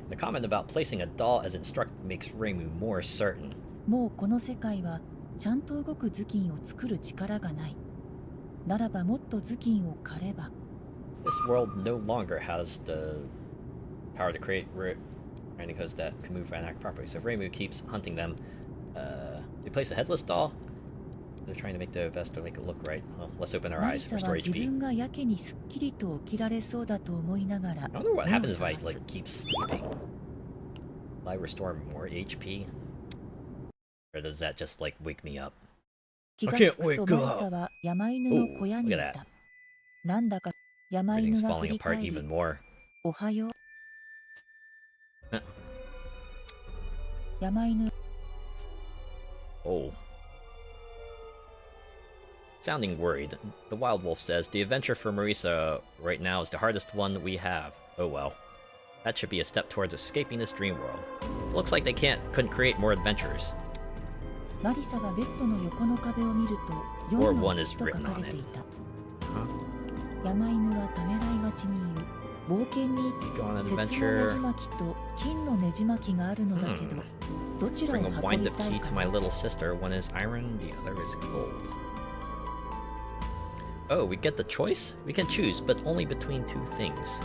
The comment about placing a doll as instructed makes Reimu more certain. もうこの世界はちゃんと動く頭巾を作る力がない。ならばもっと頭巾を狩れば。 This world no longer has the power to create riding hoods that can move and act properly. So Reimu keeps hunting them. They place a headless doll? They're trying to make their best to make it look right. Well, let's open our マリ eyes サ for は store 自 HP. 分がやけにすっきりと起きられそうだと思いながら I wonder what 目を happens if I 覚ます like keep sleeping. Will I restore more HP? Or does that just like wake me up? 気が I can't つくと wake マリサは山犬の小屋にい Ooh, look at た。なんだか山 Everything's 犬が振 falling り apart 返り even more. おはよう Huh. 山犬 Oh. Sounding worried, the wild wolf says the adventure for Marisa right now is the hardest one we have. Oh well. That should be a step towards escaping this dream world. Looks like they couldn't create more adventures. マリサがベッドの横の壁を見ると4 Or の one 1 is と書 written か on れて it. いた。山犬はためらいがちに言う。冒険に Go on an 鉄のねじ adventure. 巻きと金のねじ巻きがあるのだけど、どちらを Bring a 運び wind-up たい key か to my little sister. One is iron, the other is gold. Oh, we get the choice? We can choose, but only between two things.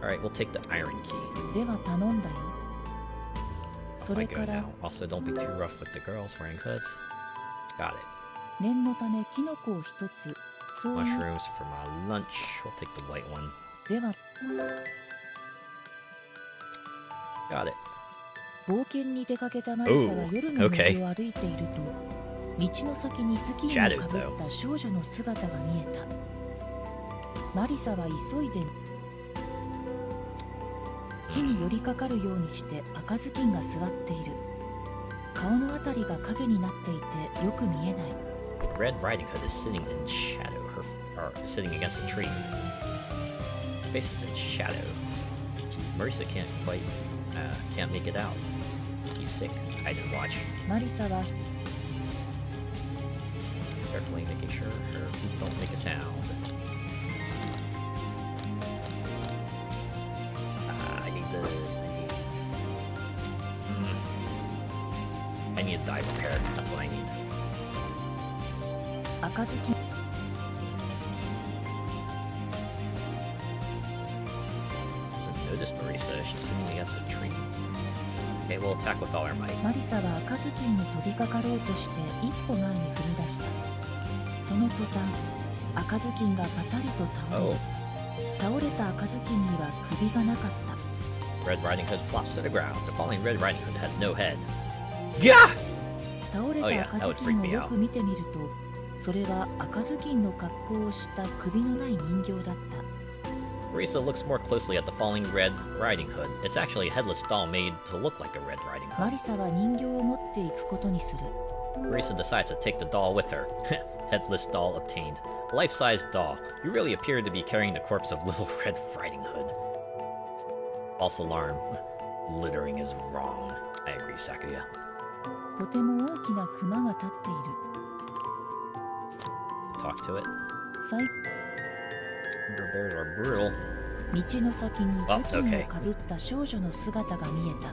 Alright, we'll take the iron key. では頼んだよ。そ I れ go から now. Also, don't be too rough with the girls wearing hoods. Got it. 念のためキノコを一つ。そういう Mushrooms for my lunch. We'll take the white one. では Got it. 冒険に出かけたマリサが Ooh, 夜の okay. 森を歩いていると、道の先に頭巾をかぶった少女の姿が見えた。マリサは急いで木に寄りかかるようにして赤ずきんが座っている。顔のあたりが影になっていてよく見えない。 Red Riding Hood is sitting in shadow. Or sitting against a tree. Her face is in shadow. Marisa can't make it out. She's sick. I didn't watch. マリサは Carefully making sure her feet don't make a sound. I need a dye repair. That's what I need. 赤ずきん Doesn't notice Marisa. She's sitting against a tree. Okay, we'll attack with all our might. マリサは赤ずきんに飛びかかろうとして一歩前に踏み出した。その途端、赤ずきんがパタリと倒れ Oh, る。倒れた赤ずきんには首がなかった。 Red Riding Hood flops to the ground. The falling Red Riding Hood has no head. Gah! 倒れ Oh, yeah, た that 赤 would ずき freak んを me よ out. く見てみると、それは赤ずきんの格好をした首のない人形だった。 Marisa looks more closely at the falling Red Riding Hood. It's actually a headless doll made to look like a Red Riding マ Hood. リサは人形を持っていくことにする。 Marisa decides to take the doll with her. Headless doll obtained. Life-size doll. You really appear to be carrying the corpse of little Red Riding Hood. False alarm. Littering is wrong. I agree, Sakuya. とても大きなクマが立っている。 Talk to it. 最 Bears are brutal. 道の先に頭巾 okay. をかぶった少女の姿が見えた。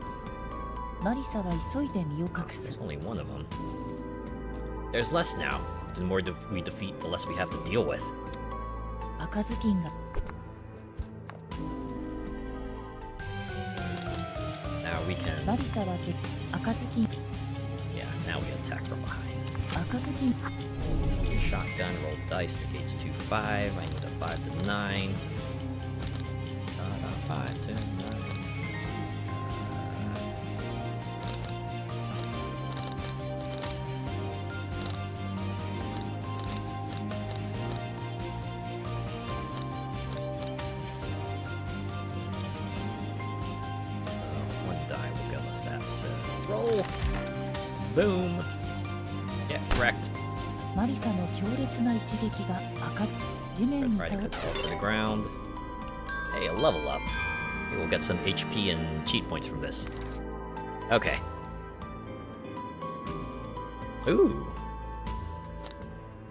マリサは急いで身を隠 There's す。 only one of them. There's less now. The more we defeat, the less we have to deal with. 赤ずきんが Now we can... マリサは赤ずきん Yeah, now we attack from behind. 赤ずきん Shotgun, roll dice, negates 2-5. I need a 5 to 9. 5 to 9. One die will give us that. So roll. Boom. Get wrecked. マリサの強烈な一撃が赤地面 Red に Riding 倒れ Hood falls to the ground. Hey, a level up. Maybe we'll get some HP and cheat points from this. Okay. Ooh.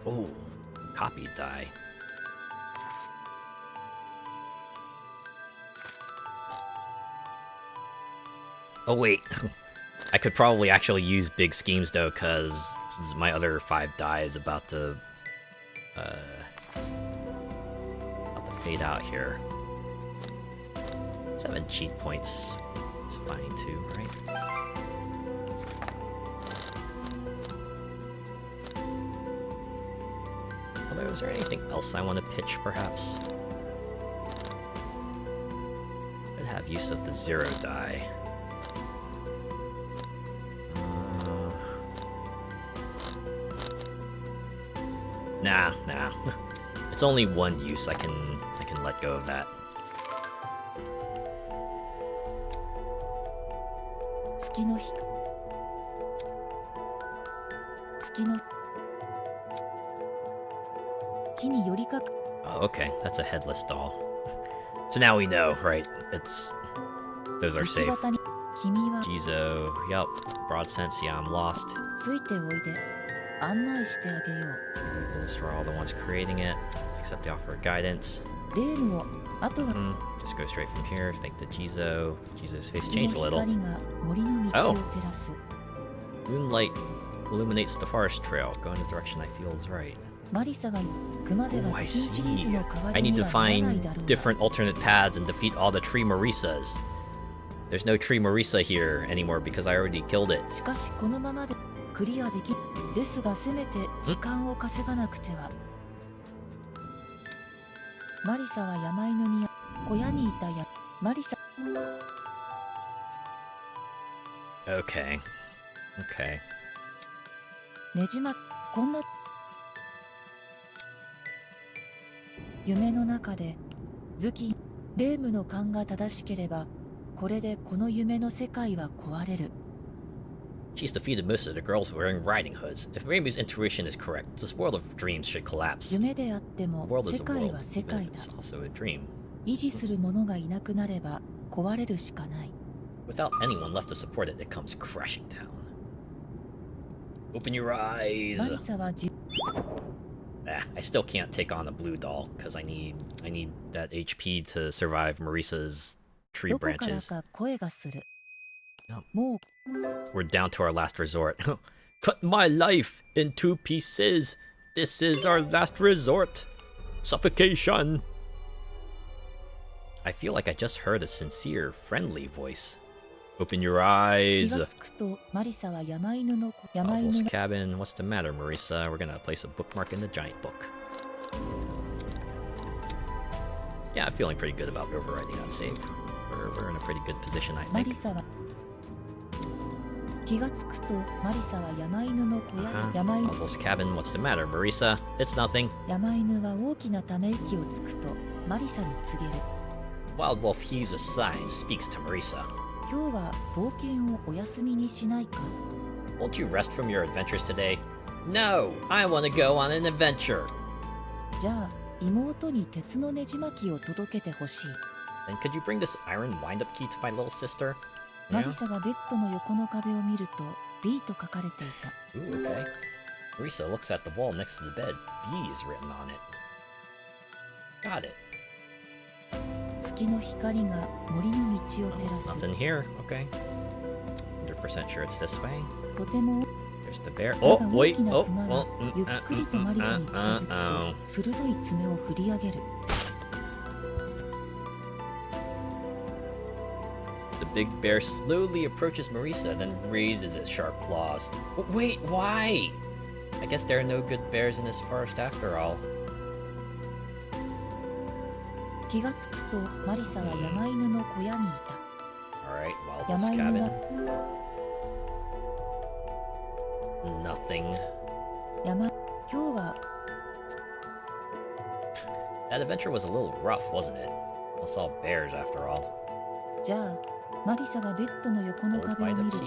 Oh, copied die. Oh wait, I could probably actually use big schemes though, cause my other 5 die is about to fade out here. 7 cheat points is fine too, right? Although, is there anything else I want to pitch, perhaps? I'd have use of the 0 die. Nah. It's only 1 use. I can let go of that. 月の日月の木に寄りかか Oh, okay. That's a headless doll. So now we know, right? Those are 道 safe. 端に君は Jizo, yup. Broad sense, yeah, I'm lost. ついておいで案内してあげよ Those are all the ones creating it, except they offer guidance. うレームをあとは Just go straight from here. Thank the Jizo. Jizo's face 月 changed の a little. 光が森の道を照らす Moonlight illuminates the forest trail. Go in the direction I feel is right. マリサが熊で Oh, は I 月シリーズ see. の代わ I り need に to はならない find だろうが different alternate paths and defeat all the tree Marisas. There's no tree Marisa here anymore because I already killed it. しかしこのままでクリアできですがせめて時間を稼がなくてはマリサは山犬に小屋にいたやマリサ Okay. Okay. ねじまこんな夢の中でズキレームの勘が正しければこれでこの夢の世界は壊れる She's defeated most of the girls wearing riding hoods. If Reimu's intuition is correct, this world of dreams should collapse. 夢であって The も world 世 is a 界 world, は世 even 界 if だ it's also a dream. 維持する者がいなくなれば壊れるしかない Without anyone left to support it, it comes crashing down. Open your マ eyes. リサは自 I still can't take on a blue doll because I need that HP to survive Marisa's tree どこから branches. か声がする Yep. もう We're down to our last resort. Cut my life in 2 pieces. This is our last resort. Suffocation. I feel like I just heard a sincere, friendly voice. Open your 気 eyes. がつくとマリサは山犬の山犬 Wolf's の cabin. What's the matter, Marisa? We're gonna place a bookmark in the giant book. Yeah, I'm feeling pretty good about overriding on save. We're in a pretty good position, I マリ think. サは気がつくとマリサは山犬の小屋 Uh-huh. 山犬 Wolf's cabin. What's the matter, Marisa? It's nothing. 山犬は大きなため息をつくとマリサに告げる Wild Wolf heaves a sigh and speaks to Marisa. 今日は冒険をお休みにしないか Won't you rest from your adventures today? No! I want to go on an adventure! じゃあ妹に鉄のねじ巻きを届けてほしい Then could you bring this iron wind-up key to my little sister? マ Yeah? リサがベッドの横の壁を見ると B と書かれていた Ooh, okay. Marisa looks at the wall next to the bed. B is written on it. Got it. 月の光が森の道を照らす Nothing here. Okay. 100% sure it's this way. とても There's the bear. 目 Oh, が大 wait. きな Oh, 熊が well. ゆっくりとマリサに近づく Uh-oh. と鋭い爪を振り上げる The big bear slowly approaches Marisa, then raises its sharp claws. Wait, why? I guess there are no good bears in this forest after all. 気がつくとマリサは山犬の小屋にいた Alright, Wild 山 Wolf's 犬 cabin. が Nothing. 山今日は That adventure was a little rough, wasn't it? Almost all bears after all. じゃあマリサがベッドの横の壁を見ると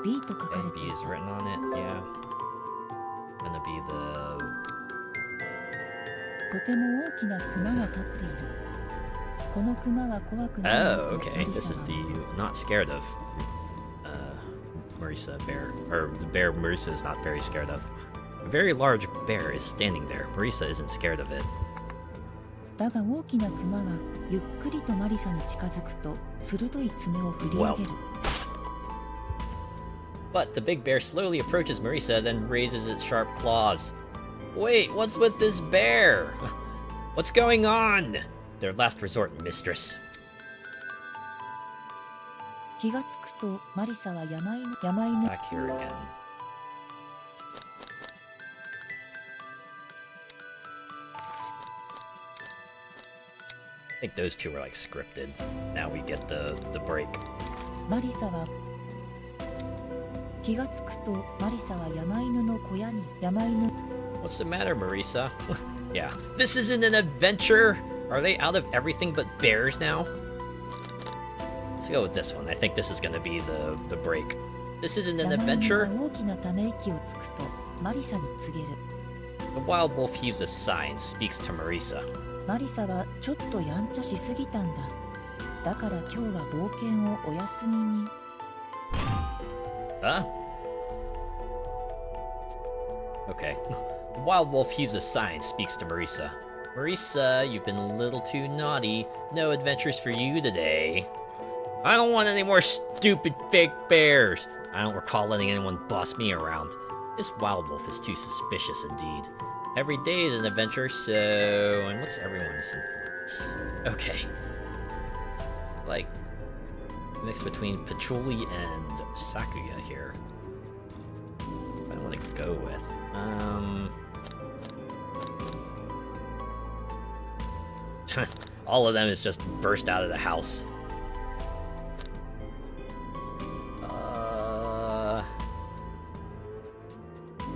B と書かれ And て B い is た written on it, yeah. Gonna be the... とても大きな熊が立っているこの熊は怖くない Oh, と okay. マリ This サ is は the not scared of Marisa a bear. Or the bear Marisa is not very scared of. A very large bear is standing there. Marisa isn't scared of it. だが大きなクマはゆっくりとマリサに近づくと鋭い爪を振り上げる。But the big bear slowly approaches Marisa, then raises its sharp claws. Wait, what's with this bear? What's going on? Their last resort, mistress. 気がつくとマリサは山犬 Back here again. I think those two were like scripted. Now we get the break. マリサは気がつくとマリサは山犬の小屋に山犬 What's the matter, Marisa? Yeah, this isn't an adventure. Are they out of everything but bears now? Let's go with this one. I think this is gonna be the break. This isn't an 山犬 adventure. が大きなため息をつくとマリサに告げる。 The wild wolf heaves a sigh and speaks to Marisa. マリサはちょっとやんちゃしすぎたんだ。だから今日は冒険をお休みに。 Huh? Okay. The wild wolf heaves a sigh and speaks to Marisa. Marisa, you've been a little too naughty. No adventures for you today. I don't want any more stupid fake bears. I don't recall letting anyone boss me around. This wild wolf is too suspicious indeed. Every day is an adventure, so... And what's everyone's influence? Okay. Like, mix between Patchouli and Sakuya here. I don't want to go with. All of them is just burst out of the house.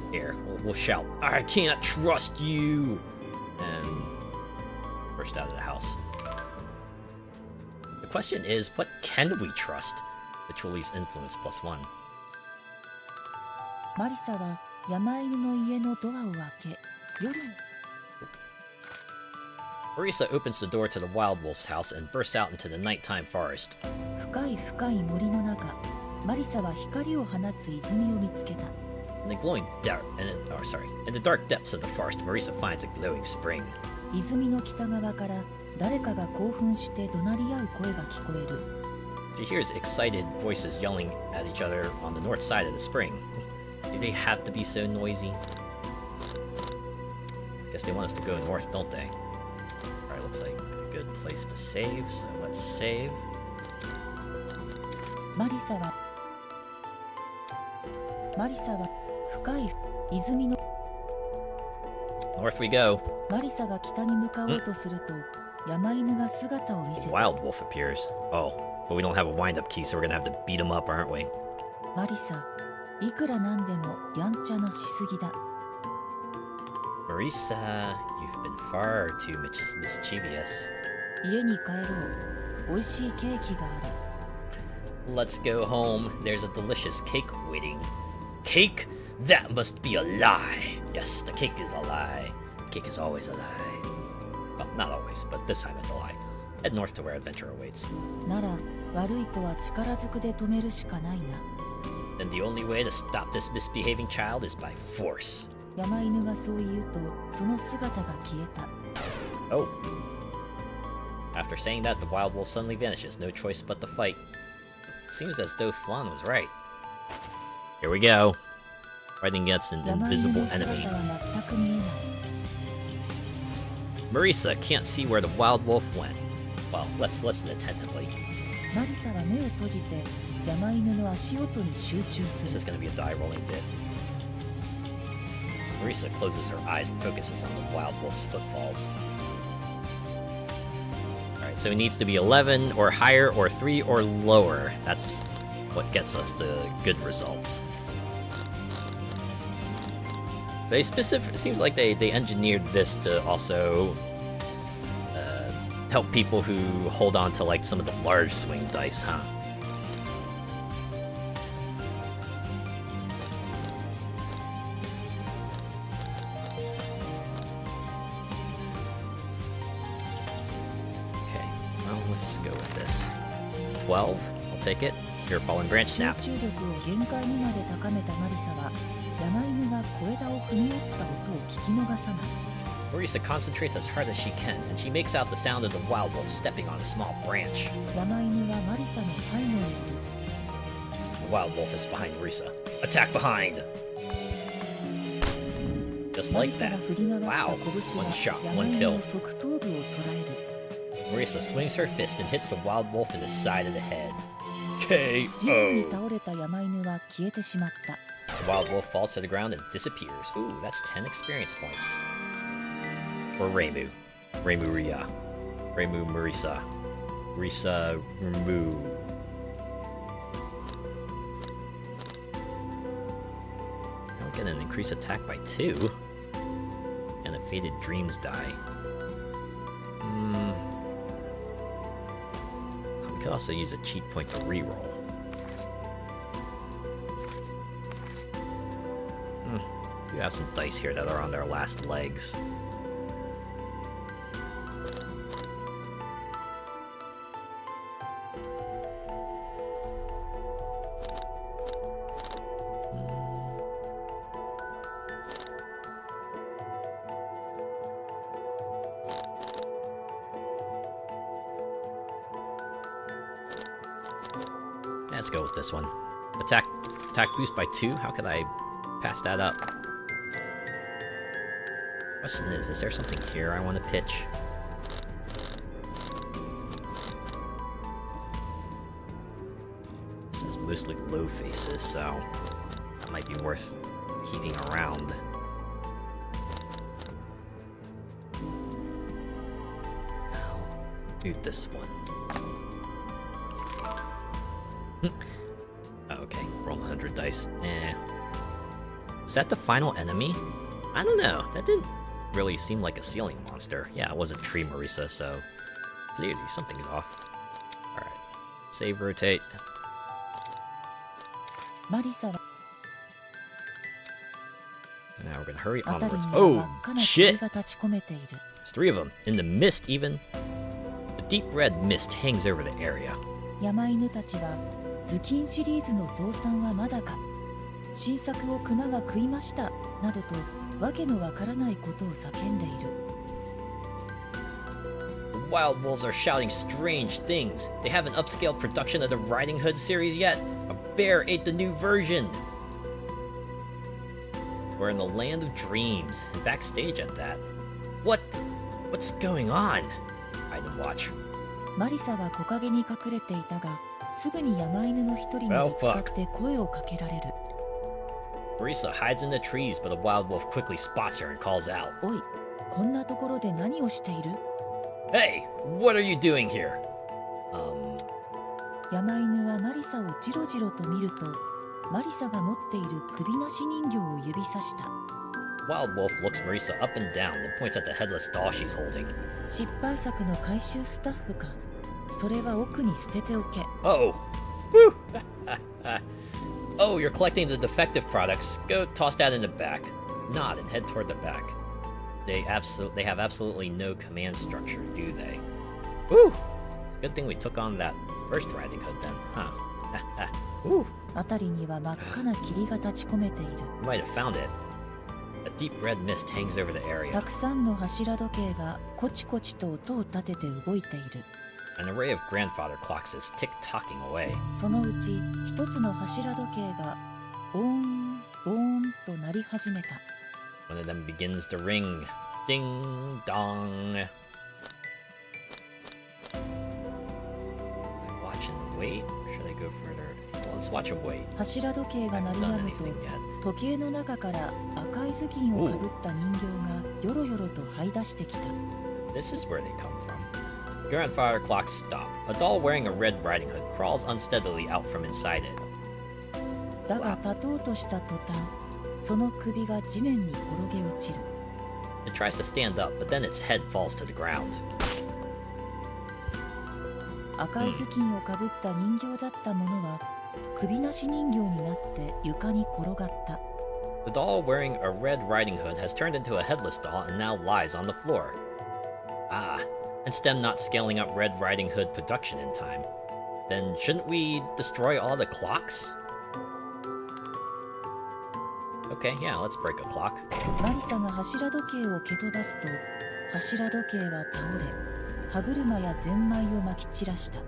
Here, we'll shout, I can't trust you! And burst out of the house. The question is, what can we trust? Patchouli's influence +1. マリサは山犬の家のドアを開け、夜に Marisa opens the door to the wild wolf's house and bursts out into the nighttime forest. 深い深い森の中、マリサは光を放つ泉を見つけた。In the in the dark depths of the forest, Marisa finds a glowing spring. 泉の北側から誰かが興奮して怒鳴り合う声が聞こえる。She hears excited voices yelling at each other on the north side of the spring. Do they have to be so noisy? Guess they want us to go north, don't they? Alright, looks like a good place to save, so let's save. マリサは深い泉の North we go. マリサが北に向かおうとすると、山犬が姿を見せた。 Wild wolf appears. Oh, but we don't have a wind-up key, so we're gonna have to beat him up, aren't we? マリサ、いくらなんでもやんちゃのしすぎだ。 Marisa, you've been far too mischievous. 家に帰ろう。美味しいケーキがある。 Let's go home. There's a delicious cake waiting. Cake? That must be a lie. Yes, the cake is a lie. The cake is always a lie. Well, not always, but this time it's a lie. Head north to where adventure awaits. なら、悪い子は力ずくで止めるしかないな。 Then the only way to stop this misbehaving child is by force. 山犬がそう言うと、その姿が消えた。 Oh. After saying that, the wild wolf suddenly vanishes. No choice but to fight. It seems as though Flan was right. Here we go. Fighting against an 山犬 invisible の姿 enemy. は全く見えない。 Marisa can't see where the wild wolf went. Well, let's listen attentively. マリサは目を閉じて、山犬の足音に集中 This す is る。 going to be a die rolling bit. Marisa closes her eyes and focuses on the wild wolf's footfalls. Alright, so it needs to be 11 or higher or 3 or lower. That's what gets us the good results. They it seems like they engineered this to also help people who hold on to like some of the large swing dice, huh? Okay, well, let's go with this. 12, I'll take it. Your fallen branch 集 snap. 中力を限界にまで高めたマリサは山犬が小枝を踏み折った音を聞き逃さない。 Marisa concentrates as hard as she can, and she makes out the sound of the wild wolf stepping on a small branch. 山犬はマリサの背後にいる。 The wild wolf is behind Marisa. Attack behind! Just マリ like サが that. 振り回した Wow. 拳 One が shot, 山 one 犬 kill. の側頭部を捉える。 Marisa swings her fist and hits the wild wolf in the side of the head. 地面に KO! 倒れた山犬は消えてしまった。 The wild wolf falls to the ground and disappears. Ooh, that's 10 experience points. Or Reimu. Reimu Ria. Reimu Marisa. Marisa Remu. Now we get an increased attack by 2. And a faded dreams die. We could also use a cheat point to reroll. You have some dice here that are on their last legs. Let's go with this one. Attack boost by 2? How could I pass that up? Question is there something here I want to pitch? This is mostly low faces, so that might be worth keeping around. I'll do this one. Okay, roll 100 dice. Is that the final enemy? I don't know. That didn't really seem like a ceiling monster. Yeah, it wasn't Tree Marisa, so clearly something's off. Alright. Save, rotate. マリサは Now we're gonna hurry 辺り onwards. には Oh, 真っ赤な shit! 霧が立ち込めている。 There's 3 of them. In the mist, even. A deep red mist hangs over the area. 山犬たちは頭巾シリーズの増産はまだか、新作を熊が食いましたなどとわけのわからないことを叫んでいる。 The wild wolves are shouting strange things. They haven't upscaled production of the Riding Hood series yet. A bear ate the new version. We're in the land of dreams, and backstage at that. What's going on? Item watch. マリサは木陰に隠れていたが、すぐに山犬の一人に見つかって声をかけられる。 Marisa hides in the trees, but a wild wolf quickly spots her and calls out. おい、こんなところで何をしている？ Hey, what are you doing here? 山犬はマリサをじろじろと見ると、マリサが持っている首なし人形を指さした。 Wild wolf looks Marisa up and down and points at the headless doll she's holding. 失敗作の回収スタッフか。それは奥に捨てておけ。 Oh. Woo. Oh, you're collecting the defective products. Go toss that in the back. Nod and head toward the back. They have absolutely no command structure, do they? Woo! It's a good thing we took on that first Riding Hood then, huh? Woo! 辺りには真っ赤な霧が立ち込めている。 You might have found it. A deep red mist hangs over the た area. くさんの柱時計がコチコチと音を立てて動いている。 An array of grandfather clocks is tick-tocking away. そのうち一つの柱時計がボーンボーンと鳴り始めた。 One of them begins to ring. Ding dong. I watch and wait? Or should I go further? Well, let's watch and wait. 柱時計が鳴 I り haven't 止 done むと anything yet. 時計の中から赤い頭巾をかぶった人形がよろよろと這い出してきた。 This is where they come from. Grandfather clocks stop. A doll wearing a red riding hood crawls unsteadily out from inside it. だが立とうとした途端、その首が地面に転げ落ちる。 It tries to stand up, but then its head falls to the ground. 赤い頭巾をかぶった人形だったものは首なし人形になって床に転がった。 The doll wearing a red riding hood has turned into a headless doll and now lies on the floor. Ah, and STEM not scaling up Red Riding Hood production in time. Then shouldn't we destroy all the clocks? Okay, yeah, let's break a clock. マリサが柱時計を蹴飛ばすと、柱時計は倒れ、歯車やゼンマイをまき散らした。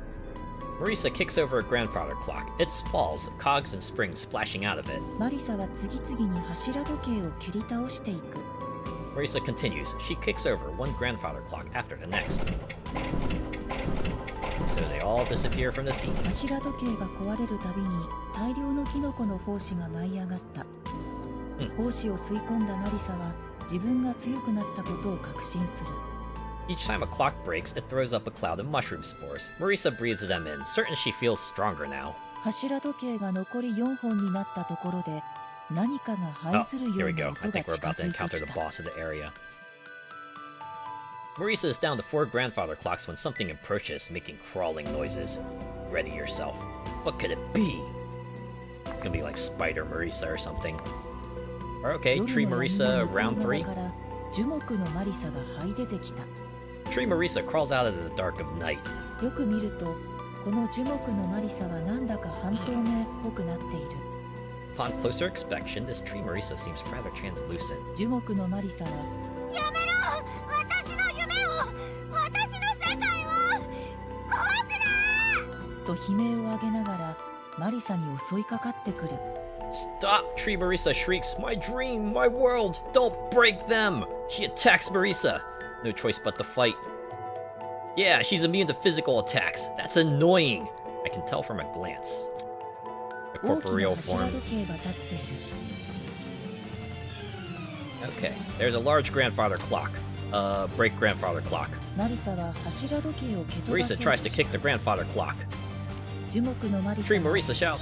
Marisa kicks over a grandfather clock. It falls, cogs and springs splashing out of it. マリサは次々に柱時計を蹴り倒していく。Marisa continues. She kicks over one grandfather clock after the next. So they all disappear from the scene. 柱時計が壊れるたびに大量のキノコの胞子が舞い上がった。胞子を吸い込んだマリサは自分が強くなったことを確信する。Each time a clock breaks, it throws up a cloud of mushroom spores. Marisa breathes them in, certain she feels stronger now. 柱時計が残り4本になったところで何かが這いずる Here よう we な go. 音 I が think we're 近 about to づいて encounter き the た。 boss of the area. Marisa is down to 4 grandfather clocks when something approaches, making crawling noises. Ready yourself. What could it be? It's gonna be like Spider Marisa or something. Or okay, Tree 夜の闇 Marisa の向こう round 3. 側から樹木のマリサが這い出てきた。 Tree Marisa crawls out of the dark of night. よく見るとこの樹木のマリサはなんだか半透明っぽくなっている。 Upon closer inspection, this Tree Marisa seems rather translucent. 樹木のマリサはやめろ、私の夢を、私の世界を壊すな。と悲鳴を上げながらマリサに襲いかかってくる。 Stop! Tree Marisa shrieks, My dream, my world! Don't break them! She attacks Marisa. No choice but to fight. Yeah, she's immune to physical attacks. That's annoying. I can tell from a glance. A 大きな corporeal 柱 form. 時計が立っている。 Okay, there's a large grandfather clock. Break grandfather clock. マリサは柱時計を蹴飛ばそう Marisa と tries to し kick た。 the grandfather clock. 樹木のマリサ Tree が Marisa shouts,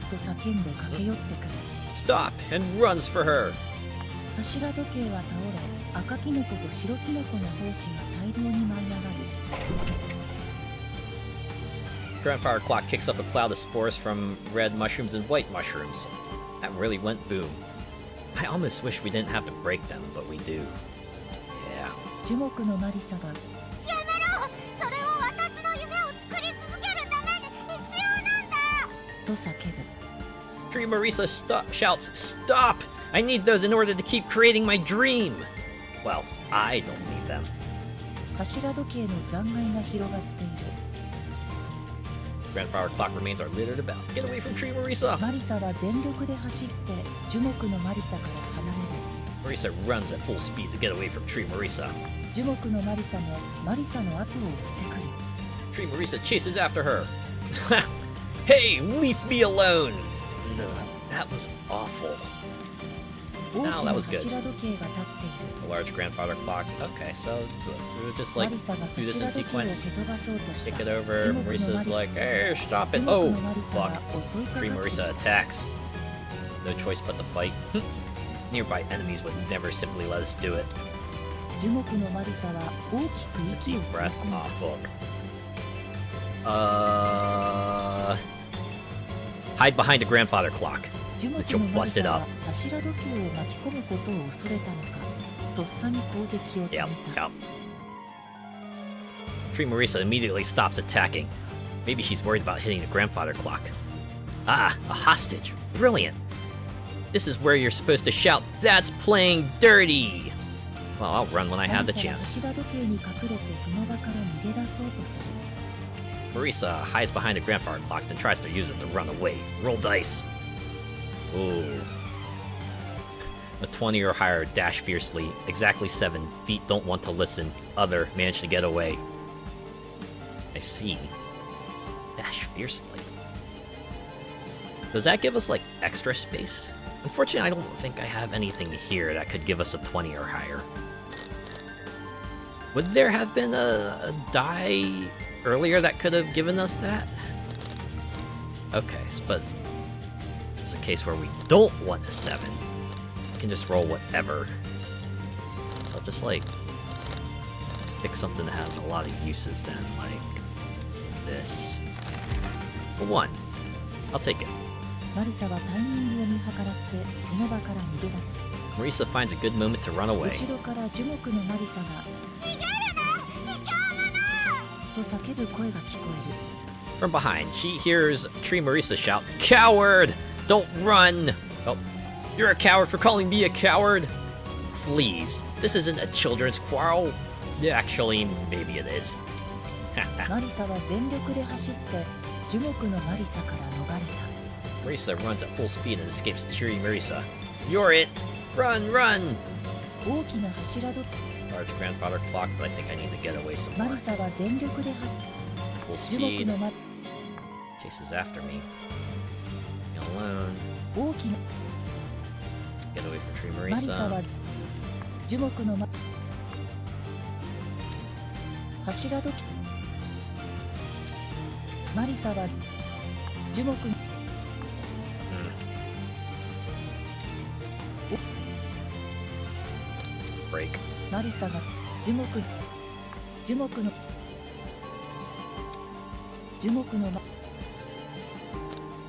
と叫んで駆け寄ってくる。 Stop! And runs for her. 柱時計は倒れ、赤キノコと白キノコの胞子が大量に舞い上がる。 Grandfather clock kicks up a cloud of spores from red mushrooms and white mushrooms. That really went boom. I almost wish we didn't have to break them, but we do. Yeah. 樹木のマリサがやめろ、それを私の夢を作り続けるために必要なんだ。と叫ぶ。 Tree Marisa shouts, Stop! I need those in order to keep creating my dream! Well, I don't need them. 柱時計の残骸が広がっている。 Grandfather clock remains are littered about. Get away from Tree Marisa! マリサは全力で走って樹木のマリサから離れる。 Marisa runs at full speed to get away from Tree Marisa. 樹木のマリサもマリサの後を追ってくる。 Tree Marisa chases after her. Hey, leave me alone! No, that was awful. 大き No, な that was good. 柱時計が立っている。 A large grandfather clock. Okay, so we would just マ like リサが do this 柱 in 時計を蹴 sequence. 飛ばそうとし Kick た。 it over. 樹木のマ Marisa's リ like, hey, stop 樹 it. 木 Oh, のマリサ fuck. が襲いかか Tree ってき Marisa た。 attacks. No choice but to fight. Nearby enemies would never simply let us do it. 樹木のマリサは大きく息 Deep を吸い breath. 込んだ。 Oh, fuck. Hide behind the grandfather clock. 樹木 Mitchell のマリ busted サは up. 柱時計を巻き込むことを恐れたのか、とっさに攻撃を止 Yep, めた。 yep. Tree Marisa immediately stops attacking. Maybe she's worried about hitting the grandfather clock. Ah, a hostage. Brilliant. This is where you're supposed to shout, That's playing dirty! Well, I'll run when I マ have リ the サは chance. 柱時計に隠れてその場から逃げ出そうとする。 Marisa hides behind the grandfather clock, then tries to use it to run away. Roll dice. Ooh. A 20 or higher, dash fiercely. Exactly 7. Feet don't want to listen. Other, manage to get away. I see. Dash fiercely. Does that give us, like, extra space? Unfortunately, I don't think I have anything here that could give us a 20 or higher. Would there have been a die earlier that could have given us that? Okay, but this is a case where we don't want a 7. We can just roll whatever. So I'll just, like, pick something that has a lot of uses then, like this. A 1. I'll take it. マリサはタイミングを見計らってその場から逃げ出す。 Marisa finds a good moment to run away. 後ろから樹木のマリサが逃げるな、卑怯者。と叫ぶ声が聞こえる。From behind, she hears Tree Marisa shout, "Coward! Don't run!" Oh, you're a coward for calling me a coward? Please, this isn't a children's quarrel. Actually, maybe it is. マリサは全力で走って樹木のマリサから逃れた。 Marisa runs at full speed and escapes Tree Marisa. You're it! Run, run! 大きな柱時 Large grandfather clock, but I think I need to get away some マ more. リサは全力で走 Full 樹木 speed. のマ Chases after me. Me alone. 大きな Get away from Tree マリサは Marisa. 樹木の柱時マリサは樹木の Break. マリサが樹木の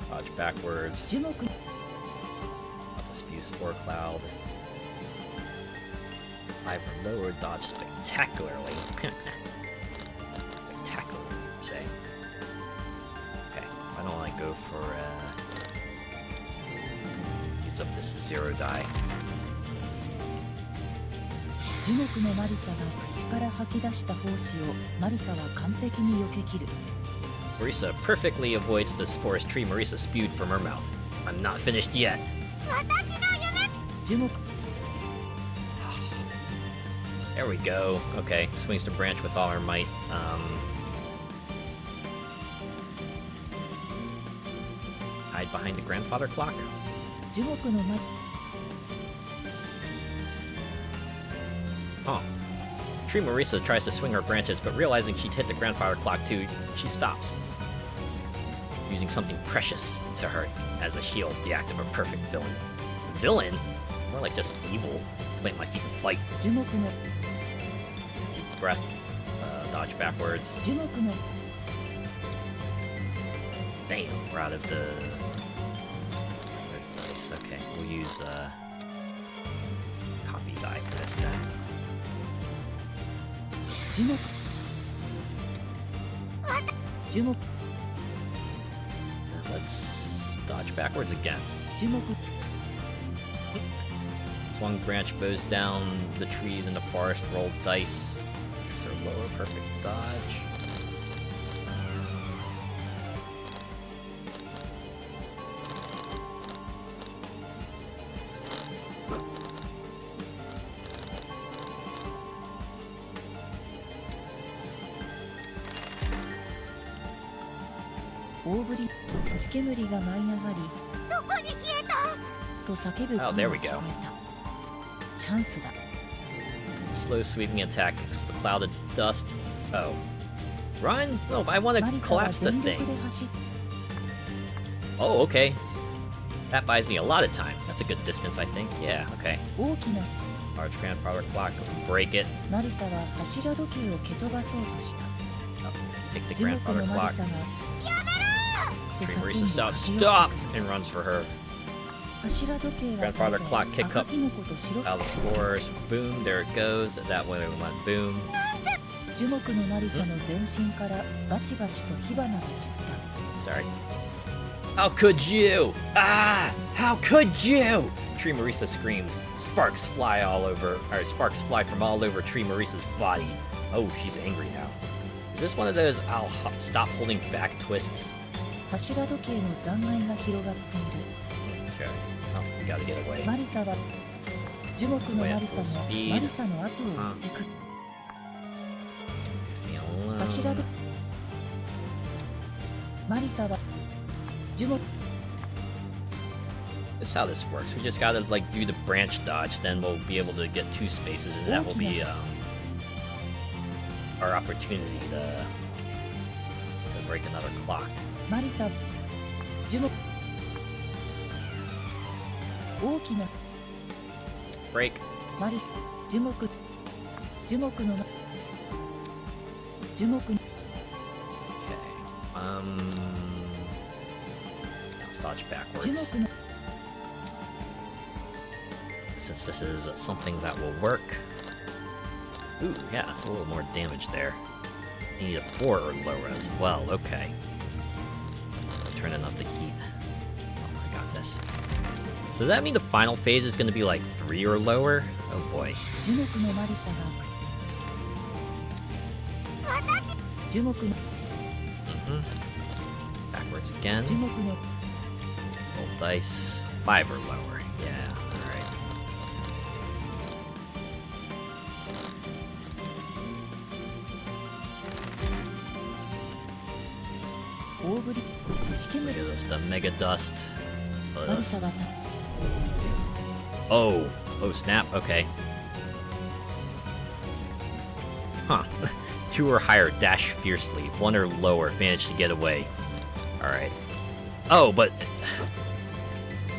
Dodge backwards. 樹木 Dispute spore cloud. I've lowered dodge spectacularly. Spectacularly, you'd say. Okay, why don't I go for use up this 0 die. 樹木のマリサが口から吐き出した胞子をマリサは完璧に避け切る。 Marisa perfectly avoids the spores Tree Marisa spewed from her mouth. I'm not finished yet. 樹木 There we go. Okay, swings to branch with all her might. Hide behind the grandfather clock? 樹木のマリ Oh. Tree Marisa tries to swing her branches, but realizing she'd hit the grandfather clock too, she stops. Using something precious to her as a shield, the act of a perfect villain. Villain? More like just evil. Plant my feet and fight. 樹木の Deep breath. Dodge backwards. 樹木の Bam! We're out of the... good place. Okay, we'll use, copy die for this then. 樹木樹木 And let's dodge backwards again. 樹木 Swung branch bows down the trees in the forest, rolled dice. Takes her lower, perfect dodge.大振り土煙が舞い上がりと叫ぶ Oh, 声 there が we 聞 go. こえた。チャンスだ。 Slow sweeping attack, a cloud of dust. Oh. Run? No, I want マ to リサは collapse the 全力 thing. で走っ Oh, okay. That buys me a lot of time. That's a good distance, I think. Yeah, okay. 大きな Large grandfather clock, break it. マリサは柱時計を蹴飛ばそうとした。 Take the 樹木 grandfather のマ clock. リサが Tree と Marisa 叫ん shouts, で駆け寄 stop! ってくる And runs for her. 柱時計は Grandfather clock kick 赤 up キノコと白 out of the spores. Boom, there it goes. That way we went boom. 樹木のマリサの全身からバチバチと火花が散った。 Sorry. How could you? Ah! How could you? Tree Marisa screams. Sparks fly from all over Tree Marisa's body. Oh, she's angry now. Is this one of those I'll stop holding back twists? 柱時計の残骸が広がっている。 Okay. Oh, we gotta get away. マリサは樹木のマリサもマリサの後を追ってくる。 Me alone. 柱時マリサは樹木 This is how this works. We just gotta like do the branch dodge, then we'll be able to get 2 spaces, and that will be our opportunity to break another clock. マリサ樹木大きな Break. マリサ樹木樹木の樹木 Okay. Let's dodge 樹 backwards. 木の Since this is something that will work. Ooh, yeah, it's a little more damage there. I need a 4 or lower as well, okay. turning up the heat. Oh, I got this. So does that mean the final phase is going to be like 3 or lower? Oh boy. 樹木のマリサが樹木の Backwards again. 樹木の Roll dice. 5 or lower. Yeah, alright. 大ぶり土 Look 煙 at this, the mega dust. マリサが Oh, oh snap, okay. Huh. 2 or higher, dash fiercely. 1 or lower, manage to get away. Alright. Oh, but...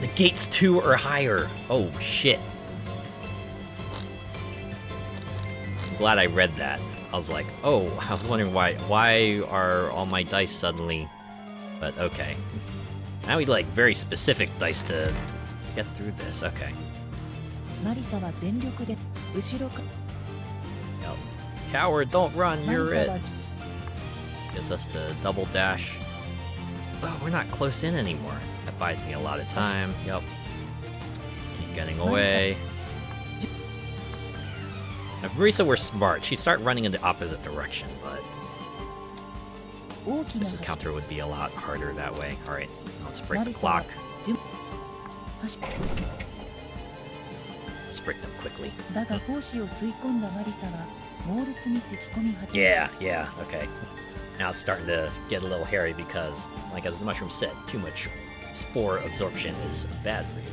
The gate's 2 or higher. Oh, shit. I'm glad I read that. I was like, oh, I was wondering why are all my dice suddenly... But okay. Now we like very specific dice to get through this, okay. マリサは全力で後ろか Yep. Coward, don't run, マリ you're サ it. は Gives us the double dash. Oh, we're not close in anymore. That buys me a lot of time. Yep. Keep getting away. If Marisa were smart, she'd start running in the opposite direction, but 大きな this 橋 encounter would be a lot harder that way. Alright, let's マ break リ the サは clock. 樹橋 Let's break them quickly. だが胞子を吸い込んだマリサは猛烈に咳き込み始め Yeah, yeah, okay. Now it's starting to get a little hairy because, like as the mushroom said, too much spore absorption is bad for you.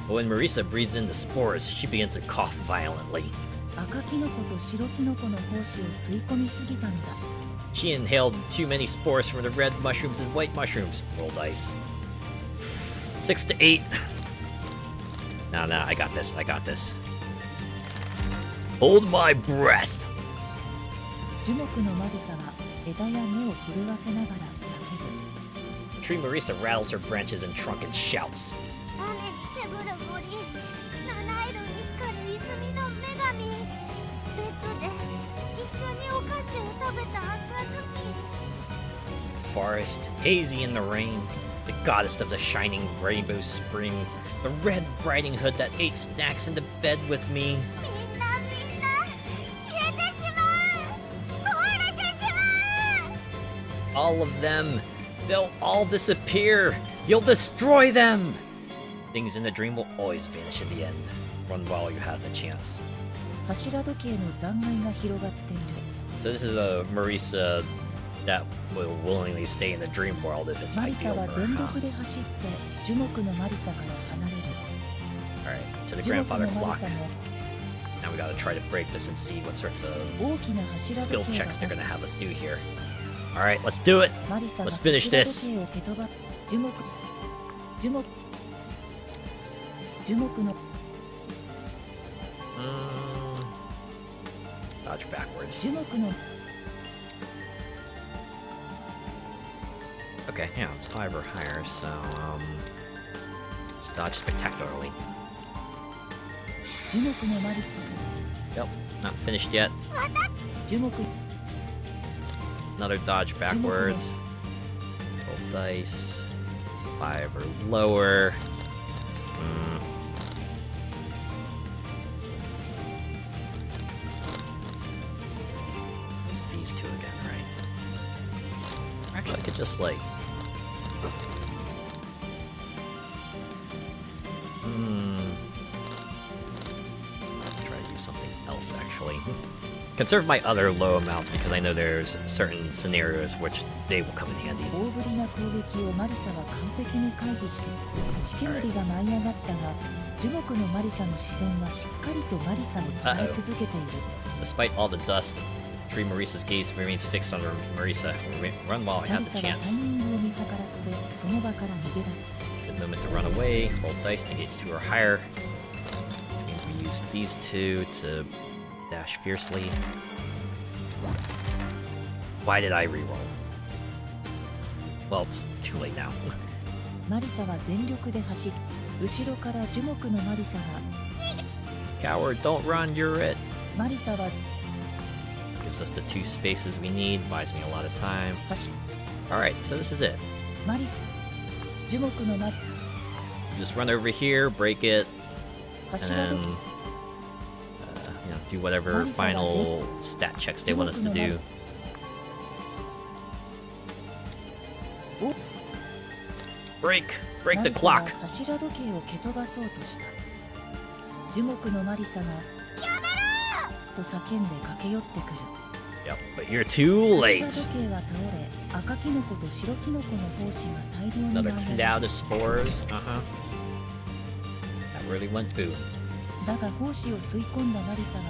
But when Marisa breathes in the spores, she begins to cough violently. 赤キノコと白キノコの胞子を吸い込みすぎたのだ She inhaled too many spores from the red mushrooms and white mushrooms. Roll dice. 6 to 8. No, I got this, I got this. Hold my breath! 樹木のマリサは枝や根を震わせながら叫ぶ Tree Marisa rattles her branches and trunk and shouts. 雨に煙る森七色に光る泉の女神ベッドで一緒にお菓子を食べた赤ずき Forest, hazy in the rain, the goddess of the shining rainbow spring, the red riding hood that ate snacks into bed with me. みんな消えてしまう壊れてしまう All of them, they'll all disappear. You'll destroy them. Things in the dream will always vanish in the end. Run while you have the chance. 柱時計の残骸が広がっている So this is a Marisa that will willingly stay in the dream world if it's マリサ ideal は for her, 全 huh? 力で走って樹木のマリサから離れる Alright, to the 樹木 grandfather のマ clock. リサも Now we gotta try to break this and see what sorts of 大きな柱 skill 時計が checks they're gonna have us do here. Alright, let's do it! マリサが Let's 柱 finish 時 this. 計を蹴飛ば樹木の Dodge backwards. 樹木の Okay, yeah, it's 5 or higher, so, let's dodge spectacularly. 樹木のマリサ Yep, not finished yet. 樹木 Another dodge backwards. Roll dice. 5 or lower. It's these two again, right? Actually, I could just, like... Try to do something else, actually. Conserve my other low amounts because I know there's certain scenarios which they will come in handy. 大ぶりな攻撃をマリサは完璧に回避して土煙が舞い上がったが樹木のマリサの視線はしっかりとマリサを捉え続けている Despite all the dust, Tree Marisa's gaze remains fixed on Marisa. Run while I マ have リ the サはタイ chance. ミングを見計らってその場から逃げ出す Good moment to run away. Roll dice, negates 2 or higher. Which means we use these two to dash fiercely. Why did I reroll? Well, it's too late now. マリサは全力で走り後ろから樹木のマリサが Coward, don't run, you're it. マリサは Gives us the 2 spaces we need, buys me a lot of time. 走 Alright, so this is it. マリ樹木の間 Just run over here, break it, and 柱 then 時 do whatever final stat checks they want us to do. Break the マリサ clock. は柱時計を蹴飛ばそうとした。樹木のマリサがと叫んで駆け寄ってくる。 Yep, but you're too 柱 late. 時計は倒れ、赤キノコと白キノコの胞子が大量に Another 舞い上 cloud がる。 of spores. That really went boom. だが胞子を吸い込んだマリサが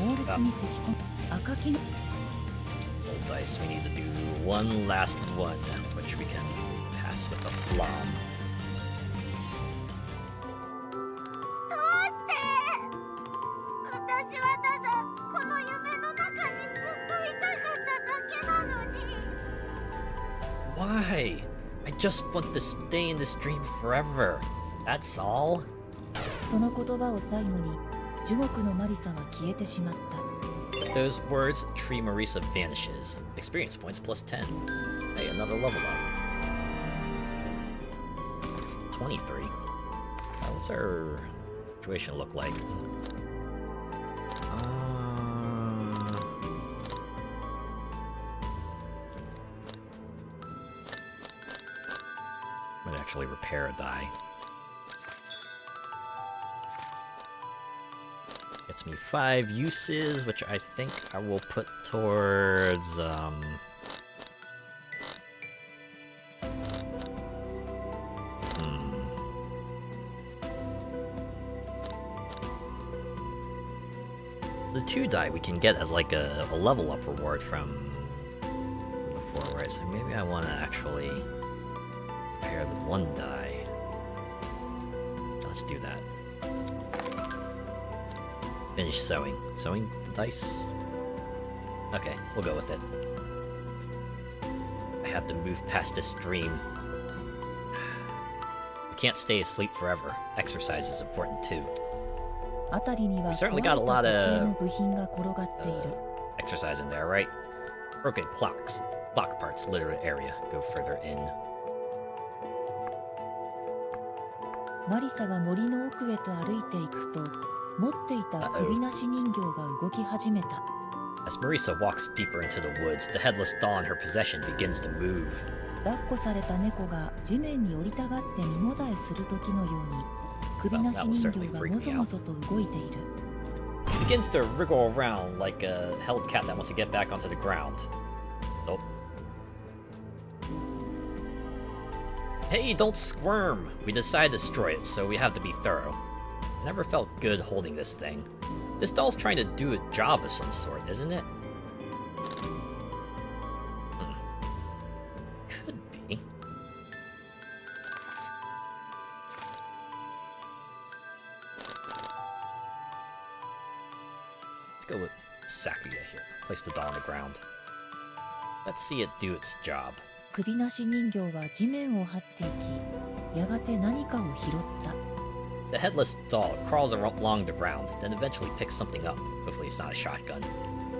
猛烈に咳き込む。赤キノ Roll dice. We need to do one last one, which we can pass with a plum. どうして私はただこの夢の中にずっといたかっただけなのに。 Why? I just want to stay in this dream forever. That's all. その言葉を最後に樹木のマリサは消えてしまった。 With those words, Tree Marisa vanishes. Experience points plus 10. Hey, another level up. 23. What's our situation look like? Might actually repair a die. Gets me 5 uses, which I think I will put towards, The 2 die we can get as like a level up reward from before, right? So maybe I want to actually pair with 1 die. Let's do that. Finish sewing. Sewing the dice? Okay, we'll go with it. I have to move past this dream. We can't stay asleep forever. Exercise is important too. 辺りには We 壊 certainly れた got a 時 lot 計 of の部品が転がっている。 exercise in there, right? Broken clocks. Clock parts litter the area. Go further in. マリサが森の奥へと歩いていくと、持っていた首なし人形が動き始めた。 As Marisa walks deeper into the woods, the headless doll in her possession begins to move. 抱っこされた猫が地面に降りたがって身もだえする時のように、首なし人形がもぞもぞと動いている。 It begins to wriggle around like a held cat that wants to get back onto the ground. Oh. Hey, don't squirm! We decided to destroy it, so we have to be thorough. Never felt good holding this thing. This doll's trying to do a job of some sort, isn't it? Could be. Let's go with Sakuya here. Place the doll on the ground. Let's see it do its job. 首なし人形は地面を這っていき、やがて何かを拾った。 The headless doll crawls along the ground, then eventually picks something up. Hopefully it's not a shotgun.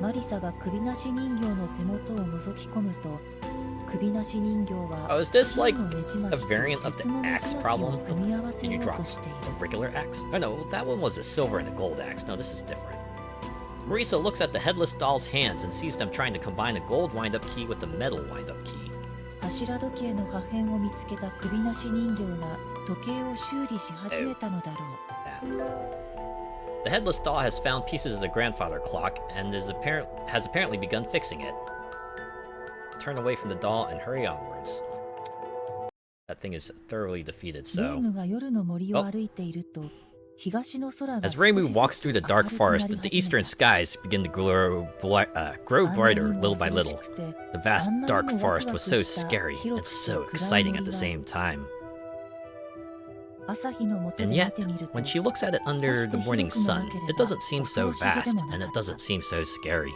マリサが首なし人形の手元を覗き込むと、首なし人形は Oh, is this like 金のねじ巻 a きと variant of 鉄 the のね axe じ巻き problem? を組み合わせ Did よ you う drop としている。 a regular axe? Oh no, that one was a silver and a gold axe. No, this is different. Marisa looks at the headless doll's hands and sees them trying to combine a gold wind-up key with a metal wind-up key. 柱時計の破片を見つけた首なし人形が時計を修理し始めたのだろう。 The headless doll has found pieces of the grandfather clock and has apparently begun fixing it. Turn away from the doll and hurry onwards. That thing is thoroughly defeated, レー so... ムが夜の森を歩いていると、東の空が As 少し Reimu ずつ walks through the dark 明るくなり forest, 始 the めた。 eastern skies begin to grow brighter little by little. The vast dark forest was so scary and so exciting at the same time. 朝日の下 And で見 yet, てみると when she looks at it under the morning sun, it doesn't seem so vast and it doesn't seem so scary.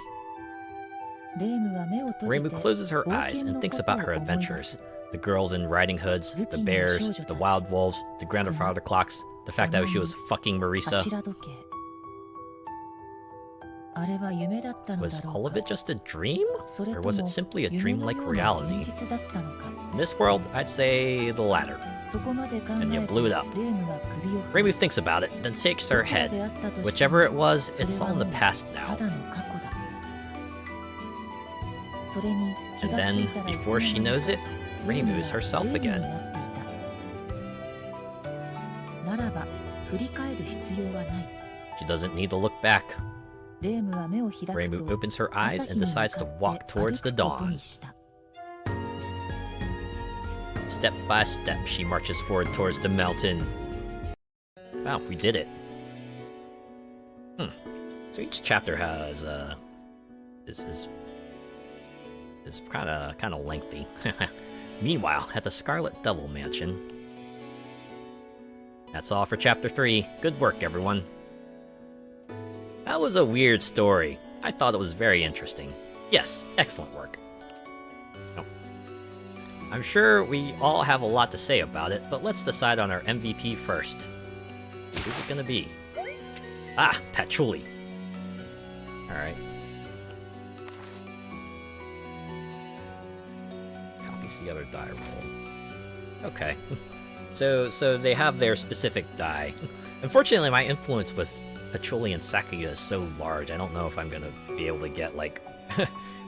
レームは目を閉じ Reimu て closes her 冒 eyes 険 and の thinks こと about を her 思い出 adventures. す。 The girls in riding hoods, the bears, the wild wolves, the grandfather clocks, the fact that she was fucking Marisa. 柱時計。あれは夢だったの Was だろ all う of か。 it just a dream? それと Or も was it simply a 夢の dreamlike ような reality? 現実だったのか。 In this world, I'd say the latter. そこまで考 And え you て blew it up. レイムは首を Reimu thinks about it, then shakes her どちら head. であったとしても Whichever it was, それ it's は all in the もう past た now. だの過去だ。それに気 And がつい then, たら before she knows it, レイム Reimu's は herself レイムに again. なっていた。ならば振り返る必要はない。 She doesn't need to look back. レイムは目を開く Reimu と opens her 朝 eyes 日 and に decides 向 to か walk って towards 歩 the くこと dawn. にした。 Step by step, she marches forward towards the mountain. Wow, we did it. So each chapter has is kind of lengthy. Meanwhile, at the Scarlet Devil Mansion. That's all for chapter 3. Good work, everyone. That was a weird story. I thought it was very interesting. Yes, excellent work. Oh. I'm sure we all have a lot to say about it, but let's decide on our MVP first. Who's it gonna be? Ah, Patchouli. Alright. Copies the other die roll. Okay. So they have their specific die. Unfortunately, my influence with Patchouli and Sakuya is so large, I don't know if I'm gonna be able to get, like,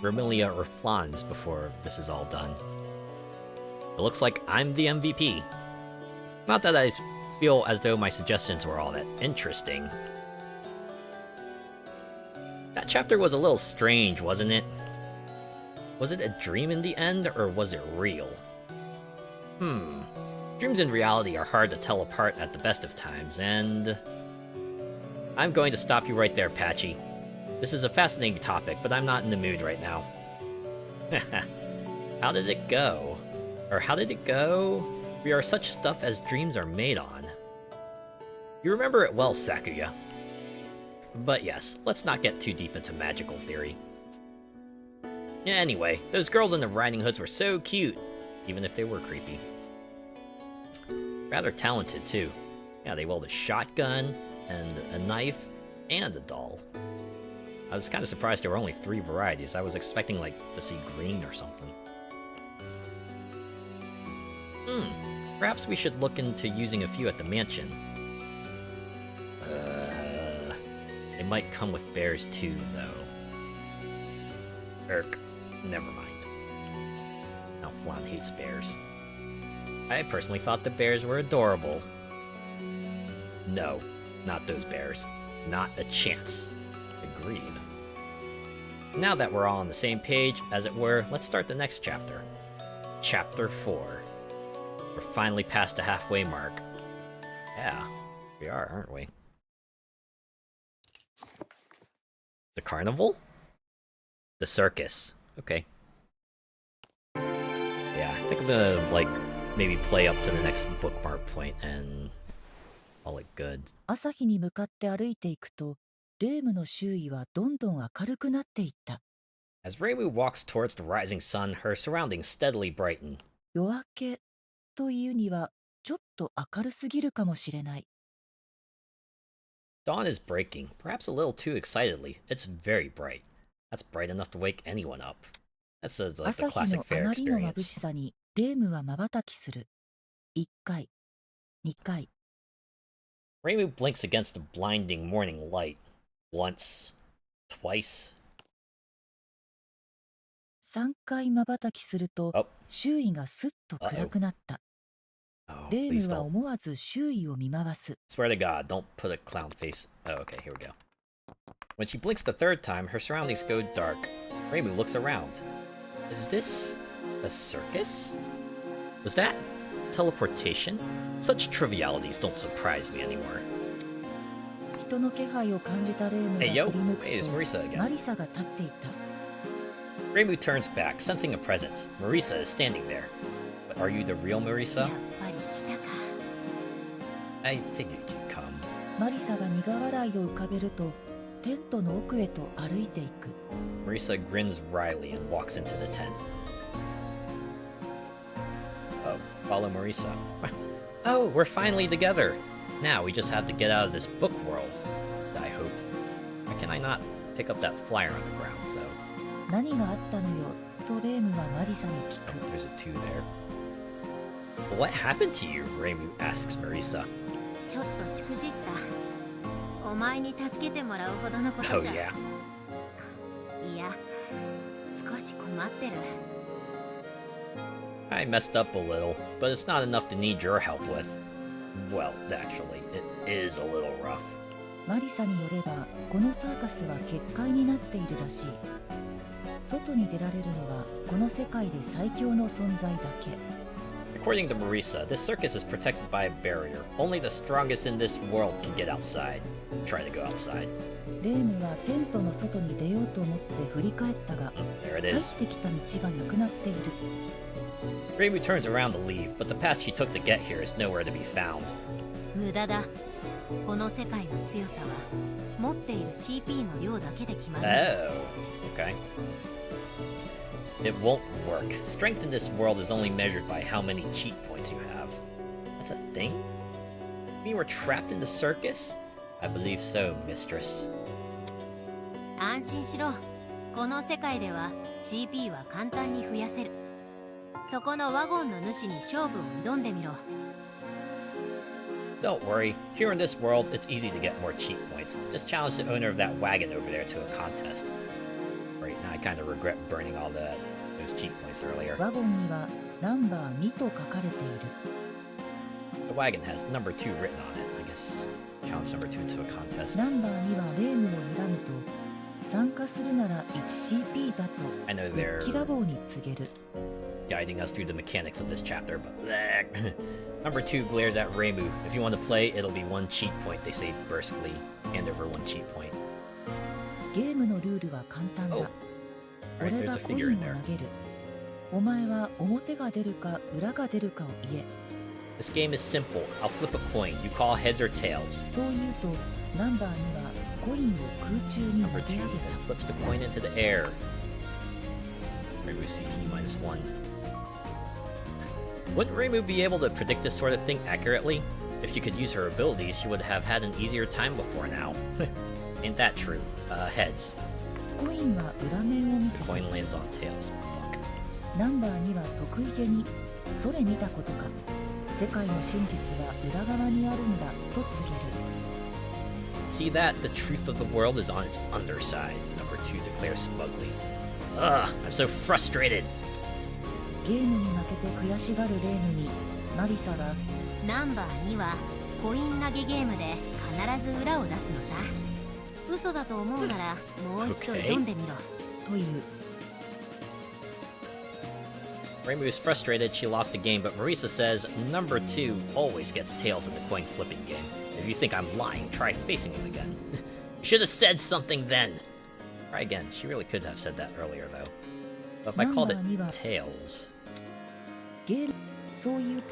Romilia or Flans before this is all done. It looks like I'm the MVP. Not that I feel as though my suggestions were all that interesting. That chapter was a little strange, wasn't it? Was it a dream in the end, or was it real? Dreams and reality are hard to tell apart at the best of times, and... I'm going to stop you right there, Patchy. This is a fascinating topic, but I'm not in the mood right now. How did it go? Or how did it go? We are such stuff as dreams are made on. You remember it well, Sakuya. But yes, let's not get too deep into magical theory. Yeah, anyway, those girls in the riding hoods were so cute, even if they were creepy. Rather talented, too. Yeah, they wield a shotgun, and a knife, and a doll. I was kind of surprised there were only 3 varieties. I was expecting, like, to see green or something. Perhaps we should look into using a few at the mansion. They might come with bears too, though. Never mind. Now Flan hates bears. I personally thought the bears were adorable. No, not those bears. Not a chance. Agreed. Now that we're all on the same page, as it were, let's start the next chapter. Chapter 4. We're finally past the halfway mark. Yeah, we are, aren't we? The carnival? The circus. Okay. Yeah, I think I'm gonna, like, maybe play up to the next bookmark point and call it good. 朝日に向かって歩いていくと、レームの周囲はどんどん明るくなっていった。As Reimu walks towards the rising sun, her surroundings steadily brighten. 夜明けというにはちょっと明るすぎるかもしれない。Dawn is breaking, perhaps a little too excitedly. It's very bright. That's bright enough to wake anyone up. That's like the 朝日 classic のあ fair まりの眩 experience. しさにレームは瞬きする。1回、2回。Reimu blinks against the blinding morning light. Once, twice. 3回瞬きすると Oh, 周囲がすっと暗くなった。 oh, レー please ムは don't. 思わず周囲を見回す。 Swear to God, don't put a clown face. Oh, okay, here we go. When she blinks the 3rd time, her surroundings go dark. Reimu looks around. Is this a circus? Was that teleportation? Such trivialities don't surprise me anymore. 人の気配を感じたレームが Hey, 振 yo, り向 hey, it's くと Marisa マ again. リサが立っていた。 Reimu turns back, sensing a presence. Marisa is standing there. But are you the real や Marisa? っぱり来たか。 I figured you'd come. マリサが苦笑いを浮かべるとテントの奥へと歩いていく。 Marisa grins wryly and walks into the tent. Oh, follow Marisa. Oh, we're finally together! Now we just have to get out of this book world. I hope. Why can I not pick up that flyer on the ground, though? 何があったのよとレームはマリサに聞 Oh, く。 there's a 2 there. What happened to you? Reimu asks Marisa. ちょっとしくじった。お前に助けてもらうほどのこ Oh とじゃ。yeah. いや、少し困ってる。I messed up a little, but it's not enough to need your help with. Well, actually, it is a little rough. マリサによればこのサーカスは結界になっているらしい。外に出られるのはこの世界で最強の存在だけ。 According to Marisa, this circus is protected by a barrier. Only the strongest in this world can get outside. Try to go outside. レームはテントの外に出ようと思って振り返ったが、 There it 入っ is. てきた道がなくなっている。 Reimu turns around to leave, but the path she took to get here is nowhere to be found. 無駄だ。この世界の強さは持っている CP の量だけで決まる。 Oh, okay. It won't work. Strength in this world is only measured by how many cheat points you have. That's a thing? You mean we're trapped in the circus? I believe so, mistress. 安心しろ。この世界では CP は簡単に増やせる。そこのワゴンの主に勝負を挑んでみろ。 Don't worry. Here in this world, it's easy to get more cheat points. Just challenge the owner of that wagon over there to a contest. Right now, I kind of regret burning all those cheat points earlier. ワゴンにはナンバー2と書かれている。 The wagon has number 2 written on it. I guess challenge number 2 to a contest. ナンバー2はレームを睨むと、参加するなら 1CP だと I know デ they're ッキラボーに告げる。 guiding us through the mechanics of this chapter, but number 2 glares at Reimu. If you want to play, it'll be 1 cheat point, they say brusquely. Hand over 1 cheat point. ゲームのルールは簡単だ。 Oh. Alright, 俺 there's が a コイ figure ン in を there. 投げる。お前は表が出るか裏が出るかを言え。 This game is simple. I'll flip a coin. You call heads or tails. そう言うと、ナンバー2はコインを空中に投 Number 2げ上げ then た。 flips the coin into the air. Reimu CP -1. Wouldn't Reimu be able to predict this sort of thing accurately? If she could use her abilities, she would have had an easier time before now. Ain't that true? Heads. コインは裏面を見 The せた。 coin lands on tails. Fuck. ナンバー2は得意げに、それ見たことか。世界の真実は裏側にあるんだと告げる。 See that? The truth of the world is on its underside. Number 2 declares smugly. Ugh, I'm so frustrated. ゲームに負けて悔しがるレームに、マリサがナンバー2はコイン投げゲームで必ず裏を出すのさ。嘘だと思うならもう一度挑んでみろ。という。 Reimu is frustrated she lost the game, but Marisa says number 2 always gets tails in the coin flipping game. If you think I'm lying, try facing him again. You should have said something then. Try again. She really could have said that earlier, though. But if I called it Number 2 tails... ゲーム、そういう。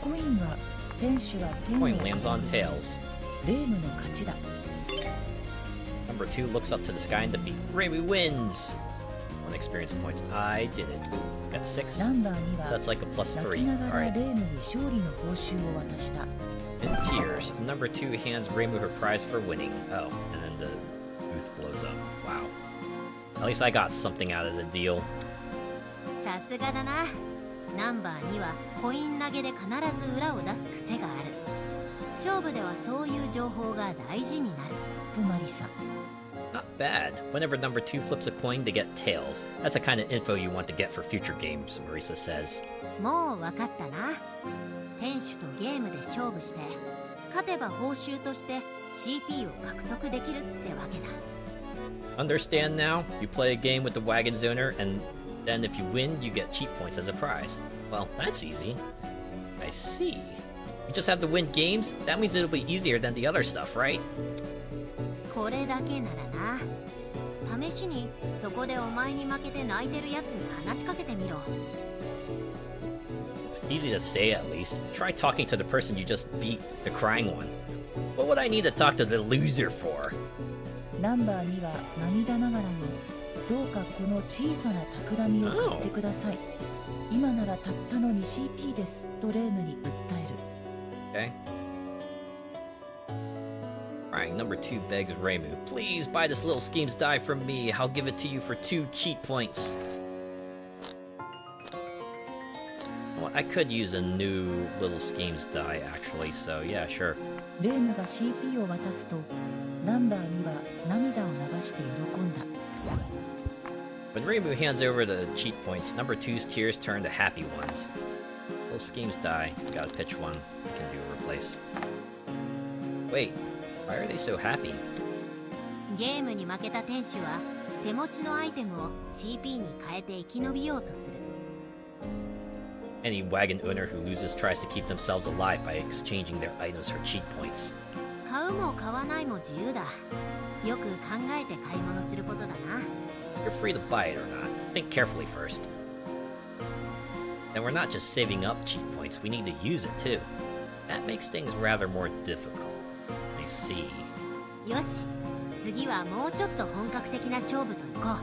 コインは、店主が天を Coin lands on tails. レームの勝ちだ。 Number 2 looks up to the sky in defeat. Reimu wins! 1 experience points. I did it. Got 6. ナンバー2 So は that's like a plus 泣き 3. ながらレ Alright. ームに勝利の報酬を渡した。 In tears, number 2 hands Reimu her prize for winning. Oh, and then the booth blows up. Wow. At least I got something out of the deal. さすがだな。ナンバー2はコイン投げで必ず裏を出す癖がある。勝負ではそういう情報が大事になる。とマリサ。 Not bad. Whenever number 2 flips a coin, they get tails. That's the kind of info you want to get for future games, Marisa says. もう分かったな。店主とゲームで勝負して、勝てば報酬として CP を獲得できるってわけだ。Understand now? You play a game with the wagon's owner, and then if you win, you get cheat points as a prize. Well, that's easy. I see. You just have to win games? That means it'll be easier than the other stuff, right? これだけならな。試しにそこでお前に負けて泣いてるやつに話しかけてみろ。Easy to say, at least. Try talking to the person you just beat, the crying one. What would I need to talk to the loser for? ナンバー2は涙ながらに、どうかこの小さな企みを買ってください。今ならたったの 2CP ですとレームに訴える。 Okay. Alright, number 2 begs Reimu, please buy this little scheme's die from me. I'll give it to you for 2 cheat points. know, I could use a new little schemes die actually, so yeah, sure. レームが CP を渡すとナンバー2は涙を流して喜んだ。 When Reimu hands over the cheat points, number 2's tears turn to happy ones. Little schemes die. Gotta pitch one. We can do a replace. Wait, why are they so happy? ゲームに負けた天使は手持ちのアイテムを CP に変えて生き延びようとする。 Any wagon owner who loses tries to keep themselves alive by exchanging their items for cheat points. 買うも買わないも自由だ。よく考えて買い物することだな。 You're free to buy it or not. Think carefully first. And we're not just saving up cheat points, we need to use it too. That makes things rather more difficult. I see. よし、次はもうちょっと本格的な勝負といこう。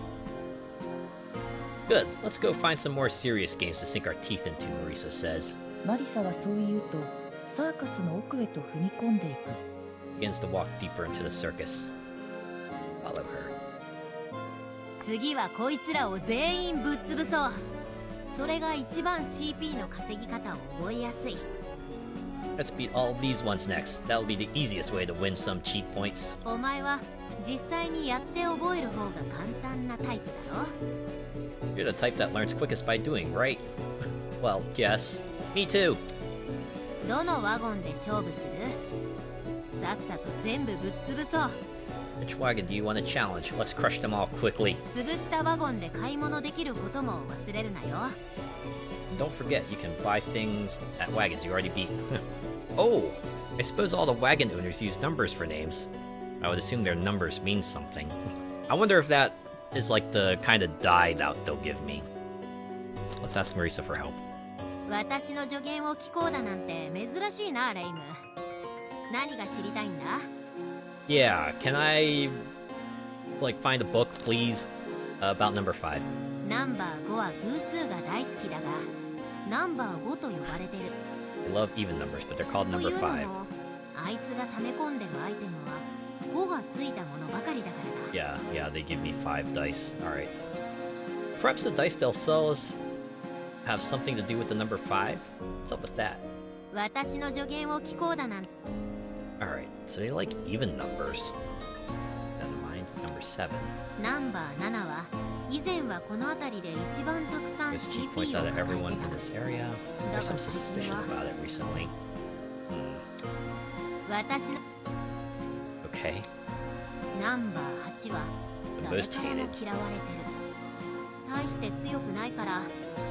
Good, let's go find some more serious games to sink our teeth into, Marisa says. マリサはそう言うとサーカスの奥へと踏み込んでいく。 Begins to walk deeper into the circus. Follow her. 次はこいつらを全員ぶっ潰そう。それが一番 CP の稼ぎ方を覚えやすい。 Let's beat all of these ones next. That'll be the easiest way to win some cheat points. お前は実際にやって覚える方が簡単なタイプだろ。 You're the type that learns quickest by doing, right? Well, yes. Me too. どのワゴンで勝負する？さっさと全部ぶっ潰そう。 Which wagon do you want to challenge? Let's crush them all quickly. 潰したワゴンで買い物できることも忘れるなよ。 Don't forget, you can buy things at wagons you already beat. Oh! I suppose all the wagon owners use numbers for names. I would assume their numbers mean something. I wonder if that is like the kind of die that they'll give me. Let's ask Marisa for help. 私の助言を聞こうだなんて珍しいな、レイム。何が知りたいんだ？ Yeah, can I like find a book, please, about number 5? ナンバー5は偶数が大好きだが、ナンバー5と呼ばれてる。 I love even numbers, but they're called と number いうの 5. も、あいつが溜め込んでるアイテムは5がついたものばかりだからだ。 Yeah, they give me 5 dice. Alright. Perhaps the dice they'll sell us have something to do with the number 5? What's up with that? 私の助言を聞こうだなんて。 Alright, so they like even numbers. Never mind, number 7. ナンバー7は以前はこの辺りで一番たくさん There's cheat CP points を out 抱 of え everyone て in た。 this area. There's some suspicion about it recently. 私の Okay. ナンバー8は The 誰 most からも hated. 嫌われてる。大して強くないから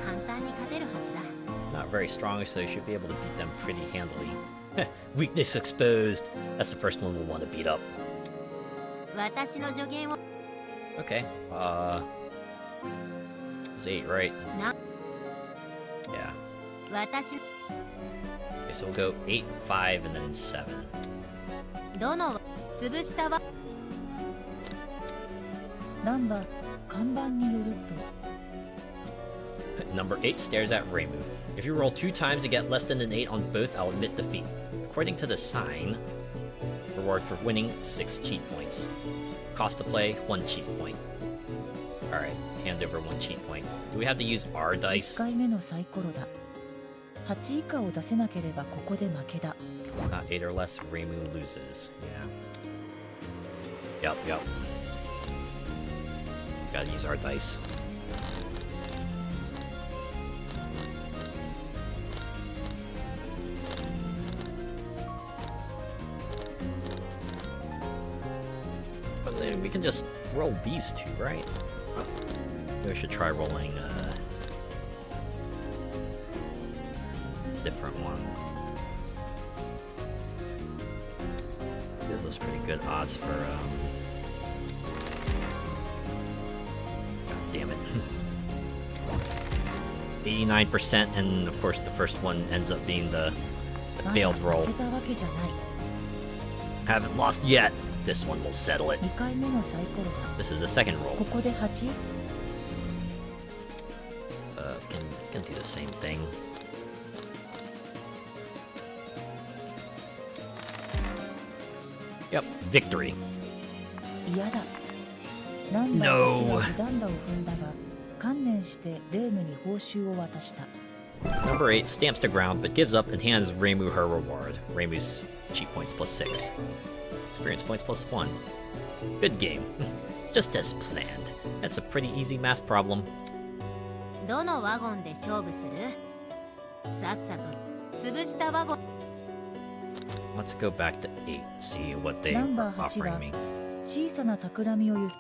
簡単に勝てるはずだ。 Not very strong, so you should be able to beat them pretty handily. Weakness exposed. That's the first one we'll want to beat up. 私の助言を Okay. It's 8, right? な Yeah. 私 Okay, so we'll go 8, 5, and then 7. どの潰したわ。ナンバー看板によると Number 8 stares at Reimu. If you roll 2 times to get less than an 8 on both, I'll admit defeat. According to the sign, reward for winning 6 cheat points. Cost to play 1 cheat point. Alright, hand over 1 cheat point. Do we have to use our 1 dice? 回目のサイコロだ。8以下を出せなければここで負けだ。 Not 8 or less, Reimu loses. Yeah. Yep. Gotta use our dice. But then we can just roll these 2, right? Maybe we should try rolling a different one. Gives us pretty good odds for God damn it. 89%, and of course the first one ends up being the まだ failed roll. 負けたわけじゃない。 Haven't lost yet. This one will settle it. 2回目のサイコロだ。 This is the second roll. ここで8。 Can do the same thing. Yep, victory. 嫌だ。ナンバー No 8は被弾打を踏んだが観念してレームに報酬を渡した。Number 8 stamps the ground, but gives up and hands Reimu her reward. Reimu's cheat points +6. Experience points +1. Good game. Just as planned. That's a pretty easy math problem. どのワゴンで勝負する？さっさと潰したワゴン。 Let's go back to 8 and see what they are ナンバー8 offering は me. 小さな企みを譲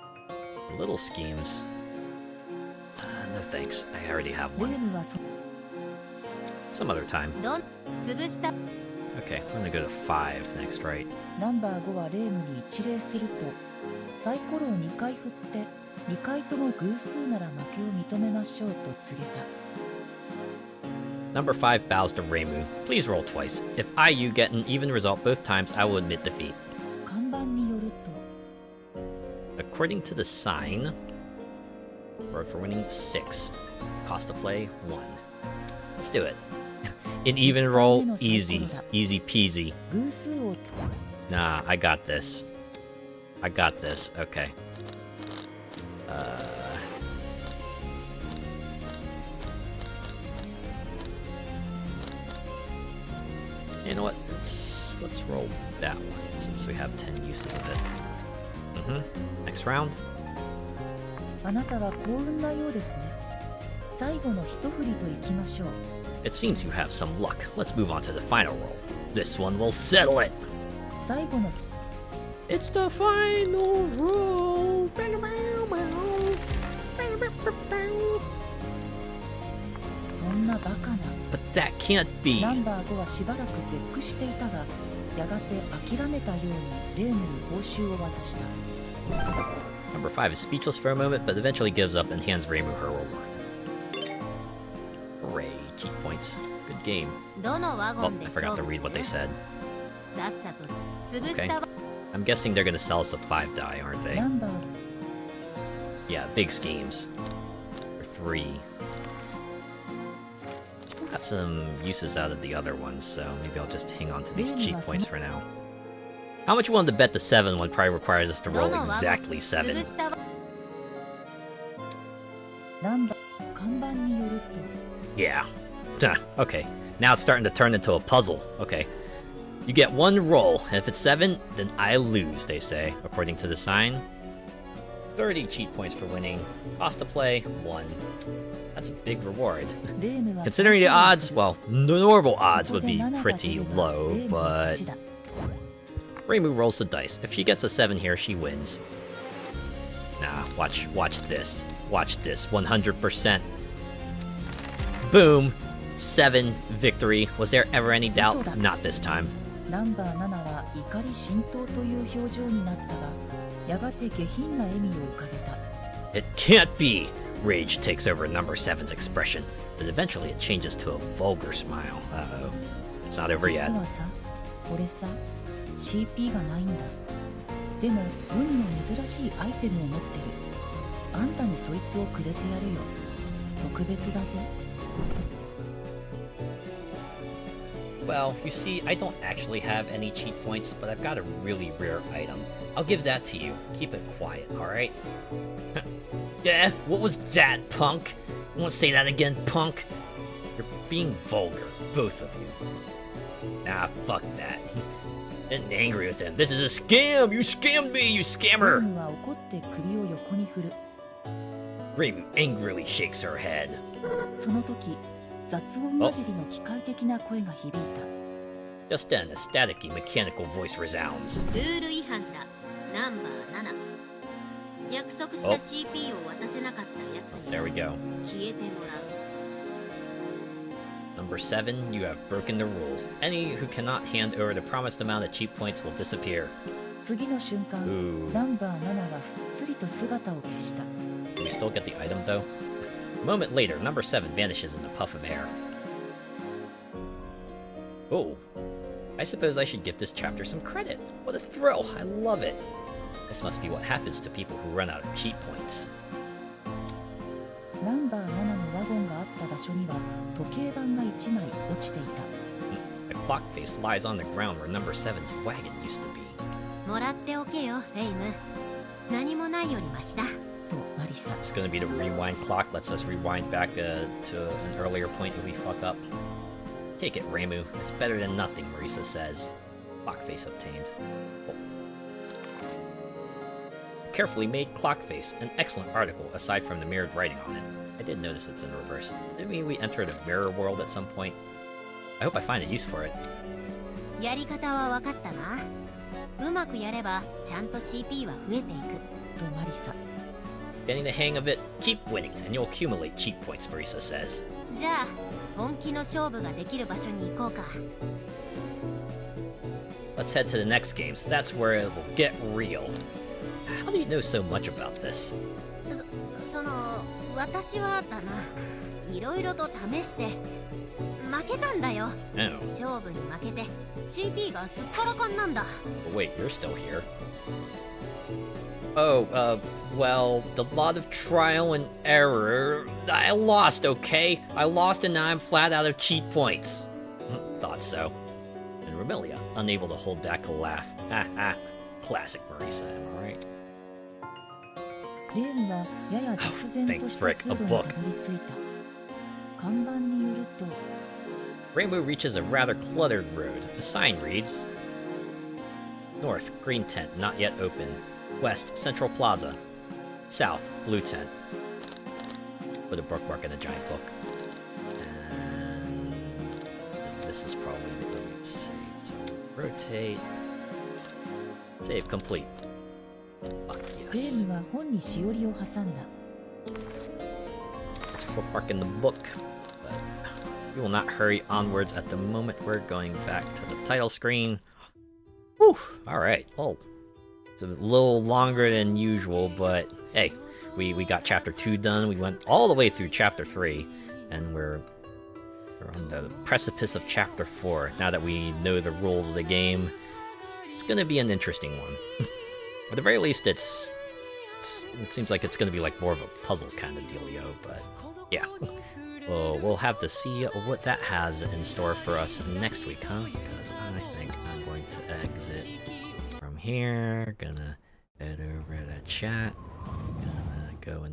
Little schemes. No thanks. I already have レ one. ームはそ Some other time. どん潰した。 Okay, we're gonna go to 5 next, right? ナンバー5はレームに一礼するとサイコロを2回振って2回とも偶数なら負けを認めましょうと告げた。 Number 5 bows to Reimu. Please roll twice. If you get an even result both times, I will admit defeat. 看板によると According to the sign, road for winning 6. Cost to play 1. Let's do it. An even roll, easy. Easy peasy. 偶数を使う Nah, I got this. I got this. Okay. You know what? Let's roll that one since we have 10 uses of it. Next round. あなたは幸運なようですね。最後の一振りといきましょう。 It seems you have some luck. Let's move on to the final roll. This one will settle it. 最後の It's the final roll. そんなバカな But that can't be. ナンバー5はしばらく絶句していたがやがて諦めたようにレームに報酬を渡した。 Number 5 is speechless for a moment, but eventually gives up and hands Reimu her reward. Hooray, cheat points. Good game. どのワゴ Oh, ンで I 勝 forgot 負 to す read る？ what they said. さっさと潰したワ。 I'm guessing they're gonna sell us a 5 die, aren't they? ナンバー Yeah, big schemes. Or 3. Still got some uses out of the other ones, so maybe I'll just hang on to these cheat points for now. How much you wanted to bet the 7 one probably requires us to ど roll のワゴン exactly 7. 潰したワ。ナンバー看板によると Yeah. Duh, okay. Now it's starting to turn into a puzzle. Okay. You get one roll, and if it's 7, then I lose, they say, according to the sign. 30 cheat points for winning. Cost to play, 1. That's a big reward. レームは Considering the odds, well, normal odds would be pretty low, but Reimu rolls the dice. If she gets a 7 here, she wins. Nah, watch this. Watch this, 100%. Boom! 7 victory. Was there ever any doubt? Not this time. ナンバー7は怒り心頭という表情になったがやがて下品な笑みを浮かべた。 It can't be! Rage takes over number 7's expression, but eventually it changes to a vulgar smile. Uh-oh. It's not over 実 yet. はさ俺さ CP がないんだ。でも運の珍しいアイテムを持ってる。あんたにそいつをくれてやるよ。特別だぜ。 Well, you see, I don't actually have any cheat points, but I've got a really rare item. I'll give that to you. Keep it quiet, alright? Yeah, what was that, punk? You won't say that again, punk? You're being vulgar, both of you. Nah, fuck that. Getting angry with him. This is a scam! You scammed me, you レー scammer! ムは怒って首を横に振る。 Reimu angrily shakes her head. その時雑音混じりの機械的な声が響いた。 Just then, a staticky mechanical voice resounds. ルール違反だ。ナンバー7。約束した CP を渡せなかったやつ There に we go. 消えてもらう。 Number 7, you have broken the rules. Any who cannot hand over the promised amount of cheat points will disappear. 次の瞬間 Ooh. ナンバー7はふっつりと姿を消した。 Do we still get the item though? A moment later, number 7 vanishes in a puff of air. Oh, I suppose I should give this chapter some credit. What a thrill! I love it. This must be what happens to people who run out of cheat points. ナンバー7のワゴンがあった場所には時計盤が1枚落ちていた。 A clock face lies on the ground where number 7's wagon used to be. もらっておけよ、レイム。何もないよりマシだ。とマリサ。 It's gonna be the rewind clock. Lets us rewind back to an earlier point if we fuck up. Take it, Reimu. It's better than nothing, Marisa says. Clock face obtained. Oh. Carefully made clock face. An excellent article, aside from the mirrored writing on it. I did notice it's in reverse. Didn't we enter the mirror world at some point? I hope I find a use for it. やり方は分かったな。うまくやればちゃんと CP は増えていく。とマリサ。 Getting the hang of it, keep winning, and you'll accumulate cheat points, Marisa says. じゃあ本気の勝負ができる場所に行こうか。 Let's head to the next game, so that's where it will get real. How do you know so much about this? その私はだな、いろいろと試して負けたんだよ。 Oh, 勝負に負けて CP がすっからかんなんだ。 but wait, you're still here. Oh, well, a lot of trial and error. I lost, okay? I lost and now I'm flat out of cheat points. Thought so. And Romelia, unable to hold back a laugh. Ha ha. Classic Marisa, am I right? レームはやや突然とした通路にたどり着いた。看板によると Reimu reaches a rather cluttered road. A sign reads, North, green tent, not yet open. West, Central Plaza. South, blue tent. Put a bookmark in a giant book. And this is probably the early save. So rotate. Save complete. Fuck レ yes. ームは本にしおりを挟んだ。 Let's bookmark in the book. But we will not hurry onwards at the moment. We're going back to the title screen. Whew! Alright. Oh. It's a little longer than usual, but hey, we got chapter 2 done. We went all the way through chapter 3, and we're on the precipice of chapter 4. Now that we know the rules of the game, it's gonna be an interesting one. At the very least, it seems like it's gonna be like more of a puzzle kind of dealio, but yeah. Well, we'll have to see what that has in store for us next week, huh? Because I think I'm going to exit from here, gonna head over to chat, gonna go in the